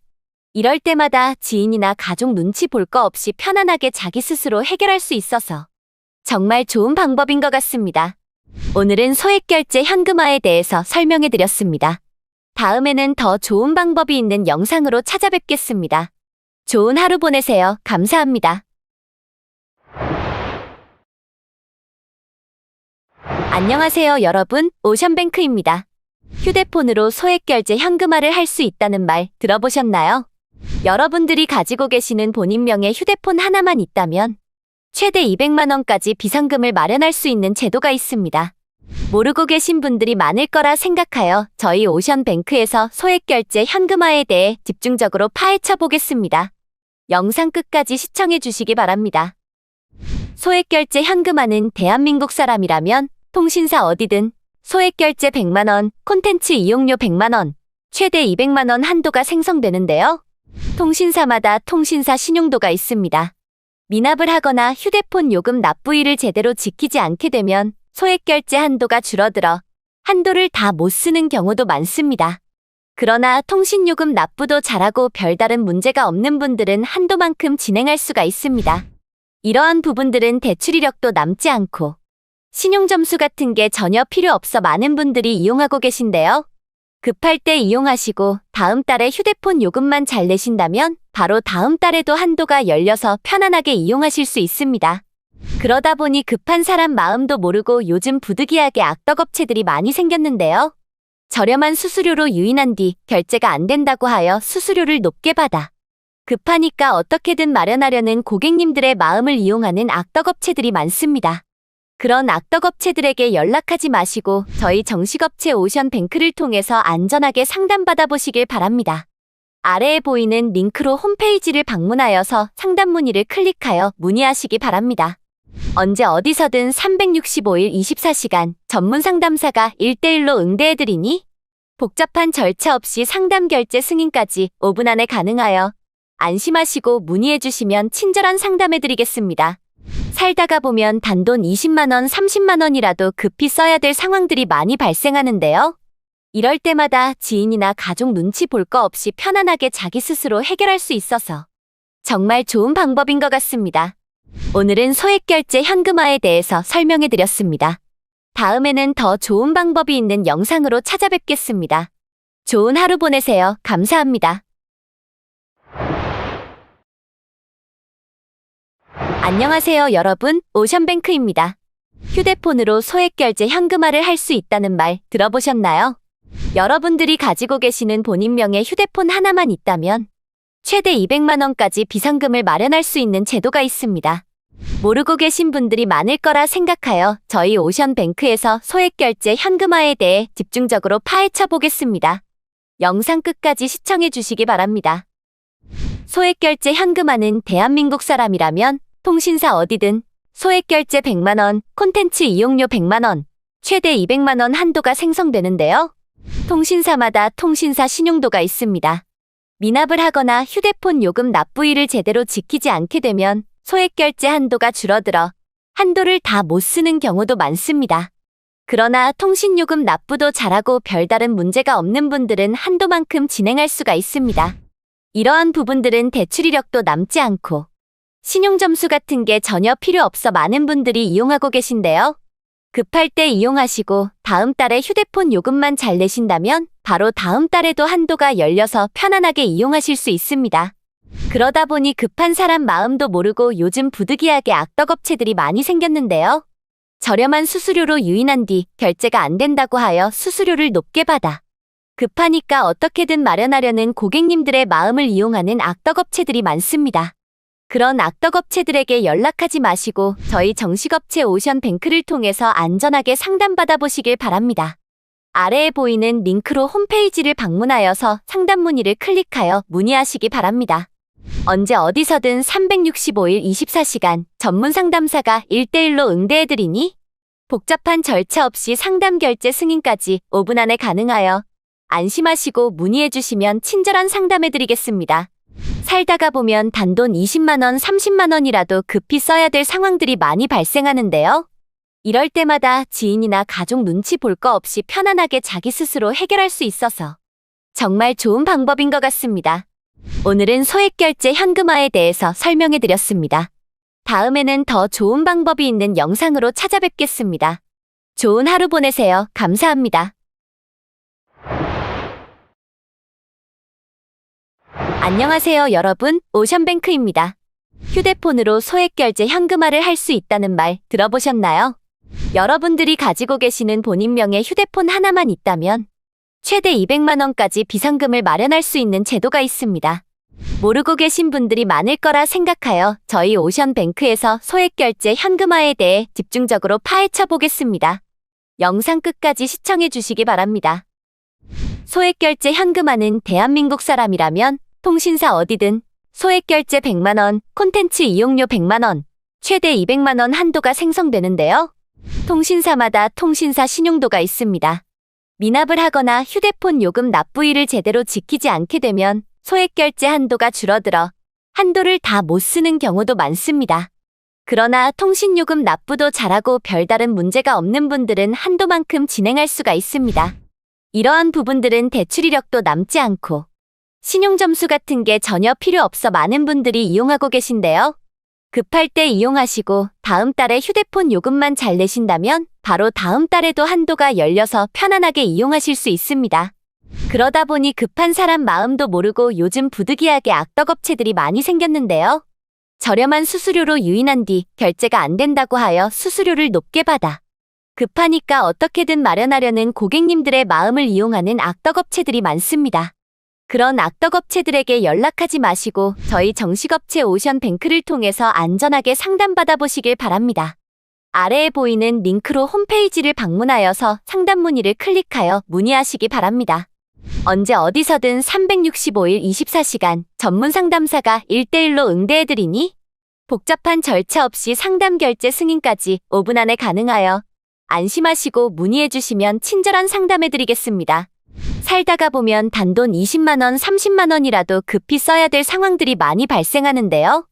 이럴 때마다 지인이나 가족 눈치 볼 거 없이 편안하게 자기 스스로 해결할 수 있어서 정말 좋은 방법인 것 같습니다. 오늘은 소액결제 현금화에 대해서 설명해드렸습니다. 다음에는 더 좋은 방법이 있는 영상으로 찾아뵙겠습니다. 좋은 하루 보내세요. 감사합니다. 안녕하세요, 여러분. 오션뱅크입니다. 휴대폰으로 소액결제 현금화를 할 수 있다는 말 들어보셨나요? 여러분들이 가지고 계시는 본인명의 휴대폰 하나만 있다면 최대 200만 원까지 비상금을 마련할 수 있는 제도가 있습니다. 모르고 계신 분들이 많을 거라 생각하여 저희 오션뱅크에서 소액결제 현금화에 대해 집중적으로 파헤쳐 보겠습니다. 영상 끝까지 시청해 주시기 바랍니다. 소액결제 현금화는 대한민국 사람이라면 통신사 어디든 소액결제 100만 원, 콘텐츠 이용료 100만 원, 최대 200만 원 한도가 생성되는데요. 통신사마다 통신사 신용도가 있습니다. 미납을 하거나 휴대폰 요금 납부일을 제대로 지키지 않게 되면 소액결제 한도가 줄어들어 한도를 다 못 쓰는 경우도 많습니다. 그러나 통신요금 납부도 잘하고 별다른 문제가 없는 분들은 한도만큼 진행할 수가 있습니다. 이러한 부분들은 대출 이력도 남지 않고 신용점수 같은 게 전혀 필요 없어 많은 분들이 이용하고 계신데요. 급할 때 이용하시고 다음 달에 휴대폰 요금만 잘 내신다면 바로 다음 달에도 한도가 열려서 편안하게 이용하실 수 있습니다. 그러다 보니 급한 사람 마음도 모르고 요즘 부득이하게 악덕업체들이 많이 생겼는데요. 저렴한 수수료로 유인한 뒤 결제가 안 된다고 하여 수수료를 높게 받아 급하니까 어떻게든 마련하려는 고객님들의 마음을 이용하는 악덕업체들이 많습니다. 그런 악덕업체들에게 연락하지 마시고 저희 정식업체 오션뱅크를 통해서 안전하게 상담받아 보시길 바랍니다. 아래에 보이는 링크로 홈페이지를 방문하여서 상담 문의를 클릭하여 문의하시기 바랍니다. 언제 어디서든 365일 24시간 전문 상담사가 1대1로 응대해드리니 복잡한 절차 없이 상담 결제 승인까지 5분 안에 가능하여 안심하시고 문의해주시면 친절한 상담해드리겠습니다. 살다가 보면 단돈 20만 원, 30만 원이라도 급히 써야 될 상황들이 많이 발생하는데요. 이럴 때마다 지인이나 가족 눈치 볼 거 없이 편안하게 자기 스스로 해결할 수 있어서 정말 좋은 방법인 것 같습니다. 오늘은 소액결제 현금화에 대해서 설명해드렸습니다. 다음에는 더 좋은 방법이 있는 영상으로 찾아뵙겠습니다. 좋은 하루 보내세요. 감사합니다. 안녕하세요, 여러분. 오션뱅크입니다. 휴대폰으로 소액결제 현금화를 할 수 있다는 말 들어보셨나요? 여러분들이 가지고 계시는 본인명의 휴대폰 하나만 있다면 최대 200만 원까지 비상금을 마련할 수 있는 제도가 있습니다. 모르고 계신 분들이 많을 거라 생각하여 저희 오션뱅크에서 소액결제 현금화에 대해 집중적으로 파헤쳐 보겠습니다. 영상 끝까지 시청해 주시기 바랍니다. 소액결제 현금화는 대한민국 사람이라면 통신사 어디든 소액결제 100만 원, 콘텐츠 이용료 100만 원, 최대 200만 원 한도가 생성되는데요. 통신사마다 통신사 신용도가 있습니다. 미납을 하거나 휴대폰 요금 납부일을 제대로 지키지 않게 되면 소액결제 한도가 줄어들어 한도를 다 못 쓰는 경우도 많습니다. 그러나 통신요금 납부도 잘하고 별다른 문제가 없는 분들은 한도만큼 진행할 수가 있습니다. 이러한 부분들은 대출 이력도 남지 않고 신용점수 같은 게 전혀 필요 없어 많은 분들이 이용하고 계신데요. 급할 때 이용하시고 다음 달에 휴대폰 요금만 잘 내신다면 바로 다음 달에도 한도가 열려서 편안하게 이용하실 수 있습니다. 그러다 보니 급한 사람 마음도 모르고 요즘 부득이하게 악덕업체들이 많이 생겼는데요. 저렴한 수수료로 유인한 뒤 결제가 안 된다고 하여 수수료를 높게 받아 급하니까 어떻게든 마련하려는 고객님들의 마음을 이용하는 악덕업체들이 많습니다. 그런 악덕업체들에게 연락하지 마시고 저희 정식업체 오션뱅크를 통해서 안전하게 상담받아 보시길 바랍니다. 아래에 보이는 링크로 홈페이지를 방문하여서 상담 문의를 클릭하여 문의하시기 바랍니다. 언제 어디서든 365일 24시간 전문 상담사가 1대1로 응대해드리니 복잡한 절차 없이 상담 결제 승인까지 5분 안에 가능하여 안심하시고 문의해주시면 친절한 상담해드리겠습니다. 살다가 보면 단돈 20만 원, 30만 원이라도 급히 써야 될 상황들이 많이 발생하는데요. 이럴 때마다 지인이나 가족 눈치 볼 거 없이 편안하게 자기 스스로 해결할 수 있어서 정말 좋은 방법인 것 같습니다. 오늘은 소액결제 현금화에 대해서 설명해드렸습니다. 다음에는 더 좋은 방법이 있는 영상으로 찾아뵙겠습니다. 좋은 하루 보내세요. 감사합니다. 안녕하세요, 여러분. 오션뱅크입니다. 휴대폰으로 소액결제 현금화를 할 수 있다는 말 들어보셨나요? 여러분들이 가지고 계시는 본인명의 휴대폰 하나만 있다면 최대 200만 원까지 비상금을 마련할 수 있는 제도가 있습니다. 모르고 계신 분들이 많을 거라 생각하여 저희 오션뱅크에서 소액결제 현금화에 대해 집중적으로 파헤쳐 보겠습니다. 영상 끝까지 시청해 주시기 바랍니다. 소액결제 현금화는 대한민국 사람이라면 통신사 어디든 소액결제 100만 원, 콘텐츠 이용료 100만 원, 최대 200만 원 한도가 생성되는데요. 통신사마다 통신사 신용도가 있습니다. 미납을 하거나 휴대폰 요금 납부일을 제대로 지키지 않게 되면 소액결제 한도가 줄어들어 한도를 다 못 쓰는 경우도 많습니다. 그러나 통신요금 납부도 잘하고 별다른 문제가 없는 분들은 한도만큼 진행할 수가 있습니다. 이러한 부분들은 대출 이력도 남지 않고 신용점수 같은 게 전혀 필요 없어 많은 분들이 이용하고 계신데요. 급할 때 이용하시고 다음 달에 휴대폰 요금만 잘 내신다면 바로 다음 달에도 한도가 열려서 편안하게 이용하실 수 있습니다. 그러다 보니 급한 사람 마음도 모르고 요즘 부득이하게 악덕업체들이 많이 생겼는데요. 저렴한 수수료로 유인한 뒤 결제가 안 된다고 하여 수수료를 높게 받아 급하니까 어떻게든 마련하려는 고객님들의 마음을 이용하는 악덕업체들이 많습니다. 그런 악덕업체들에게 연락하지 마시고 저희 정식업체 오션뱅크를 통해서 안전하게 상담받아 보시길 바랍니다. 아래에 보이는 링크로 홈페이지를 방문하여서 상담 문의를 클릭하여 문의하시기 바랍니다. 언제 어디서든 365일 24시간 전문 상담사가 1대1로 응대해드리니? 복잡한 절차 없이 상담 결제 승인까지 5분 안에 가능하여 안심하시고 문의해주시면 친절한 상담해드리겠습니다. 살다가 보면 단돈 20만 원, 30만 원이라도 급히 써야 될 상황들이 많이 발생하는데요.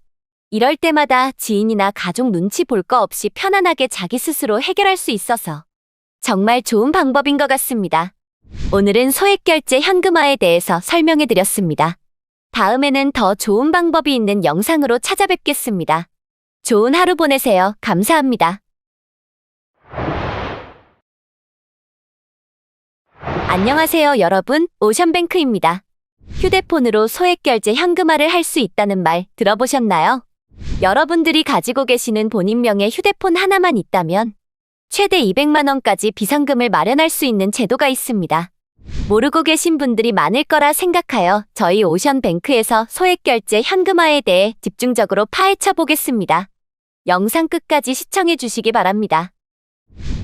이럴 때마다 지인이나 가족 눈치 볼 거 없이 편안하게 자기 스스로 해결할 수 있어서 정말 좋은 방법인 것 같습니다. 오늘은 소액결제 현금화에 대해서 설명해드렸습니다. 다음에는 더 좋은 방법이 있는 영상으로 찾아뵙겠습니다. 좋은 하루 보내세요. 감사합니다. 안녕하세요, 여러분. 오션뱅크입니다. 휴대폰으로 소액결제 현금화를 할 수 있다는 말 들어보셨나요? 여러분들이 가지고 계시는 본인명의 휴대폰 하나만 있다면 최대 200만 원까지 비상금을 마련할 수 있는 제도가 있습니다. 모르고 계신 분들이 많을 거라 생각하여 저희 오션뱅크에서 소액결제 현금화에 대해 집중적으로 파헤쳐 보겠습니다. 영상 끝까지 시청해 주시기 바랍니다.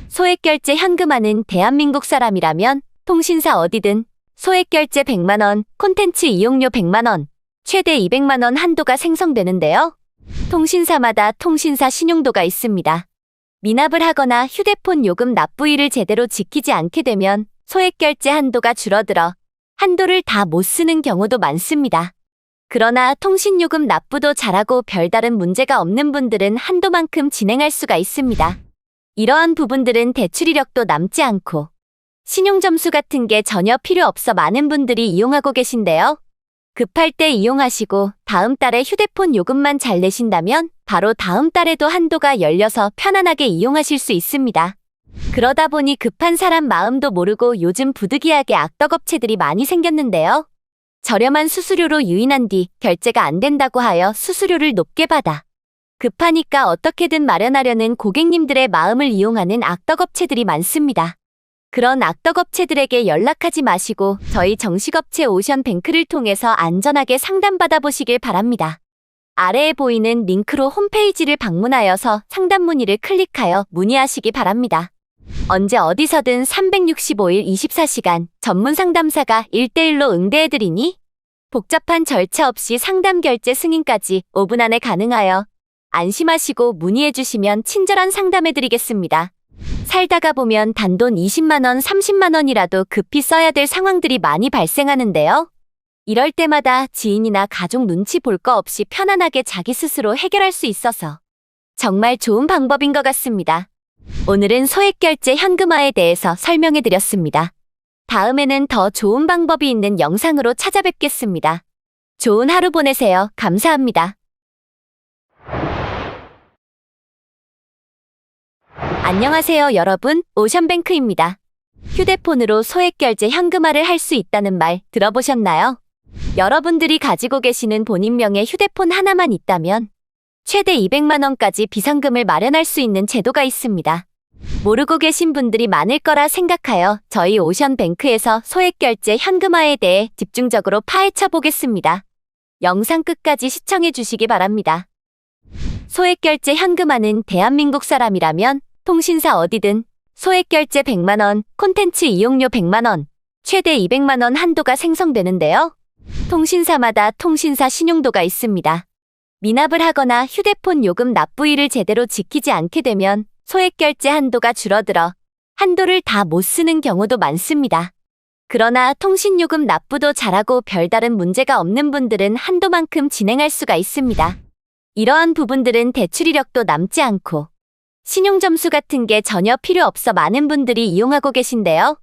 소액결제 현금화는 대한민국 사람이라면 통신사 어디든 소액결제 100만 원, 콘텐츠 이용료 100만 원, 최대 200만 원 한도가 생성되는데요. 통신사마다 통신사 신용도가 있습니다. 미납을 하거나 휴대폰 요금 납부일을 제대로 지키지 않게 되면 소액결제 한도가 줄어들어 한도를 다 못 쓰는 경우도 많습니다. 그러나 통신요금 납부도 잘하고 별다른 문제가 없는 분들은 한도만큼 진행할 수가 있습니다. 이러한 부분들은 대출 이력도 남지 않고 신용점수 같은 게 전혀 필요 없어 많은 분들이 이용하고 계신데요. 급할 때 이용하시고 다음 달에 휴대폰 요금만 잘 내신다면 바로 다음 달에도 한도가 열려서 편안하게 이용하실 수 있습니다. 그러다 보니 급한 사람 마음도 모르고 요즘 부득이하게 악덕업체들이 많이 생겼는데요. 저렴한 수수료로 유인한 뒤 결제가 안 된다고 하여 수수료를 높게 받아 급하니까 어떻게든 마련하려는 고객님들의 마음을 이용하는 악덕업체들이 많습니다. 그런 악덕업체들에게 연락하지 마시고 저희 정식업체 오션뱅크를 통해서 안전하게 상담받아 보시길 바랍니다. 아래에 보이는 링크로 홈페이지를 방문하여서 상담 문의를 클릭하여 문의하시기 바랍니다. 언제 어디서든 365일 24시간 전문 상담사가 1대1로 응대해드리니? 복잡한 절차 없이 상담 결제 승인까지 5분 안에 가능하여 안심하시고 문의해주시면 친절한 상담해드리겠습니다. 살다가 보면 단돈 20만 원, 30만 원이라도 급히 써야 될 상황들이 많이 발생하는데요. 이럴 때마다 지인이나 가족 눈치 볼 거 없이 편안하게 자기 스스로 해결할 수 있어서 정말 좋은 방법인 것 같습니다. 오늘은 소액결제 현금화에 대해서 설명해드렸습니다. 다음에는 더 좋은 방법이 있는 영상으로 찾아뵙겠습니다. 좋은 하루 보내세요. 감사합니다. 안녕하세요, 여러분. 오션뱅크입니다. 휴대폰으로 소액결제 현금화를 할 수 있다는 말 들어보셨나요? 여러분들이 가지고 계시는 본인명의 휴대폰 하나만 있다면 최대 200만 원까지 비상금을 마련할 수 있는 제도가 있습니다. 모르고 계신 분들이 많을 거라 생각하여 저희 오션뱅크에서 소액결제 현금화에 대해 집중적으로 파헤쳐 보겠습니다. 영상 끝까지 시청해 주시기 바랍니다. 소액결제 현금화는 대한민국 사람이라면 통신사 어디든 소액결제 100만 원, 콘텐츠 이용료 100만 원, 최대 200만 원 한도가 생성되는데요. 통신사마다 통신사 신용도가 있습니다. 미납을 하거나 휴대폰 요금 납부일을 제대로 지키지 않게 되면 소액결제 한도가 줄어들어 한도를 다 못 쓰는 경우도 많습니다. 그러나 통신요금 납부도 잘하고 별다른 문제가 없는 분들은 한도만큼 진행할 수가 있습니다. 이러한 부분들은 대출 이력도 남지 않고 신용점수 같은 게 전혀 필요 없어 많은 분들이 이용하고 계신데요.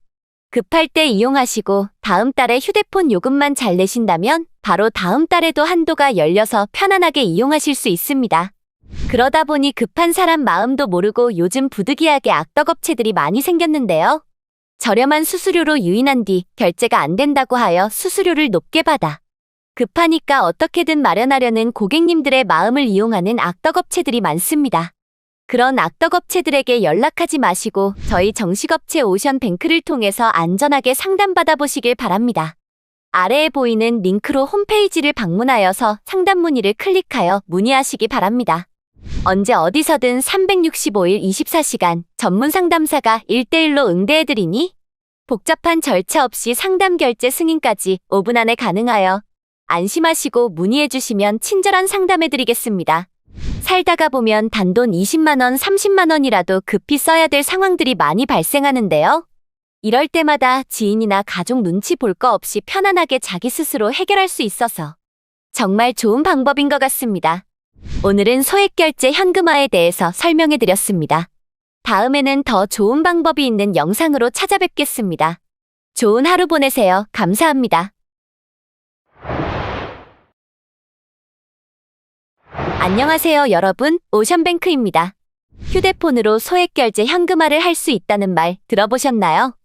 급할 때 이용하시고 다음 달에 휴대폰 요금만 잘 내신다면 바로 다음 달에도 한도가 열려서 편안하게 이용하실 수 있습니다. 그러다 보니 급한 사람 마음도 모르고 요즘 부득이하게 악덕업체들이 많이 생겼는데요. 저렴한 수수료로 유인한 뒤 결제가 안 된다고 하여 수수료를 높게 받아 급하니까 어떻게든 마련하려는 고객님들의 마음을 이용하는 악덕업체들이 많습니다. 그런 악덕업체들에게 연락하지 마시고 저희 정식업체 오션뱅크를 통해서 안전하게 상담받아 보시길 바랍니다. 아래에 보이는 링크로 홈페이지를 방문하여서 상담 문의를 클릭하여 문의하시기 바랍니다. 언제 어디서든 365일 24시간 전문 상담사가 1대1로 응대해드리니? 복잡한 절차 없이 상담 결제 승인까지 5분 안에 가능하여 안심하시고 문의해 주시면 친절한 상담해 드리겠습니다. 살다가 보면 단돈 20만 원, 30만 원이라도 급히 써야 될 상황들이 많이 발생하는데요. 이럴 때마다 지인이나 가족 눈치 볼 거 없이 편안하게 자기 스스로 해결할 수 있어서 정말 좋은 방법인 것 같습니다. 오늘은 소액결제 현금화에 대해서 설명해 드렸습니다. 다음에는 더 좋은 방법이 있는 영상으로 찾아뵙겠습니다. 좋은 하루 보내세요. 감사합니다. 안녕하세요, 여러분. 오션뱅크입니다. 휴대폰으로 소액결제 현금화를 할 수 있다는 말 들어보셨나요?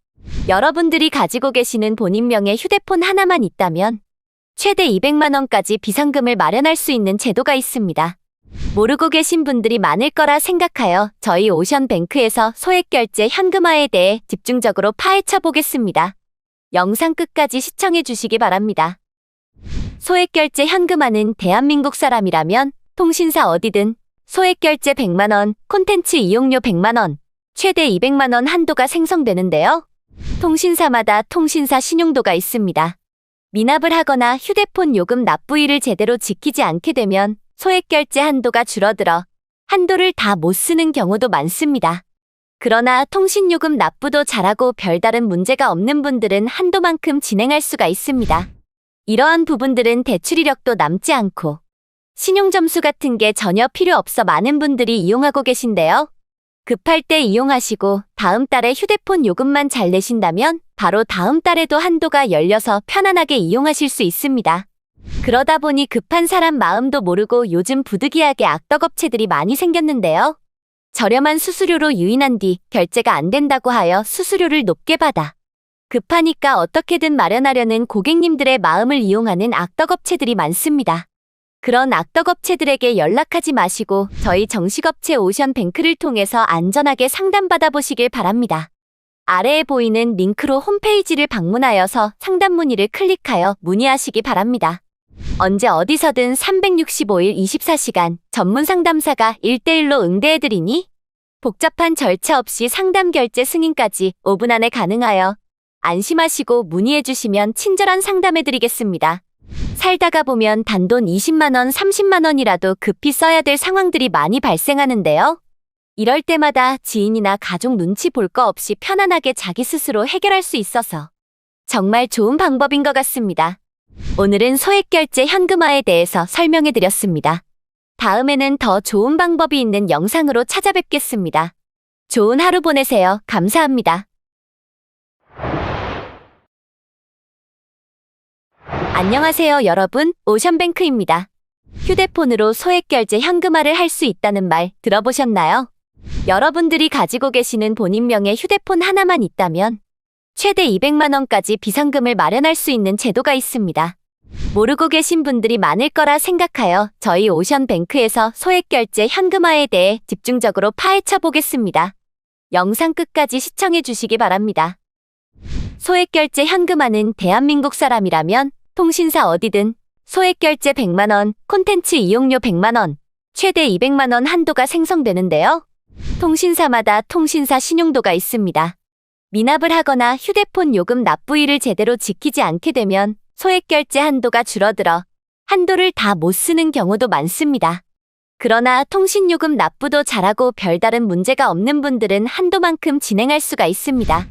여러분들이 가지고 계시는 본인명의 휴대폰 하나만 있다면 최대 200만 원까지 비상금을 마련할 수 있는 제도가 있습니다. 모르고 계신 분들이 많을 거라 생각하여 저희 오션뱅크에서 소액결제 현금화에 대해 집중적으로 파헤쳐 보겠습니다. 영상 끝까지 시청해 주시기 바랍니다. 소액결제 현금화는 대한민국 사람이라면 통신사 어디든 소액결제 100만 원, 콘텐츠 이용료 100만 원, 최대 200만 원 한도가 생성되는데요. 통신사마다 통신사 신용도가 있습니다. 미납을 하거나 휴대폰 요금 납부일을 제대로 지키지 않게 되면 소액결제 한도가 줄어들어 한도를 다 못 쓰는 경우도 많습니다. 그러나 통신요금 납부도 잘하고 별다른 문제가 없는 분들은 한도만큼 진행할 수가 있습니다. 이러한 부분들은 대출 이력도 남지 않고 신용점수 같은 게 전혀 필요 없어 많은 분들이 이용하고 계신데요. 급할 때 이용하시고 다음 달에 휴대폰 요금만 잘 내신다면 바로 다음 달에도 한도가 열려서 편안하게 이용하실 수 있습니다. 그러다 보니 급한 사람 마음도 모르고 요즘 부득이하게 악덕업체들이 많이 생겼는데요. 저렴한 수수료로 유인한 뒤 결제가 안 된다고 하여 수수료를 높게 받아 급하니까 어떻게든 마련하려는 고객님들의 마음을 이용하는 악덕업체들이 많습니다. 그런 악덕업체들에게 연락하지 마시고 저희 정식업체 오션뱅크를 통해서 안전하게 상담받아 보시길 바랍니다. 아래에 보이는 링크로 홈페이지를 방문하여서 상담 문의를 클릭하여 문의하시기 바랍니다. 언제 어디서든 365일 24시간 전문 상담사가 1대1로 응대해드리니 복잡한 절차 없이 상담 결제 승인까지 5분 안에 가능하여 안심하시고 문의해주시면 친절한 상담해드리겠습니다. 살다가 보면 단돈 20만 원, 30만 원이라도 급히 써야 될 상황들이 많이 발생하는데요. 이럴 때마다 지인이나 가족 눈치 볼 거 없이 편안하게 자기 스스로 해결할 수 있어서 정말 좋은 방법인 것 같습니다. 오늘은 소액결제 현금화에 대해서 설명해 드렸습니다. 다음에는 더 좋은 방법이 있는 영상으로 찾아뵙겠습니다. 좋은 하루 보내세요. 감사합니다. 안녕하세요, 여러분. 오션뱅크입니다. 휴대폰으로 소액결제 현금화를 할 수 있다는 말 들어보셨나요? 여러분들이 가지고 계시는 본인명의 휴대폰 하나만 있다면 최대 200만 원까지 비상금을 마련할 수 있는 제도가 있습니다. 모르고 계신 분들이 많을 거라 생각하여 저희 오션뱅크에서 소액결제 현금화에 대해 집중적으로 파헤쳐 보겠습니다. 영상 끝까지 시청해 주시기 바랍니다. 소액결제 현금화는 대한민국 사람이라면 통신사 어디든 소액결제 100만 원, 콘텐츠 이용료 100만 원, 최대 200만 원 한도가 생성되는데요. 통신사마다 통신사 신용도가 있습니다. 미납을 하거나 휴대폰 요금 납부일을 제대로 지키지 않게 되면 소액결제 한도가 줄어들어 한도를 다 못 쓰는 경우도 많습니다. 그러나 통신요금 납부도 잘하고 별다른 문제가 없는 분들은 한도만큼 진행할 수가 있습니다.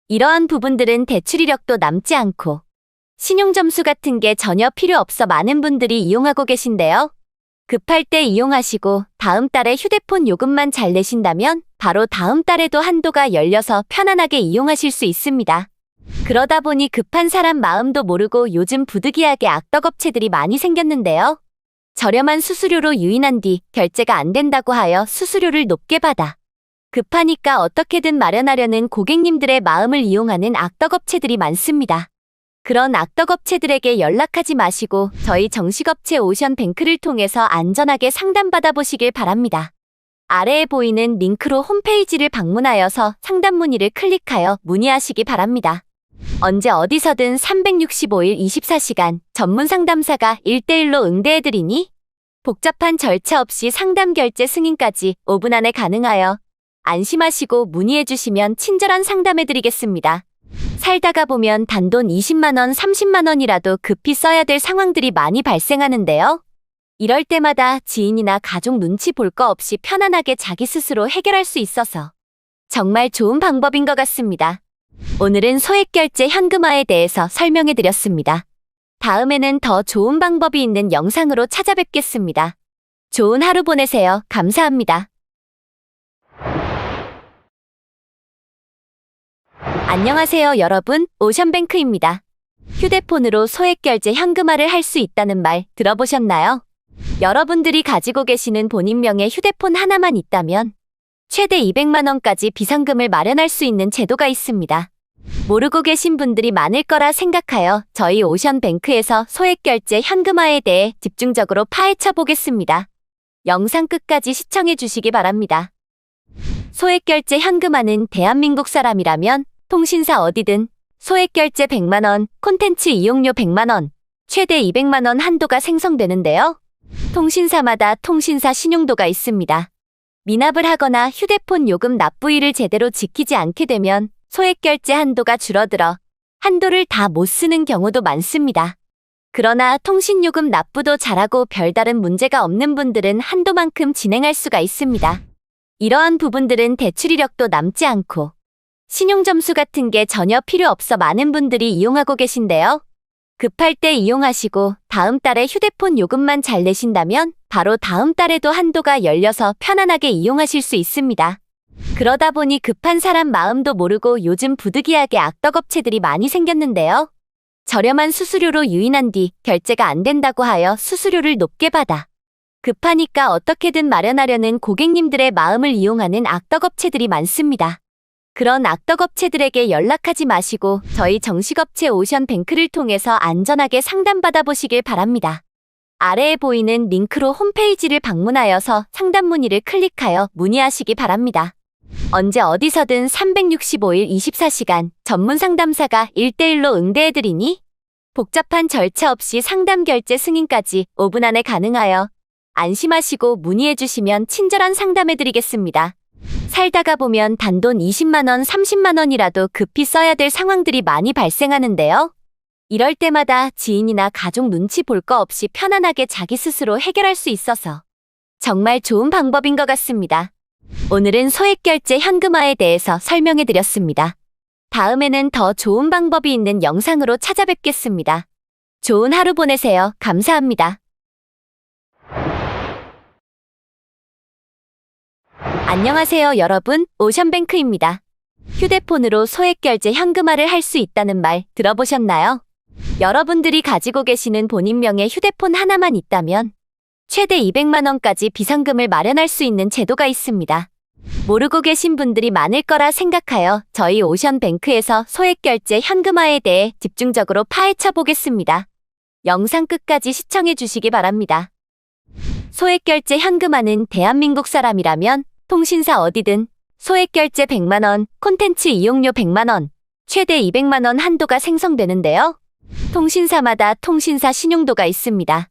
이러한 부분들은 대출 이력도 남지 않고 신용점수 같은 게 전혀 필요 없어 많은 분들이 이용하고 계신데요. 급할 때 이용하시고 다음 달에 휴대폰 요금만 잘 내신다면 바로 다음 달에도 한도가 열려서 편안하게 이용하실 수 있습니다. 그러다 보니 급한 사람 마음도 모르고 요즘 부득이하게 악덕업체들이 많이 생겼는데요. 저렴한 수수료로 유인한 뒤 결제가 안 된다고 하여 수수료를 높게 받아 급하니까 어떻게든 마련하려는 고객님들의 마음을 이용하는 악덕업체들이 많습니다. 그런 악덕업체들에게 연락하지 마시고 저희 정식업체 오션뱅크를 통해서 안전하게 상담받아 보시길 바랍니다. 아래에 보이는 링크로 홈페이지를 방문하여서 상담 문의를 클릭하여 문의하시기 바랍니다. 언제 어디서든 365일 24시간 전문 상담사가 1대1로 응대해드리니 복잡한 절차 없이 상담 결제 승인까지 5분 안에 가능하여 안심하시고 문의해주시면 친절한 상담해드리겠습니다. 살다가 보면 단돈 20만 원, 30만 원이라도 급히 써야 될 상황들이 많이 발생하는데요. 이럴 때마다 지인이나 가족 눈치 볼 거 없이 편안하게 자기 스스로 해결할 수 있어서 정말 좋은 방법인 것 같습니다. 오늘은 소액결제 현금화에 대해서 설명해 드렸습니다. 다음에는 더 좋은 방법이 있는 영상으로 찾아뵙겠습니다. 좋은 하루 보내세요. 감사합니다. 안녕하세요, 여러분. 오션뱅크입니다. 휴대폰으로 소액결제 현금화를 할 수 있다는 말 들어보셨나요? 여러분들이 가지고 계시는 본인명의 휴대폰 하나만 있다면 최대 200만 원까지 비상금을 마련할 수 있는 제도가 있습니다. 모르고 계신 분들이 많을 거라 생각하여 저희 오션뱅크에서 소액결제 현금화에 대해 집중적으로 파헤쳐 보겠습니다. 영상 끝까지 시청해 주시기 바랍니다. 소액결제 현금화는 대한민국 사람이라면 통신사 어디든 소액결제 100만 원, 콘텐츠 이용료 100만 원, 최대 200만 원 한도가 생성되는데요. 통신사마다 통신사 신용도가 있습니다. 미납을 하거나 휴대폰 요금 납부일을 제대로 지키지 않게 되면 소액결제 한도가 줄어들어 한도를 다 못 쓰는 경우도 많습니다. 그러나 통신요금 납부도 잘하고 별다른 문제가 없는 분들은 한도만큼 진행할 수가 있습니다. 이러한 부분들은 대출 이력도 남지 않고 신용점수 같은 게 전혀 필요 없어 많은 분들이 이용하고 계신데요. 급할 때 이용하시고 다음 달에 휴대폰 요금만 잘 내신다면 바로 다음 달에도 한도가 열려서 편안하게 이용하실 수 있습니다. 그러다 보니 급한 사람 마음도 모르고 요즘 부득이하게 악덕업체들이 많이 생겼는데요. 저렴한 수수료로 유인한 뒤 결제가 안 된다고 하여 수수료를 높게 받아 급하니까 어떻게든 마련하려는 고객님들의 마음을 이용하는 악덕업체들이 많습니다. 그런 악덕업체들에게 연락하지 마시고 저희 정식업체 오션뱅크를 통해서 안전하게 상담받아 보시길 바랍니다. 아래에 보이는 링크로 홈페이지를 방문하여서 상담 문의를 클릭하여 문의하시기 바랍니다. 언제 어디서든 365일 24시간 전문 상담사가 1대1로 응대해드리니 복잡한 절차 없이 상담 결제 승인까지 5분 안에 가능하여 안심하시고 문의해주시면 친절한 상담해드리겠습니다. 살다가 보면 단돈 20만 원, 30만 원이라도 급히 써야 될 상황들이 많이 발생하는데요. 이럴 때마다 지인이나 가족 눈치 볼 거 없이 편안하게 자기 스스로 해결할 수 있어서 정말 좋은 방법인 것 같습니다. 오늘은 소액결제 현금화에 대해서 설명해 드렸습니다. 다음에는 더 좋은 방법이 있는 영상으로 찾아뵙겠습니다. 좋은 하루 보내세요. 감사합니다. 안녕하세요, 여러분. 오션뱅크입니다. 휴대폰으로 소액결제 현금화를 할 수 있다는 말 들어보셨나요? 여러분들이 가지고 계시는 본인명의 휴대폰 하나만 있다면 최대 200만 원까지 비상금을 마련할 수 있는 제도가 있습니다. 모르고 계신 분들이 많을 거라 생각하여 저희 오션뱅크에서 소액결제 현금화에 대해 집중적으로 파헤쳐 보겠습니다. 영상 끝까지 시청해 주시기 바랍니다. 소액결제 현금화는 대한민국 사람이라면 통신사 어디든 소액결제 100만 원, 콘텐츠 이용료 100만 원, 최대 200만 원 한도가 생성되는데요. 통신사마다 통신사 신용도가 있습니다.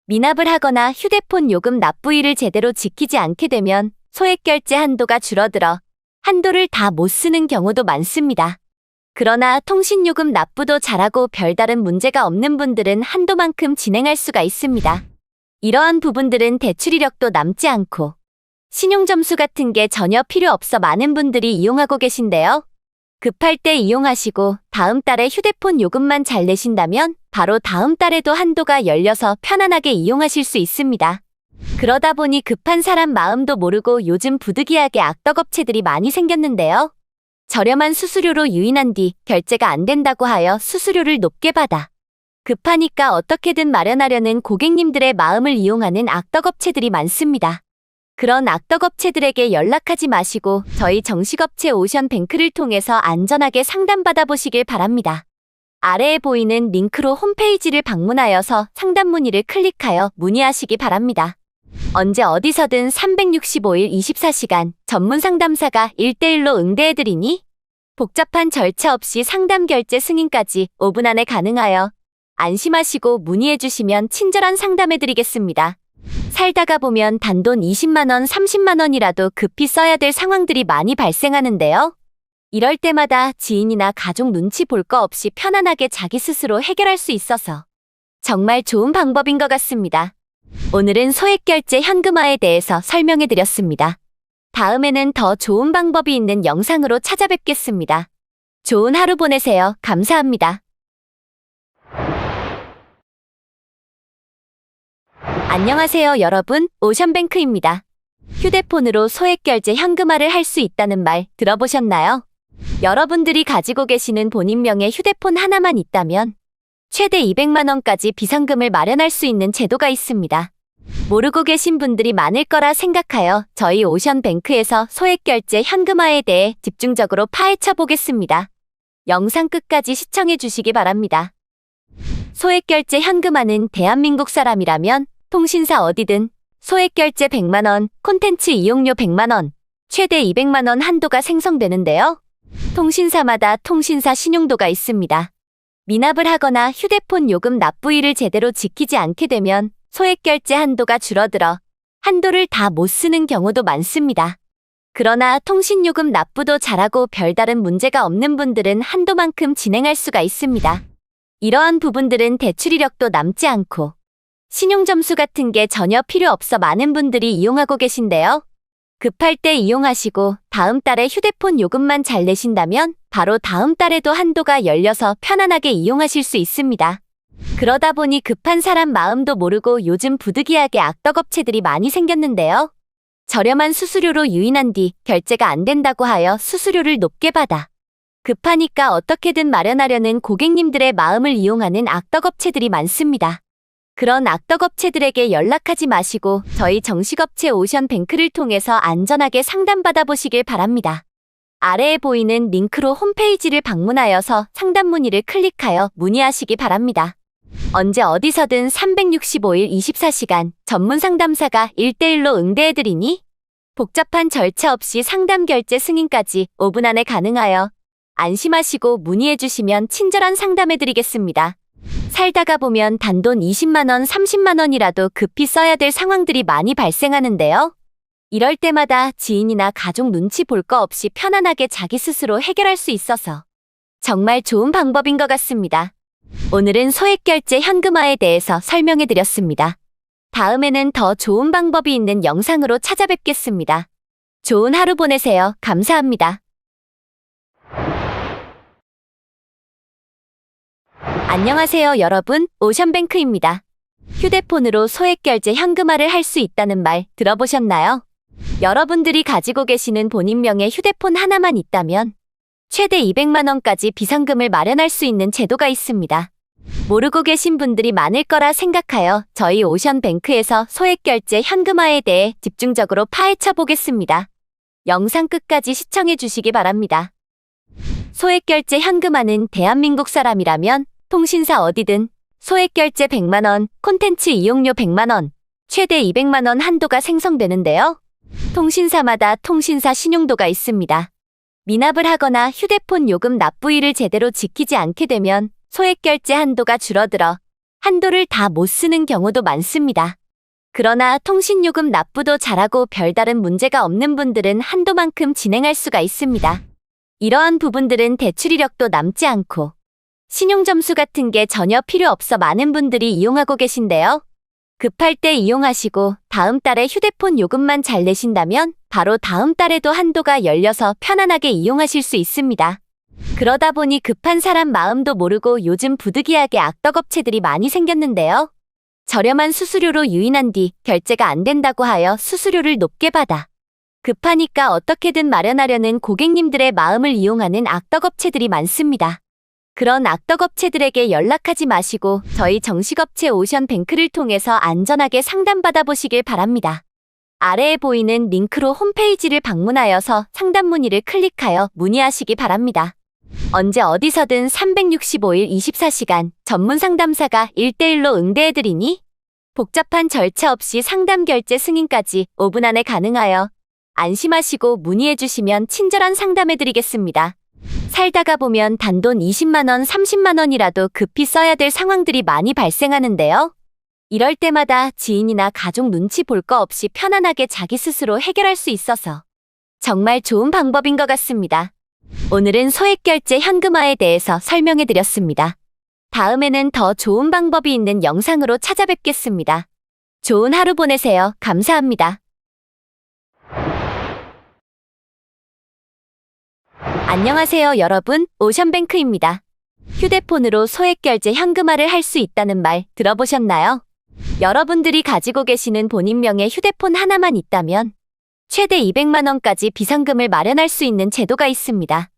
미납을 하거나 휴대폰 요금 납부일을 제대로 지키지 않게 되면 소액결제 한도가 줄어들어 한도를 다 못 쓰는 경우도 많습니다. 그러나 통신요금 납부도 잘하고 별다른 문제가 없는 분들은 한도만큼 진행할 수가 있습니다. 이러한 부분들은 대출 이력도 남지 않고 신용점수 같은 게 전혀 필요 없어 많은 분들이 이용하고 계신데요. 급할 때 이용하시고 다음 달에 휴대폰 요금만 잘 내신다면 바로 다음 달에도 한도가 열려서 편안하게 이용하실 수 있습니다. 그러다 보니 급한 사람 마음도 모르고 요즘 부득이하게 악덕업체들이 많이 생겼는데요. 저렴한 수수료로 유인한 뒤 결제가 안 된다고 하여 수수료를 높게 받아 급하니까 어떻게든 마련하려는 고객님들의 마음을 이용하는 악덕업체들이 많습니다. 그런 악덕업체들에게 연락하지 마시고 저희 정식업체 오션뱅크를 통해서 안전하게 상담받아 보시길 바랍니다. 아래에 보이는 링크로 홈페이지를 방문하여서 상담 문의를 클릭하여 문의하시기 바랍니다. 언제 어디서든 365일 24시간 전문 상담사가 1대1로 응대해드리니 복잡한 절차 없이 상담 결제 승인까지 5분 안에 가능하여 안심하시고 문의해주시면 친절한 상담해드리겠습니다. 살다가 보면 단돈 20만 원, 30만 원이라도 급히 써야 될 상황들이 많이 발생하는데요. 이럴 때마다 지인이나 가족 눈치 볼 거 없이 편안하게 자기 스스로 해결할 수 있어서 정말 좋은 방법인 것 같습니다. 오늘은 소액결제 현금화에 대해서 설명해 드렸습니다. 다음에는 더 좋은 방법이 있는 영상으로 찾아뵙겠습니다. 좋은 하루 보내세요. 감사합니다. 안녕하세요, 여러분. 오션뱅크입니다. 휴대폰으로 소액결제 현금화를 할 수 있다는 말 들어보셨나요? 여러분들이 가지고 계시는 본인명의 휴대폰 하나만 있다면 최대 200만 원까지 비상금을 마련할 수 있는 제도가 있습니다. 모르고 계신 분들이 많을 거라 생각하여 저희 오션뱅크에서 소액결제 현금화에 대해 집중적으로 파헤쳐 보겠습니다. 영상 끝까지 시청해 주시기 바랍니다. 소액결제 현금화는 대한민국 사람이라면 통신사 어디든 소액결제 100만 원, 콘텐츠 이용료 100만 원, 최대 200만 원 한도가 생성되는데요. 통신사마다 통신사 신용도가 있습니다. 미납을 하거나 휴대폰 요금 납부일을 제대로 지키지 않게 되면 소액결제 한도가 줄어들어 한도를 다 못 쓰는 경우도 많습니다. 그러나 통신요금 납부도 잘하고 별다른 문제가 없는 분들은 한도만큼 진행할 수가 있습니다. 이러한 부분들은 대출 이력도 남지 않고 신용점수 같은 게 전혀 필요 없어 많은 분들이 이용하고 계신데요. 급할 때 이용하시고 다음 달에 휴대폰 요금만 잘 내신다면 바로 다음 달에도 한도가 열려서 편안하게 이용하실 수 있습니다. 그러다 보니 급한 사람 마음도 모르고 요즘 부득이하게 악덕업체들이 많이 생겼는데요. 저렴한 수수료로 유인한 뒤 결제가 안 된다고 하여 수수료를 높게 받아 급하니까 어떻게든 마련하려는 고객님들의 마음을 이용하는 악덕업체들이 많습니다. 그런 악덕업체들에게 연락하지 마시고 저희 정식업체 오션뱅크를 통해서 안전하게 상담받아 보시길 바랍니다. 아래에 보이는 링크로 홈페이지를 방문하여서 상담 문의를 클릭하여 문의하시기 바랍니다. 언제 어디서든 365일 24시간 전문 상담사가 1대1로 응대해드리니 복잡한 절차 없이 상담 결제 승인까지 5분 안에 가능하여 안심하시고 문의해주시면 친절한 상담해드리겠습니다. 살다가 보면 단돈 20만 원, 30만 원이라도 급히 써야 될 상황들이 많이 발생하는데요. 이럴 때마다 지인이나 가족 눈치 볼 거 없이 편안하게 자기 스스로 해결할 수 있어서 정말 좋은 방법인 것 같습니다. 오늘은 소액결제 현금화에 대해서 설명해 드렸습니다. 다음에는 더 좋은 방법이 있는 영상으로 찾아뵙겠습니다. 좋은 하루 보내세요. 감사합니다. 안녕하세요, 여러분. 오션뱅크입니다. 휴대폰으로 소액결제 현금화를 할 수 있다는 말 들어보셨나요? 여러분들이 가지고 계시는 본인명의 휴대폰 하나만 있다면 최대 200만 원까지 비상금을 마련할 수 있는 제도가 있습니다. 모르고 계신 분들이 많을 거라 생각하여 저희 오션뱅크에서 소액결제 현금화에 대해 집중적으로 파헤쳐 보겠습니다. 영상 끝까지 시청해 주시기 바랍니다. 소액결제 현금화는 대한민국 사람이라면 통신사 어디든 소액결제 100만 원, 콘텐츠 이용료 100만 원, 최대 200만 원 한도가 생성되는데요. 통신사마다 통신사 신용도가 있습니다. 미납을 하거나 휴대폰 요금 납부일을 제대로 지키지 않게 되면 소액결제 한도가 줄어들어 한도를 다 못 쓰는 경우도 많습니다. 그러나 통신요금 납부도 잘하고 별다른 문제가 없는 분들은 한도만큼 진행할 수가 있습니다. 이러한 부분들은 대출 이력도 남지 않고 신용점수 같은 게 전혀 필요 없어 많은 분들이 이용하고 계신데요. 급할 때 이용하시고 다음 달에 휴대폰 요금만 잘 내신다면 바로 다음 달에도 한도가 열려서 편안하게 이용하실 수 있습니다. 그러다 보니 급한 사람 마음도 모르고 요즘 부득이하게 악덕업체들이 많이 생겼는데요. 저렴한 수수료로 유인한 뒤 결제가 안 된다고 하여 수수료를 높게 받아 급하니까 어떻게든 마련하려는 고객님들의 마음을 이용하는 악덕업체들이 많습니다. 그런 악덕업체들에게 연락하지 마시고 저희 정식업체 오션뱅크를 통해서 안전하게 상담받아 보시길 바랍니다. 아래에 보이는 링크로 홈페이지를 방문하여서 상담 문의를 클릭하여 문의하시기 바랍니다. 언제 어디서든 365일 24시간 전문 상담사가 1대1로 응대해드리니 복잡한 절차 없이 상담 결제 승인까지 5분 안에 가능하여 안심하시고 문의해주시면 친절한 상담해드리겠습니다. 살다가 보면 단돈 20만 원, 30만 원이라도 급히 써야 될 상황들이 많이 발생하는데요. 이럴 때마다 지인이나 가족 눈치 볼 거 없이 편안하게 자기 스스로 해결할 수 있어서 정말 좋은 방법인 것 같습니다. 오늘은 소액결제 현금화에 대해서 설명해 드렸습니다. 다음에는 더 좋은 방법이 있는 영상으로 찾아뵙겠습니다. 좋은 하루 보내세요. 감사합니다. 안녕하세요, 여러분. 오션뱅크입니다. 휴대폰으로 소액결제 현금화를 할 수 있다는 말 들어보셨나요? 여러분들이 가지고 계시는 본인명의 휴대폰 하나만 있다면 최대 200만 원까지 비상금을 마련할 수 있는 제도가 있습니다.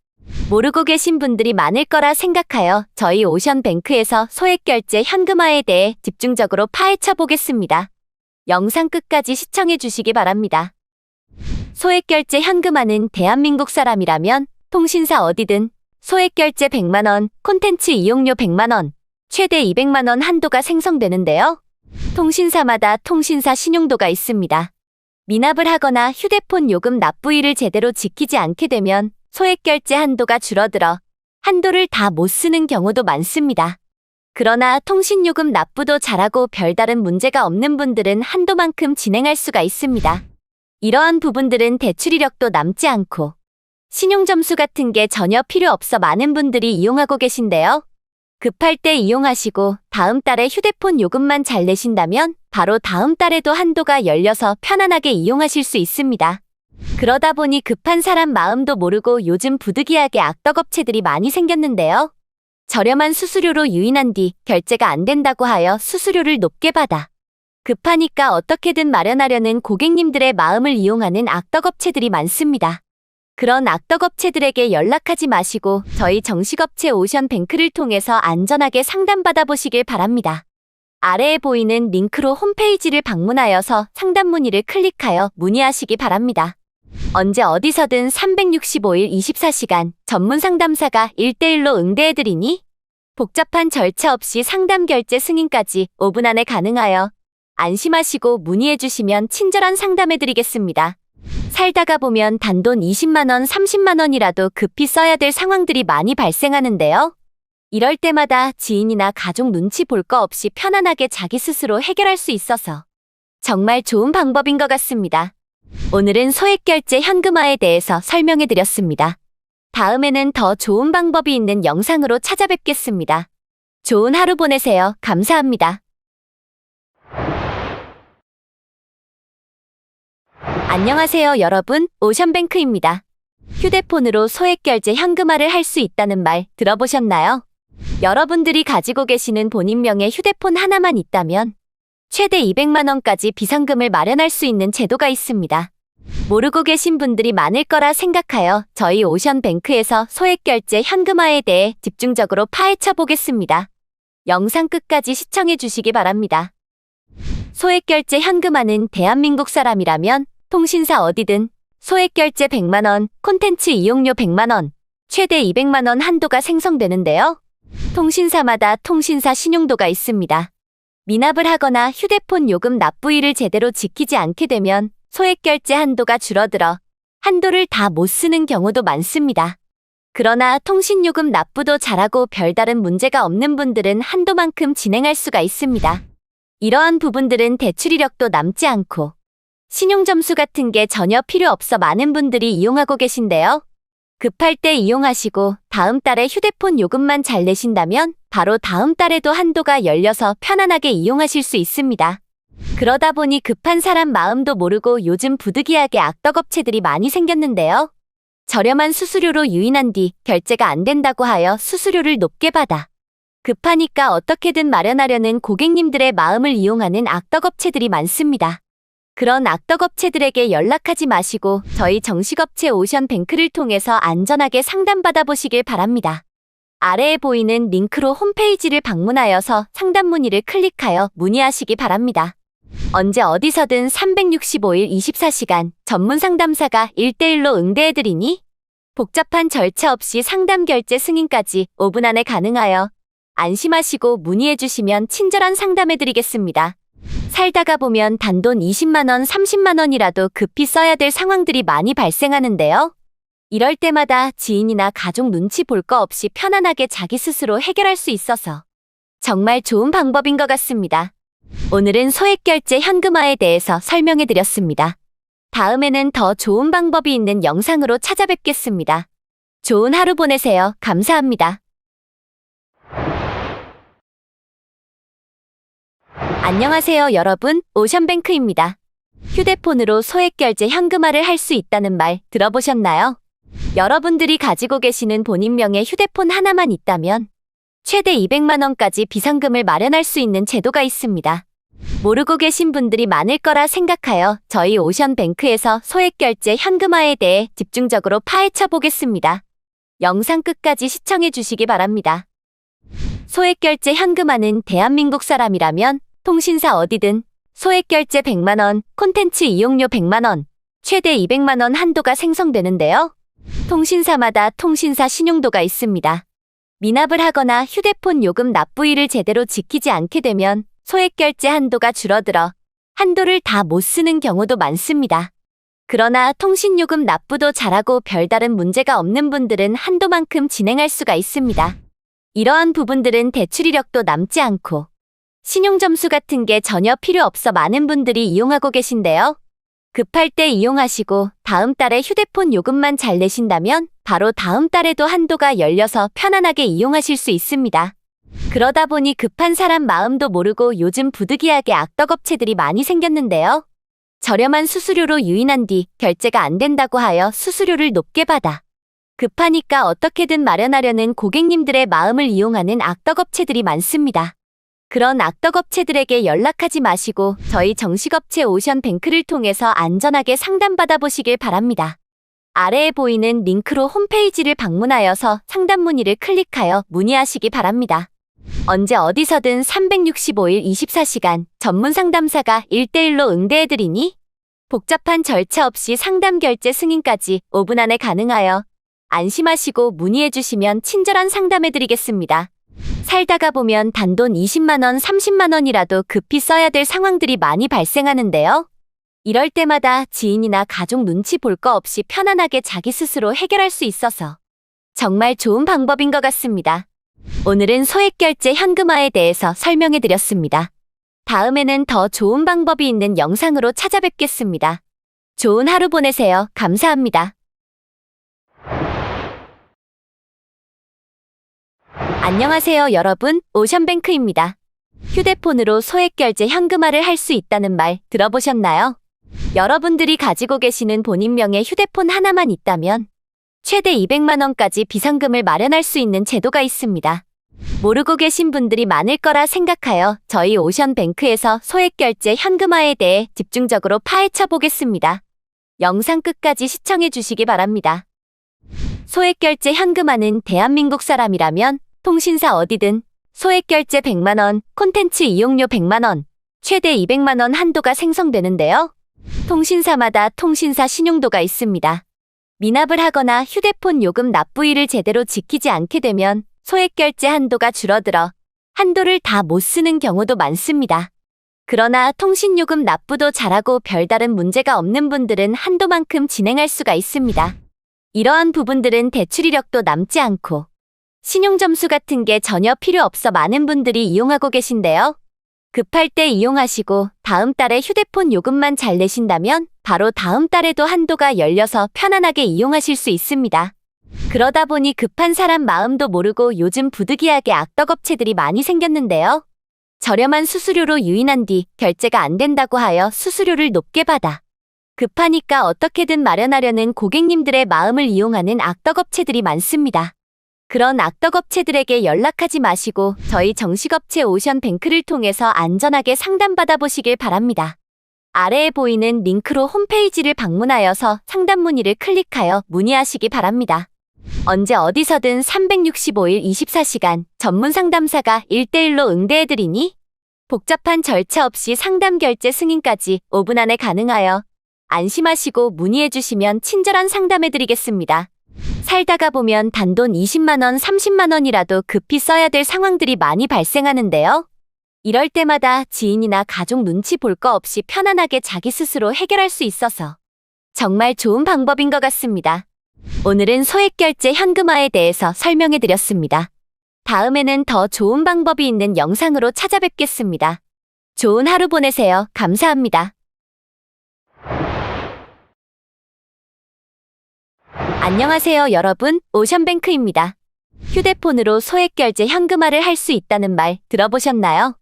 모르고 계신 분들이 많을 거라 생각하여 저희 오션뱅크에서 소액결제 현금화에 대해 집중적으로 파헤쳐 보겠습니다. 영상 끝까지 시청해 주시기 바랍니다. 소액결제 현금화는 대한민국 사람이라면 통신사 어디든 소액결제 100만 원, 콘텐츠 이용료 100만 원, 최대 200만 원 한도가 생성되는데요. 통신사마다 통신사 신용도가 있습니다. 미납을 하거나 휴대폰 요금 납부일을 제대로 지키지 않게 되면 소액결제 한도가 줄어들어 한도를 다 못 쓰는 경우도 많습니다. 그러나 통신요금 납부도 잘하고 별다른 문제가 없는 분들은 한도만큼 진행할 수가 있습니다. 이러한 부분들은 대출 이력도 남지 않고 신용점수 같은 게 전혀 필요 없어 많은 분들이 이용하고 계신데요. 급할 때 이용하시고 다음 달에 휴대폰 요금만 잘 내신다면 바로 다음 달에도 한도가 열려서 편안하게 이용하실 수 있습니다. 그러다 보니 급한 사람 마음도 모르고 요즘 부득이하게 악덕업체들이 많이 생겼는데요. 저렴한 수수료로 유인한 뒤 결제가 안 된다고 하여 수수료를 높게 받아 급하니까 어떻게든 마련하려는 고객님들의 마음을 이용하는 악덕업체들이 많습니다. 그런 악덕업체들에게 연락하지 마시고 저희 정식업체 오션뱅크를 통해서 안전하게 상담받아 보시길 바랍니다. 아래에 보이는 링크로 홈페이지를 방문하여서 상담 문의를 클릭하여 문의하시기 바랍니다. 언제 어디서든 365일 24시간 전문 상담사가 1대1로 응대해드리니 복잡한 절차 없이 상담 결제 승인까지 5분 안에 가능하여 안심하시고 문의해주시면 친절한 상담해드리겠습니다. 살다가 보면 단돈 20만 원, 30만 원이라도 급히 써야 될 상황들이 많이 발생하는데요. 이럴 때마다 지인이나 가족 눈치 볼 거 없이 편안하게 자기 스스로 해결할 수 있어서 정말 좋은 방법인 것 같습니다. 오늘은 소액결제 현금화에 대해서 설명해 드렸습니다. 다음에는 더 좋은 방법이 있는 영상으로 찾아뵙겠습니다. 좋은 하루 보내세요. 감사합니다. 안녕하세요, 여러분. 오션뱅크입니다. 휴대폰으로 소액결제 현금화를 할 수 있다는 말 들어보셨나요? 여러분들이 가지고 계시는 본인명의 휴대폰 하나만 있다면 최대 200만 원까지 비상금을 마련할 수 있는 제도가 있습니다. 모르고 계신 분들이 많을 거라 생각하여 저희 오션뱅크에서 소액결제 현금화에 대해 집중적으로 파헤쳐 보겠습니다. 영상 끝까지 시청해 주시기 바랍니다. 소액결제 현금화는 대한민국 사람이라면 통신사 어디든 소액결제 100만 원, 콘텐츠 이용료 100만 원, 최대 200만 원 한도가 생성되는데요. 통신사마다 통신사 신용도가 있습니다. 미납을 하거나 휴대폰 요금 납부일을 제대로 지키지 않게 되면 소액결제 한도가 줄어들어 한도를 다 못 쓰는 경우도 많습니다. 그러나 통신요금 납부도 잘하고 별다른 문제가 없는 분들은 한도만큼 진행할 수가 있습니다. 이러한 부분들은 대출 이력도 남지 않고 신용점수 같은 게 전혀 필요 없어 많은 분들이 이용하고 계신데요. 급할 때 이용하시고 다음 달에 휴대폰 요금만 잘 내신다면 바로 다음 달에도 한도가 열려서 편안하게 이용하실 수 있습니다. 그러다 보니 급한 사람 마음도 모르고 요즘 부득이하게 악덕업체들이 많이 생겼는데요. 저렴한 수수료로 유인한 뒤 결제가 안 된다고 하여 수수료를 높게 받아 급하니까 어떻게든 마련하려는 고객님들의 마음을 이용하는 악덕업체들이 많습니다. 그런 악덕업체들에게 연락하지 마시고 저희 정식업체 오션뱅크를 통해서 안전하게 상담받아 보시길 바랍니다. 아래에 보이는 링크로 홈페이지를 방문하여서 상담 문의를 클릭하여 문의하시기 바랍니다. 언제 어디서든 365일 24시간 전문 상담사가 1대1로 응대해드리니 복잡한 절차 없이 상담 결제 승인까지 5분 안에 가능하여 안심하시고 문의해주시면 친절한 상담해드리겠습니다. 살다가 보면 단돈 20만 원, 30만 원이라도 급히 써야 될 상황들이 많이 발생하는데요. 이럴 때마다 지인이나 가족 눈치 볼 거 없이 편안하게 자기 스스로 해결할 수 있어서 정말 좋은 방법인 것 같습니다. 오늘은 소액결제 현금화에 대해서 설명해 드렸습니다. 다음에는 더 좋은 방법이 있는 영상으로 찾아뵙겠습니다. 좋은 하루 보내세요. 감사합니다. 안녕하세요, 여러분. 오션뱅크입니다. 휴대폰으로 소액결제 현금화를 할 수 있다는 말 들어보셨나요? 여러분들이 가지고 계시는 본인명의 휴대폰 하나만 있다면 최대 200만 원까지 비상금을 마련할 수 있는 제도가 있습니다. 모르고 계신 분들이 많을 거라 생각하여 저희 오션뱅크에서 소액결제 현금화에 대해 집중적으로 파헤쳐 보겠습니다. 영상 끝까지 시청해 주시기 바랍니다. 소액결제 현금화는 대한민국 사람이라면 통신사 어디든 소액결제 100만 원, 콘텐츠 이용료 100만 원, 최대 200만 원 한도가 생성되는데요. 통신사마다 통신사 신용도가 있습니다. 미납을 하거나 휴대폰 요금 납부일을 제대로 지키지 않게 되면 소액결제 한도가 줄어들어 한도를 다 못 쓰는 경우도 많습니다. 그러나 통신요금 납부도 잘하고 별다른 문제가 없는 분들은 한도만큼 진행할 수가 있습니다. 이러한 부분들은 대출 이력도 남지 않고 신용점수 같은 게 전혀 필요 없어 많은 분들이 이용하고 계신데요. 급할 때 이용하시고 다음 달에 휴대폰 요금만 잘 내신다면 바로 다음 달에도 한도가 열려서 편안하게 이용하실 수 있습니다. 그러다 보니 급한 사람 마음도 모르고 요즘 부득이하게 악덕업체들이 많이 생겼는데요. 저렴한 수수료로 유인한 뒤 결제가 안 된다고 하여 수수료를 높게 받아 급하니까 어떻게든 마련하려는 고객님들의 마음을 이용하는 악덕업체들이 많습니다. 그런 악덕업체들에게 연락하지 마시고 저희 정식업체 오션뱅크를 통해서 안전하게 상담받아 보시길 바랍니다. 아래에 보이는 링크로 홈페이지를 방문하여서 상담 문의를 클릭하여 문의하시기 바랍니다. 언제 어디서든 365일 24시간 전문 상담사가 1대1로 응대해드리니 복잡한 절차 없이 상담 결제 승인까지 5분 안에 가능하여 안심하시고 문의해주시면 친절한 상담해드리겠습니다. 살다가 보면 단돈 20만 원, 30만 원이라도 급히 써야 될 상황들이 많이 발생하는데요. 이럴 때마다 지인이나 가족 눈치 볼 거 없이 편안하게 자기 스스로 해결할 수 있어서 정말 좋은 방법인 것 같습니다. 오늘은 소액결제 현금화에 대해서 설명해드렸습니다. 다음에는 더 좋은 방법이 있는 영상으로 찾아뵙겠습니다. 좋은 하루 보내세요. 감사합니다. 안녕하세요, 여러분. 오션뱅크입니다. 휴대폰으로 소액결제 현금화를 할 수 있다는 말 들어보셨나요? 여러분들이 가지고 계시는 본인명의 휴대폰 하나만 있다면 최대 200만 원까지 비상금을 마련할 수 있는 제도가 있습니다. 모르고 계신 분들이 많을 거라 생각하여 저희 오션뱅크에서 소액결제 현금화에 대해 집중적으로 파헤쳐 보겠습니다. 영상 끝까지 시청해 주시기 바랍니다. 소액결제 현금화는 대한민국 사람이라면 통신사 어디든 소액결제 100만 원, 콘텐츠 이용료 100만 원, 최대 200만 원 한도가 생성되는데요. 통신사마다 통신사 신용도가 있습니다. 미납을 하거나 휴대폰 요금 납부일을 제대로 지키지 않게 되면 소액결제 한도가 줄어들어 한도를 다 못 쓰는 경우도 많습니다. 그러나 통신요금 납부도 잘하고 별다른 문제가 없는 분들은 한도만큼 진행할 수가 있습니다. 이러한 부분들은 대출 이력도 남지 않고 신용점수 같은 게 전혀 필요 없어 많은 분들이 이용하고 계신데요. 급할 때 이용하시고 다음 달에 휴대폰 요금만 잘 내신다면 바로 다음 달에도 한도가 열려서 편안하게 이용하실 수 있습니다. 그러다 보니 급한 사람 마음도 모르고 요즘 부득이하게 악덕업체들이 많이 생겼는데요. 저렴한 수수료로 유인한 뒤 결제가 안 된다고 하여 수수료를 높게 받아 급하니까 어떻게든 마련하려는 고객님들의 마음을 이용하는 악덕업체들이 많습니다. 그런 악덕업체들에게 연락하지 마시고 저희 정식업체 오션뱅크를 통해서 안전하게 상담받아 보시길 바랍니다. 아래에 보이는 링크로 홈페이지를 방문하여서 상담 문의를 클릭하여 문의하시기 바랍니다. 언제 어디서든 365일 24시간 전문 상담사가 1대1로 응대해드리니 복잡한 절차 없이 상담 결제 승인까지 5분 안에 가능하여 안심하시고 문의해주시면 친절한 상담해드리겠습니다. 살다가 보면 단돈 20만 원, 30만 원이라도 급히 써야 될 상황들이 많이 발생하는데요. 이럴 때마다 지인이나 가족 눈치 볼 거 없이 편안하게 자기 스스로 해결할 수 있어서 정말 좋은 방법인 것 같습니다. 오늘은 소액결제 현금화에 대해서 설명해드렸습니다. 다음에는 더 좋은 방법이 있는 영상으로 찾아뵙겠습니다. 좋은 하루 보내세요. 감사합니다. 안녕하세요, 여러분. 오션뱅크입니다. 휴대폰으로 소액결제 현금화를 할 수 있다는 말 들어보셨나요?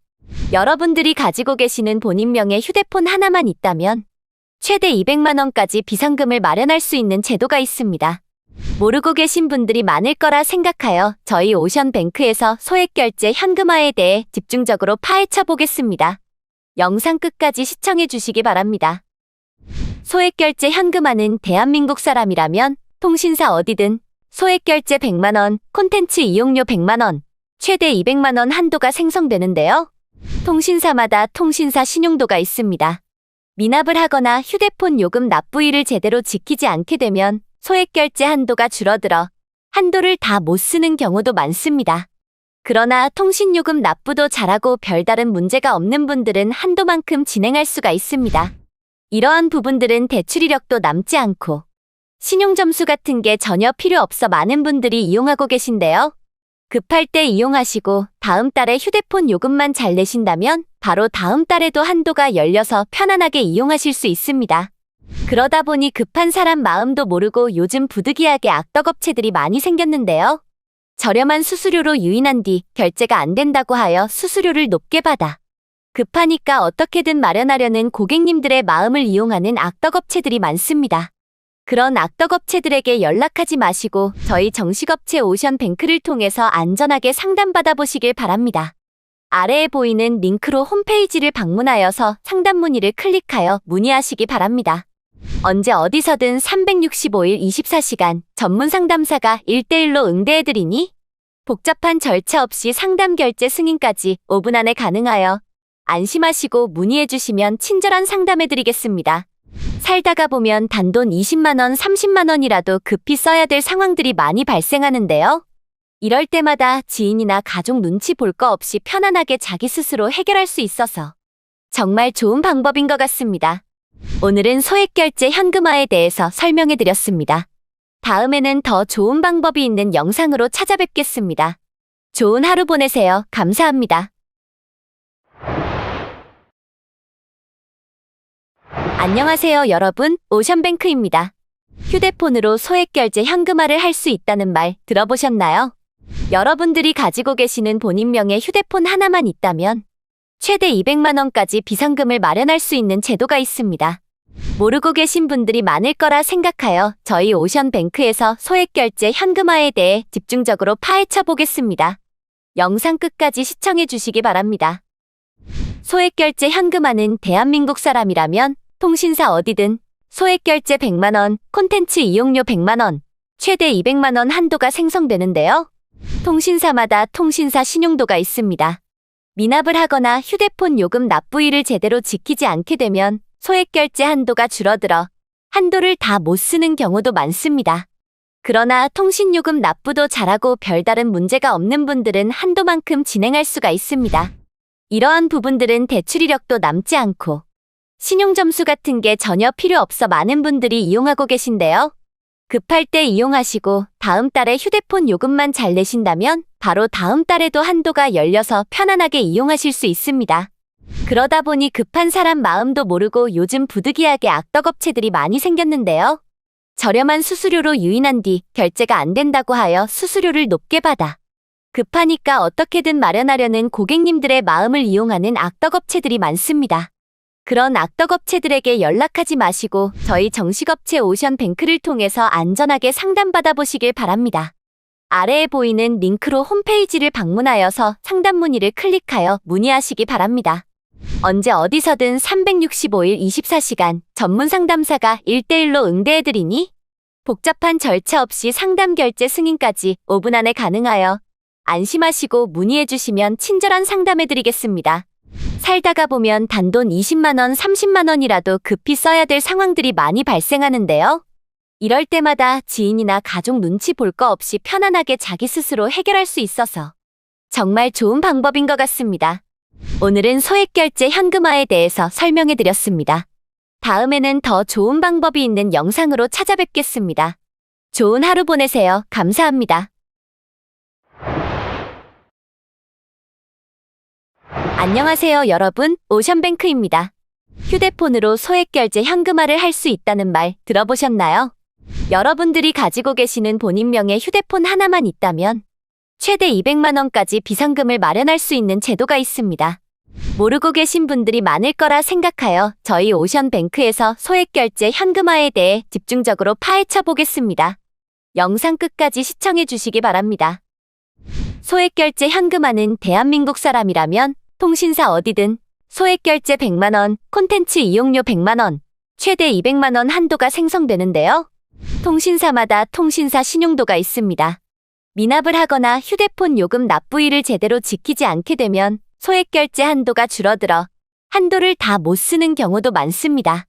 여러분들이 가지고 계시는 본인명의 휴대폰 하나만 있다면 최대 200만 원까지 비상금을 마련할 수 있는 제도가 있습니다. 모르고 계신 분들이 많을 거라 생각하여 저희 오션뱅크에서 소액결제 현금화에 대해 집중적으로 파헤쳐 보겠습니다. 영상 끝까지 시청해 주시기 바랍니다. 소액결제 현금화는 대한민국 사람이라면 통신사 어디든 소액결제 100만 원, 콘텐츠 이용료 100만 원, 최대 200만 원 한도가 생성되는데요. 통신사마다 통신사 신용도가 있습니다. 미납을 하거나 휴대폰 요금 납부일을 제대로 지키지 않게 되면 소액결제 한도가 줄어들어 한도를 다 못 쓰는 경우도 많습니다. 그러나 통신요금 납부도 잘하고 별다른 문제가 없는 분들은 한도만큼 진행할 수가 있습니다. 이러한 부분들은 대출 이력도 남지 않고 신용점수 같은 게 전혀 필요 없어 많은 분들이 이용하고 계신데요. 급할 때 이용하시고 다음 달에 휴대폰 요금만 잘 내신다면 바로 다음 달에도 한도가 열려서 편안하게 이용하실 수 있습니다. 그러다 보니 급한 사람 마음도 모르고 요즘 부득이하게 악덕업체들이 많이 생겼는데요. 저렴한 수수료로 유인한 뒤 결제가 안 된다고 하여 수수료를 높게 받아 급하니까 어떻게든 마련하려는 고객님들의 마음을 이용하는 악덕업체들이 많습니다. 그런 악덕업체들에게 연락하지 마시고 저희 정식업체 오션뱅크를 통해서 안전하게 상담받아 보시길 바랍니다. 아래에 보이는 링크로 홈페이지를 방문하여서 상담 문의를 클릭하여 문의하시기 바랍니다. 언제 어디서든 365일 24시간 전문 상담사가 1대1로 응대해드리니 복잡한 절차 없이 상담 결제 승인까지 5분 안에 가능하여 안심하시고 문의해주시면 친절한 상담해드리겠습니다. 살다가 보면 단돈 20만 원, 30만 원이라도 급히 써야 될 상황들이 많이 발생하는데요. 이럴 때마다 지인이나 가족 눈치 볼 거 없이 편안하게 자기 스스로 해결할 수 있어서 정말 좋은 방법인 것 같습니다. 오늘은 소액결제 현금화에 대해서 설명해드렸습니다. 다음에는 더 좋은 방법이 있는 영상으로 찾아뵙겠습니다. 좋은 하루 보내세요. 감사합니다. 안녕하세요, 여러분. 오션뱅크입니다. 휴대폰으로 소액결제 현금화를 할 수 있다는 말 들어보셨나요? 여러분들이 가지고 계시는 본인명의 휴대폰 하나만 있다면 최대 200만 원까지 비상금을 마련할 수 있는 제도가 있습니다. 모르고 계신 분들이 많을 거라 생각하여 저희 오션뱅크에서 소액결제 현금화에 대해 집중적으로 파헤쳐 보겠습니다. 영상 끝까지 시청해 주시기 바랍니다. 소액결제 현금화는 대한민국 사람이라면 통신사 어디든 소액결제 100만 원, 콘텐츠 이용료 100만 원, 최대 200만 원 한도가 생성되는데요. 통신사마다 통신사 신용도가 있습니다. 미납을 하거나 휴대폰 요금 납부일을 제대로 지키지 않게 되면 소액결제 한도가 줄어들어 한도를 다 못 쓰는 경우도 많습니다. 그러나 통신요금 납부도 잘하고 별다른 문제가 없는 분들은 한도만큼 진행할 수가 있습니다. 이러한 부분들은 대출 이력도 남지 않고 신용점수 같은 게 전혀 필요 없어 많은 분들이 이용하고 계신데요. 급할 때 이용하시고 다음 달에 휴대폰 요금만 잘 내신다면 바로 다음 달에도 한도가 열려서 편안하게 이용하실 수 있습니다. 그러다 보니 급한 사람 마음도 모르고 요즘 부득이하게 악덕업체들이 많이 생겼는데요. 저렴한 수수료로 유인한 뒤 결제가 안 된다고 하여 수수료를 높게 받아 급하니까 어떻게든 마련하려는 고객님들의 마음을 이용하는 악덕업체들이 많습니다. 그런 악덕업체들에게 연락하지 마시고 저희 정식업체 오션뱅크를 통해서 안전하게 상담받아 보시길 바랍니다. 아래에 보이는 링크로 홈페이지를 방문하여서 상담 문의를 클릭하여 문의하시기 바랍니다. 언제 어디서든 365일 24시간 전문 상담사가 1대1로 응대해드리니 복잡한 절차 없이 상담 결제 승인까지 5분 안에 가능하여 안심하시고 문의해주시면 친절한 상담해드리겠습니다. 살다가 보면 단돈 20만 원, 30만 원이라도 급히 써야 될 상황들이 많이 발생하는데요. 이럴 때마다 지인이나 가족 눈치 볼 거 없이 편안하게 자기 스스로 해결할 수 있어서 정말 좋은 방법인 것 같습니다. 오늘은 소액결제 현금화에 대해서 설명해드렸습니다. 다음에는 더 좋은 방법이 있는 영상으로 찾아뵙겠습니다. 좋은 하루 보내세요. 감사합니다. 안녕하세요, 여러분. 오션뱅크입니다. 휴대폰으로 소액결제 현금화를 할 수 있다는 말 들어보셨나요? 여러분들이 가지고 계시는 본인명의 휴대폰 하나만 있다면 최대 200만 원까지 비상금을 마련할 수 있는 제도가 있습니다. 모르고 계신 분들이 많을 거라 생각하여 저희 오션뱅크에서 소액결제 현금화에 대해 집중적으로 파헤쳐 보겠습니다. 영상 끝까지 시청해 주시기 바랍니다. 소액결제 현금화는 대한민국 사람이라면 통신사 어디든 소액결제 100만 원, 콘텐츠 이용료 100만 원, 최대 200만 원 한도가 생성되는데요. 통신사마다 통신사 신용도가 있습니다. 미납을 하거나 휴대폰 요금 납부일을 제대로 지키지 않게 되면 소액결제 한도가 줄어들어 한도를 다 못 쓰는 경우도 많습니다.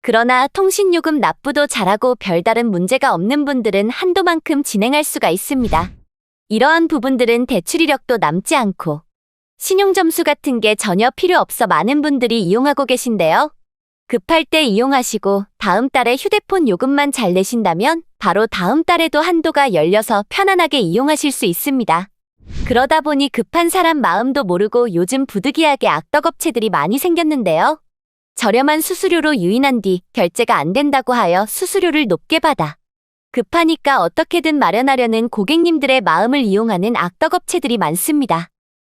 그러나 통신요금 납부도 잘하고 별다른 문제가 없는 분들은 한도만큼 진행할 수가 있습니다. 이러한 부분들은 대출 이력도 남지 않고 신용점수 같은 게 전혀 필요 없어 많은 분들이 이용하고 계신데요. 급할 때 이용하시고 다음 달에 휴대폰 요금만 잘 내신다면 바로 다음 달에도 한도가 열려서 편안하게 이용하실 수 있습니다. 그러다 보니 급한 사람 마음도 모르고 요즘 부득이하게 악덕업체들이 많이 생겼는데요. 저렴한 수수료로 유인한 뒤 결제가 안 된다고 하여 수수료를 높게 받아 급하니까 어떻게든 마련하려는 고객님들의 마음을 이용하는 악덕업체들이 많습니다.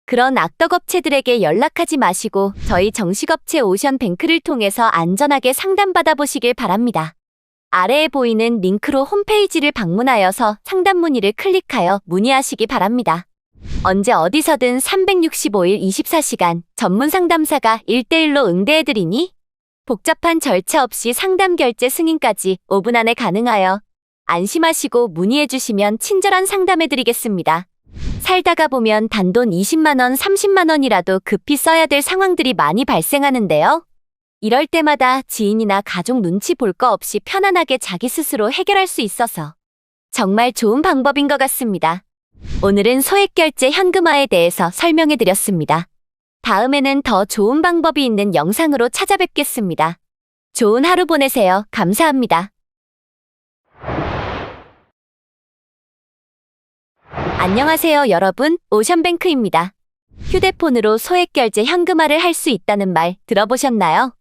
그런 악덕업체들에게 연락하지 마시고 저희 정식업체 오션뱅크를 통해서 안전하게 상담받아 보시길 바랍니다. 아래에 보이는 링크로 홈페이지를 방문하여서 상담 문의를 클릭하여 문의하시기 바랍니다. 언제 어디서든 365일 24시간 전문 상담사가 1대1로 응대해드리니 복잡한 절차 없이 상담 결제 승인까지 5분 안에 가능하여 안심하시고 문의해주시면 친절한 상담해드리겠습니다. 살다가 보면 단돈 20만 원, 30만 원이라도 급히 써야 될 상황들이 많이 발생하는데요. 이럴 때마다 지인이나 가족 눈치 볼 거 없이 편안하게 자기 스스로 해결할 수 있어서 정말 좋은 방법인 것 같습니다. 오늘은 소액결제 현금화에 대해서 설명해드렸습니다. 다음에는 더 좋은 방법이 있는 영상으로 찾아뵙겠습니다. 좋은 하루 보내세요. 감사합니다. 안녕하세요 여러분, 오션뱅크입니다. 휴대폰으로 소액결제 현금화를 할 수 있다는 말 들어보셨나요?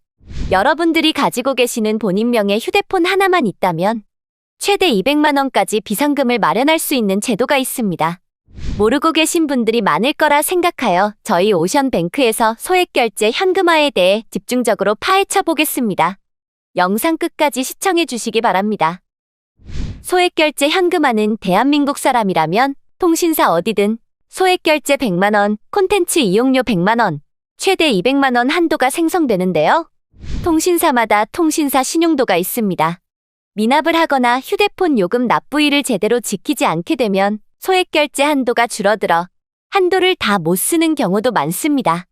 여러분들이 가지고 계시는 본인명의 휴대폰 하나만 있다면 최대 200만 원까지 비상금을 마련할 수 있는 제도가 있습니다. 모르고 계신 분들이 많을 거라 생각하여 저희 오션뱅크에서 소액결제 현금화에 대해 집중적으로 파헤쳐 보겠습니다. 영상 끝까지 시청해 주시기 바랍니다. 소액결제 현금화는 대한민국 사람이라면 통신사 어디든 소액결제 100만 원, 콘텐츠 이용료 100만 원, 최대 200만 원 한도가 생성되는데요. 통신사마다 통신사 신용도가 있습니다. 미납을 하거나 휴대폰 요금 납부일을 제대로 지키지 않게 되면 소액결제 한도가 줄어들어 한도를 다 못 쓰는 경우도 많습니다.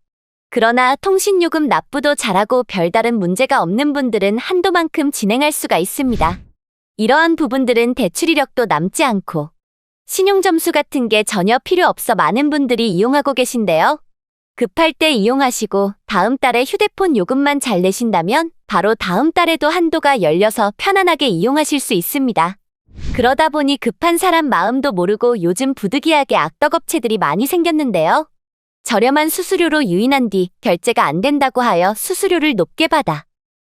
그러나 통신요금 납부도 잘하고 별다른 문제가 없는 분들은 한도만큼 진행할 수가 있습니다. 이러한 부분들은 대출 이력도 남지 않고 신용점수 같은 게 전혀 필요 없어 많은 분들이 이용하고 계신데요. 급할 때 이용하시고 다음 달에 휴대폰 요금만 잘 내신다면 바로 다음 달에도 한도가 열려서 편안하게 이용하실 수 있습니다. 그러다 보니 급한 사람 마음도 모르고 요즘 부득이하게 악덕업체들이 많이 생겼는데요. 저렴한 수수료로 유인한 뒤 결제가 안 된다고 하여 수수료를 높게 받아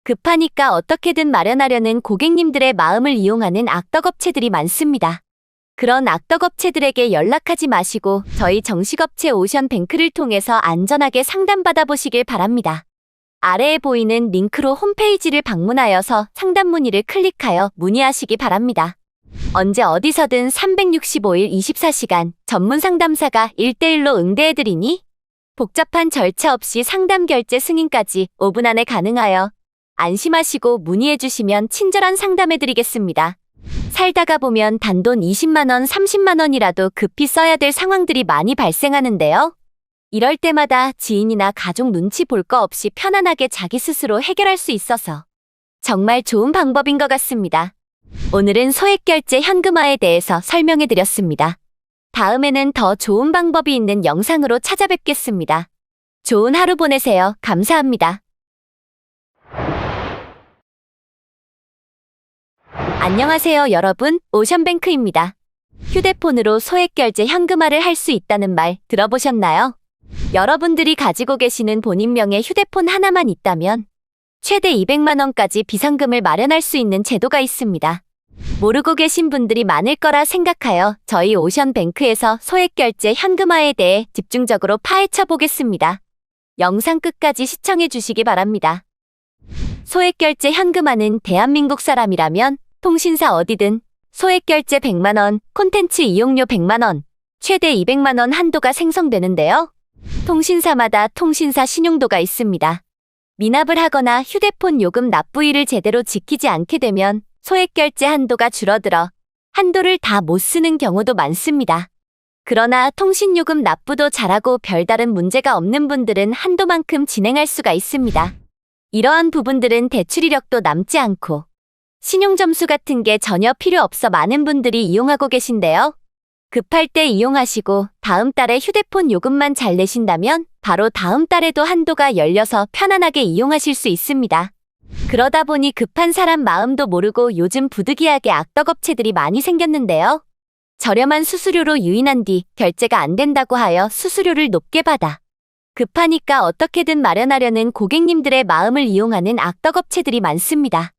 급하니까 어떻게든 마련하려는 고객님들의 마음을 이용하는 악덕업체들이 많습니다. 그런 악덕업체들에게 연락하지 마시고 저희 정식업체 오션뱅크를 통해서 안전하게 상담받아 보시길 바랍니다. 아래에 보이는 링크로 홈페이지를 방문하여서 상담 문의를 클릭하여 문의하시기 바랍니다. 언제 어디서든 365일 24시간 전문 상담사가 1대1로 응대해드리니 복잡한 절차 없이 상담 결제 승인까지 5분 안에 가능하여 안심하시고 문의해주시면 친절한 상담해드리겠습니다. 살다가 보면 단돈 20만 원, 30만 원이라도 급히 써야 될 상황들이 많이 발생하는데요. 이럴 때마다 지인이나 가족 눈치 볼 거 없이 편안하게 자기 스스로 해결할 수 있어서 정말 좋은 방법인 것 같습니다. 오늘은 소액결제 현금화에 대해서 설명해드렸습니다. 다음에는 더 좋은 방법이 있는 영상으로 찾아뵙겠습니다. 좋은 하루 보내세요. 감사합니다. 안녕하세요 여러분, 오션뱅크입니다. 휴대폰으로 소액결제 현금화를 할 수 있다는 말 들어보셨나요? 여러분들이 가지고 계시는 본인명의 휴대폰 하나만 있다면 최대 200만 원까지 비상금을 마련할 수 있는 제도가 있습니다. 모르고 계신 분들이 많을 거라 생각하여 저희 오션뱅크에서 소액결제 현금화에 대해 집중적으로 파헤쳐 보겠습니다. 영상 끝까지 시청해 주시기 바랍니다. 소액결제 현금화는 대한민국 사람이라면 통신사 어디든 소액결제 100만원, 콘텐츠 이용료 100만원, 최대 200만원 한도가 생성되는데요. 통신사마다 통신사 신용도가 있습니다. 미납을 하거나 휴대폰 요금 납부일을 제대로 지키지 않게 되면 소액결제 한도가 줄어들어 한도를 다 못 쓰는 경우도 많습니다. 그러나 통신요금 납부도 잘하고 별다른 문제가 없는 분들은 한도만큼 진행할 수가 있습니다. 이러한 부분들은 대출 이력도 남지 않고 신용점수 같은 게 전혀 필요 없어 많은 분들이 이용하고 계신데요. 급할 때 이용하시고 다음 달에 휴대폰 요금만 잘 내신다면 바로 다음 달에도 한도가 열려서 편안하게 이용하실 수 있습니다. 그러다 보니 급한 사람 마음도 모르고 요즘 부득이하게 악덕업체들이 많이 생겼는데요. 저렴한 수수료로 유인한 뒤 결제가 안 된다고 하여 수수료를 높게 받아 급하니까 어떻게든 마련하려는 고객님들의 마음을 이용하는 악덕업체들이 많습니다.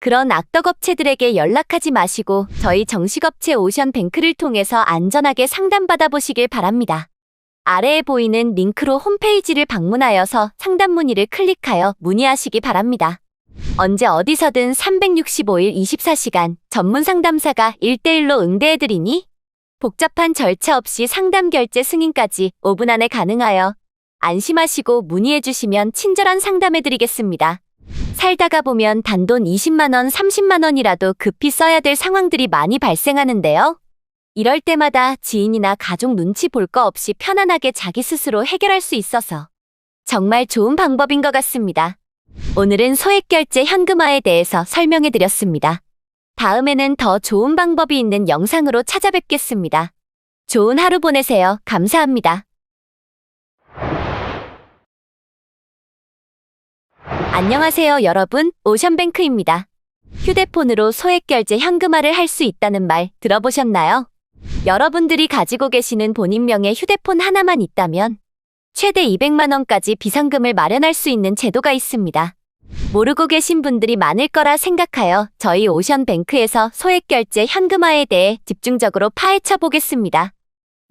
그런 악덕업체들에게 연락하지 마시고 저희 정식업체 오션뱅크를 통해서 안전하게 상담받아 보시길 바랍니다. 아래에 보이는 링크로 홈페이지를 방문하여서 상담 문의를 클릭하여 문의하시기 바랍니다. 언제 어디서든 365일 24시간 전문 상담사가 1대1로 응대해드리니 복잡한 절차 없이 상담 결제 승인까지 5분 안에 가능하여 안심하시고 문의해주시면 친절한 상담해드리겠습니다. 살다가 보면 단돈 20만원, 30만원이라도 급히 써야 될 상황들이 많이 발생하는데요. 이럴 때마다 지인이나 가족 눈치 볼 거 없이 편안하게 자기 스스로 해결할 수 있어서 정말 좋은 방법인 것 같습니다. 오늘은 소액결제 현금화에 대해서 설명해드렸습니다. 다음에는 더 좋은 방법이 있는 영상으로 찾아뵙겠습니다. 좋은 하루 보내세요. 감사합니다. 안녕하세요 여러분, 오션뱅크입니다. 휴대폰으로 소액결제 현금화를 할 수 있다는 말 들어보셨나요? 여러분들이 가지고 계시는 본인 명의 휴대폰 하나만 있다면 최대 200만원까지 비상금을 마련할 수 있는 제도가 있습니다. 모르고 계신 분들이 많을 거라 생각하여 저희 오션뱅크에서 소액결제 현금화에 대해 집중적으로 파헤쳐 보겠습니다.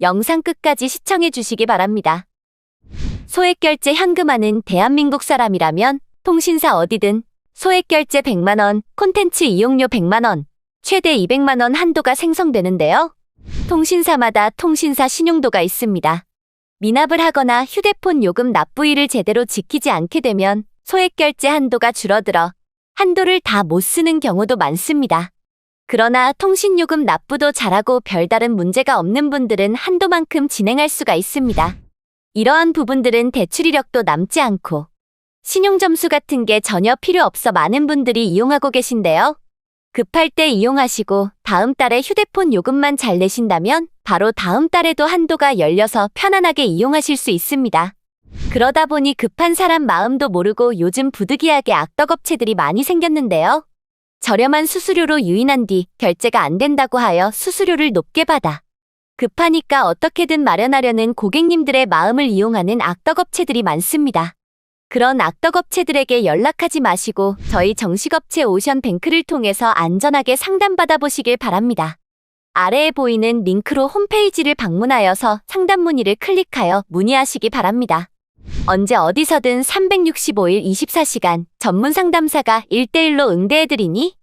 영상 끝까지 시청해 주시기 바랍니다. 소액결제 현금화는 대한민국 사람이라면 통신사 어디든 소액결제 100만원, 콘텐츠 이용료 100만원, 최대 200만원 한도가 생성되는데요. 통신사마다 통신사 신용도가 있습니다. 미납을 하거나 휴대폰 요금 납부일을 제대로 지키지 않게 되면 소액결제 한도가 줄어들어 한도를 다 못 쓰는 경우도 많습니다. 그러나 통신요금 납부도 잘하고 별다른 문제가 없는 분들은 한도만큼 진행할 수가 있습니다. 이러한 부분들은 대출 이력도 남지 않고 신용점수 같은 게 전혀 필요 없어 많은 분들이 이용하고 계신데요. 급할 때 이용하시고 다음 달에 휴대폰 요금만 잘 내신다면 바로 다음 달에도 한도가 열려서 편안하게 이용하실 수 있습니다. 그러다 보니 급한 사람 마음도 모르고 요즘 부득이하게 악덕업체들이 많이 생겼는데요. 저렴한 수수료로 유인한 뒤 결제가 안 된다고 하여 수수료를 높게 받아 급하니까 어떻게든 마련하려는 고객님들의 마음을 이용하는 악덕업체들이 많습니다. 그런 악덕업체들에게 연락하지 마시고 저희 정식업체 오션뱅크를 통해서 안전하게 상담받아 보시길 바랍니다. 아래에 보이는 링크로 홈페이지를 방문하여서 상담 문의를 클릭하여 문의하시기 바랍니다. 언제 어디서든 365일 24시간 전문 상담사가 1대1로 응대해드리니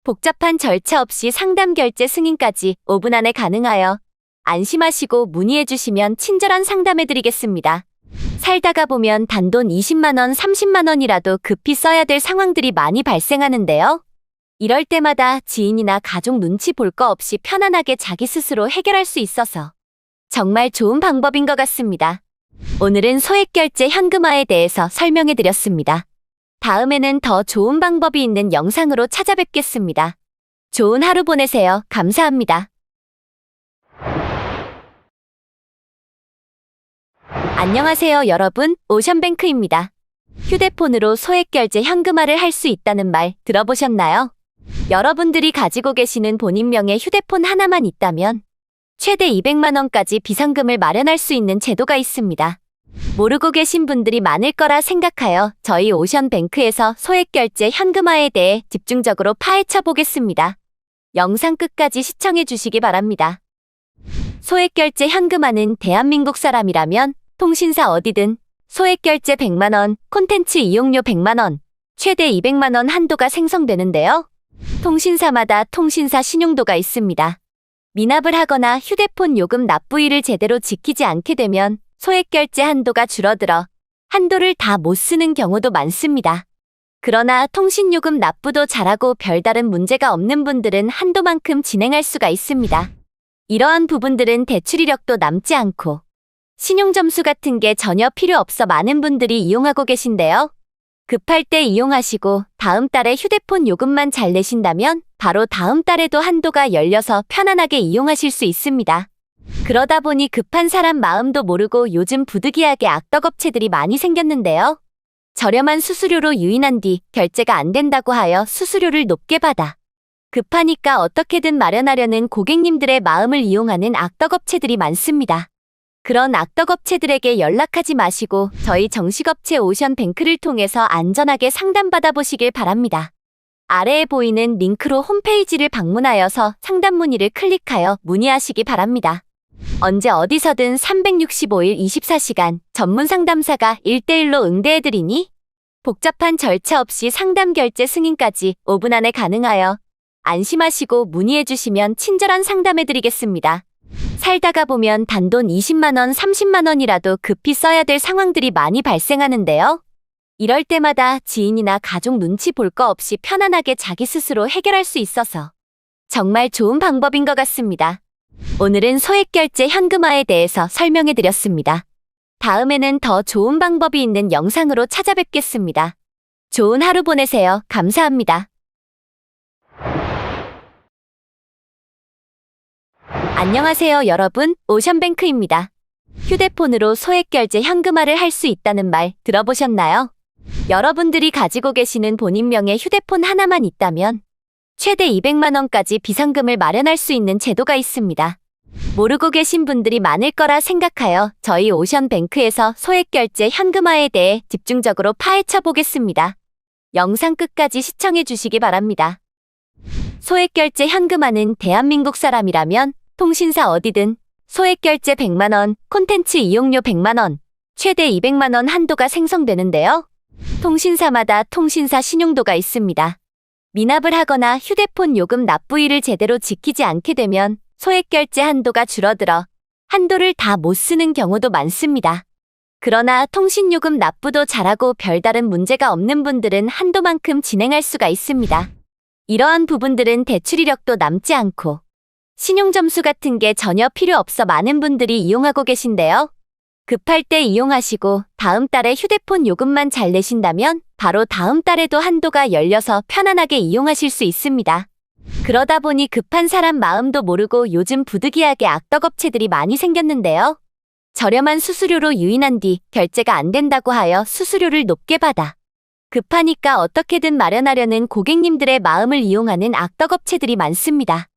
복잡한 절차 없이 상담 결제 승인까지 5분 안에 가능하여 안심하시고 문의해주시면 친절한 상담해드리겠습니다. 살다가 보면 단돈 20만원, 30만원이라도 급히 써야 될 상황들이 많이 발생하는데요. 이럴 때마다 지인이나 가족 눈치 볼 거 없이 편안하게 자기 스스로 해결할 수 있어서 정말 좋은 방법인 것 같습니다. 오늘은 소액결제 현금화에 대해서 설명해드렸습니다. 다음에는 더 좋은 방법이 있는 영상으로 찾아뵙겠습니다. 좋은 하루 보내세요. 감사합니다. 안녕하세요 여러분, 오션뱅크입니다. 휴대폰으로 소액결제 현금화를 할 수 있다는 말 들어보셨나요? 여러분들이 가지고 계시는 본인 명의 휴대폰 하나만 있다면 최대 200만원까지 비상금을 마련할 수 있는 제도가 있습니다. 모르고 계신 분들이 많을 거라 생각하여 저희 오션뱅크에서 소액결제 현금화에 대해 집중적으로 파헤쳐 보겠습니다. 영상 끝까지 시청해 주시기 바랍니다. 소액결제 현금화는 대한민국 사람이라면 통신사 어디든 소액결제 100만원, 콘텐츠 이용료 100만원, 최대 200만원 한도가 생성되는데요. 통신사마다 통신사 신용도가 있습니다. 미납을 하거나 휴대폰 요금 납부일을 제대로 지키지 않게 되면 소액결제 한도가 줄어들어 한도를 다 못 쓰는 경우도 많습니다. 그러나 통신요금 납부도 잘하고 별다른 문제가 없는 분들은 한도만큼 진행할 수가 있습니다. 이러한 부분들은 대출 이력도 남지 않고 신용점수 같은 게 전혀 필요 없어 많은 분들이 이용하고 계신데요. 급할 때 이용하시고 다음 달에 휴대폰 요금만 잘 내신다면 바로 다음 달에도 한도가 열려서 편안하게 이용하실 수 있습니다. 그러다 보니 급한 사람 마음도 모르고 요즘 부득이하게 악덕업체들이 많이 생겼는데요. 저렴한 수수료로 유인한 뒤 결제가 안 된다고 하여 수수료를 높게 받아 급하니까 어떻게든 마련하려는 고객님들의 마음을 이용하는 악덕업체들이 많습니다. 그런 악덕업체들에게 연락하지 마시고 저희 정식업체 오션뱅크를 통해서 안전하게 상담받아 보시길 바랍니다. 아래에 보이는 링크로 홈페이지를 방문하여서 상담 문의를 클릭하여 문의하시기 바랍니다. 언제 어디서든 365일 24시간 전문 상담사가 1대1로 응대해드리니 복잡한 절차 없이 상담 결제 승인까지 5분 안에 가능하여 안심하시고 문의해주시면 친절한 상담해드리겠습니다. 살다가 보면 단돈 20만원, 30만원이라도 급히 써야 될 상황들이 많이 발생하는데요. 이럴 때마다 지인이나 가족 눈치 볼 거 없이 편안하게 자기 스스로 해결할 수 있어서 정말 좋은 방법인 것 같습니다. 오늘은 소액결제 현금화에 대해서 설명해드렸습니다. 다음에는 더 좋은 방법이 있는 영상으로 찾아뵙겠습니다. 좋은 하루 보내세요. 감사합니다. 안녕하세요 여러분, 오션뱅크입니다. 휴대폰으로 소액결제 현금화를 할 수 있다는 말 들어보셨나요? 여러분들이 가지고 계시는 본인명의 휴대폰 하나만 있다면 최대 200만원까지 비상금을 마련할 수 있는 제도가 있습니다. 모르고 계신 분들이 많을 거라 생각하여 저희 오션뱅크에서 소액결제 현금화에 대해 집중적으로 파헤쳐 보겠습니다. 영상 끝까지 시청해 주시기 바랍니다. 소액결제 현금화는 대한민국 사람이라면 통신사 어디든 소액결제 100만원, 콘텐츠 이용료 100만원, 최대 200만원 한도가 생성되는데요. 통신사마다 통신사 신용도가 있습니다. 미납을 하거나 휴대폰 요금 납부일을 제대로 지키지 않게 되면 소액결제 한도가 줄어들어 한도를 다 못 쓰는 경우도 많습니다. 그러나 통신요금 납부도 잘하고 별다른 문제가 없는 분들은 한도만큼 진행할 수가 있습니다. 이러한 부분들은 대출 이력도 남지 않고 신용점수 같은 게 전혀 필요 없어 많은 분들이 이용하고 계신데요. 급할 때 이용하시고 다음 달에 휴대폰 요금만 잘 내신다면 바로 다음 달에도 한도가 열려서 편안하게 이용하실 수 있습니다. 그러다 보니 급한 사람 마음도 모르고 요즘 부득이하게 악덕업체들이 많이 생겼는데요. 저렴한 수수료로 유인한 뒤 결제가 안 된다고 하여 수수료를 높게 받아 급하니까 어떻게든 마련하려는 고객님들의 마음을 이용하는 악덕업체들이 많습니다.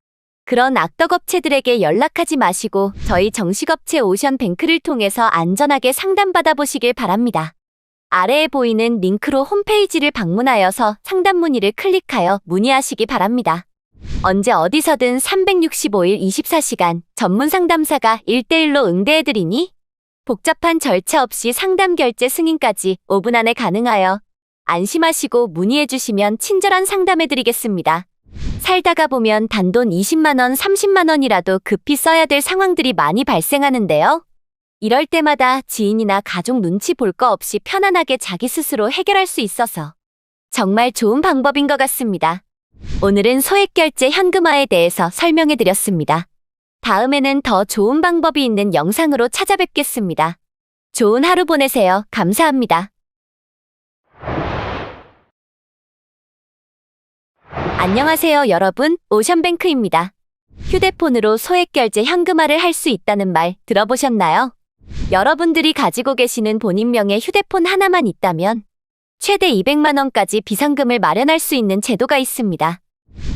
그런 악덕업체들에게 연락하지 마시고 저희 정식업체 오션뱅크를 통해서 안전하게 상담받아 보시길 바랍니다. 아래에 보이는 링크로 홈페이지를 방문하여서 상담 문의를 클릭하여 문의하시기 바랍니다. 언제 어디서든 365일 24시간 전문 상담사가 1대1로 응대해드리니 복잡한 절차 없이 상담 결제 승인까지 5분 안에 가능하여 안심하시고 문의해주시면 친절한 상담해드리겠습니다. 살다가 보면 단돈 20만원, 30만원이라도 급히 써야 될 상황들이 많이 발생하는데요. 이럴 때마다 지인이나 가족 눈치 볼 거 없이 편안하게 자기 스스로 해결할 수 있어서 정말 좋은 방법인 것 같습니다. 오늘은 소액결제 현금화에 대해서 설명해드렸습니다. 다음에는 더 좋은 방법이 있는 영상으로 찾아뵙겠습니다. 좋은 하루 보내세요. 감사합니다. 안녕하세요 여러분, 오션뱅크입니다. 휴대폰으로 소액결제 현금화를 할 수 있다는 말 들어보셨나요? 여러분들이 가지고 계시는 본인명의 휴대폰 하나만 있다면 최대 200만원까지 비상금을 마련할 수 있는 제도가 있습니다.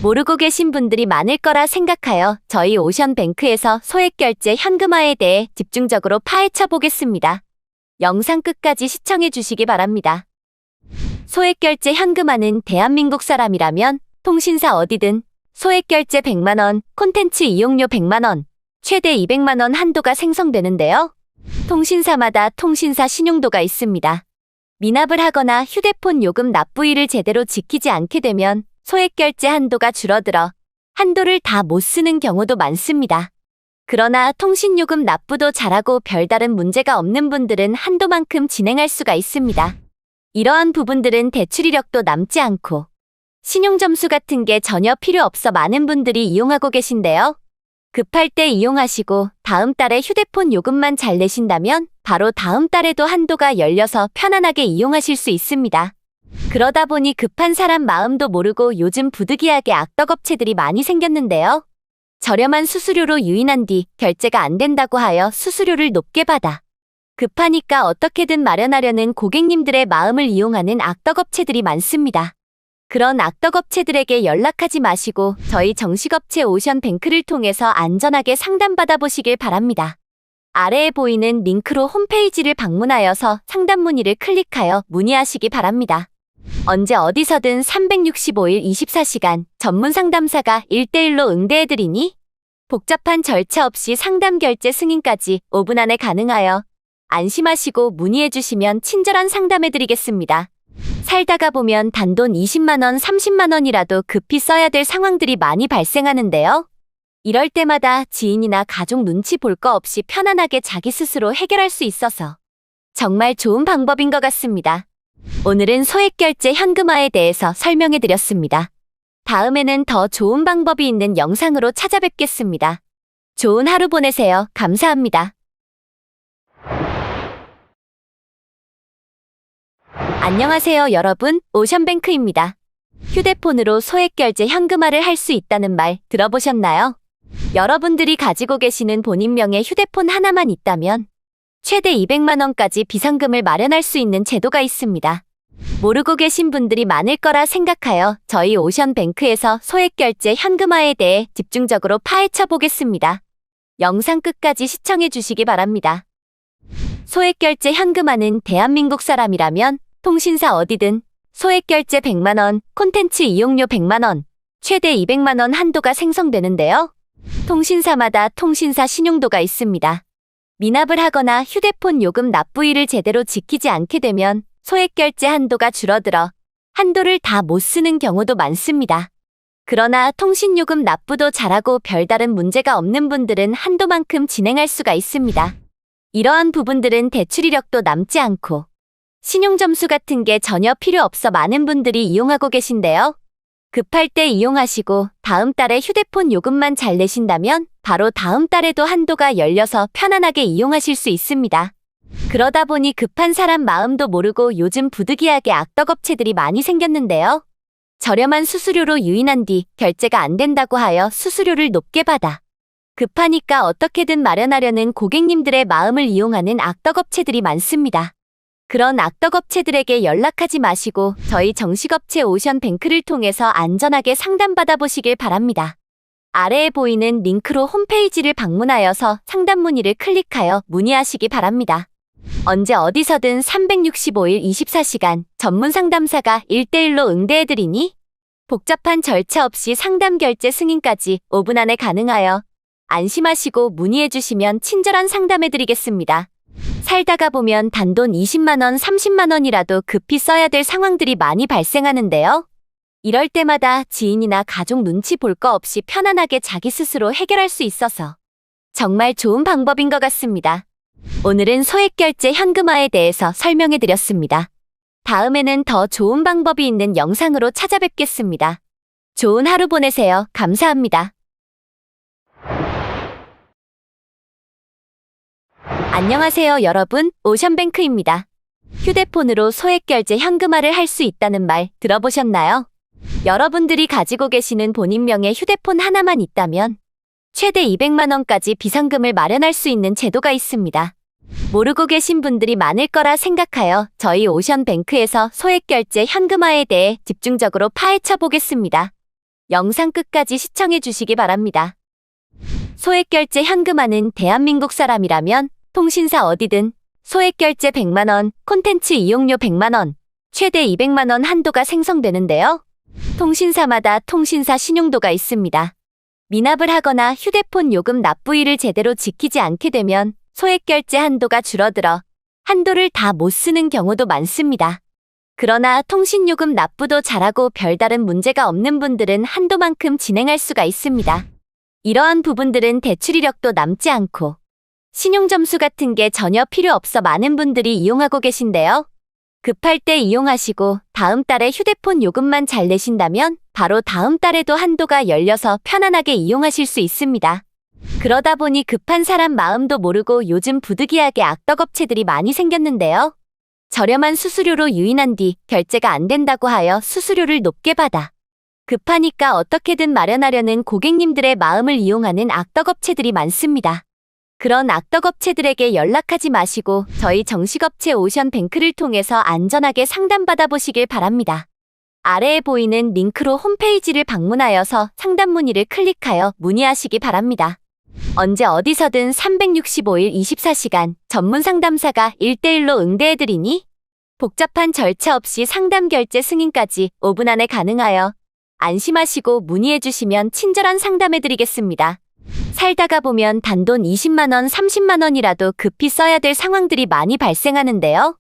모르고 계신 분들이 많을 거라 생각하여 저희 오션뱅크에서 소액결제 현금화에 대해 집중적으로 파헤쳐 보겠습니다. 영상 끝까지 시청해 주시기 바랍니다. 소액결제 현금화는 대한민국 사람이라면 통신사 어디든 소액결제 100만 원, 콘텐츠 이용료 100만 원, 최대 200만 원 한도가 생성되는데요. 통신사마다 통신사 신용도가 있습니다. 미납을 하거나 휴대폰 요금 납부일을 제대로 지키지 않게 되면 소액결제 한도가 줄어들어 한도를 다 못 쓰는 경우도 많습니다. 그러나 통신요금 납부도 잘하고 별다른 문제가 없는 분들은 한도만큼 진행할 수가 있습니다. 이러한 부분들은 대출 이력도 남지 않고 신용점수 같은 게 전혀 필요 없어 많은 분들이 이용하고 계신데요. 급할 때 이용하시고 다음 달에 휴대폰 요금만 잘 내신다면 바로 다음 달에도 한도가 열려서 편안하게 이용하실 수 있습니다. 그러다 보니 급한 사람 마음도 모르고 요즘 부득이하게 악덕업체들이 많이 생겼는데요. 저렴한 수수료로 유인한 뒤 결제가 안 된다고 하여 수수료를 높게 받아 급하니까 어떻게든 마련하려는 고객님들의 마음을 이용하는 악덕업체들이 많습니다. 그런 악덕업체들에게 연락하지 마시고 저희 정식업체 오션뱅크를 통해서 안전하게 상담받아 보시길 바랍니다. 아래에 보이는 링크로 홈페이지를 방문하여서 상담 문의를 클릭하여 문의하시기 바랍니다. 언제 어디서든 365일 24시간 전문 상담사가 1대1로 응대해드리니 복잡한 절차 없이 상담 결제 승인까지 5분 안에 가능하여 안심하시고 문의해주시면 친절한 상담해드리겠습니다. 살다가 보면 단돈 20만 원, 30만 원이라도 급히 써야 될 상황들이 많이 발생하는데요. 이럴 때마다 지인이나 가족 눈치 볼 거 없이 편안하게 자기 스스로 해결할 수 있어서 정말 좋은 방법인 것 같습니다. 오늘은 소액결제 현금화에 대해서 설명해드렸습니다. 다음에는 더 좋은 방법이 있는 영상으로 찾아뵙겠습니다. 좋은 하루 보내세요. 감사합니다. 안녕하세요 여러분, 오션뱅크입니다. 휴대폰으로 소액결제 현금화를 할 수 있다는 말 들어보셨나요? 여러분들이 가지고 계시는 본인명의 휴대폰 하나만 있다면 최대 200만 원까지 비상금을 마련할 수 있는 제도가 있습니다. 모르고 계신 분들이 많을 거라 생각하여 저희 오션뱅크에서 소액결제 현금화에 대해 집중적으로 파헤쳐 보겠습니다. 영상 끝까지 시청해 주시기 바랍니다. 소액결제 현금화는 대한민국 사람이라면 통신사 어디든 소액결제 100만 원, 콘텐츠 이용료 100만 원, 최대 200만 원 한도가 생성되는데요. 통신사마다 통신사 신용도가 있습니다. 미납을 하거나 휴대폰 요금 납부일을 제대로 지키지 않게 되면 소액결제 한도가 줄어들어 한도를 다 못 쓰는 경우도 많습니다. 그러나 통신요금 납부도 잘하고 별다른 문제가 없는 분들은 한도만큼 진행할 수가 있습니다. 이러한 부분들은 대출 이력도 남지 않고 신용점수 같은 게 전혀 필요 없어 많은 분들이 이용하고 계신데요. 급할 때 이용하시고 다음 달에 휴대폰 요금만 잘 내신다면 바로 다음 달에도 한도가 열려서 편안하게 이용하실 수 있습니다. 그러다 보니 급한 사람 마음도 모르고 요즘 부득이하게 악덕업체들이 많이 생겼는데요. 저렴한 수수료로 유인한 뒤 결제가 안 된다고 하여 수수료를 높게 받아 급하니까 어떻게든 마련하려는 고객님들의 마음을 이용하는 악덕업체들이 많습니다. 그런 악덕업체들에게 연락하지 마시고 저희 정식업체 오션뱅크를 통해서 안전하게 상담받아 보시길 바랍니다. 아래에 보이는 링크로 홈페이지를 방문하여서 상담 문의를 클릭하여 문의하시기 바랍니다. 언제 어디서든 365일 24시간 전문 상담사가 1대1로 응대해드리니 복잡한 절차 없이 상담 결제 승인까지 5분 안에 가능하여 안심하시고 문의해주시면 친절한 상담해드리겠습니다. 살다가 보면 단돈 20만 원, 30만 원이라도 급히 써야 될 상황들이 많이 발생하는데요. 이럴 때마다 지인이나 가족 눈치 볼 거 없이 편안하게 자기 스스로 해결할 수 있어서 정말 좋은 방법인 것 같습니다. 오늘은 소액결제 현금화에 대해서 설명해드렸습니다. 다음에는 더 좋은 방법이 있는 영상으로 찾아뵙겠습니다. 좋은 하루 보내세요. 감사합니다. 안녕하세요 여러분, 오션뱅크입니다. 휴대폰으로 소액결제 현금화를 할 수 있다는 말 들어보셨나요? 여러분들이 가지고 계시는 본인명의 휴대폰 하나만 있다면 최대 200만 원까지 비상금을 마련할 수 있는 제도가 있습니다. 모르고 계신 분들이 많을 거라 생각하여 저희 오션뱅크에서 소액결제 현금화에 대해 집중적으로 파헤쳐 보겠습니다. 영상 끝까지 시청해 주시기 바랍니다. 소액결제 현금화는 대한민국 사람이라면 통신사 어디든 소액결제 100만 원, 콘텐츠 이용료 100만 원, 최대 200만 원 한도가 생성되는데요. 통신사마다 통신사 신용도가 있습니다. 미납을 하거나 휴대폰 요금 납부일을 제대로 지키지 않게 되면 소액결제 한도가 줄어들어 한도를 다 못 쓰는 경우도 많습니다. 그러나 통신요금 납부도 잘하고 별다른 문제가 없는 분들은 한도만큼 진행할 수가 있습니다. 이러한 부분들은 대출 이력도 남지 않고 신용점수 같은 게 전혀 필요 없어 많은 분들이 이용하고 계신데요. 급할 때 이용하시고 다음 달에 휴대폰 요금만 잘 내신다면 바로 다음 달에도 한도가 열려서 편안하게 이용하실 수 있습니다. 그러다 보니 급한 사람 마음도 모르고 요즘 부득이하게 악덕업체들이 많이 생겼는데요. 저렴한 수수료로 유인한 뒤 결제가 안 된다고 하여 수수료를 높게 받아 급하니까 어떻게든 마련하려는 고객님들의 마음을 이용하는 악덕업체들이 많습니다. 그런 악덕업체들에게 연락하지 마시고 저희 정식업체 오션뱅크를 통해서 안전하게 상담받아 보시길 바랍니다. 아래에 보이는 링크로 홈페이지를 방문하여서 상담 문의를 클릭하여 문의하시기 바랍니다. 언제 어디서든 365일 24시간 전문 상담사가 1대1로 응대해드리니 복잡한 절차 없이 상담 결제 승인까지 5분 안에 가능하여 안심하시고 문의해주시면 친절한 상담해드리겠습니다. 살다가 보면 단돈 20만원, 30만원이라도 급히 써야 될 상황들이 많이 발생하는데요.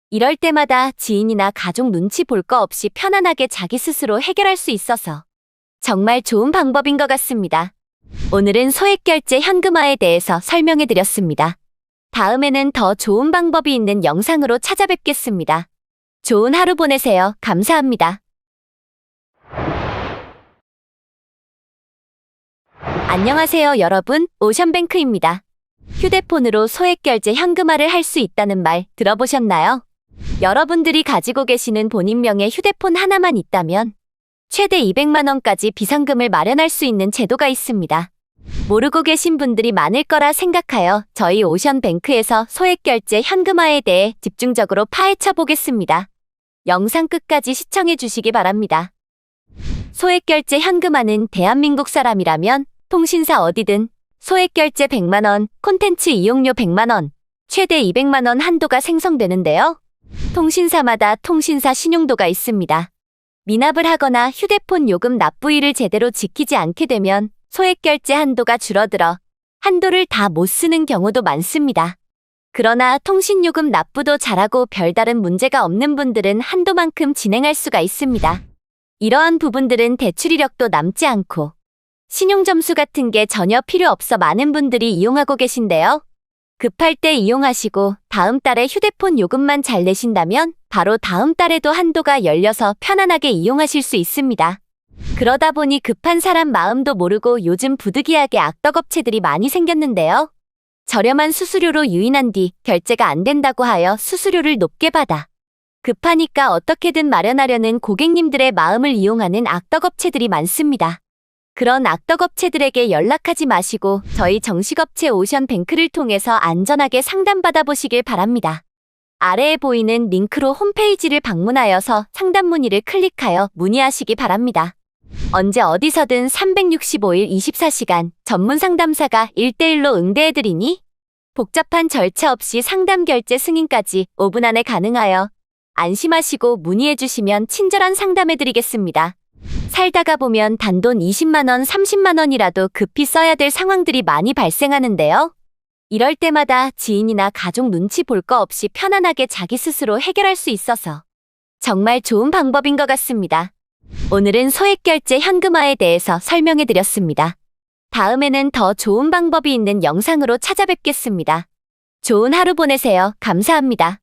이럴 때마다 지인이나 가족 눈치 볼 거 없이 편안하게 자기 스스로 해결할 수 있어서 정말 좋은 방법인 것 같습니다. 오늘은 소액결제 현금화에 대해서 설명해드렸습니다. 다음에는 더 좋은 방법이 있는 영상으로 찾아뵙겠습니다. 좋은 하루 보내세요. 감사합니다. 안녕하세요 여러분, 오션뱅크입니다. 휴대폰으로 소액결제 현금화를 할 수 있다는 말 들어보셨나요? 여러분들이 가지고 계시는 본인명의 휴대폰 하나만 있다면 최대 200만원까지 비상금을 마련할 수 있는 제도가 있습니다. 모르고 계신 분들이 많을 거라 생각하여 저희 오션뱅크에서 소액결제 현금화에 대해 집중적으로 파헤쳐 보겠습니다. 영상 끝까지 시청해 주시기 바랍니다. 소액결제 현금화는 대한민국 사람이라면 통신사 어디든 소액결제 100만원, 콘텐츠 이용료 100만원, 최대 200만원 한도가 생성되는데요. 통신사마다 통신사 신용도가 있습니다. 미납을 하거나 휴대폰 요금 납부일을 제대로 지키지 않게 되면 소액결제 한도가 줄어들어 한도를 다 못 쓰는 경우도 많습니다. 그러나 통신요금 납부도 잘하고 별다른 문제가 없는 분들은 한도만큼 진행할 수가 있습니다. 이러한 부분들은 대출 이력도 남지 않고 신용점수 같은 게 전혀 필요 없어 많은 분들이 이용하고 계신데요. 급할 때 이용하시고 다음 달에 휴대폰 요금만 잘 내신다면 바로 다음 달에도 한도가 열려서 편안하게 이용하실 수 있습니다. 그러다 보니 급한 사람 마음도 모르고 요즘 부득이하게 악덕업체들이 많이 생겼는데요. 저렴한 수수료로 유인한 뒤 결제가 안 된다고 하여 수수료를 높게 받아 급하니까 어떻게든 마련하려는 고객님들의 마음을 이용하는 악덕업체들이 많습니다. 그런 악덕업체들에게 연락하지 마시고 저희 정식업체 오션뱅크를 통해서 안전하게 상담받아 보시길 바랍니다. 아래에 보이는 링크로 홈페이지를 방문하여서 상담 문의를 클릭하여 문의하시기 바랍니다. 언제 어디서든 365일 24시간 전문 상담사가 1대1로 응대해드리니 복잡한 절차 없이 상담 결제 승인까지 5분 안에 가능하여 안심하시고 문의해주시면 친절한 상담해드리겠습니다. 살다가 보면 단돈 20만원, 30만원이라도 급히 써야 될 상황들이 많이 발생하는데요. 이럴 때마다 지인이나 가족 눈치 볼 거 없이 편안하게 자기 스스로 해결할 수 있어서 정말 좋은 방법인 것 같습니다. 오늘은 소액결제 현금화에 대해서 설명해드렸습니다. 다음에는 더 좋은 방법이 있는 영상으로 찾아뵙겠습니다. 좋은 하루 보내세요. 감사합니다.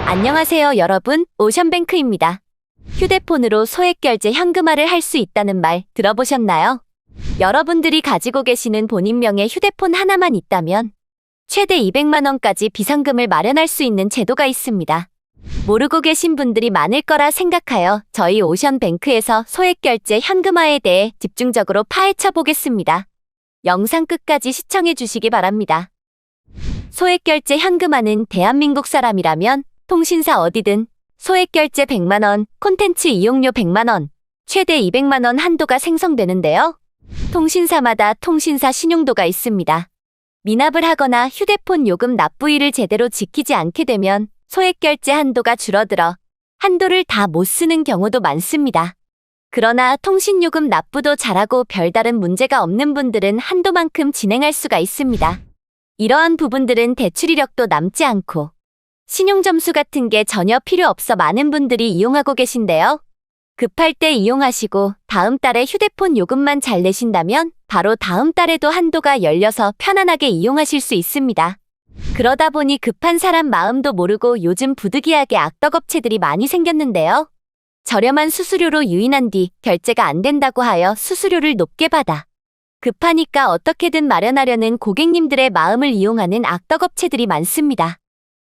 안녕하세요 여러분, 오션뱅크입니다. 휴대폰으로 소액결제 현금화를 할 수 있다는 말 들어보셨나요? 여러분들이 가지고 계시는 본인명의 휴대폰 하나만 있다면 최대 200만원까지 비상금을 마련할 수 있는 제도가 있습니다. 모르고 계신 분들이 많을 거라 생각하여 저희 오션뱅크에서 소액결제 현금화에 대해 집중적으로 파헤쳐 보겠습니다. 영상 끝까지 시청해 주시기 바랍니다. 소액결제 현금화는 대한민국 사람이라면 통신사 어디든 소액결제 100만원, 콘텐츠 이용료 100만원, 최대 200만원 한도가 생성되는데요. 통신사마다 통신사 신용도가 있습니다. 미납을 하거나 휴대폰 요금 납부일을 제대로 지키지 않게 되면 소액결제 한도가 줄어들어 한도를 다 못 쓰는 경우도 많습니다. 그러나 통신요금 납부도 잘하고 별다른 문제가 없는 분들은 한도만큼 진행할 수가 있습니다. 이러한 부분들은 대출 이력도 남지 않고 신용점수 같은 게 전혀 필요 없어 많은 분들이 이용하고 계신데요. 급할 때 이용하시고 다음 달에 휴대폰 요금만 잘 내신다면 바로 다음 달에도 한도가 열려서 편안하게 이용하실 수 있습니다. 그러다 보니 급한 사람 마음도 모르고 요즘 부득이하게 악덕업체들이 많이 생겼는데요. 저렴한 수수료로 유인한 뒤 결제가 안 된다고 하여 수수료를 높게 받아 급하니까 어떻게든 마련하려는 고객님들의 마음을 이용하는 악덕업체들이 많습니다.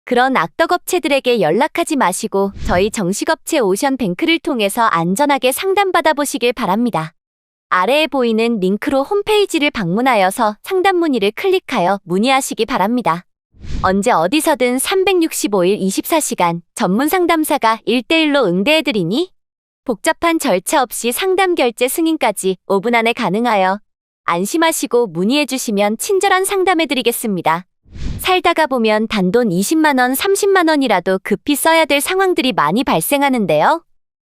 그런 악덕업체들에게 연락하지 마시고 저희 정식업체 오션뱅크를 통해서 안전하게 상담받아 보시길 바랍니다. 아래에 보이는 링크로 홈페이지를 방문하여서 상담 문의를 클릭하여 문의하시기 바랍니다. 언제 어디서든 365일 24시간 전문 상담사가 1대1로 응대해드리니 복잡한 절차 없이 상담 결제 승인까지 5분 안에 가능하여 안심하시고 문의해주시면 친절한 상담해드리겠습니다. 살다가 보면 단돈 20만원, 30만원이라도 급히 써야 될 상황들이 많이 발생하는데요.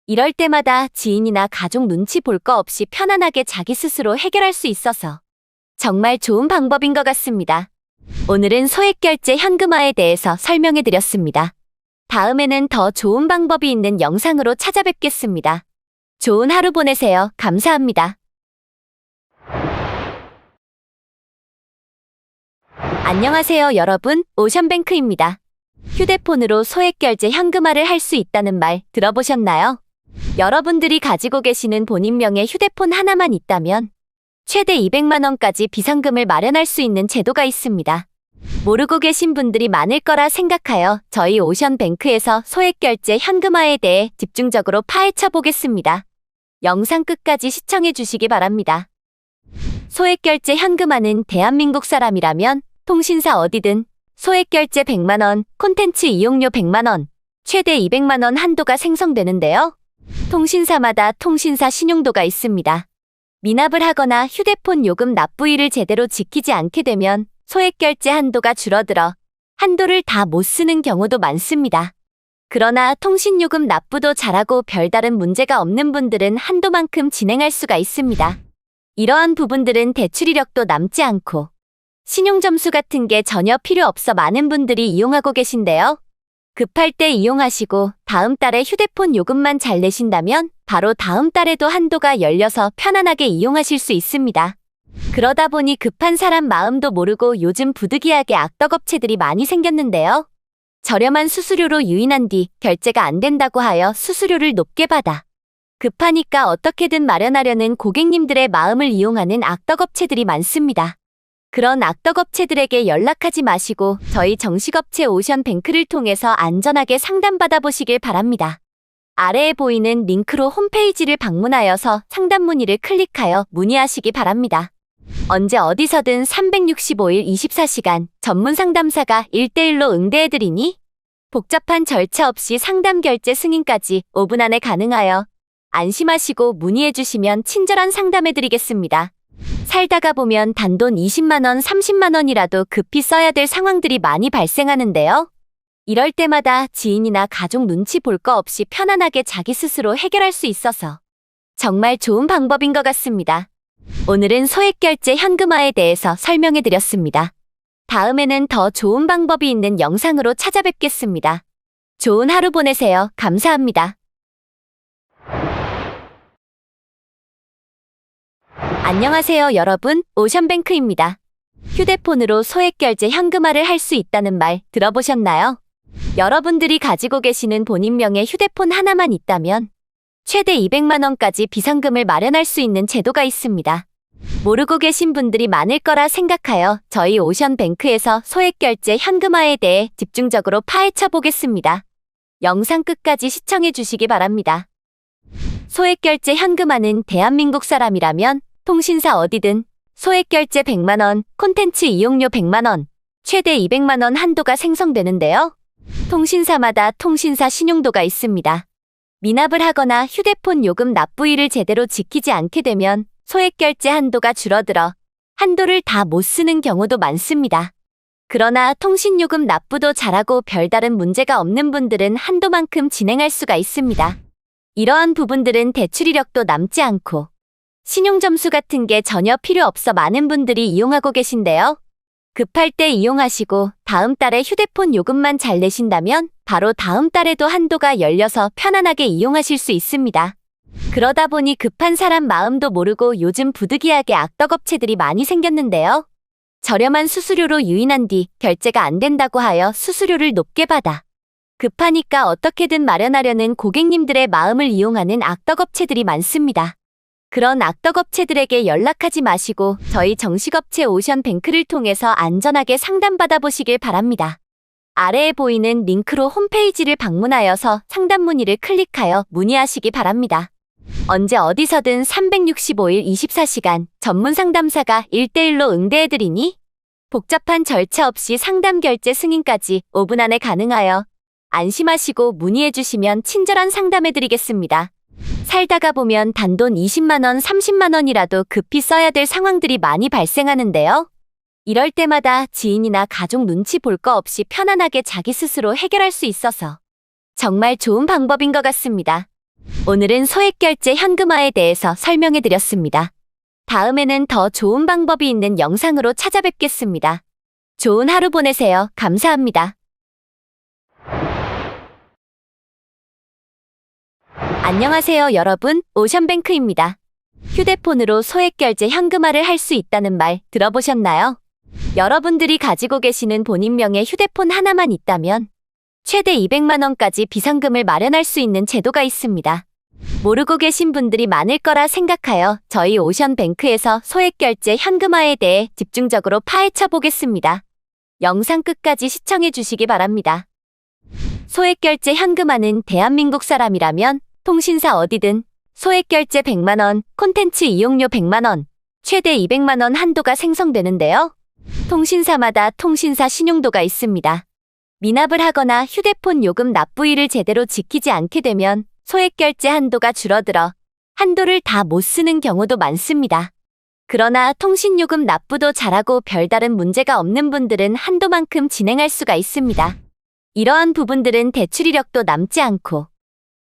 이럴 때마다 지인이나 가족 눈치 볼 거 없이 편안하게 자기 스스로 해결할 수 있어서 정말 좋은 방법인 것 같습니다. 오늘은 소액결제 현금화에 대해서 설명해드렸습니다. 다음에는 더 좋은 방법이 있는 영상으로 찾아뵙겠습니다. 좋은 하루 보내세요. 감사합니다. 안녕하세요 여러분, 오션뱅크입니다. 휴대폰으로 소액결제 현금화를 할 수 있다는 말 들어보셨나요? 여러분들이 가지고 계시는 본인명의 휴대폰 하나만 있다면 최대 200만원까지 비상금을 마련할 수 있는 제도가 있습니다. 모르고 계신 분들이 많을 거라 생각하여 저희 오션뱅크에서 소액결제 현금화에 대해 집중적으로 파헤쳐 보겠습니다. 영상 끝까지 시청해 주시기 바랍니다. 소액결제 현금화는 대한민국 사람이라면 통신사 어디든 소액결제 100만원, 콘텐츠 이용료 100만원, 최대 200만원 한도가 생성되는데요. 통신사마다 통신사 신용도가 있습니다. 미납을 하거나 휴대폰 요금 납부일을 제대로 지키지 않게 되면 소액결제 한도가 줄어들어 한도를 다 못 쓰는 경우도 많습니다. 그러나 통신요금 납부도 잘하고 별다른 문제가 없는 분들은 한도만큼 진행할 수가 있습니다. 이러한 부분들은 대출 이력도 남지 않고 신용점수 같은 게 전혀 필요 없어 많은 분들이 이용하고 계신데요. 급할 때 이용하시고 다음 달에 휴대폰 요금만 잘 내신다면 바로 다음 달에도 한도가 열려서 편안하게 이용하실 수 있습니다. 그러다 보니 급한 사람 마음도 모르고 요즘 부득이하게 악덕업체들이 많이 생겼는데요. 저렴한 수수료로 유인한 뒤 결제가 안 된다고 하여 수수료를 높게 받아 급하니까 어떻게든 마련하려는 고객님들의 마음을 이용하는 악덕업체들이 많습니다. 그런 악덕업체들에게 연락하지 마시고 저희 정식업체 오션뱅크를 통해서 안전하게 상담받아 보시길 바랍니다. 아래에 보이는 링크로 홈페이지를 방문하여서 상담 문의를 클릭하여 문의하시기 바랍니다. 언제 어디서든 365일 24시간 전문 상담사가 1대1로 응대해드리니 복잡한 절차 없이 상담 결제 승인까지 5분 안에 가능하여 안심하시고 문의해주시면 친절한 상담해드리겠습니다. 살다가 보면 단돈 20만원, 30만원이라도 급히 써야 될 상황들이 많이 발생하는데요. 이럴 때마다 지인이나 가족 눈치 볼 거 없이 편안하게 자기 스스로 해결할 수 있어서 정말 좋은 방법인 것 같습니다. 오늘은 소액결제 현금화에 대해서 설명해드렸습니다. 다음에는 더 좋은 방법이 있는 영상으로 찾아뵙겠습니다. 좋은 하루 보내세요. 감사합니다. 안녕하세요 여러분, 오션뱅크입니다. 휴대폰으로 소액결제 현금화를 할 수 있다는 말 들어보셨나요? 여러분들이 가지고 계시는 본인명의 휴대폰 하나만 있다면 최대 200만원까지 비상금을 마련할 수 있는 제도가 있습니다. 모르고 계신 분들이 많을 거라 생각하여 저희 오션뱅크에서 소액결제 현금화에 대해 집중적으로 파헤쳐 보겠습니다. 영상 끝까지 시청해 주시기 바랍니다. 소액결제 현금화는 대한민국 사람이라면 통신사 어디든 소액결제 100만원, 콘텐츠 이용료 100만원, 최대 200만원 한도가 생성되는데요. 통신사마다 통신사 신용도가 있습니다. 미납을 하거나 휴대폰 요금 납부일을 제대로 지키지 않게 되면 소액결제 한도가 줄어들어 한도를 다 못 쓰는 경우도 많습니다. 그러나 통신요금 납부도 잘하고 별다른 문제가 없는 분들은 한도만큼 진행할 수가 있습니다. 이러한 부분들은 대출 이력도 남지 않고 신용점수 같은 게 전혀 필요 없어 많은 분들이 이용하고 계신데요. 급할 때 이용하시고 다음 달에 휴대폰 요금만 잘 내신다면 바로 다음 달에도 한도가 열려서 편안하게 이용하실 수 있습니다. 그러다 보니 급한 사람 마음도 모르고 요즘 부득이하게 악덕업체들이 많이 생겼는데요. 저렴한 수수료로 유인한 뒤 결제가 안 된다고 하여 수수료를 높게 받아 급하니까 어떻게든 마련하려는 고객님들의 마음을 이용하는 악덕업체들이 많습니다. 그런 악덕업체들에게 연락하지 마시고 저희 정식업체 오션뱅크를 통해서 안전하게 상담받아 보시길 바랍니다. 아래에 보이는 링크로 홈페이지를 방문하여서 상담 문의를 클릭하여 문의하시기 바랍니다. 언제 어디서든 365일 24시간 전문 상담사가 1대1로 응대해드리니 복잡한 절차 없이 상담 결제 승인까지 5분 안에 가능하여 안심하시고 문의해주시면 친절한 상담해드리겠습니다. 살다가 보면 단돈 20만원, 30만원이라도 급히 써야 될 상황들이 많이 발생하는데요. 이럴 때마다 지인이나 가족 눈치 볼 거 없이 편안하게 자기 스스로 해결할 수 있어서 정말 좋은 방법인 것 같습니다. 오늘은 소액결제 현금화에 대해서 설명해드렸습니다. 다음에는 더 좋은 방법이 있는 영상으로 찾아뵙겠습니다. 좋은 하루 보내세요. 감사합니다. 안녕하세요 여러분, 오션뱅크입니다. 휴대폰으로 소액결제 현금화를 할 수 있다는 말 들어보셨나요? 여러분들이 가지고 계시는 본인명의 휴대폰 하나만 있다면 최대 200만원까지 비상금을 마련할 수 있는 제도가 있습니다. 모르고 계신 분들이 많을 거라 생각하여 저희 오션뱅크에서 소액결제 현금화에 대해 집중적으로 파헤쳐 보겠습니다. 영상 끝까지 시청해 주시기 바랍니다. 소액결제 현금화는 대한민국 사람이라면 통신사 어디든 소액결제 100만원, 콘텐츠 이용료 100만원, 최대 200만원 한도가 생성되는데요. 통신사마다 통신사 신용도가 있습니다. 미납을 하거나 휴대폰 요금 납부일을 제대로 지키지 않게 되면 소액결제 한도가 줄어들어 한도를 다 못 쓰는 경우도 많습니다. 그러나 통신요금 납부도 잘하고 별다른 문제가 없는 분들은 한도만큼 진행할 수가 있습니다. 이러한 부분들은 대출 이력도 남지 않고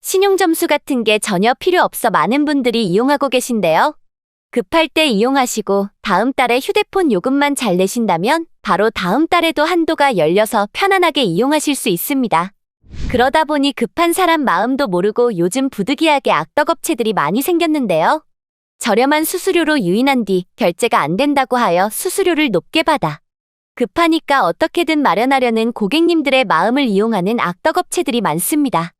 신용점수 같은 게 전혀 필요 없어 많은 분들이 이용하고 계신데요. 급할 때 이용하시고 다음 달에 휴대폰 요금만 잘 내신다면 바로 다음 달에도 한도가 열려서 편안하게 이용하실 수 있습니다. 그러다 보니 급한 사람 마음도 모르고 요즘 부득이하게 악덕업체들이 많이 생겼는데요. 저렴한 수수료로 유인한 뒤 결제가 안 된다고 하여 수수료를 높게 받아 급하니까 어떻게든 마련하려는 고객님들의 마음을 이용하는 악덕업체들이 많습니다.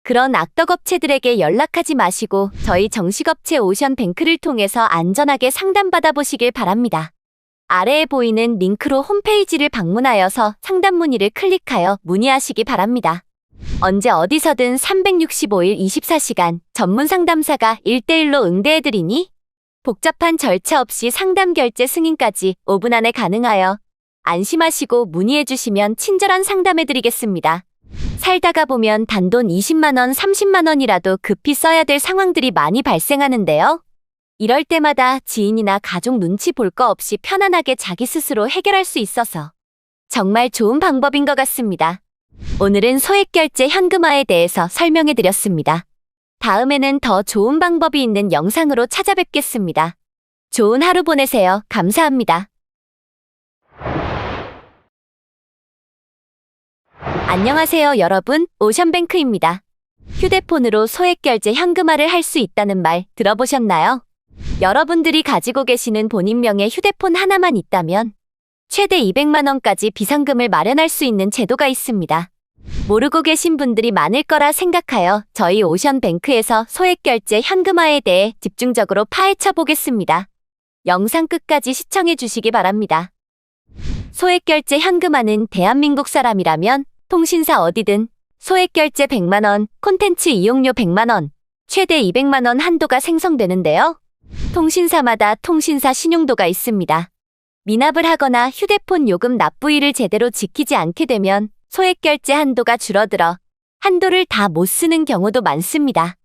그런 악덕업체들에게 연락하지 마시고 저희 정식업체 오션뱅크를 통해서 안전하게 상담받아 보시길 바랍니다. 아래에 보이는 링크로 홈페이지를 방문하여서 상담 문의를 클릭하여 문의하시기 바랍니다. 언제 어디서든 365일 24시간 전문 상담사가 1대1로 응대해드리니 복잡한 절차 없이 상담 결제 승인까지 5분 안에 가능하여 안심하시고 문의해주시면 친절한 상담해드리겠습니다. 살다가 보면 단돈 20만원, 30만원이라도 급히 써야 될 상황들이 많이 발생하는데요. 이럴 때마다 지인이나 가족 눈치 볼 거 없이 편안하게 자기 스스로 해결할 수 있어서 정말 좋은 방법인 것 같습니다. 오늘은 소액결제 현금화에 대해서 설명해드렸습니다. 다음에는 더 좋은 방법이 있는 영상으로 찾아뵙겠습니다. 좋은 하루 보내세요. 감사합니다. 안녕하세요 여러분, 오션뱅크입니다. 휴대폰으로 소액결제 현금화를 할 수 있다는 말 들어보셨나요? 여러분들이 가지고 계시는 본인명의 휴대폰 하나만 있다면 최대 200만원까지 비상금을 마련할 수 있는 제도가 있습니다. 모르고 계신 분들이 많을 거라 생각하여 저희 오션뱅크에서 소액결제 현금화에 대해 집중적으로 파헤쳐 보겠습니다. 영상 끝까지 시청해 주시기 바랍니다. 소액결제 현금화는 대한민국 사람이라면 통신사 어디든 소액결제 100만원, 콘텐츠 이용료 100만원, 최대 200만원 한도가 생성되는데요. 통신사마다 통신사 신용도가 있습니다. 미납을 하거나 휴대폰 요금 납부일을 제대로 지키지 않게 되면 소액결제 한도가 줄어들어 한도를 다 못 쓰는 경우도 많습니다.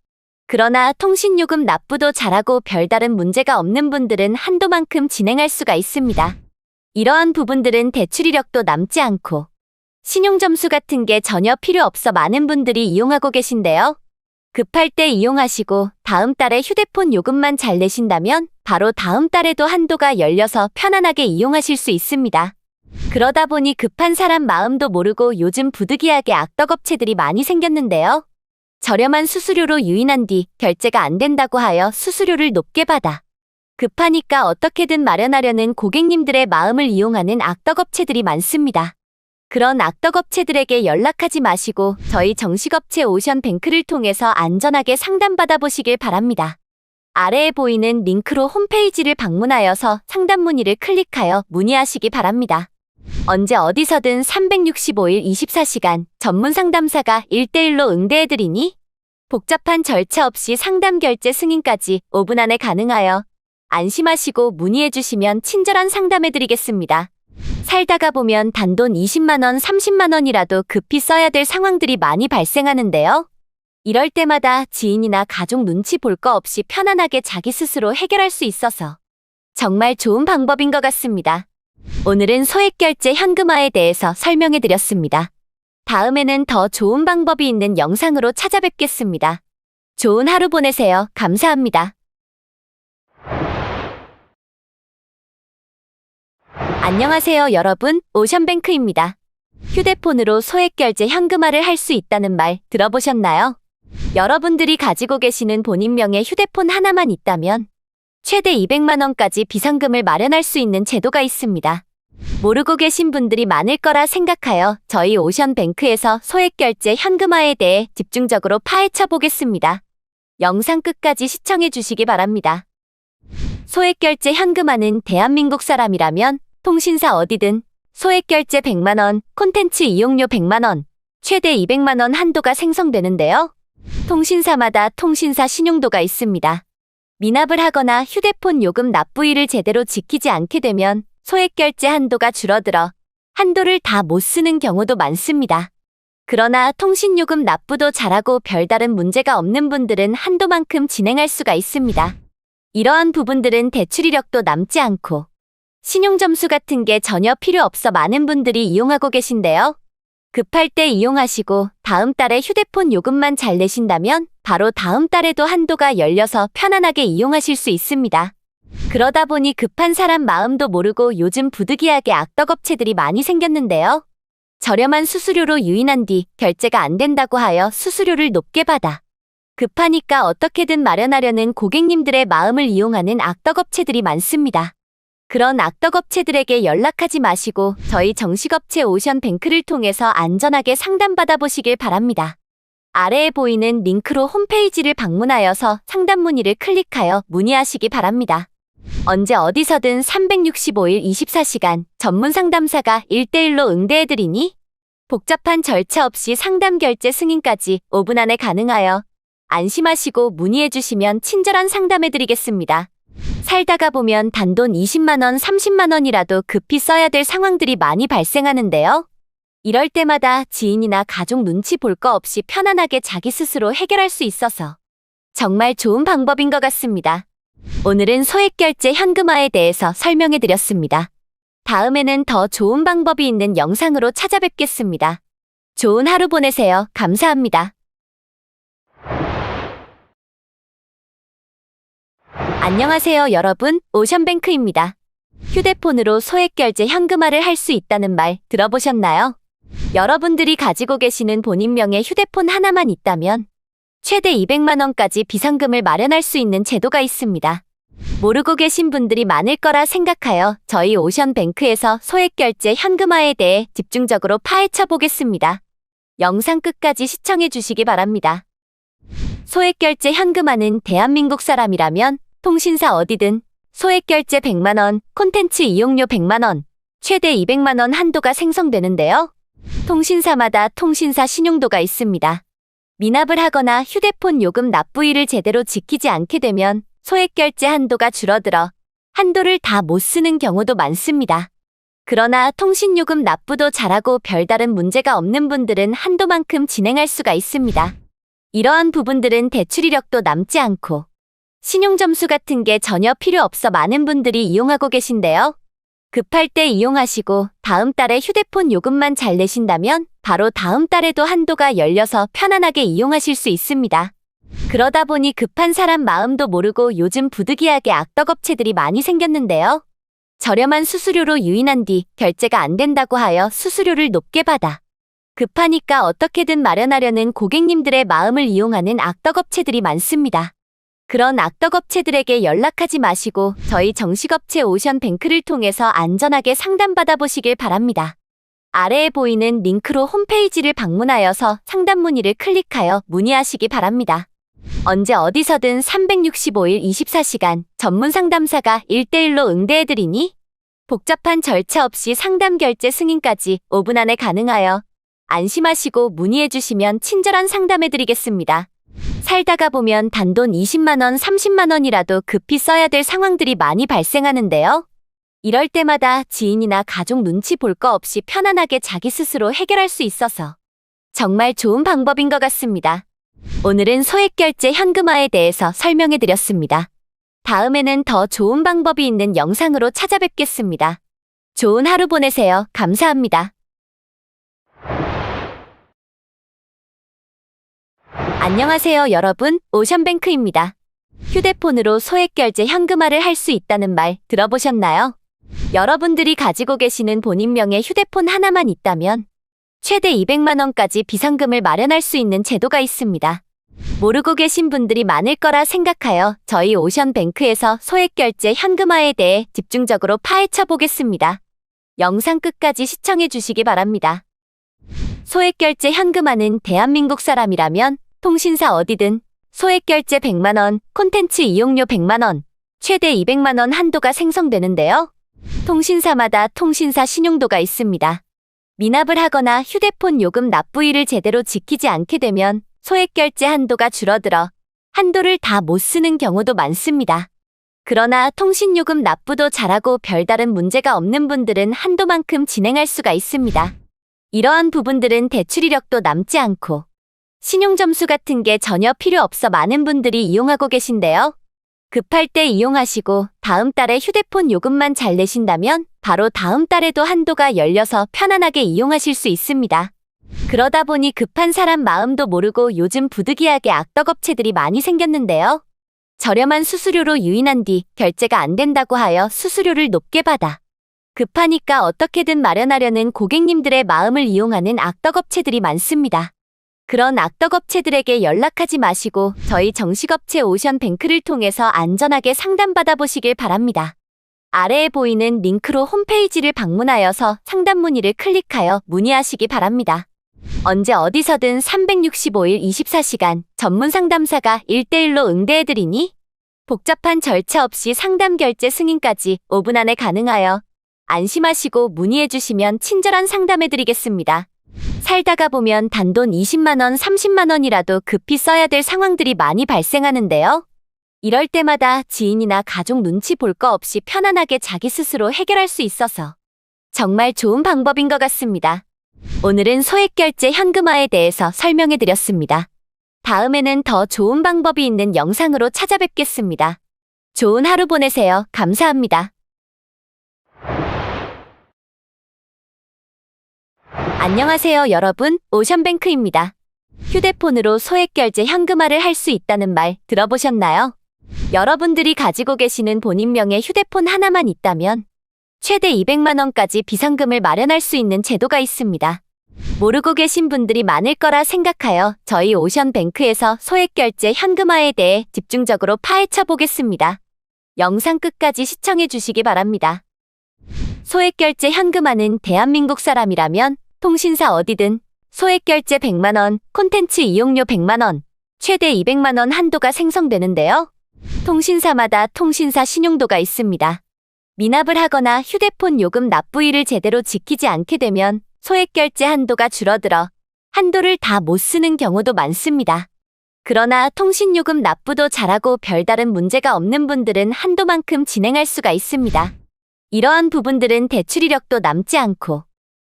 그러나 통신요금 납부도 잘하고 별다른 문제가 없는 분들은 한도만큼 진행할 수가 있습니다. 이러한 부분들은 대출 이력도 남지 않고 신용점수 같은 게 전혀 필요 없어 많은 분들이 이용하고 계신데요. 급할 때 이용하시고 다음 달에 휴대폰 요금만 잘 내신다면 바로 다음 달에도 한도가 열려서 편안하게 이용하실 수 있습니다. 그러다 보니 급한 사람 마음도 모르고 요즘 부득이하게 악덕업체들이 많이 생겼는데요. 저렴한 수수료로 유인한 뒤 결제가 안 된다고 하여 수수료를 높게 받아 급하니까 어떻게든 마련하려는 고객님들의 마음을 이용하는 악덕업체들이 많습니다. 그런 악덕업체들에게 연락하지 마시고 저희 정식업체 오션뱅크를 통해서 안전하게 상담받아 보시길 바랍니다. 아래에 보이는 링크로 홈페이지를 방문하여서 상담 문의를 클릭하여 문의하시기 바랍니다. 언제 어디서든 365일 24시간 전문 상담사가 1대1로 응대해드리니 복잡한 절차 없이 상담 결제 승인까지 5분 안에 가능하여 안심하시고 문의해주시면 친절한 상담해드리겠습니다. 살다가 보면 단돈 20만원, 30만원이라도 급히 써야 될 상황들이 많이 발생하는데요. 이럴 때마다 지인이나 가족 눈치 볼 거 없이 편안하게 자기 스스로 해결할 수 있어서 정말 좋은 방법인 것 같습니다. 오늘은 소액결제 현금화에 대해서 설명해드렸습니다. 다음에는 더 좋은 방법이 있는 영상으로 찾아뵙겠습니다. 좋은 하루 보내세요. 감사합니다. 안녕하세요, 여러분. 오션뱅크입니다. 휴대폰으로 소액결제 현금화를 할 수 있다는 말 들어보셨나요? 여러분들이 가지고 계시는 본인명의 휴대폰 하나만 있다면 최대 200만 원까지 비상금을 마련할 수 있는 제도가 있습니다. 모르고 계신 분들이 많을 거라 생각하여 저희 오션뱅크에서 소액결제 현금화에 대해 집중적으로 파헤쳐 보겠습니다. 영상 끝까지 시청해 주시기 바랍니다. 소액결제 현금화는 대한민국 사람이라면 통신사 어디든 소액결제 100만 원, 콘텐츠 이용료 100만 원, 최대 200만 원 한도가 생성되는데요. 통신사마다 통신사 신용도가 있습니다. 미납을 하거나 휴대폰 요금 납부일을 제대로 지키지 않게 되면 소액결제 한도가 줄어들어 한도를 다 못 쓰는 경우도 많습니다. 그러나 통신요금 납부도 잘하고 별다른 문제가 없는 분들은 한도만큼 진행할 수가 있습니다. 이러한 부분들은 대출 이력도 남지 않고 신용점수 같은 게 전혀 필요 없어 많은 분들이 이용하고 계신데요. 급할 때 이용하시고 다음 달에 휴대폰 요금만 잘 내신다면 바로 다음 달에도 한도가 열려서 편안하게 이용하실 수 있습니다. 그러다 보니 급한 사람 마음도 모르고 요즘 부득이하게 악덕업체들이 많이 생겼는데요. 저렴한 수수료로 유인한 뒤 결제가 안 된다고 하여 수수료를 높게 받아 급하니까 어떻게든 마련하려는 고객님들의 마음을 이용하는 악덕업체들이 많습니다. 그런 악덕업체들에게 연락하지 마시고 저희 정식업체 오션뱅크를 통해서 안전하게 상담받아 보시길 바랍니다. 아래에 보이는 링크로 홈페이지를 방문하여서 상담 문의를 클릭하여 문의하시기 바랍니다. 언제 어디서든 365일 24시간 전문 상담사가 1대1로 응대해드리니 복잡한 절차 없이 상담 결제 승인까지 5분 안에 가능하여 안심하시고 문의해주시면 친절한 상담해드리겠습니다. 살다가 보면 단돈 20만원, 30만원이라도 급히 써야 될 상황들이 많이 발생하는데요. 이럴 때마다 지인이나 가족 눈치 볼 거 없이 편안하게 자기 스스로 해결할 수 있어서 정말 좋은 방법인 것 같습니다. 오늘은 소액결제 현금화에 대해서 설명해드렸습니다. 다음에는 더 좋은 방법이 있는 영상으로 찾아뵙겠습니다. 좋은 하루 보내세요. 감사합니다. 안녕하세요, 여러분. 오션뱅크입니다. 휴대폰으로 소액결제 현금화를 할 수 있다는 말 들어보셨나요? 여러분들이 가지고 계시는 본인명의 휴대폰 하나만 있다면 최대 200만 원까지 비상금을 마련할 수 있는 제도가 있습니다. 모르고 계신 분들이 많을 거라 생각하여 저희 오션뱅크에서 소액결제 현금화에 대해 집중적으로 파헤쳐 보겠습니다. 영상 끝까지 시청해 주시기 바랍니다. 소액결제 현금화는 대한민국 사람이라면 통신사 어디든 소액결제 100만 원, 콘텐츠 이용료 100만 원, 최대 200만 원 한도가 생성되는데요. 통신사마다 통신사 신용도가 있습니다. 미납을 하거나 휴대폰 요금 납부일을 제대로 지키지 않게 되면 소액결제 한도가 줄어들어 한도를 다 못 쓰는 경우도 많습니다. 그러나 통신요금 납부도 잘하고 별다른 문제가 없는 분들은 한도만큼 진행할 수가 있습니다. 이러한 부분들은 대출 이력도 남지 않고 신용점수 같은 게 전혀 필요 없어 많은 분들이 이용하고 계신데요. 급할 때 이용하시고 다음 달에 휴대폰 요금만 잘 내신다면 바로 다음 달에도 한도가 열려서 편안하게 이용하실 수 있습니다. 그러다 보니 급한 사람 마음도 모르고 요즘 부득이하게 악덕업체들이 많이 생겼는데요. 저렴한 수수료로 유인한 뒤 결제가 안 된다고 하여 수수료를 높게 받아 급하니까 어떻게든 마련하려는 고객님들의 마음을 이용하는 악덕업체들이 많습니다. 그런 악덕업체들에게 연락하지 마시고 저희 정식업체 오션뱅크를 통해서 안전하게 상담받아 보시길 바랍니다. 아래에 보이는 링크로 홈페이지를 방문하여서 상담 문의를 클릭하여 문의하시기 바랍니다. 언제 어디서든 365일 24시간 전문 상담사가 1대1로 응대해드리니 복잡한 절차 없이 상담 결제 승인까지 5분 안에 가능하여 안심하시고 문의해주시면 친절한 상담해드리겠습니다. 살다가 보면 단돈 20만원, 30만원이라도 급히 써야 될 상황들이 많이 발생하는데요. 이럴 때마다 지인이나 가족 눈치 볼 거 없이 편안하게 자기 스스로 해결할 수 있어서 정말 좋은 방법인 것 같습니다. 오늘은 소액결제 현금화에 대해서 설명해드렸습니다. 다음에는 더 좋은 방법이 있는 영상으로 찾아뵙겠습니다. 좋은 하루 보내세요. 감사합니다. 안녕하세요, 여러분. 오션뱅크입니다. 휴대폰으로 소액결제 현금화를 할 수 있다는 말 들어보셨나요? 여러분들이 가지고 계시는 본인명의 휴대폰 하나만 있다면 최대 200만 원까지 비상금을 마련할 수 있는 제도가 있습니다. 모르고 계신 분들이 많을 거라 생각하여 저희 오션뱅크에서 소액결제 현금화에 대해 집중적으로 파헤쳐 보겠습니다. 영상 끝까지 시청해 주시기 바랍니다. 소액결제 현금화는 대한민국 사람이라면 통신사 어디든 소액결제 100만 원, 콘텐츠 이용료 100만 원, 최대 200만 원 한도가 생성되는데요. 통신사마다 통신사 신용도가 있습니다. 미납을 하거나 휴대폰 요금 납부일을 제대로 지키지 않게 되면 소액결제 한도가 줄어들어 한도를 다 못 쓰는 경우도 많습니다. 그러나 통신요금 납부도 잘하고 별다른 문제가 없는 분들은 한도만큼 진행할 수가 있습니다. 이러한 부분들은 대출 이력도 남지 않고 신용점수 같은 게 전혀 필요 없어 많은 분들이 이용하고 계신데요. 급할 때 이용하시고 다음 달에 휴대폰 요금만 잘 내신다면 바로 다음 달에도 한도가 열려서 편안하게 이용하실 수 있습니다. 그러다 보니 급한 사람 마음도 모르고 요즘 부득이하게 악덕업체들이 많이 생겼는데요. 저렴한 수수료로 유인한 뒤 결제가 안 된다고 하여 수수료를 높게 받아 급하니까 어떻게든 마련하려는 고객님들의 마음을 이용하는 악덕업체들이 많습니다. 그런 악덕업체들에게 연락하지 마시고 저희 정식업체 오션뱅크를 통해서 안전하게 상담받아 보시길 바랍니다. 아래에 보이는 링크로 홈페이지를 방문하여서 상담 문의를 클릭하여 문의하시기 바랍니다. 언제 어디서든 365일 24시간 전문 상담사가 1대1로 응대해드리니 복잡한 절차 없이 상담 결제 승인까지 5분 안에 가능하여 안심하시고 문의해주시면 친절한 상담해드리겠습니다. 살다가 보면 단돈 20만원, 30만원이라도 급히 써야 될 상황들이 많이 발생하는데요. 이럴 때마다 지인이나 가족 눈치 볼 거 없이 편안하게 자기 스스로 해결할 수 있어서 정말 좋은 방법인 것 같습니다. 오늘은 소액결제 현금화에 대해서 설명해드렸습니다. 다음에는 더 좋은 방법이 있는 영상으로 찾아뵙겠습니다. 좋은 하루 보내세요. 감사합니다. 안녕하세요, 여러분. 오션뱅크입니다. 휴대폰으로 소액결제 현금화를 할 수 있다는 말 들어보셨나요? 여러분들이 가지고 계시는 본인명의 휴대폰 하나만 있다면 최대 200만 원까지 비상금을 마련할 수 있는 제도가 있습니다. 모르고 계신 분들이 많을 거라 생각하여 저희 오션뱅크에서 소액결제 현금화에 대해 집중적으로 파헤쳐 보겠습니다. 영상 끝까지 시청해 주시기 바랍니다. 소액결제 현금화는 대한민국 사람이라면 통신사 어디든 소액결제 100만 원, 콘텐츠 이용료 100만 원, 최대 200만 원 한도가 생성되는데요. 통신사마다 통신사 신용도가 있습니다. 미납을 하거나 휴대폰 요금 납부일을 제대로 지키지 않게 되면 소액결제 한도가 줄어들어 한도를 다 못 쓰는 경우도 많습니다. 그러나 통신요금 납부도 잘하고 별다른 문제가 없는 분들은 한도만큼 진행할 수가 있습니다. 이러한 부분들은 대출 이력도 남지 않고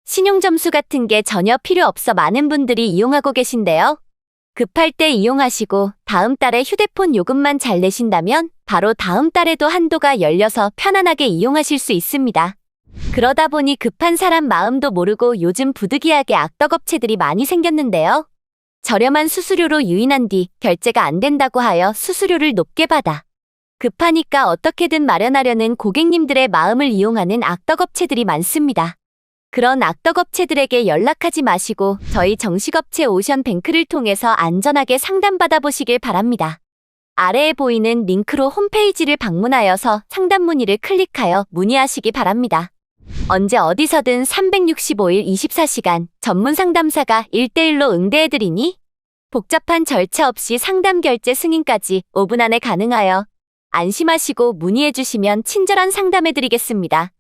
신용점수 같은 게 전혀 필요 없어 많은 분들이 이용하고 계신데요. 급할 때 이용하시고 다음 달에 휴대폰 요금만 잘 내신다면 바로 다음 달에도 한도가 열려서 편안하게 이용하실 수 있습니다. 그러다 보니 급한 사람 마음도 모르고 요즘 부득이하게 악덕업체들이 많이 생겼는데요. 저렴한 수수료로 유인한 뒤 결제가 안 된다고 하여 수수료를 높게 받아 급하니까 어떻게든 마련하려는 고객님들의 마음을 이용하는 악덕업체들이 많습니다. 그런 악덕업체들에게 연락하지 마시고 저희 정식업체 오션뱅크를 통해서 안전하게 상담받아 보시길 바랍니다. 아래에 보이는 링크로 홈페이지를 방문하여서 상담 문의를 클릭하여 문의하시기 바랍니다. 언제 어디서든 365일 24시간 전문 상담사가 1대1로 응대해드리니 복잡한 절차 없이 상담 결제 승인까지 5분 안에 가능하여 안심하시고 문의해주시면 친절한 상담해드리겠습니다.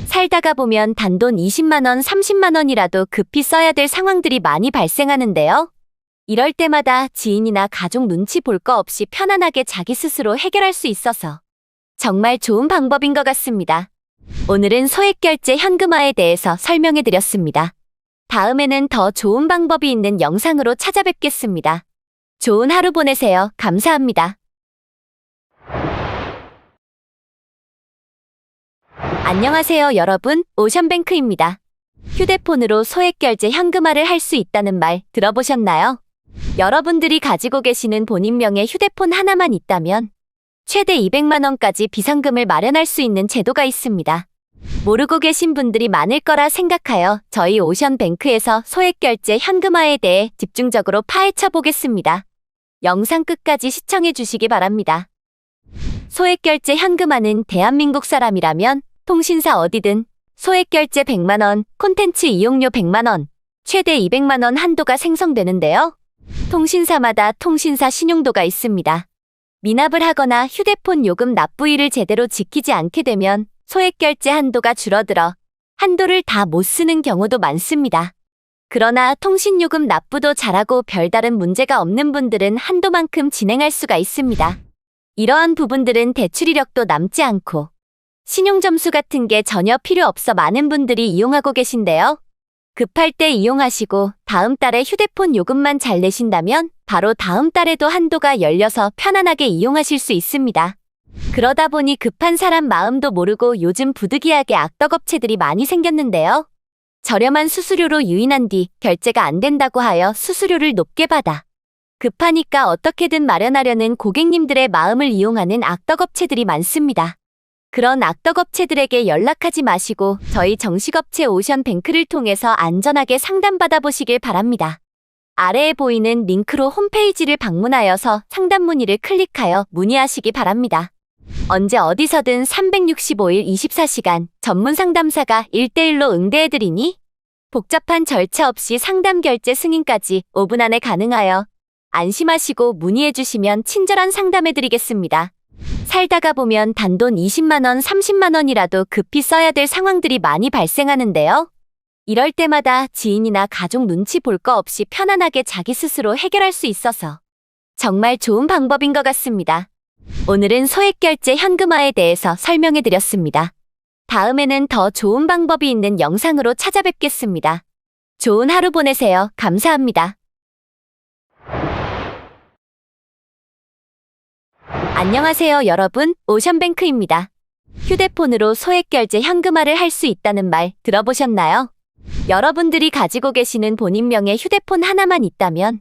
살다가 보면 단돈 20만원, 30만원이라도 급히 써야 될 상황들이 많이 발생하는데요. 이럴 때마다 지인이나 가족 눈치 볼 거 없이 편안하게 자기 스스로 해결할 수 있어서 정말 좋은 방법인 것 같습니다. 오늘은 소액결제 현금화에 대해서 설명해드렸습니다. 다음에는 더 좋은 방법이 있는 영상으로 찾아뵙겠습니다. 좋은 하루 보내세요. 감사합니다. 안녕하세요, 여러분. 오션뱅크입니다. 휴대폰으로 소액결제 현금화를 할 수 있다는 말 들어보셨나요? 여러분들이 가지고 계시는 본인명의 휴대폰 하나만 있다면 최대 200만 원까지 비상금을 마련할 수 있는 제도가 있습니다. 모르고 계신 분들이 많을 거라 생각하여 저희 오션뱅크에서 소액결제 현금화에 대해 집중적으로 파헤쳐 보겠습니다. 영상 끝까지 시청해 주시기 바랍니다. 소액결제 현금화는 대한민국 사람이라면 통신사 어디든 소액결제 100만 원, 콘텐츠 이용료 100만 원, 최대 200만 원 한도가 생성되는데요. 통신사마다 통신사 신용도가 있습니다. 미납을 하거나 휴대폰 요금 납부일을 제대로 지키지 않게 되면 소액결제 한도가 줄어들어 한도를 다 못 쓰는 경우도 많습니다. 그러나 통신요금 납부도 잘하고 별다른 문제가 없는 분들은 한도만큼 진행할 수가 있습니다. 이러한 부분들은 대출 이력도 남지 않고 신용점수 같은 게 전혀 필요 없어 많은 분들이 이용하고 계신데요. 급할 때 이용하시고 다음 달에 휴대폰 요금만 잘 내신다면 바로 다음 달에도 한도가 열려서 편안하게 이용하실 수 있습니다. 그러다 보니 급한 사람 마음도 모르고 요즘 부득이하게 악덕업체들이 많이 생겼는데요. 저렴한 수수료로 유인한 뒤 결제가 안 된다고 하여 수수료를 높게 받아 급하니까 어떻게든 마련하려는 고객님들의 마음을 이용하는 악덕업체들이 많습니다. 그런 악덕업체들에게 연락하지 마시고 저희 정식업체 오션뱅크를 통해서 안전하게 상담받아 보시길 바랍니다. 아래에 보이는 링크로 홈페이지를 방문하여서 상담 문의를 클릭하여 문의하시기 바랍니다. 언제 어디서든 365일 24시간 전문 상담사가 1대1로 응대해드리니 복잡한 절차 없이 상담 결제 승인까지 5분 안에 가능하여 안심하시고 문의해주시면 친절한 상담해드리겠습니다. 살다가 보면 단돈 20만원, 30만원이라도 급히 써야 될 상황들이 많이 발생하는데요. 이럴 때마다 지인이나 가족 눈치 볼 거 없이 편안하게 자기 스스로 해결할 수 있어서 정말 좋은 방법인 것 같습니다. 오늘은 소액결제 현금화에 대해서 설명해드렸습니다. 다음에는 더 좋은 방법이 있는 영상으로 찾아뵙겠습니다. 좋은 하루 보내세요. 감사합니다. 안녕하세요, 여러분. 오션뱅크입니다. 휴대폰으로 소액결제 현금화를 할 수 있다는 말 들어보셨나요? 여러분들이 가지고 계시는 본인명의 휴대폰 하나만 있다면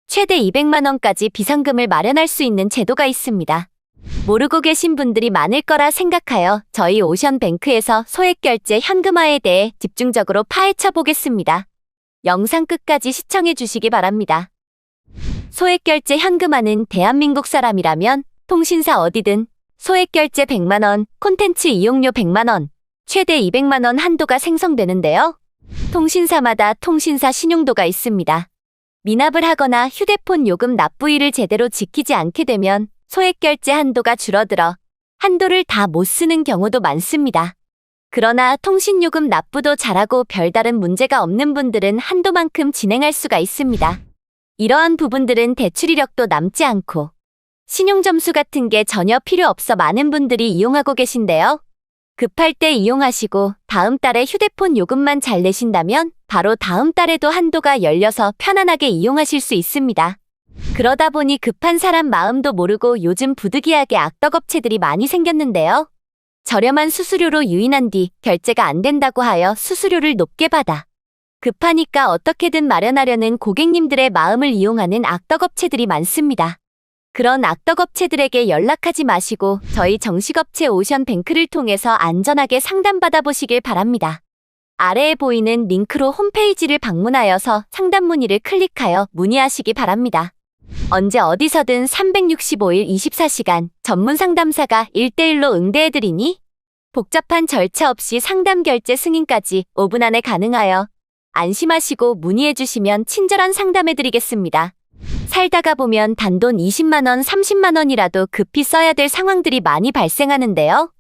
최대 200만 원까지 비상금을 마련할 수 있는 제도가 있습니다. 모르고 계신 분들이 많을 거라 생각하여 저희 오션뱅크에서 소액결제 현금화에 대해 집중적으로 파헤쳐 보겠습니다. 영상 끝까지 시청해 주시기 바랍니다. 소액결제 현금화는 대한민국 사람이라면 통신사 어디든 소액결제 100만 원, 콘텐츠 이용료 100만 원, 최대 200만 원 한도가 생성되는데요. 통신사마다 통신사 신용도가 있습니다. 미납을 하거나 휴대폰 요금 납부일을 제대로 지키지 않게 되면 소액결제 한도가 줄어들어 한도를 다 못 쓰는 경우도 많습니다. 그러나 통신요금 납부도 잘하고 별다른 문제가 없는 분들은 한도만큼 진행할 수가 있습니다. 이러한 부분들은 대출 이력도 남지 않고 신용점수 같은 게 전혀 필요 없어 많은 분들이 이용하고 계신데요. 급할 때 이용하시고 다음 달에 휴대폰 요금만 잘 내신다면 바로 다음 달에도 한도가 열려서 편안하게 이용하실 수 있습니다. 그러다 보니 급한 사람 마음도 모르고 요즘 부득이하게 악덕업체들이 많이 생겼는데요. 저렴한 수수료로 유인한 뒤 결제가 안 된다고 하여 수수료를 높게 받아 급하니까 어떻게든 마련하려는 고객님들의 마음을 이용하는 악덕업체들이 많습니다. 그런 악덕업체들에게 연락하지 마시고 저희 정식업체 오션뱅크를 통해서 안전하게 상담받아 보시길 바랍니다. 아래에 보이는 링크로 홈페이지를 방문하여서 상담 문의를 클릭하여 문의하시기 바랍니다. 언제 어디서든 365일 24시간 전문 상담사가 1대1로 응대해드리니 복잡한 절차 없이 상담 결제 승인까지 5분 안에 가능하여 안심하시고 문의해주시면 친절한 상담해드리겠습니다. 살다가 보면 단돈 20만원, 30만원이라도 급히 써야 될 상황들이 많이 발생하는데요.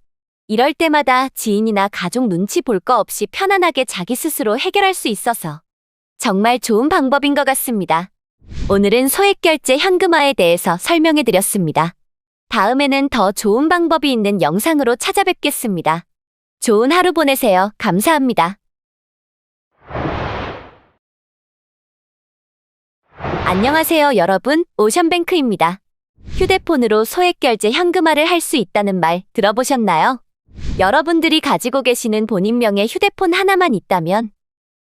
이럴 때마다 지인이나 가족 눈치 볼 거 없이 편안하게 자기 스스로 해결할 수 있어서 정말 좋은 방법인 것 같습니다. 오늘은 소액결제 현금화에 대해서 설명해드렸습니다. 다음에는 더 좋은 방법이 있는 영상으로 찾아뵙겠습니다. 좋은 하루 보내세요. 감사합니다. 안녕하세요, 여러분. 오션뱅크입니다. 휴대폰으로 소액결제 현금화를 할 수 있다는 말 들어보셨나요? 여러분들이 가지고 계시는 본인 명의 휴대폰 하나만 있다면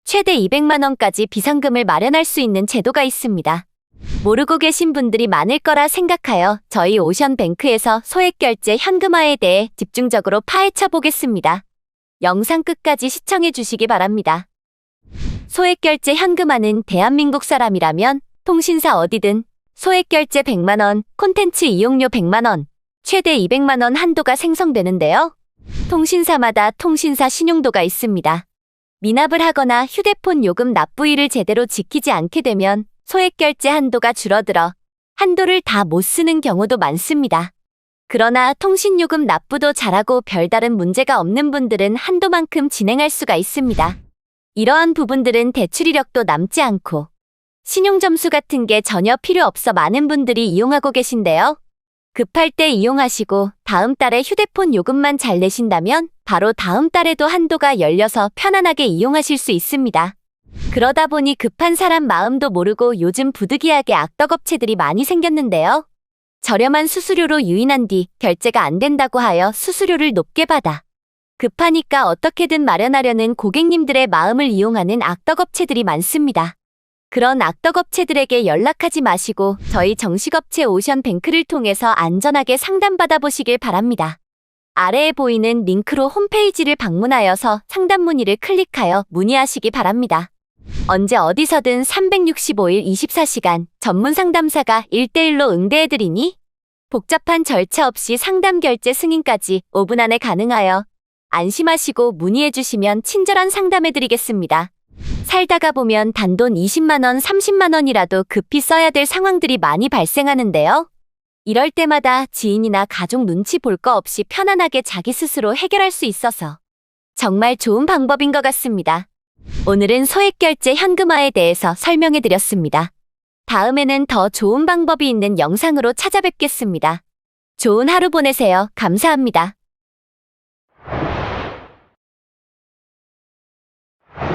최대 200만 원까지 비상금을 마련할 수 있는 제도가 있습니다. 모르고 계신 분들이 많을 거라 생각하여 저희 오션뱅크에서 소액결제 현금화에 대해 집중적으로 파헤쳐 보겠습니다. 영상 끝까지 시청해 주시기 바랍니다. 소액결제 현금화는 대한민국 사람이라면 통신사 어디든 소액결제 100만 원, 콘텐츠 이용료 100만 원, 최대 200만 원 한도가 생성되는데요. 통신사마다 통신사 신용도가 있습니다. 미납을 하거나 휴대폰 요금 납부일을 제대로 지키지 않게 되면 소액결제 한도가 줄어들어 한도를 다 못 쓰는 경우도 많습니다. 그러나 통신요금 납부도 잘하고 별다른 문제가 없는 분들은 한도만큼 진행할 수가 있습니다. 이러한 부분들은 대출 이력도 남지 않고 신용점수 같은 게 전혀 필요 없어 많은 분들이 이용하고 계신데요. 급할 때 이용하시고 다음 달에 휴대폰 요금만 잘 내신다면 바로 다음 달에도 한도가 열려서 편안하게 이용하실 수 있습니다. 그러다 보니 급한 사람 마음도 모르고 요즘 부득이하게 악덕업체들이 많이 생겼는데요. 저렴한 수수료로 유인한 뒤 결제가 안 된다고 하여 수수료를 높게 받아 급하니까 어떻게든 마련하려는 고객님들의 마음을 이용하는 악덕업체들이 많습니다. 그런 악덕업체들에게 연락하지 마시고 저희 정식업체 오션뱅크를 통해서 안전하게 상담받아 보시길 바랍니다. 아래에 보이는 링크로 홈페이지를 방문하여서 상담 문의를 클릭하여 문의하시기 바랍니다. 언제 어디서든 365일 24시간 전문 상담사가 1대1로 응대해드리니 복잡한 절차 없이 상담 결제 승인까지 5분 안에 가능하여 안심하시고 문의해주시면 친절한 상담해드리겠습니다. 살다가 보면 단돈 20만원, 30만원이라도 급히 써야 될 상황들이 많이 발생하는데요. 이럴 때마다 지인이나 가족 눈치 볼 거 없이 편안하게 자기 스스로 해결할 수 있어서 정말 좋은 방법인 것 같습니다. 오늘은 소액결제 현금화에 대해서 설명해드렸습니다. 다음에는 더 좋은 방법이 있는 영상으로 찾아뵙겠습니다. 좋은 하루 보내세요. 감사합니다.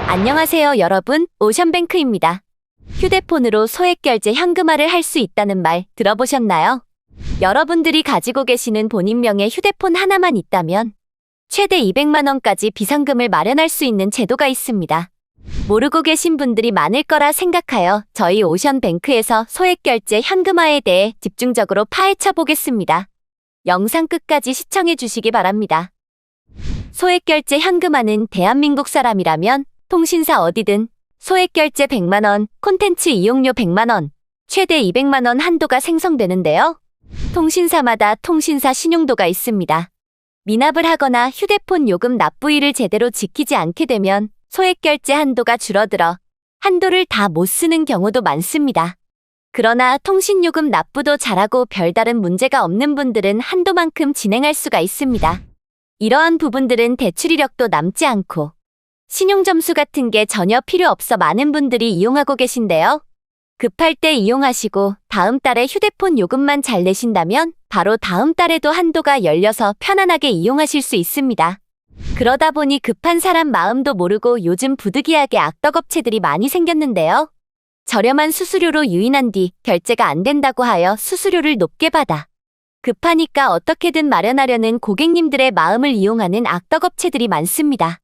안녕하세요, 여러분. 오션뱅크입니다. 휴대폰으로 소액결제 현금화를 할 수 있다는 말 들어보셨나요? 여러분들이 가지고 계시는 본인 명의 휴대폰 하나만 있다면 최대 200만 원까지 비상금을 마련할 수 있는 제도가 있습니다. 모르고 계신 분들이 많을 거라 생각하여 저희 오션뱅크에서 소액결제 현금화에 대해 집중적으로 파헤쳐 보겠습니다. 영상 끝까지 시청해 주시기 바랍니다. 소액결제 현금화는 대한민국 사람이라면 통신사 어디든 소액결제 100만 원, 콘텐츠 이용료 100만 원, 최대 200만 원 한도가 생성되는데요. 통신사마다 통신사 신용도가 있습니다. 미납을 하거나 휴대폰 요금 납부일을 제대로 지키지 않게 되면 소액결제 한도가 줄어들어 한도를 다 못 쓰는 경우도 많습니다. 그러나 통신요금 납부도 잘하고 별다른 문제가 없는 분들은 한도만큼 진행할 수가 있습니다. 이러한 부분들은 대출 이력도 남지 않고 신용점수 같은 게 전혀 필요 없어 많은 분들이 이용하고 계신데요. 급할 때 이용하시고 다음 달에 휴대폰 요금만 잘 내신다면 바로 다음 달에도 한도가 열려서 편안하게 이용하실 수 있습니다. 그러다 보니 급한 사람 마음도 모르고 요즘 부득이하게 악덕업체들이 많이 생겼는데요. 저렴한 수수료로 유인한 뒤 결제가 안 된다고 하여 수수료를 높게 받아 급하니까 어떻게든 마련하려는 고객님들의 마음을 이용하는 악덕업체들이 많습니다.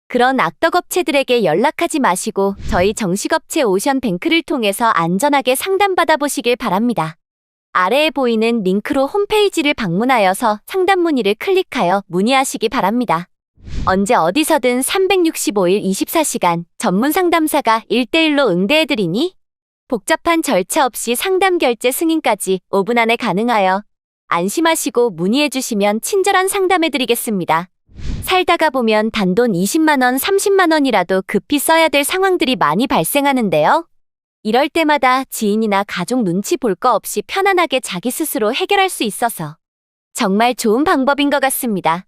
그런 악덕업체들에게 연락하지 마시고 저희 정식업체 오션뱅크를 통해서 안전하게 상담받아 보시길 바랍니다. 아래에 보이는 링크로 홈페이지를 방문하여서 상담 문의를 클릭하여 문의하시기 바랍니다. 언제 어디서든 365일 24시간 전문 상담사가 1대1로 응대해드리니 복잡한 절차 없이 상담 결제 승인까지 5분 안에 가능하여 안심하시고 문의해주시면 친절한 상담해드리겠습니다. 살다가 보면 단돈 20만 원, 30만 원이라도 급히 써야 될 상황들이 많이 발생하는데요. 이럴 때마다 지인이나 가족 눈치 볼 거 없이 편안하게 자기 스스로 해결할 수 있어서 정말 좋은 방법인 것 같습니다.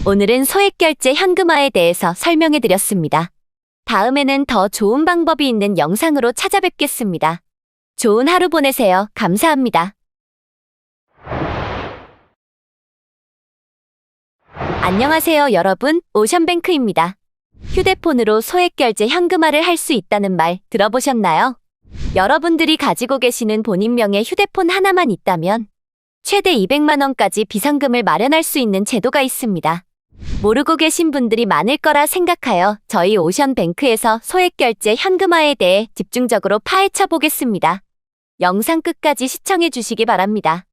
오늘은 소액결제 현금화에 대해서 설명해드렸습니다. 다음에는 더 좋은 방법이 있는 영상으로 찾아뵙겠습니다. 좋은 하루 보내세요. 감사합니다. 안녕하세요, 여러분. 오션뱅크입니다. 휴대폰으로 소액결제 현금화를 할 수 있다는 말 들어보셨나요? 여러분들이 가지고 계시는 본인명의 휴대폰 하나만 있다면 최대 200만 원까지 비상금을 마련할 수 있는 제도가 있습니다. 모르고 계신 분들이 많을 거라 생각하여 저희 오션뱅크에서 소액결제 현금화에 대해 집중적으로 파헤쳐 보겠습니다. 영상 끝까지 시청해 주시기 바랍니다.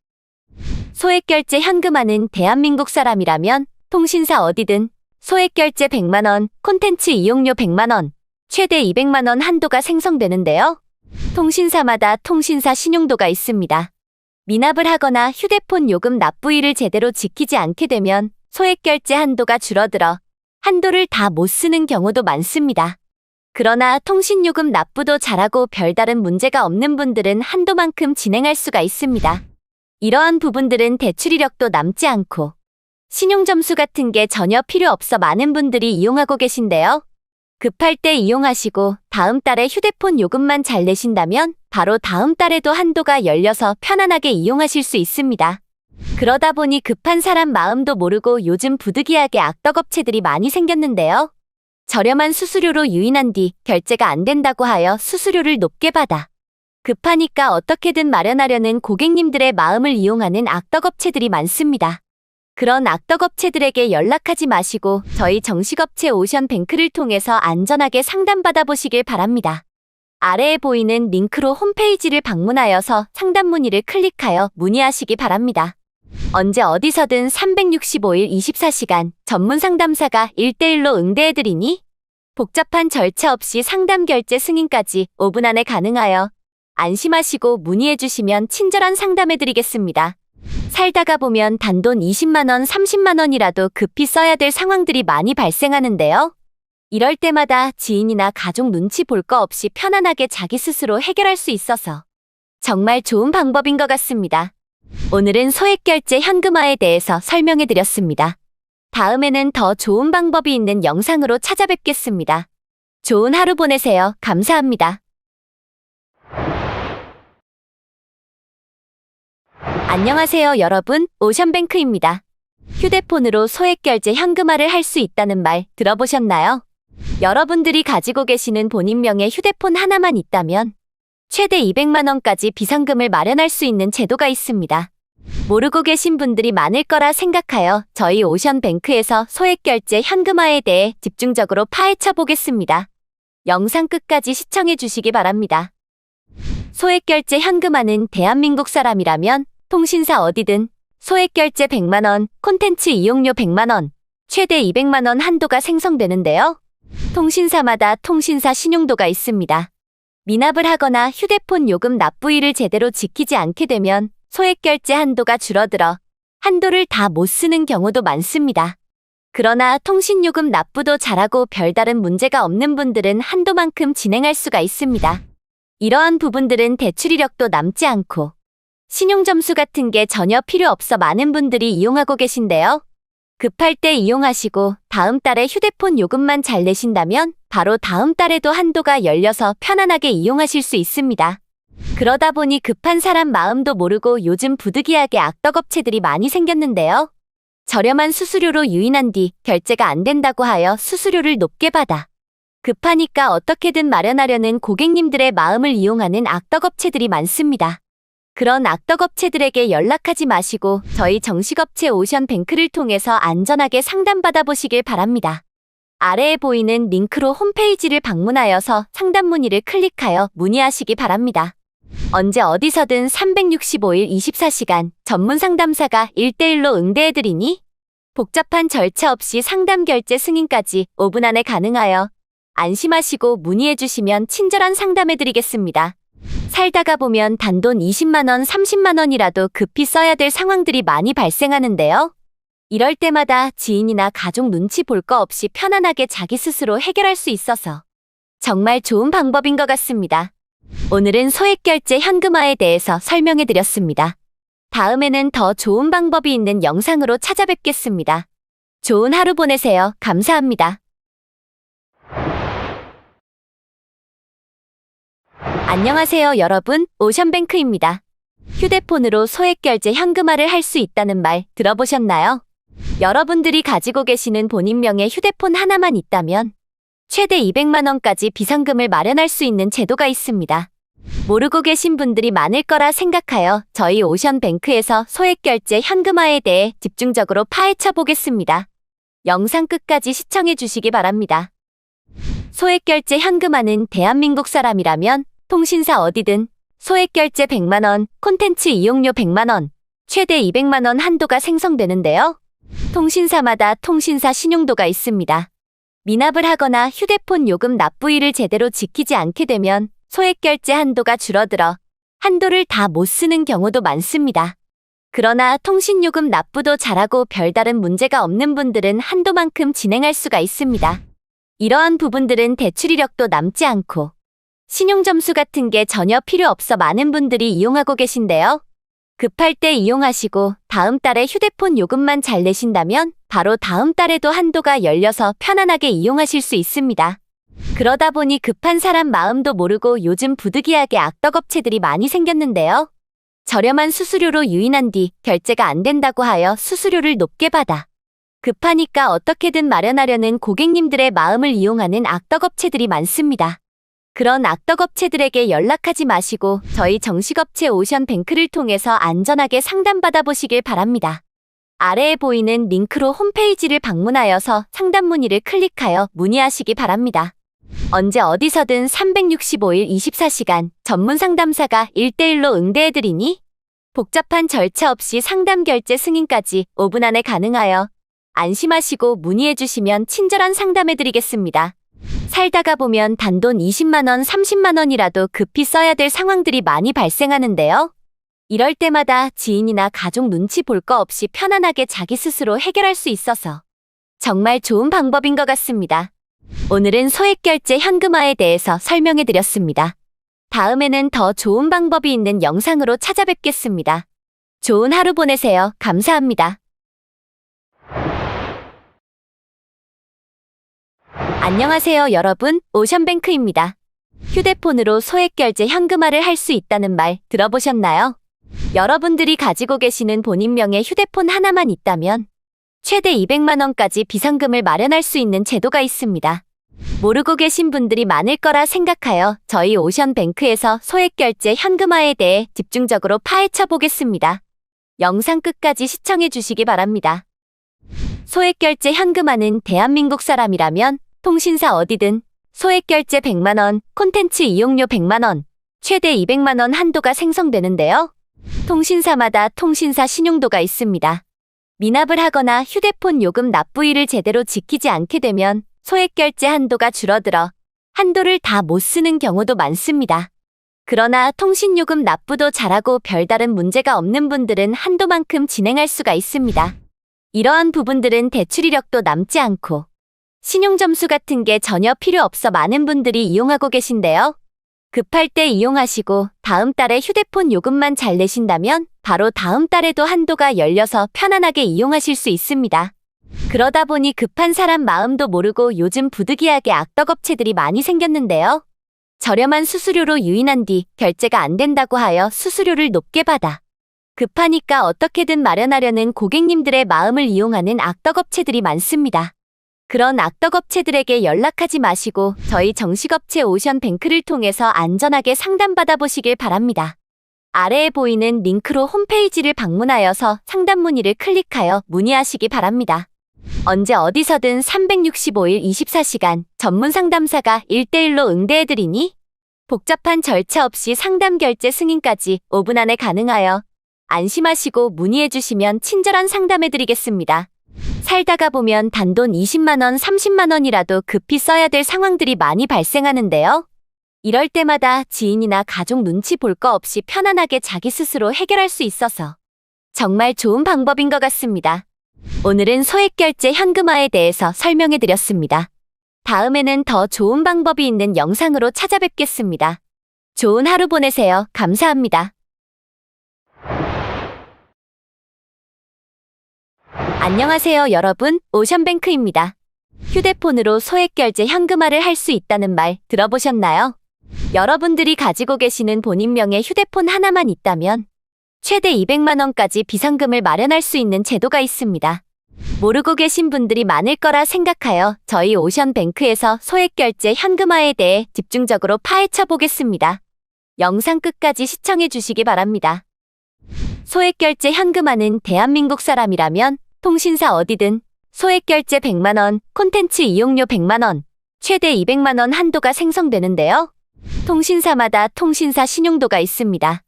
소액결제 현금화는 대한민국 사람이라면 통신사 어디든 소액결제 100만 원, 콘텐츠 이용료 100만 원, 최대 200만 원 한도가 생성되는데요. 통신사마다 통신사 신용도가 있습니다. 미납을 하거나 휴대폰 요금 납부일을 제대로 지키지 않게 되면 소액결제 한도가 줄어들어 한도를 다 못 쓰는 경우도 많습니다. 그러나 통신요금 납부도 잘하고 별다른 문제가 없는 분들은 한도만큼 진행할 수가 있습니다. 이러한 부분들은 대출 이력도 남지 않고 신용점수 같은 게 전혀 필요 없어 많은 분들이 이용하고 계신데요. 급할 때 이용하시고 다음 달에 휴대폰 요금만 잘 내신다면 바로 다음 달에도 한도가 열려서 편안하게 이용하실 수 있습니다. 그러다 보니 급한 사람 마음도 모르고 요즘 부득이하게 악덕업체들이 많이 생겼는데요. 저렴한 수수료로 유인한 뒤 결제가 안 된다고 하여 수수료를 높게 받아 급하니까 어떻게든 마련하려는 고객님들의 마음을 이용하는 악덕업체들이 많습니다. 그런 악덕업체들에게 연락하지 마시고 저희 정식업체 오션뱅크를 통해서 안전하게 상담받아 보시길 바랍니다. 아래에 보이는 링크로 홈페이지를 방문하여서 상담 문의를 클릭하여 문의하시기 바랍니다. 언제 어디서든 365일 24시간 전문 상담사가 1대1로 응대해드리니 복잡한 절차 없이 상담 결제 승인까지 5분 안에 가능하여 안심하시고 문의해주시면 친절한 상담해드리겠습니다. 살다가 보면 단돈 20만 원, 30만 원이라도 급히 써야 될 상황들이 많이 발생하는데요. 이럴 때마다 지인이나 가족 눈치 볼 거 없이 편안하게 자기 스스로 해결할 수 있어서 정말 좋은 방법인 것 같습니다. 오늘은 소액결제 현금화에 대해서 설명해드렸습니다. 다음에는 더 좋은 방법이 있는 영상으로 찾아뵙겠습니다. 좋은 하루 보내세요. 감사합니다. 안녕하세요, 여러분. 오션뱅크입니다. 휴대폰으로 소액결제 현금화를 할 수 있다는 말 들어보셨나요? 여러분들이 가지고 계시는 본인명의 휴대폰 하나만 있다면 최대 200만 원까지 비상금을 마련할 수 있는 제도가 있습니다. 모르고 계신 분들이 많을 거라 생각하여 저희 오션뱅크에서 소액결제 현금화에 대해 집중적으로 파헤쳐 보겠습니다. 영상 끝까지 시청해 주시기 바랍니다. 소액결제 현금화는 대한민국 사람이라면 통신사 어디든 소액결제 100만 원, 콘텐츠 이용료 100만 원, 최대 200만 원 한도가 생성되는데요. 통신사마다 통신사 신용도가 있습니다. 미납을 하거나 휴대폰 요금 납부일을 제대로 지키지 않게 되면 소액결제 한도가 줄어들어 한도를 다 못 쓰는 경우도 많습니다. 그러나 통신요금 납부도 잘하고 별다른 문제가 없는 분들은 한도만큼 진행할 수가 있습니다. 이러한 부분들은 대출 이력도 남지 않고 신용점수 같은 게 전혀 필요 없어 많은 분들이 이용하고 계신데요. 급할 때 이용하시고 다음 달에 휴대폰 요금만 잘 내신다면 바로 다음 달에도 한도가 열려서 편안하게 이용하실 수 있습니다. 그러다 보니 급한 사람 마음도 모르고 요즘 부득이하게 악덕업체들이 많이 생겼는데요. 저렴한 수수료로 유인한 뒤 결제가 안 된다고 하여 수수료를 높게 받아 급하니까 어떻게든 마련하려는 고객님들의 마음을 이용하는 악덕업체들이 많습니다. 그런 악덕업체들에게 연락하지 마시고 저희 정식업체 오션뱅크를 통해서 안전하게 상담받아 보시길 바랍니다. 아래에 보이는 링크로 홈페이지를 방문하여서 상담 문의를 클릭하여 문의하시기 바랍니다. 언제 어디서든 365일 24시간 전문 상담사가 1대1로 응대해드리니 복잡한 절차 없이 상담 결제 승인까지 5분 안에 가능하여 안심하시고 문의해주시면 친절한 상담해드리겠습니다. 살다가 보면 단돈 20만 원, 30만 원이라도 급히 써야 될 상황들이 많이 발생하는데요. 이럴 때마다 지인이나 가족 눈치 볼 거 없이 편안하게 자기 스스로 해결할 수 있어서 정말 좋은 방법인 것 같습니다. 오늘은 소액결제 현금화에 대해서 설명해드렸습니다. 다음에는 더 좋은 방법이 있는 영상으로 찾아뵙겠습니다. 좋은 하루 보내세요. 감사합니다. 안녕하세요, 여러분. 오션뱅크입니다. 휴대폰으로 소액결제 현금화를 할 수 있다는 말 들어보셨나요? 여러분들이 가지고 계시는 본인명의 휴대폰 하나만 있다면 최대 200만 원까지 비상금을 마련할 수 있는 제도가 있습니다. 모르고 계신 분들이 많을 거라 생각하여 저희 오션뱅크에서 소액결제 현금화에 대해 집중적으로 파헤쳐 보겠습니다. 영상 끝까지 시청해 주시기 바랍니다. 소액결제 현금화는 대한민국 사람이라면 통신사 어디든 소액결제 100만 원, 콘텐츠 이용료 100만 원, 최대 200만 원 한도가 생성되는데요. 통신사마다 통신사 신용도가 있습니다. 미납을 하거나 휴대폰 요금 납부일을 제대로 지키지 않게 되면 소액결제 한도가 줄어들어 한도를 다 못 쓰는 경우도 많습니다. 그러나 통신요금 납부도 잘하고 별다른 문제가 없는 분들은 한도만큼 진행할 수가 있습니다. 이러한 부분들은 대출 이력도 남지 않고 신용점수 같은 게 전혀 필요 없어 많은 분들이 이용하고 계신데요. 급할 때 이용하시고 다음 달에 휴대폰 요금만 잘 내신다면 바로 다음 달에도 한도가 열려서 편안하게 이용하실 수 있습니다. 그러다 보니 급한 사람 마음도 모르고 요즘 부득이하게 악덕업체들이 많이 생겼는데요. 저렴한 수수료로 유인한 뒤 결제가 안 된다고 하여 수수료를 높게 받아 급하니까 어떻게든 마련하려는 고객님들의 마음을 이용하는 악덕업체들이 많습니다. 그런 악덕업체들에게 연락하지 마시고 저희 정식업체 오션뱅크를 통해서 안전하게 상담받아 보시길 바랍니다. 아래에 보이는 링크로 홈페이지를 방문하여서 상담 문의를 클릭하여 문의하시기 바랍니다. 언제 어디서든 365일 24시간 전문 상담사가 1대1로 응대해드리니 복잡한 절차 없이 상담 결제 승인까지 5분 안에 가능하여 안심하시고 문의해주시면 친절한 상담해드리겠습니다. 살다가 보면 단돈 20만 원, 30만 원이라도 급히 써야 될 상황들이 많이 발생하는데요. 이럴 때마다 지인이나 가족 눈치 볼 거 없이 편안하게 자기 스스로 해결할 수 있어서 정말 좋은 방법인 것 같습니다. 오늘은 소액결제 현금화에 대해서 설명해드렸습니다. 다음에는 더 좋은 방법이 있는 영상으로 찾아뵙겠습니다. 좋은 하루 보내세요. 감사합니다. 안녕하세요, 여러분. 오션뱅크입니다. 휴대폰으로 소액결제 현금화를 할 수 있다는 말 들어보셨나요? 여러분들이 가지고 계시는 본인명의 휴대폰 하나만 있다면 최대 200만 원까지 비상금을 마련할 수 있는 제도가 있습니다. 모르고 계신 분들이 많을 거라 생각하여 저희 오션뱅크에서 소액결제 현금화에 대해 집중적으로 파헤쳐 보겠습니다. 영상 끝까지 시청해 주시기 바랍니다. 소액결제 현금화는 대한민국 사람이라면 통신사 어디든 소액결제 100만 원, 콘텐츠 이용료 100만 원, 최대 200만 원 한도가 생성되는데요. 통신사마다 통신사 신용도가 있습니다. 미납을 하거나 휴대폰 요금 납부일을 제대로 지키지 않게 되면 소액결제 한도가 줄어들어 한도를 다 못 쓰는 경우도 많습니다. 그러나 통신요금 납부도 잘하고 별다른 문제가 없는 분들은 한도만큼 진행할 수가 있습니다. 이러한 부분들은 대출 이력도 남지 않고 신용점수 같은 게 전혀 필요 없어 많은 분들이 이용하고 계신데요. 급할 때 이용하시고 다음 달에 휴대폰 요금만 잘 내신다면 바로 다음 달에도 한도가 열려서 편안하게 이용하실 수 있습니다. 그러다 보니 급한 사람 마음도 모르고 요즘 부득이하게 악덕업체들이 많이 생겼는데요. 저렴한 수수료로 유인한 뒤 결제가 안 된다고 하여 수수료를 높게 받아 급하니까 어떻게든 마련하려는 고객님들의 마음을 이용하는 악덕업체들이 많습니다. 그런 악덕업체들에게 연락하지 마시고 저희 정식업체 오션뱅크를 통해서 안전하게 상담받아 보시길 바랍니다. 아래에 보이는 링크로 홈페이지를 방문하여서 상담 문의를 클릭하여 문의하시기 바랍니다. 언제 어디서든 365일 24시간 전문 상담사가 1대1로 응대해드리니 복잡한 절차 없이 상담 결제 승인까지 5분 안에 가능하여 안심하시고 문의해주시면 친절한 상담해드리겠습니다. 살다가 보면 단돈 20만 원, 30만 원이라도 급히 써야 될 상황들이 많이 발생하는데요. 이럴 때마다 지인이나 가족 눈치 볼 거 없이 편안하게 자기 스스로 해결할 수 있어서 정말 좋은 방법인 것 같습니다. 오늘은 소액결제 현금화에 대해서 설명해드렸습니다. 다음에는 더 좋은 방법이 있는 영상으로 찾아뵙겠습니다. 좋은 하루 보내세요. 감사합니다. 안녕하세요, 여러분. 오션뱅크입니다. 휴대폰으로 소액결제 현금화를 할 수 있다는 말 들어보셨나요? 여러분들이 가지고 계시는 본인명의 휴대폰 하나만 있다면 최대 200만 원까지 비상금을 마련할 수 있는 제도가 있습니다. 모르고 계신 분들이 많을 거라 생각하여 저희 오션뱅크에서 소액결제 현금화에 대해 집중적으로 파헤쳐 보겠습니다. 영상 끝까지 시청해 주시기 바랍니다. 소액결제 현금화는 대한민국 사람이라면 통신사 어디든 소액결제 100만 원, 콘텐츠 이용료 100만 원, 최대 200만 원 한도가 생성되는데요. 통신사마다 통신사 신용도가 있습니다.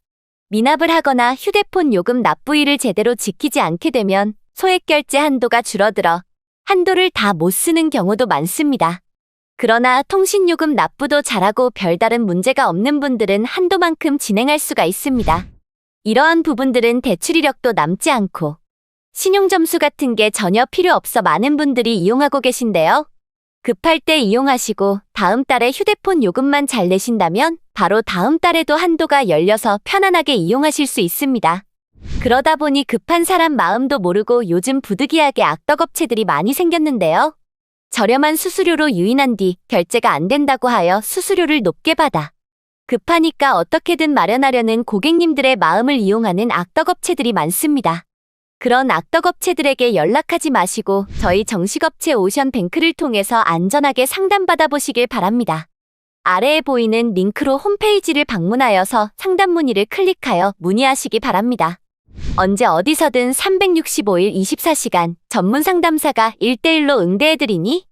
미납을 하거나 휴대폰 요금 납부일을 제대로 지키지 않게 되면 소액결제 한도가 줄어들어 한도를 다 못 쓰는 경우도 많습니다. 그러나 통신요금 납부도 잘하고 별다른 문제가 없는 분들은 한도만큼 진행할 수가 있습니다. 이러한 부분들은 대출 이력도 남지 않고 신용점수 같은 게 전혀 필요 없어 많은 분들이 이용하고 계신데요. 급할 때 이용하시고 다음 달에 휴대폰 요금만 잘 내신다면 바로 다음 달에도 한도가 열려서 편안하게 이용하실 수 있습니다. 그러다 보니 급한 사람 마음도 모르고 요즘 부득이하게 악덕업체들이 많이 생겼는데요. 저렴한 수수료로 유인한 뒤 결제가 안 된다고 하여 수수료를 높게 받아 급하니까 어떻게든 마련하려는 고객님들의 마음을 이용하는 악덕업체들이 많습니다. 그런 악덕업체들에게 연락하지 마시고 저희 정식업체 오션뱅크를 통해서 안전하게 상담받아 보시길 바랍니다. 아래에 보이는 링크로 홈페이지를 방문하여서 상담 문의를 클릭하여 문의하시기 바랍니다. 언제 어디서든 365일 24시간 전문 상담사가 1대1로 응대해드리니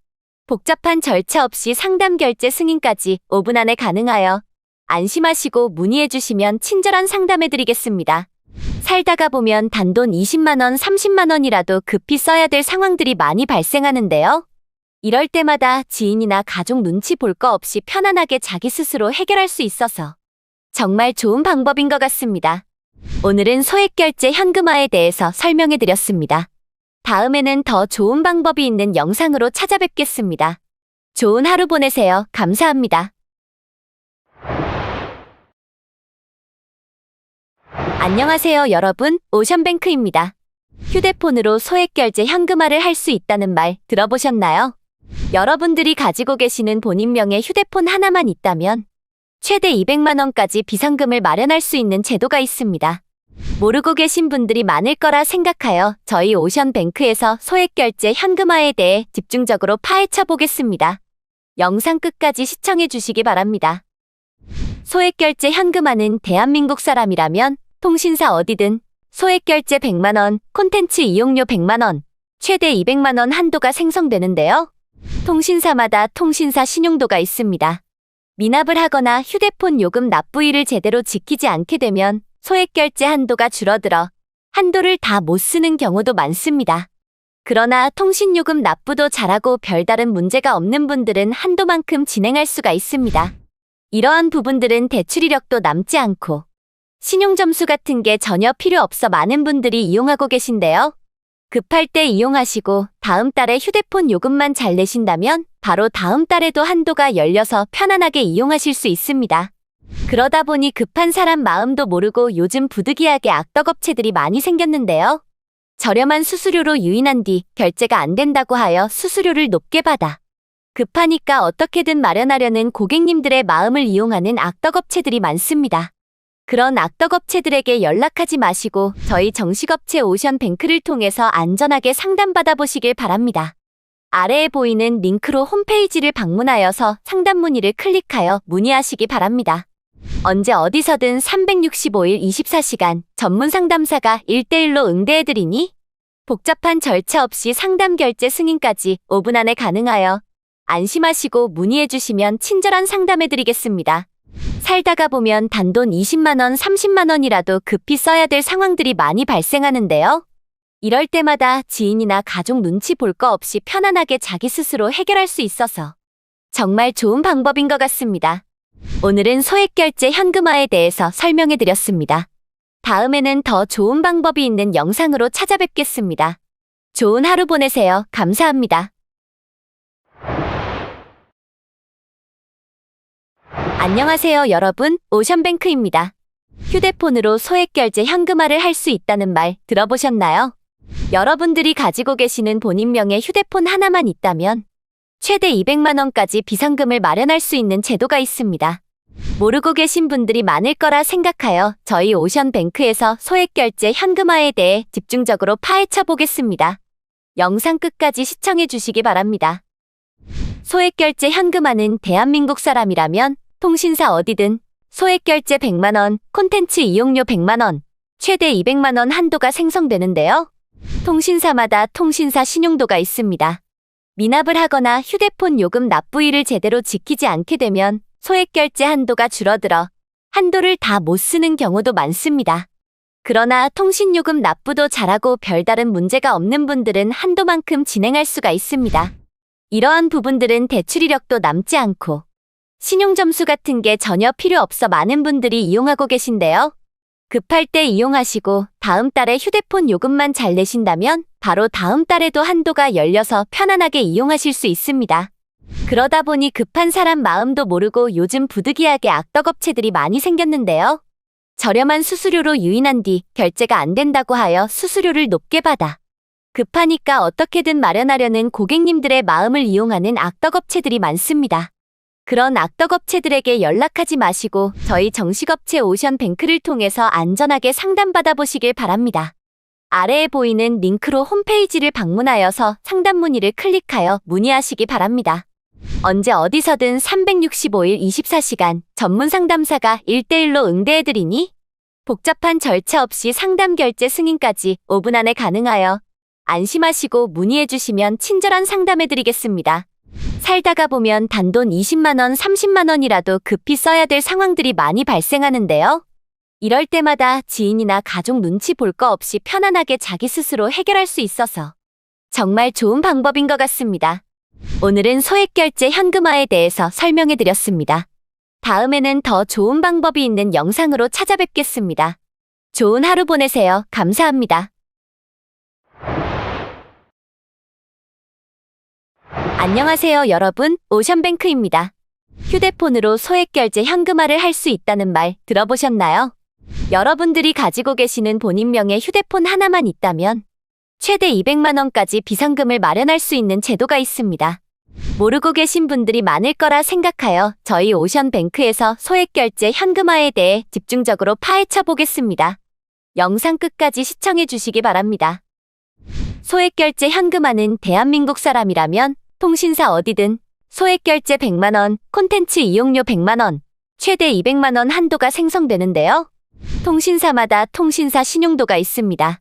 복잡한 절차 없이 상담 결제 승인까지 5분 안에 가능하여 안심하시고 문의해주시면 친절한 상담해드리겠습니다. 살다가 보면 단돈 20만 원, 30만 원이라도 급히 써야 될 상황들이 많이 발생하는데요. 이럴 때마다 지인이나 가족 눈치 볼 거 없이 편안하게 자기 스스로 해결할 수 있어서 정말 좋은 방법인 것 같습니다. 오늘은 소액결제 현금화에 대해서 설명해드렸습니다. 다음에는 더 좋은 방법이 있는 영상으로 찾아뵙겠습니다. 좋은 하루 보내세요. 감사합니다. 안녕하세요, 여러분. 오션뱅크입니다. 휴대폰으로 소액결제 현금화를 할 수 있다는 말 들어보셨나요? 여러분들이 가지고 계시는 본인명의 휴대폰 하나만 있다면 최대 200만 원까지 비상금을 마련할 수 있는 제도가 있습니다. 모르고 계신 분들이 많을 거라 생각하여 저희 오션뱅크에서 소액결제 현금화에 대해 집중적으로 파헤쳐 보겠습니다. 영상 끝까지 시청해 주시기 바랍니다. 소액결제 현금화는 대한민국 사람이라면 통신사 어디든 소액결제 100만 원, 콘텐츠 이용료 100만 원, 최대 200만 원 한도가 생성되는데요. 통신사마다 통신사 신용도가 있습니다. 미납을 하거나 휴대폰 요금 납부일을 제대로 지키지 않게 되면 소액결제 한도가 줄어들어 한도를 다 못 쓰는 경우도 많습니다. 그러나 통신요금 납부도 잘하고 별다른 문제가 없는 분들은 한도만큼 진행할 수가 있습니다. 이러한 부분들은 대출 이력도 남지 않고 신용점수 같은 게 전혀 필요 없어 많은 분들이 이용하고 계신데요. 급할 때 이용하시고 다음 달에 휴대폰 요금만 잘 내신다면 바로 다음 달에도 한도가 열려서 편안하게 이용하실 수 있습니다. 그러다 보니 급한 사람 마음도 모르고 요즘 부득이하게 악덕업체들이 많이 생겼는데요. 저렴한 수수료로 유인한 뒤 결제가 안 된다고 하여 수수료를 높게 받아 급하니까 어떻게든 마련하려는 고객님들의 마음을 이용하는 악덕업체들이 많습니다. 그런 악덕업체들에게 연락하지 마시고 저희 정식업체 오션뱅크를 통해서 안전하게 상담받아 보시길 바랍니다. 아래에 보이는 링크로 홈페이지를 방문하여서 상담 문의를 클릭하여 문의하시기 바랍니다. 언제 어디서든 365일 24시간 전문 상담사가 1대1로 응대해드리니? 복잡한 절차 없이 상담 결제 승인까지 5분 안에 가능하여 안심하시고 문의해주시면 친절한 상담해드리겠습니다. 살다가 보면 단돈 20만 원, 30만 원이라도 급히 써야 될 상황들이 많이 발생하는데요. 이럴 때마다 지인이나 가족 눈치 볼 거 없이 편안하게 자기 스스로 해결할 수 있어서 정말 좋은 방법인 것 같습니다. 오늘은 소액결제 현금화에 대해서 설명해드렸습니다. 다음에는 더 좋은 방법이 있는 영상으로 찾아뵙겠습니다. 좋은 하루 보내세요. 감사합니다. 안녕하세요, 여러분. 오션뱅크입니다. 휴대폰으로 소액결제 현금화를 할 수 있다는 말 들어보셨나요? 여러분들이 가지고 계시는 본인명의 휴대폰 하나만 있다면 최대 200만 원까지 비상금을 마련할 수 있는 제도가 있습니다. 모르고 계신 분들이 많을 거라 생각하여 저희 오션뱅크에서 소액결제 현금화에 대해 집중적으로 파헤쳐 보겠습니다. 영상 끝까지 시청해 주시기 바랍니다. 소액결제 현금화는 대한민국 사람이라면 통신사 어디든 소액결제 100만 원, 콘텐츠 이용료 100만 원, 최대 200만 원 한도가 생성되는데요. 통신사마다 통신사 신용도가 있습니다. 미납을 하거나 휴대폰 요금 납부일을 제대로 지키지 않게 되면 소액결제 한도가 줄어들어 한도를 다 못 쓰는 경우도 많습니다. 그러나 통신요금 납부도 잘하고 별다른 문제가 없는 분들은 한도만큼 진행할 수가 있습니다. 이러한 부분들은 대출 이력도 남지 않고 신용점수 같은 게 전혀 필요 없어 많은 분들이 이용하고 계신데요. 급할 때 이용하시고 다음 달에 휴대폰 요금만 잘 내신다면 바로 다음 달에도 한도가 열려서 편안하게 이용하실 수 있습니다. 그러다 보니 급한 사람 마음도 모르고 요즘 부득이하게 악덕업체들이 많이 생겼는데요. 저렴한 수수료로 유인한 뒤 결제가 안 된다고 하여 수수료를 높게 받아 급하니까 어떻게든 마련하려는 고객님들의 마음을 이용하는 악덕업체들이 많습니다. 그런 악덕업체들에게 연락하지 마시고 저희 정식업체 오션뱅크를 통해서 안전하게 상담받아 보시길 바랍니다. 아래에 보이는 링크로 홈페이지를 방문하여서 상담 문의를 클릭하여 문의하시기 바랍니다. 언제 어디서든 365일 24시간 전문 상담사가 1대1로 응대해드리니? 복잡한 절차 없이 상담 결제 승인까지 5분 안에 가능하여 안심하시고 문의해주시면 친절한 상담해드리겠습니다. 살다가 보면 단돈 20만 원, 30만 원이라도 급히 써야 될 상황들이 많이 발생하는데요. 이럴 때마다 지인이나 가족 눈치 볼 거 없이 편안하게 자기 스스로 해결할 수 있어서 정말 좋은 방법인 것 같습니다. 오늘은 소액결제 현금화에 대해서 설명해드렸습니다. 다음에는 더 좋은 방법이 있는 영상으로 찾아뵙겠습니다. 좋은 하루 보내세요. 감사합니다. 안녕하세요, 여러분. 오션뱅크입니다. 휴대폰으로 소액결제 현금화를 할 수 있다는 말 들어보셨나요? 여러분들이 가지고 계시는 본인명의 휴대폰 하나만 있다면 최대 200만 원까지 비상금을 마련할 수 있는 제도가 있습니다. 모르고 계신 분들이 많을 거라 생각하여 저희 오션뱅크에서 소액결제 현금화에 대해 집중적으로 파헤쳐 보겠습니다. 영상 끝까지 시청해 주시기 바랍니다. 소액결제 현금화는 대한민국 사람이라면 통신사 어디든 소액결제 100만 원, 콘텐츠 이용료 100만 원, 최대 200만 원 한도가 생성되는데요. 통신사마다 통신사 신용도가 있습니다.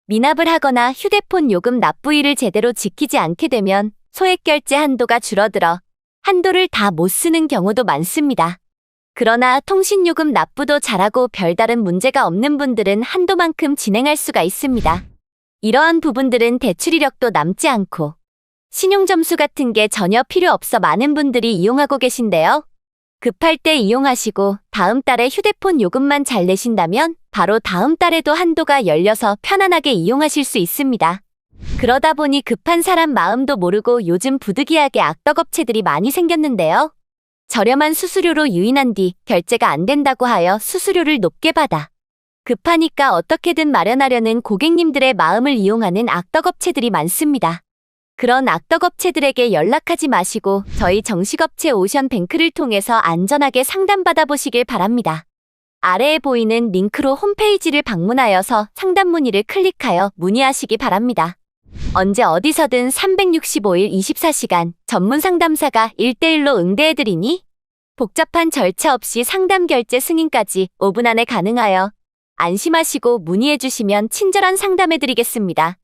미납을 하거나 휴대폰 요금 납부일을 제대로 지키지 않게 되면 소액결제 한도가 줄어들어 한도를 다 못 쓰는 경우도 많습니다. 그러나 통신요금 납부도 잘하고 별다른 문제가 없는 분들은 한도만큼 진행할 수가 있습니다. 이러한 부분들은 대출 이력도 남지 않고 신용점수 같은 게 전혀 필요 없어 많은 분들이 이용하고 계신데요. 급할 때 이용하시고 다음 달에 휴대폰 요금만 잘 내신다면 바로 다음 달에도 한도가 열려서 편안하게 이용하실 수 있습니다. 그러다 보니 급한 사람 마음도 모르고 요즘 부득이하게 악덕업체들이 많이 생겼는데요. 저렴한 수수료로 유인한 뒤 결제가 안 된다고 하여 수수료를 높게 받아 급하니까 어떻게든 마련하려는 고객님들의 마음을 이용하는 악덕업체들이 많습니다. 그런 악덕업체들에게 연락하지 마시고 저희 정식업체 오션뱅크를 통해서 안전하게 상담받아 보시길 바랍니다. 아래에 보이는 링크로 홈페이지를 방문하여서 상담 문의를 클릭하여 문의하시기 바랍니다. 언제 어디서든 365일 24시간 전문 상담사가 1대1로 응대해드리니? 복잡한 절차 없이 상담 결제 승인까지 5분 안에 가능하여 안심하시고 문의해 주시면 친절한 상담해 드리겠습니다.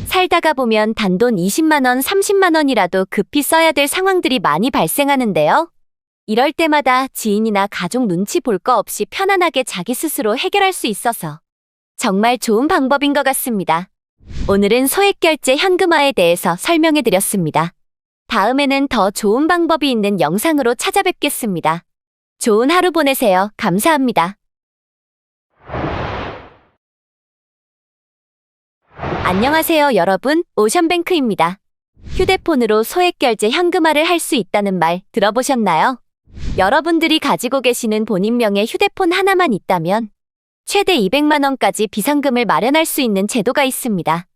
살다가 보면 단돈 20만 원, 30만 원이라도 급히 써야 될 상황들이 많이 발생하는데요. 이럴 때마다 지인이나 가족 눈치 볼 거 없이 편안하게 자기 스스로 해결할 수 있어서 정말 좋은 방법인 것 같습니다. 오늘은 소액결제 현금화에 대해서 설명해 드렸습니다. 다음에는 더 좋은 방법이 있는 영상으로 찾아뵙겠습니다. 좋은 하루 보내세요. 감사합니다. 안녕하세요, 여러분. 오션뱅크입니다. 휴대폰으로 소액결제 현금화를 할 수 있다는 말 들어보셨나요? 여러분들이 가지고 계시는 본인명의 휴대폰 하나만 있다면 최대 200만 원까지 비상금을 마련할 수 있는 제도가 있습니다.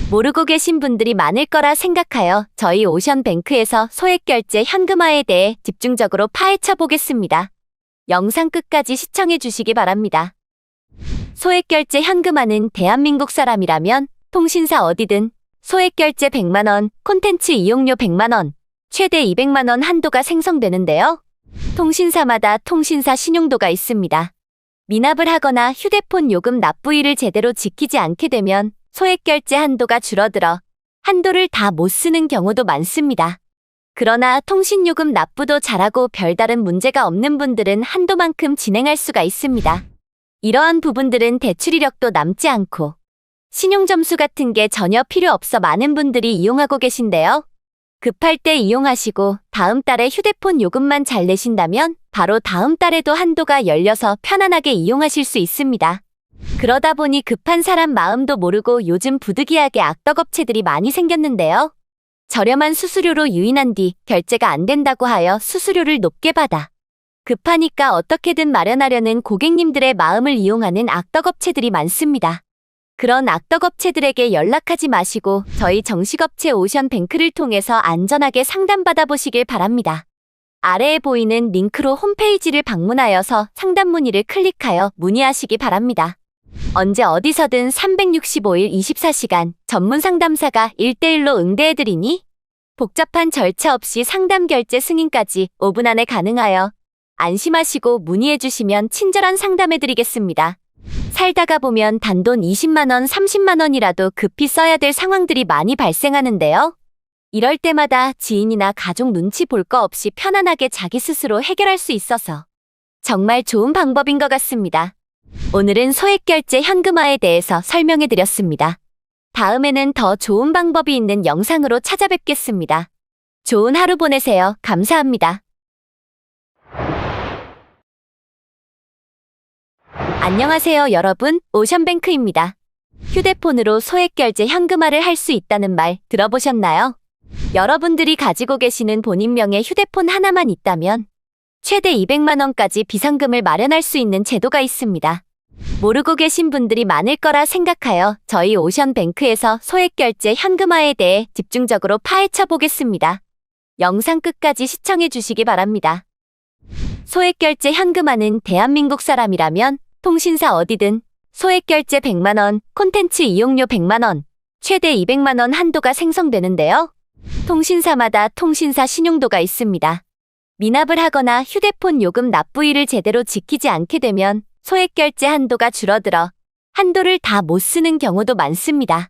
모르고 계신 분들이 많을 거라 생각하여 저희 오션뱅크에서 소액결제 현금화에 대해 집중적으로 파헤쳐 보겠습니다. 영상 끝까지 시청해 주시기 바랍니다. 소액결제 현금화는 대한민국 사람이라면 통신사 어디든 소액결제 100만 원, 콘텐츠 이용료 100만 원, 최대 200만 원 한도가 생성되는데요. 통신사마다 통신사 신용도가 있습니다. 미납을 하거나 휴대폰 요금 납부일을 제대로 지키지 않게 되면 소액결제 한도가 줄어들어 한도를 다 못 쓰는 경우도 많습니다. 그러나 통신요금 납부도 잘하고 별다른 문제가 없는 분들은 한도만큼 진행할 수가 있습니다. 이러한 부분들은 대출 이력도 남지 않고 신용점수 같은 게 전혀 필요 없어 많은 분들이 이용하고 계신데요. 급할 때 이용하시고 다음 달에 휴대폰 요금만 잘 내신다면 바로 다음 달에도 한도가 열려서 편안하게 이용하실 수 있습니다. 그러다 보니 급한 사람 마음도 모르고 요즘 부득이하게 악덕업체들이 많이 생겼는데요. 저렴한 수수료로 유인한 뒤 결제가 안 된다고 하여 수수료를 높게 받아 급하니까 어떻게든 마련하려는 고객님들의 마음을 이용하는 악덕업체들이 많습니다. 그런 악덕업체들에게 연락하지 마시고 저희 정식업체 오션뱅크를 통해서 안전하게 상담받아 보시길 바랍니다. 아래에 보이는 링크로 홈페이지를 방문하여서 상담 문의를 클릭하여 문의하시기 바랍니다. 언제 어디서든 365일 24시간 전문 상담사가 1대1로 응대해드리니 복잡한 절차 없이 상담 결제 승인까지 5분 안에 가능하여 안심하시고 문의해주시면 친절한 상담해드리겠습니다. 살다가 보면 단돈 20만 원, 30만 원이라도 급히 써야 될 상황들이 많이 발생하는데요. 이럴 때마다 지인이나 가족 눈치 볼 거 없이 편안하게 자기 스스로 해결할 수 있어서 정말 좋은 방법인 것 같습니다. 오늘은 소액결제 현금화에 대해서 설명해 드렸습니다. 다음에는 더 좋은 방법이 있는 영상으로 찾아뵙겠습니다. 좋은 하루 보내세요. 감사합니다. 안녕하세요, 여러분. 오션뱅크입니다. 휴대폰으로 소액결제 현금화를 할 수 있다는 말 들어보셨나요? 여러분들이 가지고 계시는 본인명의 휴대폰 하나만 있다면 최대 200만 원까지 비상금을 마련할 수 있는 제도가 있습니다. 모르고 계신 분들이 많을 거라 생각하여 저희 오션뱅크에서 소액결제 현금화에 대해 집중적으로 파헤쳐 보겠습니다. 영상 끝까지 시청해 주시기 바랍니다. 소액결제 현금화는 대한민국 사람이라면 통신사 어디든 소액결제 100만 원, 콘텐츠 이용료 100만 원, 최대 200만 원 한도가 생성되는데요. 통신사마다 통신사 신용도가 있습니다. 미납을 하거나 휴대폰 요금 납부일을 제대로 지키지 않게 되면 소액결제 한도가 줄어들어 한도를 다 못 쓰는 경우도 많습니다.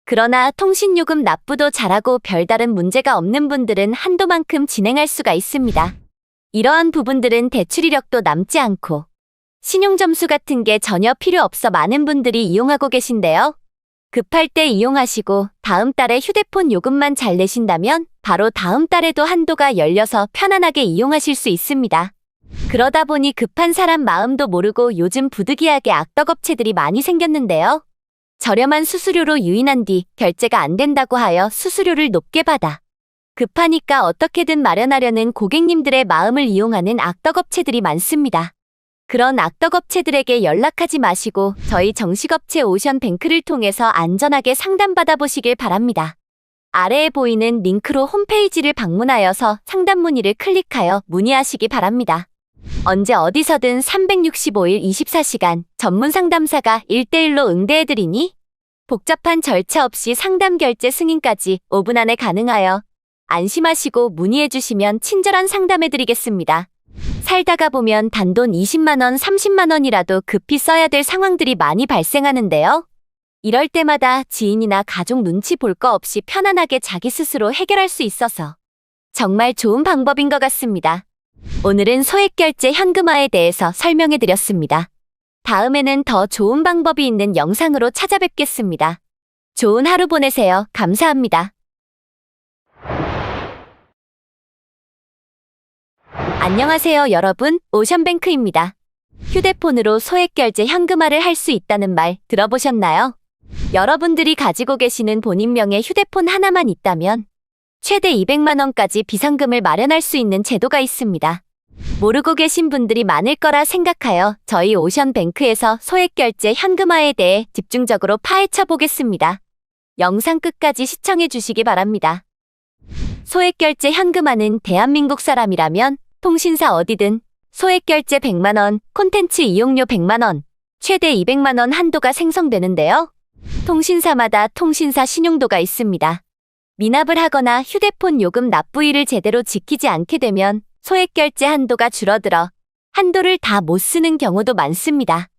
그러나 통신요금 납부도 잘하고 별다른 문제가 없는 분들은 한도만큼 진행할 수가 있습니다. 이러한 부분들은 대출 이력도 남지 않고 신용점수 같은 게 전혀 필요 없어 많은 분들이 이용하고 계신데요. 급할 때 이용하시고 다음 달에 휴대폰 요금만 잘 내신다면 바로 다음 달에도 한도가 열려서 편안하게 이용하실 수 있습니다. 그러다 보니 급한 사람 마음도 모르고 요즘 부득이하게 악덕업체들이 많이 생겼는데요. 저렴한 수수료로 유인한 뒤 결제가 안 된다고 하여 수수료를 높게 받아 급하니까 어떻게든 마련하려는 고객님들의 마음을 이용하는 악덕업체들이 많습니다. 그런 악덕업체들에게 연락하지 마시고 저희 정식업체 오션뱅크를 통해서 안전하게 상담받아 보시길 바랍니다. 아래에 보이는 링크로 홈페이지를 방문하여서 상담 문의를 클릭하여 문의하시기 바랍니다. 언제 어디서든 365일 24시간 전문 상담사가 1대1로 응대해드리니 복잡한 절차 없이 상담 결제 승인까지 5분 안에 가능하여 안심하시고 문의해주시면 친절한 상담해드리겠습니다. 살다가 보면 단돈 20만 원, 30만 원이라도 급히 써야 될 상황들이 많이 발생하는데요. 이럴 때마다 지인이나 가족 눈치 볼 거 없이 편안하게 자기 스스로 해결할 수 있어서 정말 좋은 방법인 것 같습니다. 오늘은 소액결제 현금화에 대해서 설명해 드렸습니다. 다음에는 더 좋은 방법이 있는 영상으로 찾아뵙겠습니다. 좋은 하루 보내세요. 감사합니다. 안녕하세요, 여러분. 오션뱅크입니다. 휴대폰으로 소액결제 현금화를 할 수 있다는 말 들어보셨나요? 여러분들이 가지고 계시는 본인명의 휴대폰 하나만 있다면 최대 200만 원까지 비상금을 마련할 수 있는 제도가 있습니다. 모르고 계신 분들이 많을 거라 생각하여 저희 오션뱅크에서 소액결제 현금화에 대해 집중적으로 파헤쳐 보겠습니다. 영상 끝까지 시청해 주시기 바랍니다. 소액결제 현금화는 대한민국 사람이라면 통신사 어디든 소액결제 100만 원, 콘텐츠 이용료 100만 원, 최대 200만 원 한도가 생성되는데요. 통신사마다 통신사 신용도가 있습니다. 미납을 하거나 휴대폰 요금 납부일을 제대로 지키지 않게 되면 소액결제 한도가 줄어들어 한도를 다 못 쓰는 경우도 많습니다.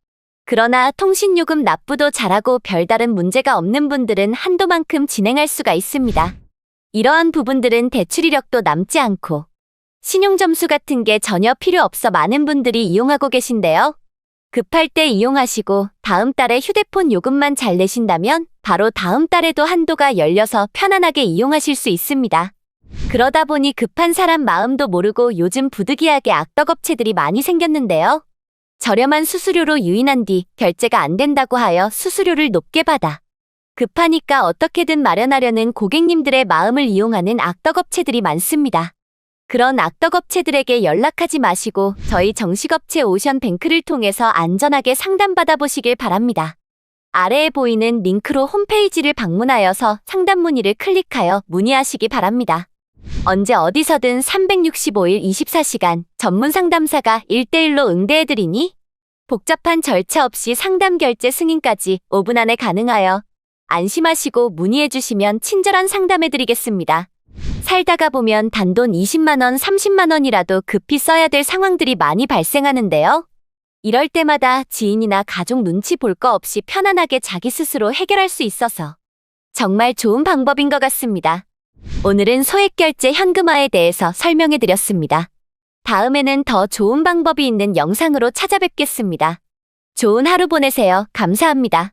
그러나 통신요금 납부도 잘하고 별다른 문제가 없는 분들은 한도만큼 진행할 수가 있습니다. 이러한 부분들은 대출 이력도 남지 않고 신용점수 같은 게 전혀 필요 없어 많은 분들이 이용하고 계신데요. 급할 때 이용하시고 다음 달에 휴대폰 요금만 잘 내신다면 바로 다음 달에도 한도가 열려서 편안하게 이용하실 수 있습니다. 그러다 보니 급한 사람 마음도 모르고 요즘 부득이하게 악덕업체들이 많이 생겼는데요. 저렴한 수수료로 유인한 뒤 결제가 안 된다고 하여 수수료를 높게 받아 급하니까 어떻게든 마련하려는 고객님들의 마음을 이용하는 악덕업체들이 많습니다. 그런 악덕업체들에게 연락하지 마시고 저희 정식업체 오션뱅크를 통해서 안전하게 상담받아 보시길 바랍니다. 아래에 보이는 링크로 홈페이지를 방문하여서 상담 문의를 클릭하여 문의하시기 바랍니다. 언제 어디서든 365일 24시간 전문 상담사가 1대1로 응대해드리니 복잡한 절차 없이 상담 결제 승인까지 5분 안에 가능하여 안심하시고 문의해주시면 친절한 상담해드리겠습니다. 살다가 보면 단돈 20만 원, 30만 원이라도 급히 써야 될 상황들이 많이 발생하는데요. 이럴 때마다 지인이나 가족 눈치 볼 거 없이 편안하게 자기 스스로 해결할 수 있어서 정말 좋은 방법인 것 같습니다. 오늘은 소액결제 현금화에 대해서 설명해 드렸습니다. 다음에는 더 좋은 방법이 있는 영상으로 찾아뵙겠습니다. 좋은 하루 보내세요. 감사합니다.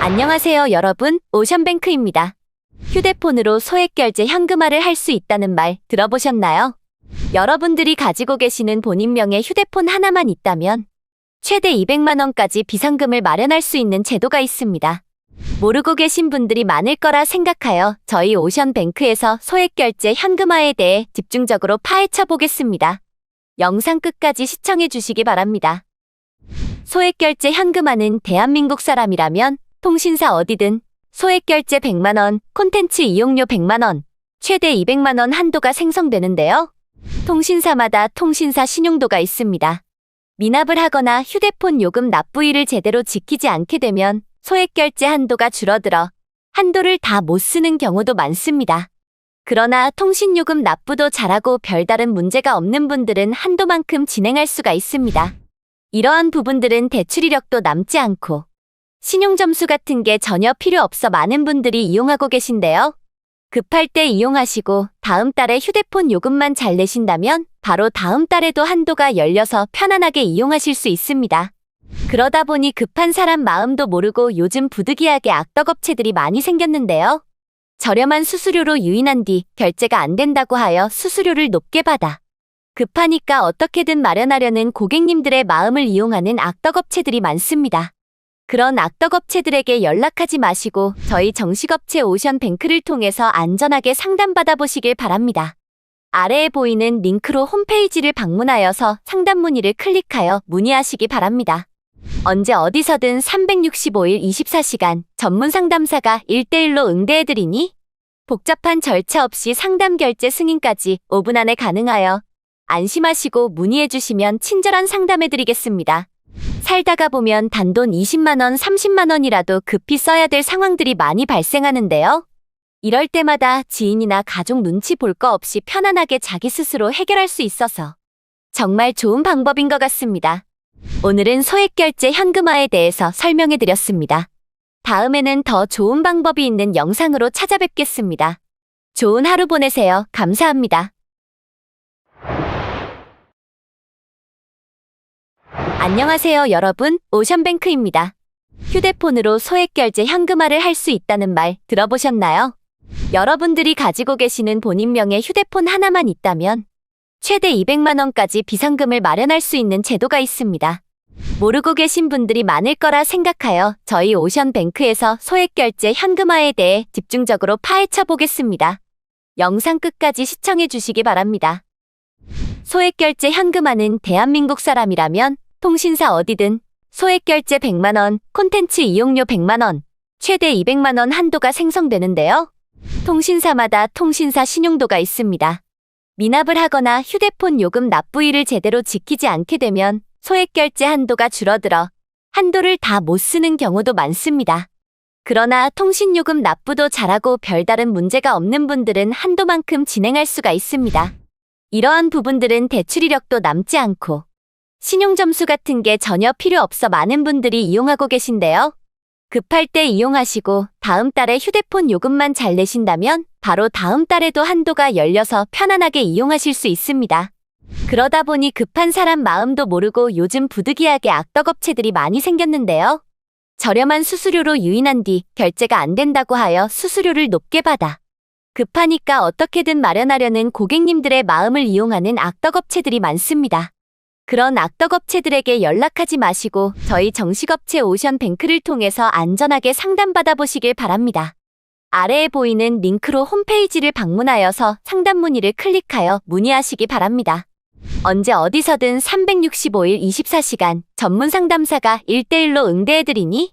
안녕하세요, 여러분. 오션뱅크입니다. 휴대폰으로 소액결제 현금화를 할 수 있다는 말 들어보셨나요? 여러분들이 가지고 계시는 본인명의 휴대폰 하나만 있다면 최대 200만 원까지 비상금을 마련할 수 있는 제도가 있습니다. 모르고 계신 분들이 많을 거라 생각하여 저희 오션뱅크에서 소액결제 현금화에 대해 집중적으로 파헤쳐 보겠습니다. 영상 끝까지 시청해 주시기 바랍니다. 소액결제 현금화는 대한민국 사람이라면 통신사 어디든 소액결제 100만 원, 콘텐츠 이용료 100만 원, 최대 200만 원 한도가 생성되는데요. 통신사마다 통신사 신용도가 있습니다. 미납을 하거나 휴대폰 요금 납부일을 제대로 지키지 않게 되면 소액결제 한도가 줄어들어 한도를 다 못 쓰는 경우도 많습니다. 그러나 통신요금 납부도 잘하고 별다른 문제가 없는 분들은 한도만큼 진행할 수가 있습니다. 이러한 부분들은 대출 이력도 남지 않고 신용점수 같은 게 전혀 필요 없어 많은 분들이 이용하고 계신데요. 급할 때 이용하시고 다음 달에 휴대폰 요금만 잘 내신다면 바로 다음 달에도 한도가 열려서 편안하게 이용하실 수 있습니다. 그러다 보니 급한 사람 마음도 모르고 요즘 부득이하게 악덕업체들이 많이 생겼는데요. 저렴한 수수료로 유인한 뒤 결제가 안 된다고 하여 수수료를 높게 받아 급하니까 어떻게든 마련하려는 고객님들의 마음을 이용하는 악덕업체들이 많습니다. 그런 악덕업체들에게 연락하지 마시고 저희 정식업체 오션뱅크를 통해서 안전하게 상담받아 보시길 바랍니다. 아래에 보이는 링크로 홈페이지를 방문하여서 상담 문의를 클릭하여 문의하시기 바랍니다. 언제 어디서든 365일 24시간 전문 상담사가 1대1로 응대해드리니 복잡한 절차 없이 상담 결제 승인까지 5분 안에 가능하여 안심하시고 문의해주시면 친절한 상담해드리겠습니다. 살다가 보면 단돈 20만 원, 30만 원이라도 급히 써야 될 상황들이 많이 발생하는데요. 이럴 때마다 지인이나 가족 눈치 볼 거 없이 편안하게 자기 스스로 해결할 수 있어서 정말 좋은 방법인 것 같습니다. 오늘은 소액결제 현금화에 대해서 설명해 드렸습니다. 다음에는 더 좋은 방법이 있는 영상으로 찾아뵙겠습니다. 좋은 하루 보내세요. 감사합니다. 안녕하세요, 여러분. 오션뱅크입니다. 휴대폰으로 소액결제 현금화를 할 수 있다는 말 들어보셨나요? 여러분들이 가지고 계시는 본인명의 휴대폰 하나만 있다면 최대 200만 원까지 비상금을 마련할 수 있는 제도가 있습니다. 모르고 계신 분들이 많을 거라 생각하여 저희 오션뱅크에서 소액결제 현금화에 대해 집중적으로 파헤쳐 보겠습니다. 영상 끝까지 시청해 주시기 바랍니다. 소액결제 현금화는 대한민국 사람이라면 통신사 어디든 소액결제 100만 원, 콘텐츠 이용료 100만 원, 최대 200만 원 한도가 생성되는데요. 통신사마다 통신사 신용도가 있습니다. 미납을 하거나 휴대폰 요금 납부일을 제대로 지키지 않게 되면 소액결제 한도가 줄어들어 한도를 다 못 쓰는 경우도 많습니다. 그러나 통신요금 납부도 잘하고 별다른 문제가 없는 분들은 한도만큼 진행할 수가 있습니다. 이러한 부분들은 대출 이력도 남지 않고 신용점수 같은 게 전혀 필요 없어 많은 분들이 이용하고 계신데요. 급할 때 이용하시고 다음 달에 휴대폰 요금만 잘 내신다면 바로 다음 달에도 한도가 열려서 편안하게 이용하실 수 있습니다. 그러다 보니 급한 사람 마음도 모르고 요즘 부득이하게 악덕업체들이 많이 생겼는데요. 저렴한 수수료로 유인한 뒤 결제가 안 된다고 하여 수수료를 높게 받아 급하니까 어떻게든 마련하려는 고객님들의 마음을 이용하는 악덕업체들이 많습니다. 그런 악덕업체들에게 연락하지 마시고 저희 정식업체 오션뱅크를 통해서 안전하게 상담받아 보시길 바랍니다. 아래에 보이는 링크로 홈페이지를 방문하여서 상담 문의를 클릭하여 문의하시기 바랍니다. 언제 어디서든 365일 24시간 전문 상담사가 1대1로 응대해드리니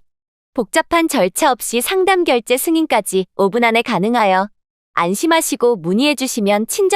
복잡한 절차 없이 상담 결제 승인까지 5분 안에 가능하여 안심하시고 문의해주시면 친절